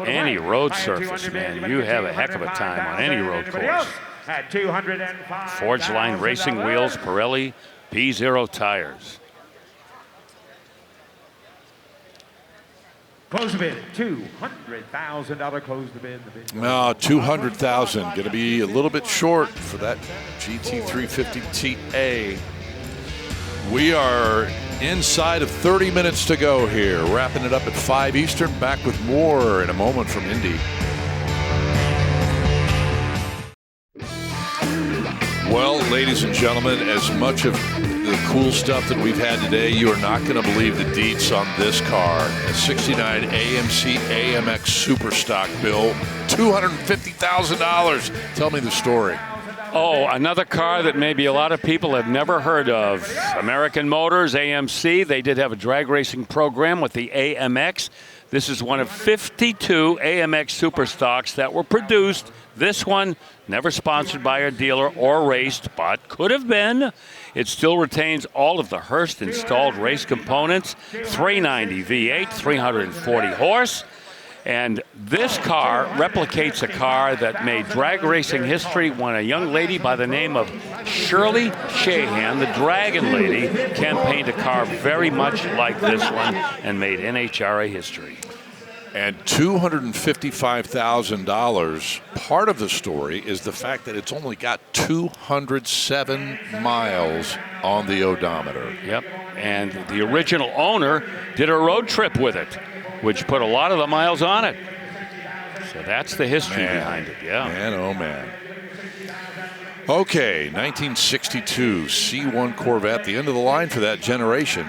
any road surface, man. You have a heck of a time on any road course. At 205. Forge Line Racing wheels, Pirelli P0 tires. Close the bid. $200,000. Close the bid. No, $200,000. Going to be a little bit short for that GT350 TA. We are inside of 30 minutes to go here. Wrapping it up at 5 Eastern. Back with more in a moment from Indy. Well, ladies and gentlemen, as much of the cool stuff that we've had today, you are not going to believe the deets on this car. A 69 AMC AMX Super Stock, Bill. $250,000. Tell me the story. Oh, another car that maybe a lot of people have never heard of. American Motors, AMC. They did have a drag racing program with the AMX. This is one of 52 AMX Super Stocks that were produced. This one, never sponsored by a dealer or raced, but could have been. It still retains all of the Hurst installed race components. 390 V8, 340 horse. And this car replicates a car that made drag racing history when a young lady by the name of Shirley Shahan, the Dragon Lady, campaigned a car very much like this one and made NHRA history. And $255,000, part of the story is the fact that it's only got 207 miles on the odometer. Yep, and the original owner did a road trip with it, which put a lot of the miles on it. So that's the history behind it, yeah. Man, oh man. Okay, 1962 C1 Corvette, the end of the line for that generation.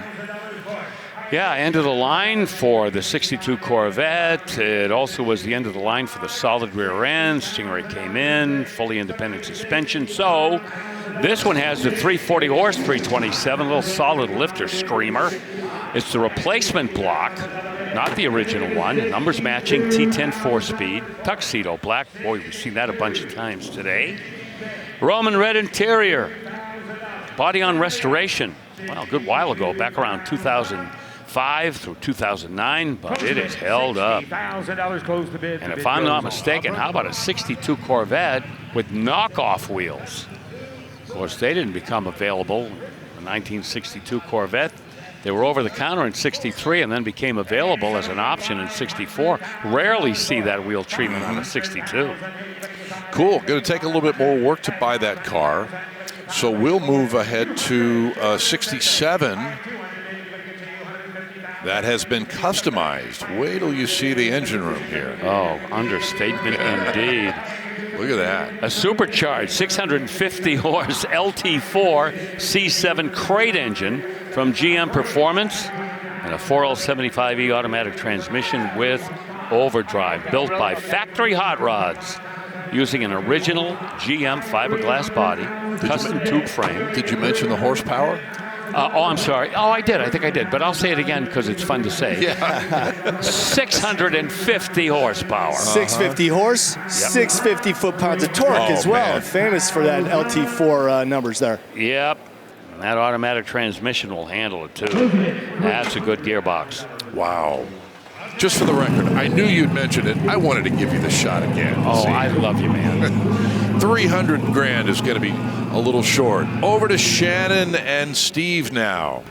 Yeah, end of the line for the 62 Corvette. It also was the end of the line for the solid rear end. Stingray came in, fully independent suspension. So this one has the 340 horse 327, little solid lifter screamer. It's the replacement block, not the original one. Numbers matching, T10 4-speed, tuxedo black. Boy, we've seen that a bunch of times today. Roman red interior, body on restoration. Well, a good while ago, back around 2005 through 2009, but it is held up. And if I'm not mistaken, how about a 62 Corvette with knockoff wheels? Of course, they didn't become available. The 1962 Corvette, they were over the counter in 63 and then became available as an option in 64. Rarely see that wheel treatment on a 62. Cool, going to take a little bit more work to buy that car. So we'll move ahead to 67. That has been customized. Wait till you see the engine room here. Oh, understatement indeed. Look at that. A supercharged 650 horse LT4 C7 crate engine from GM Performance and a 4L75E automatic transmission with overdrive, built by Factory Hot Rods, using an original GM fiberglass body, custom tube frame. Did you mention the horsepower? Oh, I'm sorry. Oh, I did. I think I did. But I'll say it again because it's fun to say. Yeah. 650 horsepower. 650 horse, Yep. 650 foot-pounds of torque as well. man. Famous for that LT4 numbers there. Yep. And that automatic transmission will handle it too. That's a good gearbox. Wow. Just for the record, I knew you'd mention it. I wanted to give you the shot again. Oh, I love you, man. 300 grand is going to be a little short. Over to Shannon and Steve now.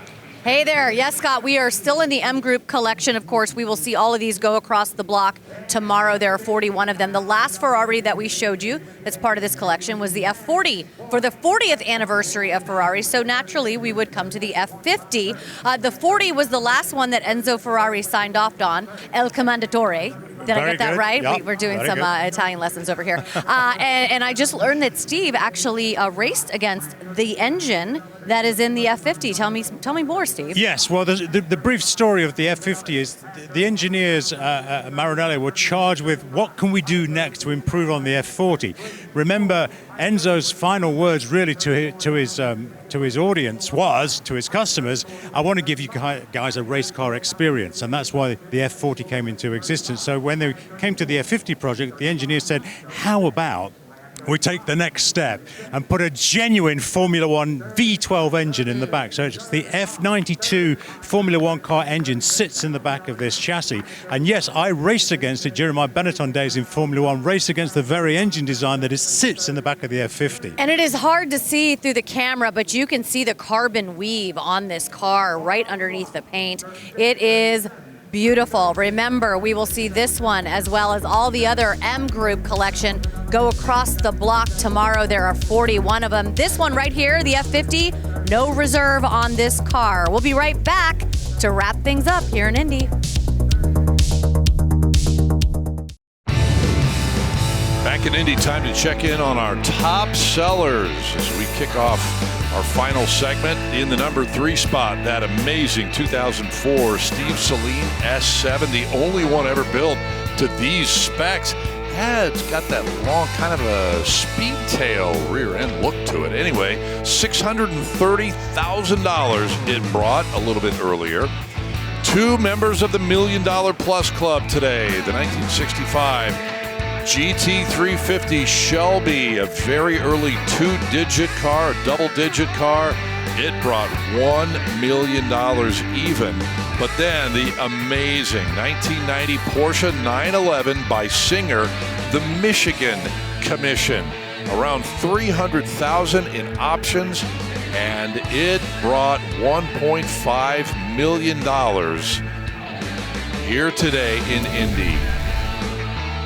Hey there. Yes, Scott, we are still in the M Group collection. Of course, we will see all of these go across the block tomorrow. There are 41 of them. The last Ferrari that we showed you that's part of this collection was the F40 for the 40th anniversary of Ferrari. So naturally, we would come to the F50. The 40 was the last one that Enzo Ferrari signed off on, El Commendatore. Did I get that right? Yep. We're doing some Italian lessons over here. And I just learned that Steve actually raced against the engine that is in the F50. Tell me more, Steve. Yes, well, the brief story of the F50 is the engineers at Maranello were charged with what can we do next to improve on the F40. Remember, Enzo's final words really to his audience was, to his customers, I want to give you guys a race car experience, and that's why the F40 came into existence. So when they came to the F50 project, the engineers said, how about we take the next step and put a genuine Formula One V12 engine in the back. So it's the F92 Formula One car engine sits in the back of this chassis. And yes, I raced against it during my Benetton days in Formula One, raced against the very engine design that sits in the back of the F50. And it is hard to see through the camera, but you can see the carbon weave on this car right underneath the paint. It is beautiful. Remember, we will see this one as well as all the other M Group collection go across the block tomorrow. There are 41 of them. This one right here, the F50, no reserve on this car. We'll be right back to wrap things up here in Indy. Back in Indy, time to check in on our top sellers as we kick off our final segment. In the number 3 spot, that amazing 2004 Steve Saleen S7, the only one ever built to these specs. it's got that long kind of a speed tail rear end look to it. Anyway, $630,000 it brought a little bit earlier. 2 members of the $1 Million Plus Club today. The 1965 GT350 Shelby, a very early 2-digit car, a double-digit car. It brought $1 million even. But then the amazing 1990 Porsche 911 by Singer, the Michigan Commission, around $300,000 in options, and it brought $1.5 million here today in Indy.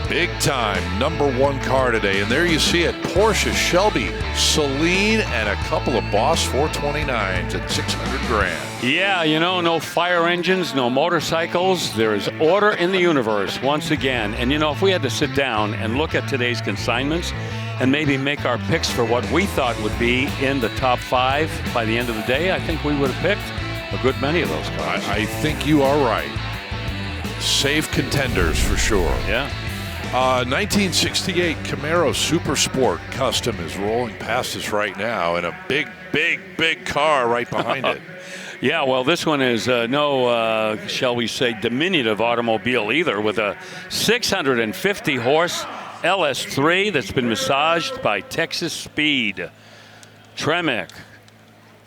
Big time #1 car today, and there you see it, Porsche, Shelby, Celine, and a couple of Boss 429s at $600,000. Yeah, you know, no fire engines, no motorcycles. There is order in the universe once again. And you know, if we had to sit down and look at today's consignments and maybe make our picks for what we thought would be in the top 5 by the end of the day, I think we would have picked a good many of those cars. I think you are right. Safe contenders for sure. Yeah. 1968 Camaro Super Sport Custom is rolling past us right now in a big car right behind it. Yeah, well, this one is no, shall we say, diminutive automobile either, with a 650-horse LS3 that's been massaged by Texas Speed. Tremec,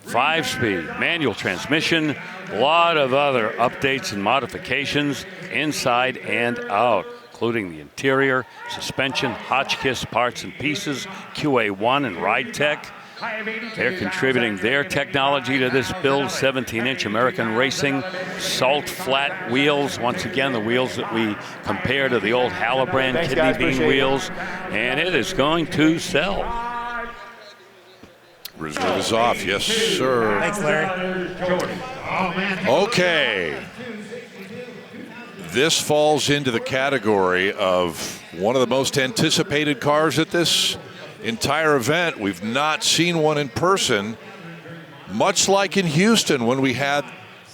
5-speed, manual transmission, a lot of other updates and modifications inside and out, including the interior, suspension, Hotchkiss parts and pieces, QA1 and Ride Tech. They're contributing their technology to this build. 17-inch American Racing salt flat wheels. Once again, the wheels that we compare to the old Hallebrand kidney bean wheels. And it is going to sell. Reserve is off. Yes, sir. Thanks, Larry. Okay. This falls into the category of one of the most anticipated cars at this entire event. We've not seen one in person, much like in Houston when we had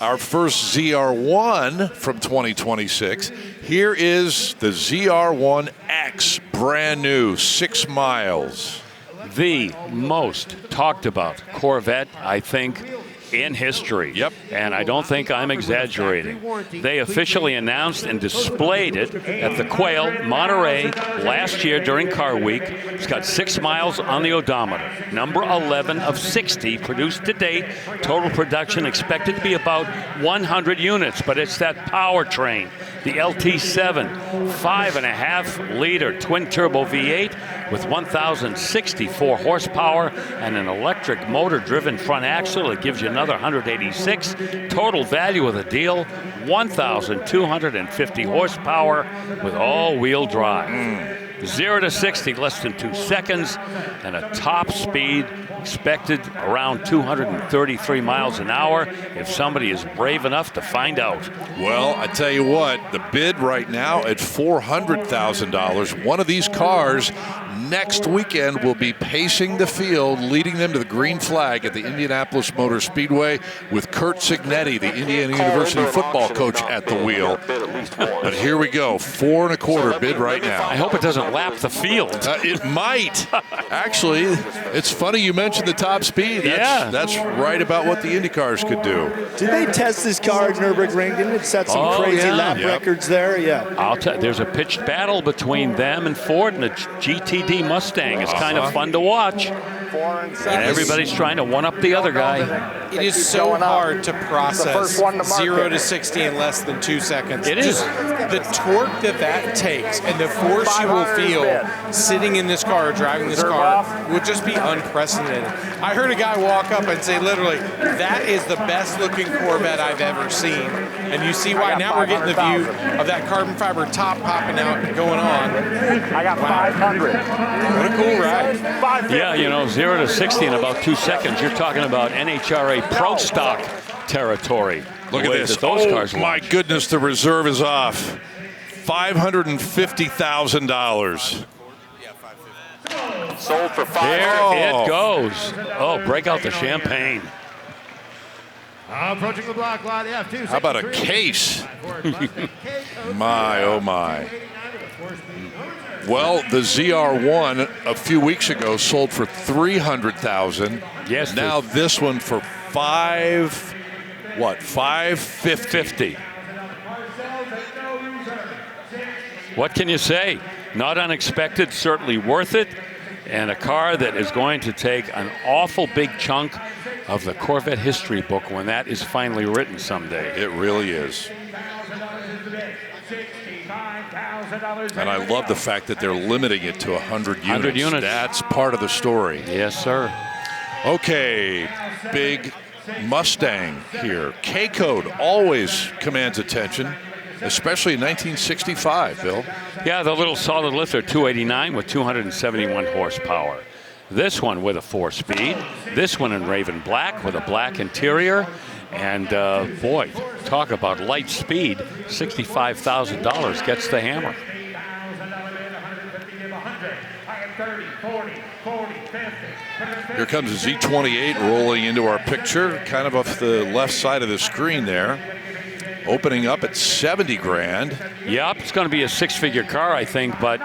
our first ZR1 from 2026. Here is the ZR1X, brand new, 6 miles. The most talked about Corvette, I think, in history. Yep. And I don't think I'm exaggerating. They officially announced and displayed it at the Quail, Monterey, last year during Car Week. It's got 6 miles on the odometer. Number 11 of 60 produced to date. Total production expected to be about 100 units, but it's that powertrain, the LT7, 5.5-liter twin-turbo V8 with 1,064 horsepower and an electric motor-driven front axle that gives you another 186. Total value of the deal, 1,250 horsepower with all-wheel drive. 0 to 60, less than 2 seconds, and a top speed expected around 233 miles an hour if somebody is brave enough to find out. Well, I tell you what, the bid right now at $400,000. One of these cars next weekend will be pacing the field, leading them to the green flag at the Indianapolis Motor Speedway with Kurt Signetti, the Indiana University football coach, at the wheel. But here we go, 4.25 bid right now. I hope it doesn't lap the field. It might. Actually, it's funny you mentioned the top speed. That's right about what the Indy cars could do. Did they test this car at Nürburgring? Didn't it set some crazy lap records there? Yeah. I'll tell you, there's a pitched battle between them and Ford and the GTD Mustang. It's kind of fun to watch. And everybody's trying to one-up the other guy. It is so hard to process 0 to 60 in less than 2 seconds. It is. Just the torque that takes and the force you will feel sitting in this car or driving this car will just be unprecedented. I heard a guy walk up and say, literally, that is the best-looking Corvette I've ever seen. And you see why now we're getting the view of that carbon fiber top popping out and going on. I got 500. What a cool ride. Yeah, you know, 0 to 60 in about 2 seconds. You're talking about NHRA Pro Stock territory. Look at this. Those cars my goodness, the reserve is off. $550,000. Sold for 5. There it goes. Oh, break out the champagne. Approaching the block lot, F2. How about a case? My, oh my. Well, the ZR1 a few weeks ago sold for $300,000. Yes. Now this one for $550. What can you say? Not unexpected, certainly worth it, and a car that is going to take an awful big chunk of the Corvette history book when that is finally written someday. It really is. And I love the fact that they're limiting it to 100 units. 100 units. That's part of the story. Yes, sir. Okay, big Mustang here. K-code always commands attention, especially in 1965, Bill. Yeah, the little solid lifter 289 with 271 horsepower. This one with a 4-speed. This one in Raven Black with a black interior. And boy, talk about light speed. $65,000 gets the hammer. Here comes a Z28 rolling into our picture, kind of off the left side of the screen there. Opening up at 70 grand. Yep, it's going to be a six-figure car, I think, but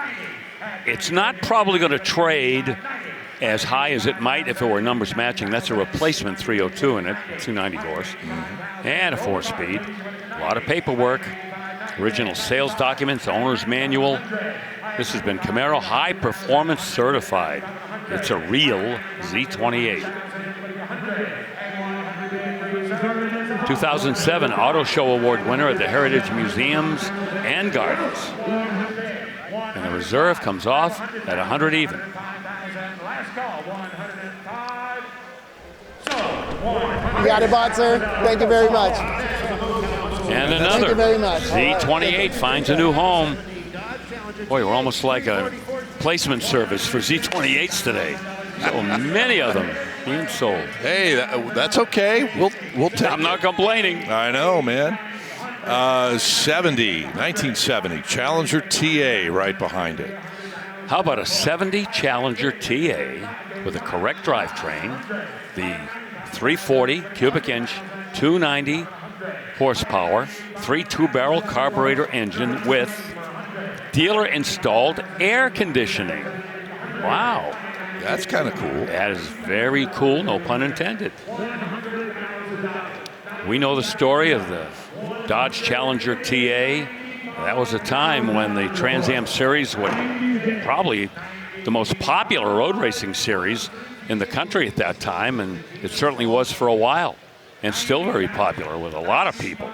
it's not probably going to trade as high as it might if it were numbers matching. That's a replacement 302 in it, 290 horse, and a 4-speed. A lot of paperwork, original sales documents, owner's manual. This has been Camaro High Performance Certified. It's a real Z28. 2007 Auto Show Award winner at the Heritage Museums and Gardens. And the reserve comes off at 100 even. You got it, bought, sir. Thank you very much. And another Thank you very much. Z28 finds a new home. Boy, we're almost like a placement service for Z28s today. So many of them being sold. Hey, that's okay. We'll take I'm not complaining. I know, man. 1970 Challenger TA right behind it. How about a 70 Challenger TA with a correct drivetrain, the 340 cubic inch, 290 horsepower, 3.2-barrel carburetor engine with dealer installed air conditioning. Wow. That's kind of cool. That is very cool, no pun intended. We know the story of the Dodge Challenger TA. That was a time when the Trans Am Series was probably the most popular road racing series in the country at that time, and it certainly was for a while, and still very popular with a lot of people.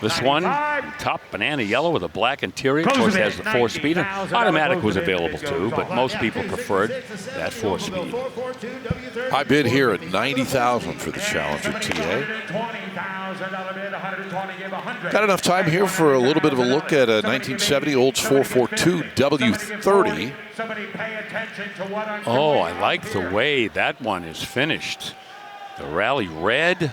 This one, top banana yellow with a black interior, of course has the 4-speed. Automatic was available too, but most people preferred that 4-speed. I bid here at $90,000 for the Challenger TA. Got enough time here for a little bit of a look at a 1970 Olds 442 W30. Oh, I like the way that one is finished. The rally red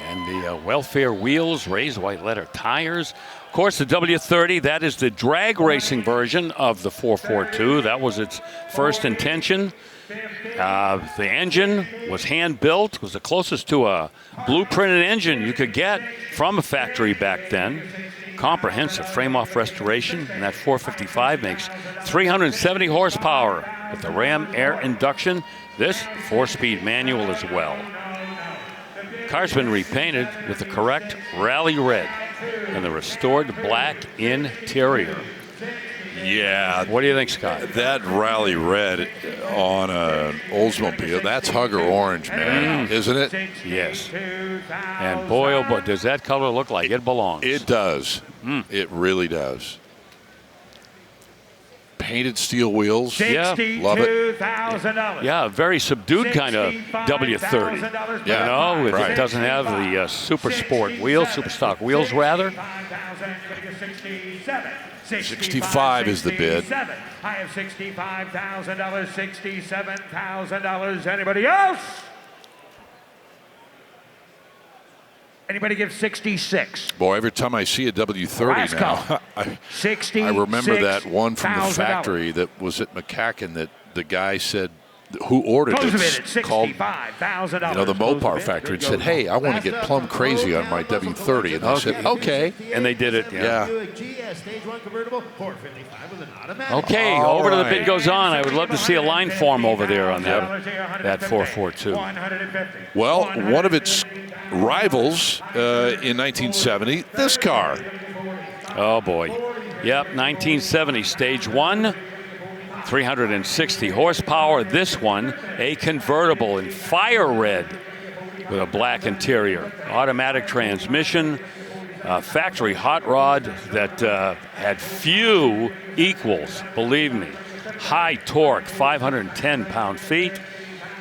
and the welfare wheels, raised white letter tires. Of course, the W30, that is the drag racing version of the 442. That was its first intention. The engine was hand-built, was the closest to a blueprinted engine you could get from a factory back then. Comprehensive frame-off restoration, and that 455 makes 370 horsepower with the Ram air induction. This 4-speed manual as well. Car's been repainted with the correct rally red and the restored black interior. Yeah. What do you think, Scott? That rally red on an Oldsmobile, that's hugger orange, man, isn't it? Yes. And boy, oh boy, does that color look like it belongs. It does. It really does. Painted steel wheels. Yeah, love it. Yeah, a very subdued kind of W30. Yeah, you know, right. It doesn't have the super sport wheels, super stock wheels rather. 65 is the bid. I have $65,000, $67,000. Anybody else? Anybody give 66? Boy, every time I see a W30 now, I remember that one from the factory that was at McCacken that the guy said who ordered Close it a bid at called, $65,000. the Mopar factory and said, hey, I want to get plumb crazy on my W30. And they said, okay. And they did it. Yeah. Okay, All over to the right. bid goes on. I would love to see a line form over there on that 442. Well, one of its rivals in 1970, this car. Oh, boy. Yep, 1970, stage 1. 360 horsepower. This one, a convertible in fire red with a black interior. Automatic transmission, factory hot rod that had few equals, believe me. High torque, 510 pound-feet.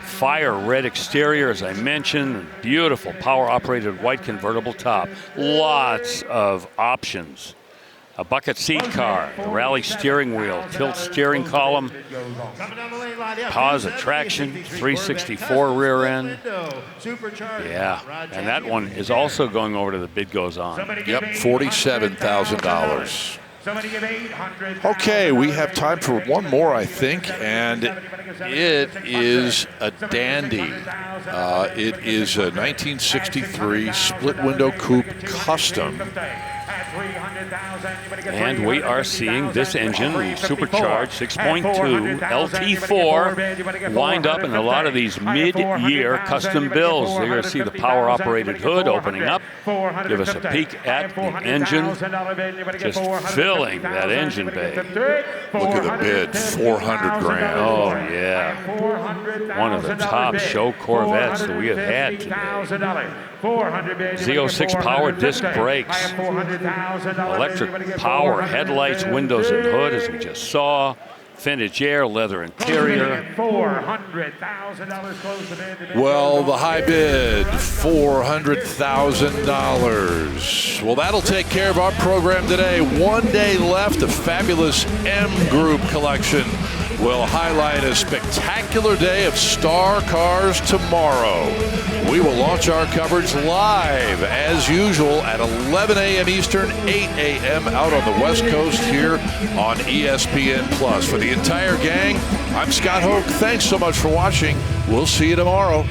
Fire red exterior, as I mentioned. Beautiful power-operated white convertible top. Lots of options. A bucket seat car, the rally steering wheel, tilt steering column, pause traction, 364 rear end. Yeah, and that one is also going over to the bid goes on. Yep, $47,000. Okay, we have time for one more, I think, and it is a dandy. It is a 1963 split window coupe custom. And we are seeing this engine, supercharged 6.2 LT4, wind up in a lot of these mid-year custom builds. You're going to see the power-operated hood opening up. Give us a peek at the engine. Just filling that engine bay. Look at the bid, 400 grand. Oh, yeah. One of the top show Corvettes that we have had today. Z06 power disc brakes. Electric power headlights, windows and hood, as we just saw. Vintage air, leather interior. Well, the high bid, $400,000. Well, that'll take care of our program today. One day left, a fabulous M Group collection will highlight a spectacular day of star cars tomorrow. We will launch our coverage live, as usual, at 11 a.m. Eastern, 8 a.m. out on the West Coast here on ESPN+. For the entire gang, I'm Scott Hoke. Thanks so much for watching. We'll see you tomorrow.